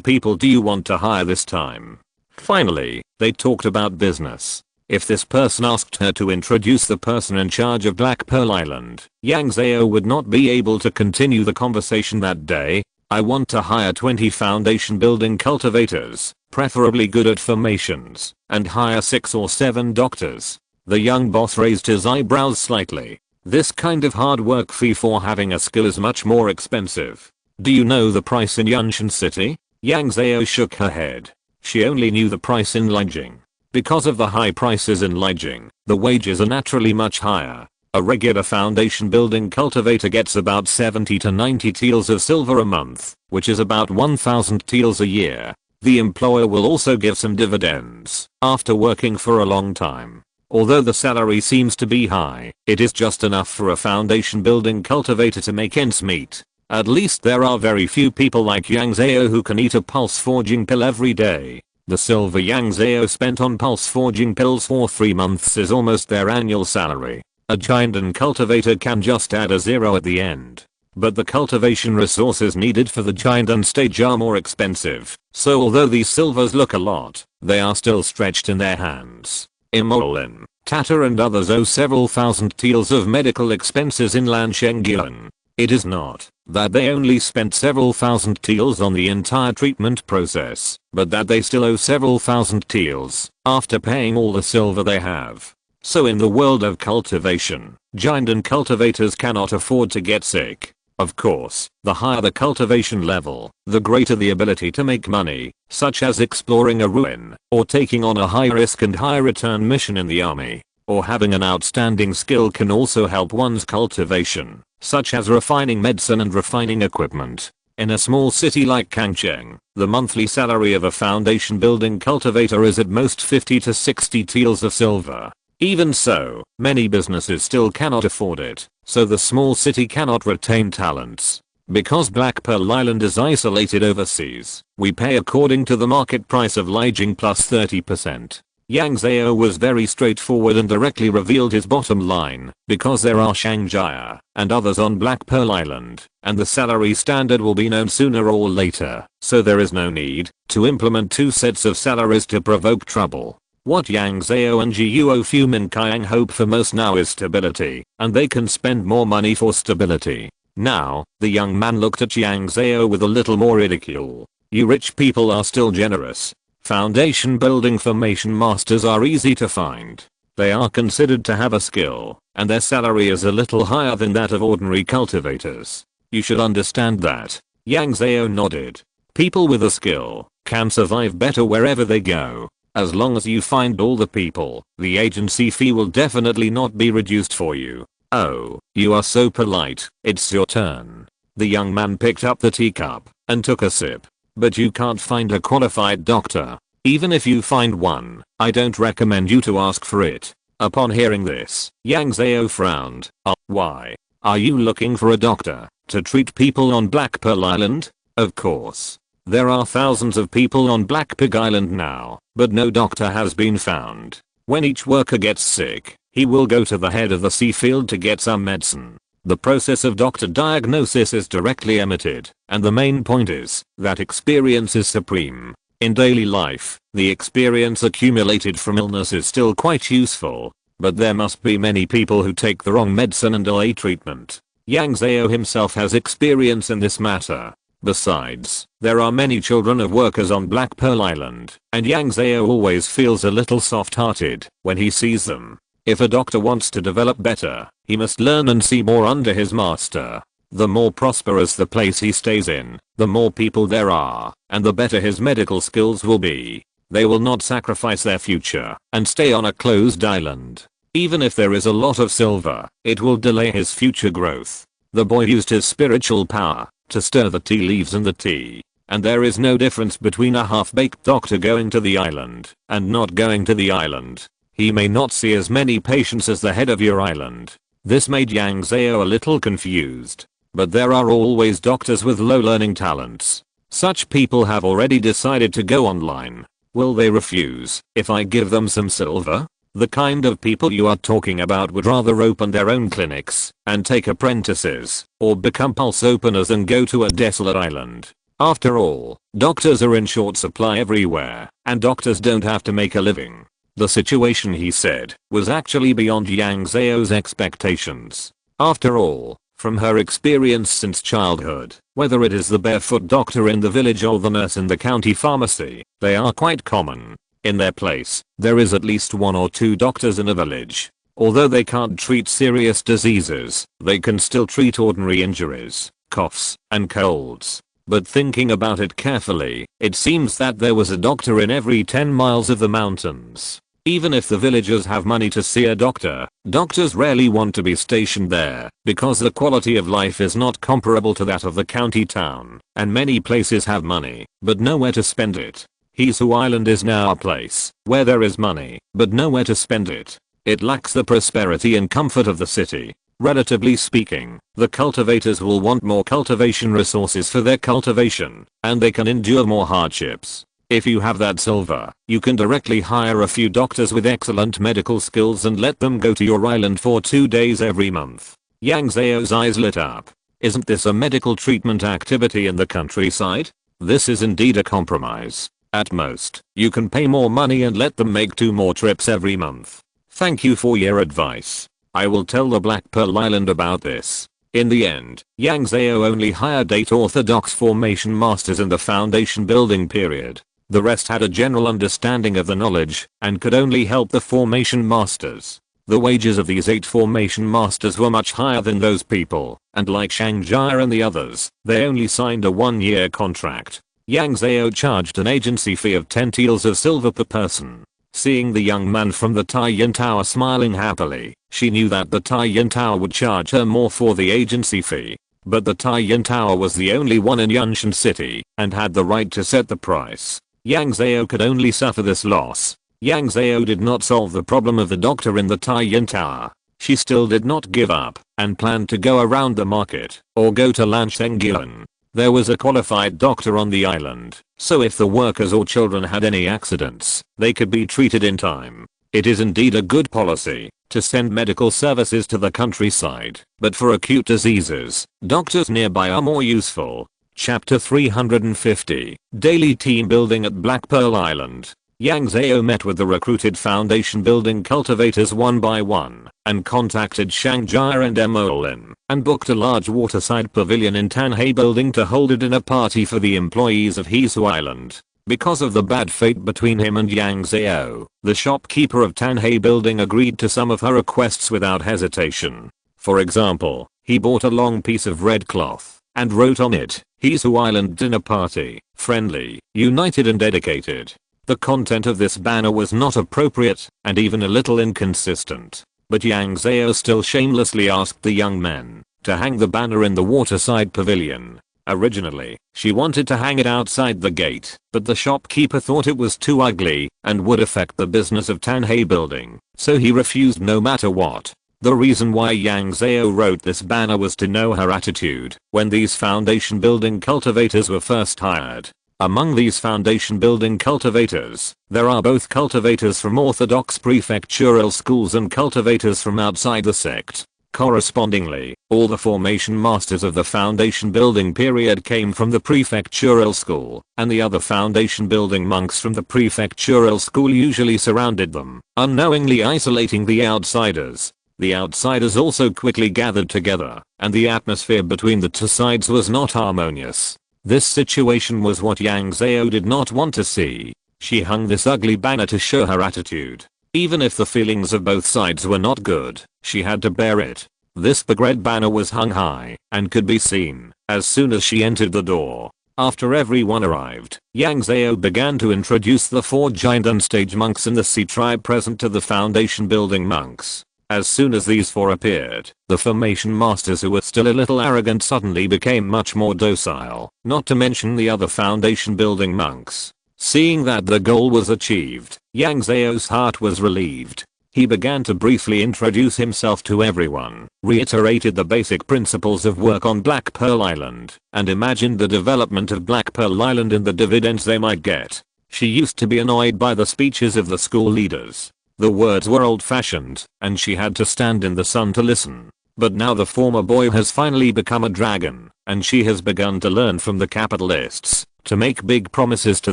people do you want to hire this time? Finally, they talked about business. If this person asked her to introduce the person in charge of Black Pearl Island, Yang Zhao would not be able to continue the conversation that day. I want to hire 20 foundation building cultivators, preferably good at formations, and hire 6 or 7 doctors. The young boss raised his eyebrows slightly. This kind of hard work fee for having a skill is much more expensive. Do you know the price in Yunshan City? Yang Zhao shook her head. She only knew the price in Lijiang. Because of the high prices in Lijiang, the wages are naturally much higher. A regular foundation building cultivator gets about 70 to 90 taels of silver a month, which is about 1,000 taels a year. The employer will also give some dividends after working for a long time. Although the salary seems to be high, it is just enough for a foundation building cultivator to make ends meet. At least there are very few people like Yang Zhao who can eat a pulse forging pill every day. The silver Yang Zhao spent on pulse forging pills for 3 months is almost their annual salary. A giant cultivator can just add a 0 at the end. But the cultivation resources needed for the giant stage are more expensive, so although these silvers look a lot, they are still stretched in their hands. Imolin, Tata and others owe several thousand taels of medical expenses in Lanshengyan. It is not that they only spent several thousand taels on the entire treatment process, but that they still owe several thousand taels after paying all the silver they have. So in the world of cultivation, giant cultivators cannot afford to get sick. Of course, the higher the cultivation level, the greater the ability to make money, such as exploring a ruin, or taking on a high risk and high return mission in the army, or having an outstanding skill can also help one's cultivation, such as refining medicine and refining equipment. In a small city like Kangcheng, the monthly salary of a foundation building cultivator is at most 50 to 60 taels of silver. Even so, many businesses still cannot afford it, so the small city cannot retain talents. Because Black Pearl Island is isolated overseas, we pay according to the market price of Lijiang plus 30%. Yang Zhao was very straightforward and directly revealed his bottom line, because there are Shanghai and others on Black Pearl Island, and the salary standard will be known sooner or later, so there is no need to implement 2 sets of salaries to provoke trouble. What Yang Zhao and Guofiminqiang hope for most now is stability, and they can spend more money for stability. Now, the young man looked at Yang Zhao with a little more ridicule. You rich people are still generous. Foundation building formation masters are easy to find. They are considered to have a skill, and their salary is a little higher than that of ordinary cultivators. You should understand that. Yang Zhao nodded. People with a skill can survive better wherever they go. As long as you find all the people, the agency fee will definitely not be reduced for you. Oh, you are so polite. It's your turn. The young man picked up the teacup and took a sip. But you can't find a qualified doctor. Even if you find one, I don't recommend you to ask for it. Upon hearing this, Yang Zhao frowned. Why? Are you looking for a doctor to treat people on Black Pearl Island? Of course. There are thousands of people on Black Pig Island now, but no doctor has been found. When each worker gets sick, he will go to the head of the sea field to get some medicine. The process of doctor diagnosis is directly emitted, and the main point is that experience is supreme. In daily life, the experience accumulated from illness is still quite useful, but there must be many people who take the wrong medicine and delay treatment. Yang Zhao himself has experience in this matter. Besides, there are many children of workers on Black Pearl Island, and Yang Zhao always feels a little soft-hearted when he sees them. If a doctor wants to develop better, he must learn and see more under his master. The more prosperous the place he stays in, the more people there are, and the better his medical skills will be. They will not sacrifice their future and stay on a closed island. Even if there is a lot of silver, it will delay his future growth. The boy used his spiritual power to stir the tea leaves in the tea, and there is no difference between a half-baked doctor going to the island and not going to the island. He may not see as many patients as the head of your island. This made Yang Zhao a little confused. But there are always doctors with low learning talents. Such people have already decided to go online. Will they refuse if I give them some silver? The kind of people you are talking about would rather open their own clinics and take apprentices, or become pulse openers and go to a desolate island. After all, doctors are in short supply everywhere, and doctors don't have to make a living. The situation, he said, was actually beyond Yang Zhao's expectations. After all, from her experience since childhood, whether it is the barefoot doctor in the village or the nurse in the county pharmacy, they are quite common. In their place, there is at least 1 or 2 doctors in a village. Although they can't treat serious diseases, they can still treat ordinary injuries, coughs, and colds. But thinking about it carefully, it seems that there was a doctor in every 10 miles of the mountains. Even if the villagers have money to see a doctor, doctors rarely want to be stationed there because the quality of life is not comparable to that of the county town, and many places have money, but nowhere to spend it. Hisu Island is now a place where there is money, but nowhere to spend it. It lacks the prosperity and comfort of the city. Relatively speaking, the cultivators will want more cultivation resources for their cultivation, and they can endure more hardships. If you have that silver, you can directly hire a few doctors with excellent medical skills and let them go to your island for 2 days every month. Yang Zhao's eyes lit up. Isn't this a medical treatment activity in the countryside? This is indeed a compromise. At most, you can pay more money and let them make 2 more trips every month. Thank you for your advice. I will tell the Black Pearl Island about this. In the end, Yang Zhao only hired 8 orthodox formation masters in the foundation building period. The rest had a general understanding of the knowledge and could only help the formation masters. The wages of these 8 formation masters were much higher than those people, and like Yang Zhao and the others, they only signed a 1-year contract. Yang Zhao charged an agency fee of 10 taels of silver per person. Seeing the young man from the Taiyan Tower smiling happily, she knew that the Taiyan Tower would charge her more for the agency fee. But the Taiyan Tower was the only one in Yunshan City and had the right to set the price. Yang Zhao could only suffer this loss. Yang Zhao did not solve the problem of the doctor in the Taiyan Tower. She still did not give up and planned to go around the market or go to Lanshengyan. There was a qualified doctor on the island, so if the workers or children had any accidents, they could be treated in time. It is indeed a good policy to send medical services to the countryside, but for acute diseases, doctors nearby are more useful. Chapter 350, Daily Team Building at Black Pearl Island. Yang Zhao met with the recruited foundation building cultivators one by one, and contacted Shangjia and Emolin, and booked a large waterside pavilion in Tanhei building to hold a dinner party for the employees of Hisu Island. Because of the bad fate between him and Yang Zhao, the shopkeeper of Tanhei building agreed to some of her requests without hesitation. For example, he bought a long piece of red cloth, and wrote on it, Hisu Island Dinner Party, friendly, united and dedicated. The content of this banner was not appropriate, and even a little inconsistent. But Yang Zhao still shamelessly asked the young men to hang the banner in the waterside pavilion. Originally, she wanted to hang it outside the gate, but the shopkeeper thought it was too ugly and would affect the business of Tanhei Building, so he refused no matter what. The reason why Yang Zhao wrote this banner was to know her attitude when these foundation building cultivators were first hired. Among these foundation building cultivators, there are both cultivators from orthodox prefectural schools and cultivators from outside the sect. Correspondingly, all the formation masters of the foundation building period came from the prefectural school, and the other foundation building monks from the prefectural school usually surrounded them, unknowingly isolating the outsiders. The outsiders also quickly gathered together, and the atmosphere between the two sides was not harmonious. This situation was what Yang Zhao did not want to see. She hung this ugly banner to show her attitude. Even if the feelings of both sides were not good, she had to bear it. This big red banner was hung high and could be seen as soon as she entered the door. After everyone arrived, Yang Zhao began to introduce the 4 giant unstage monks in the Sea tribe present to the foundation building monks. As soon as these 4 appeared, the formation masters who were still a little arrogant suddenly became much more docile, not to mention the other foundation building monks. Seeing that the goal was achieved, Yang Zhao's heart was relieved. He began to briefly introduce himself to everyone, reiterated the basic principles of work on Black Pearl Island, and imagined the development of Black Pearl Island and the dividends they might get. She used to be annoyed by the speeches of the school leaders. The words were old-fashioned, and she had to stand in the sun to listen. But now the former boy has finally become a dragon, and she has begun to learn from the capitalists to make big promises to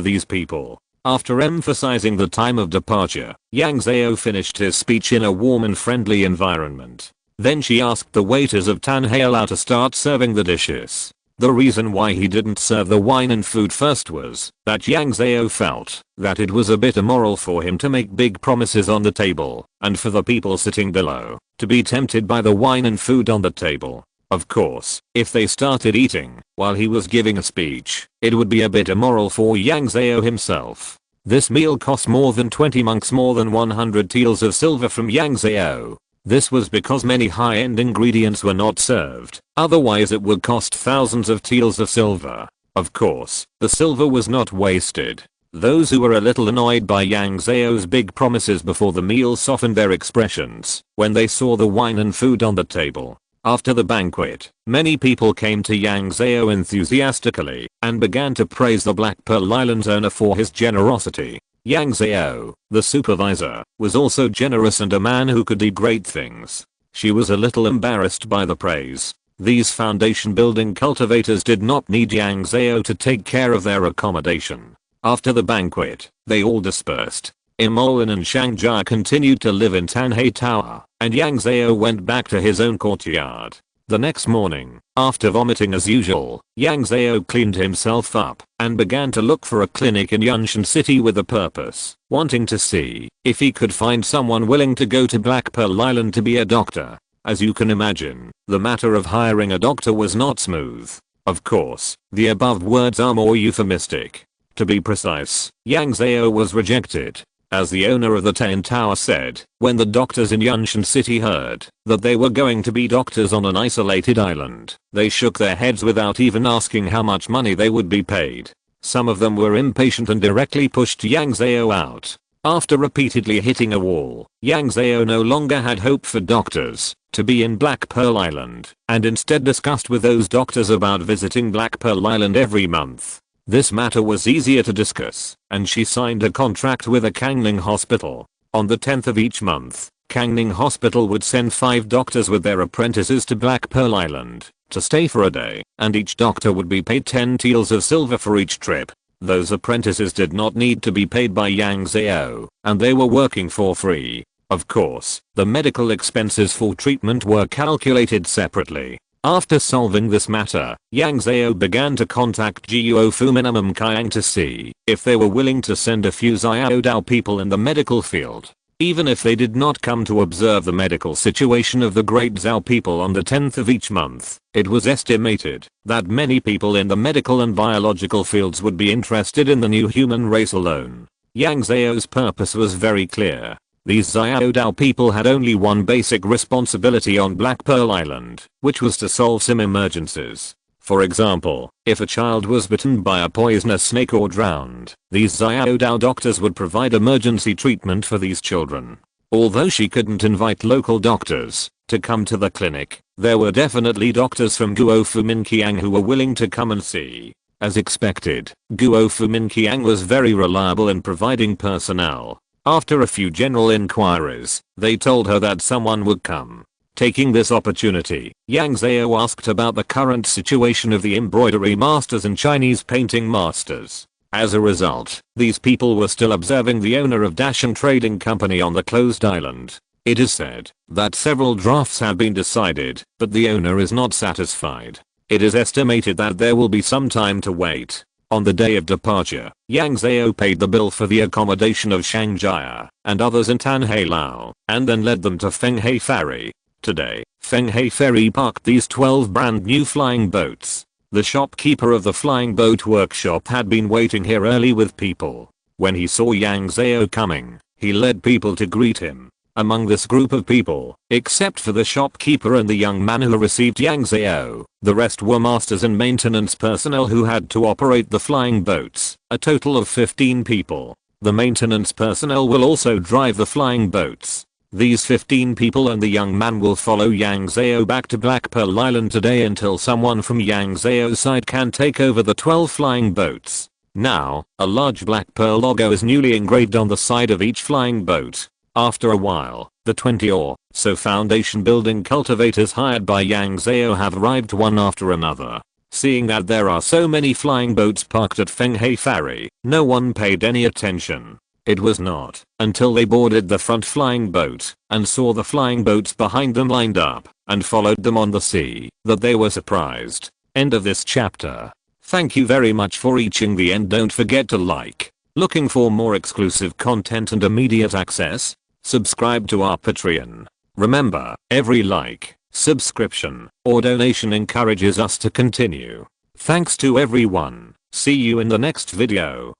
these people. After emphasizing the time of departure, Yang Zhao finished his speech in a warm and friendly environment. Then she asked the waiters of Tanhei to start serving the dishes. The reason why he didn't serve the wine and food first was that Yang Zhao felt that it was a bit immoral for him to make big promises on the table, and for the people sitting below to be tempted by the wine and food on the table. Of course, if they started eating while he was giving a speech, it would be a bit immoral for Yang Zhao himself. This meal cost more than 20 monks more than 100 taels of silver from Yang Zhao. This was because many high-end ingredients were not served, otherwise it would cost thousands of taels of silver. Of course, the silver was not wasted. Those who were a little annoyed by Yang Zhao's big promises before the meal softened their expressions when they saw the wine and food on the table. After the banquet, many people came to Yang Zhao enthusiastically and began to praise the Black Pearl Island's owner for his generosity. Yang Zhao, the supervisor, was also generous and a man who could do great things. She was a little embarrassed by the praise. These foundation building cultivators did not need Yang Zhao to take care of their accommodation. After the banquet, they all dispersed. Imolan and Shangjia continued to live in Tanhei Tower, and Yang Zhao went back to his own courtyard. The next morning, after vomiting as usual, Yang Zhao cleaned himself up and began to look for a clinic in Yunshan City with a purpose, wanting to see if he could find someone willing to go to Black Pearl Island to be a doctor. As you can imagine, the matter of hiring a doctor was not smooth. Of course, the above words are more euphemistic. To be precise, Yang Zhao was rejected. As the owner of the Ten Tower said, when the doctors in Yunshan City heard that they were going to be doctors on an isolated island, they shook their heads without even asking how much money they would be paid. Some of them were impatient and directly pushed Yang Zhao out. After repeatedly hitting a wall, Yang Zhao no longer had hope for doctors to be in Black Pearl Island, and instead discussed with those doctors about visiting Black Pearl Island every month. This matter was easier to discuss, and she signed a contract with a Kangning hospital. On the 10th of each month, Kangning Hospital would send 5 doctors with their apprentices to Black Pearl Island to stay for a day, and each doctor would be paid 10 taels of silver for each trip. Those apprentices did not need to be paid by Yang Zhao, and they were working for free. Of course, the medical expenses for treatment were calculated separately. After solving this matter, Yang Zhao began to contact Guo Fu Minimum Kiang to see if they were willing to send a few Xiao Dao people in the medical field. Even if they did not come to observe the medical situation of the Great Zhao people on the 10th of each month, it was estimated that many people in the medical and biological fields would be interested in the new human race alone. Yang Zhao's purpose was very clear. These Xiao Dao people had only one basic responsibility on Black Pearl Island, which was to solve some emergencies. For example, if a child was bitten by a poisonous snake or drowned, these Xiaodao doctors would provide emergency treatment for these children. Although she couldn't invite local doctors to come to the clinic, there were definitely doctors from Guofu Minqiang who were willing to come and see. As expected, Guofu Minqiang was very reliable in providing personnel. After a few general inquiries, they told her that someone would come. Taking this opportunity, Yang Zhao asked about the current situation of the embroidery masters and Chinese painting masters. As a result, these people were still observing the owner of Dashan Trading Company on the closed island. It is said that several drafts have been decided, but the owner is not satisfied. It is estimated that there will be some time to wait. On the day of departure, Yang Zhao paid the bill for the accommodation of Shangjia and others in Tanhailao, and then led them to Fenghai Ferry. Today, Fenghai Ferry parked these 12 brand new flying boats. The shopkeeper of the flying boat workshop had been waiting here early with people. When he saw Yang Zhao coming, he led people to greet him. Among this group of people, except for the shopkeeper and the young man who received Yang Zhao, the rest were masters and maintenance personnel who had to operate the flying boats, a total of 15 people. The maintenance personnel will also drive the flying boats. These 15 people and the young man will follow Yang Zhao back to Black Pearl Island today until someone from Yang Zhao's side can take over the 12 flying boats. Now, a large Black Pearl logo is newly engraved on the side of each flying boat. After a while, the 20 or so foundation building cultivators hired by Yang Zhao have arrived one after another. Seeing that there are so many flying boats parked at Fenghai Ferry, no one paid any attention. It was not until they boarded the front flying boat and saw the flying boats behind them lined up and followed them on the sea that they were surprised. End of this chapter. Thank you very much for reaching the end. Don't forget to like. Looking for more exclusive content and immediate access? Subscribe to our Patreon. Remember, every like, subscription, or donation encourages us to continue. Thanks to everyone. See you in the next video.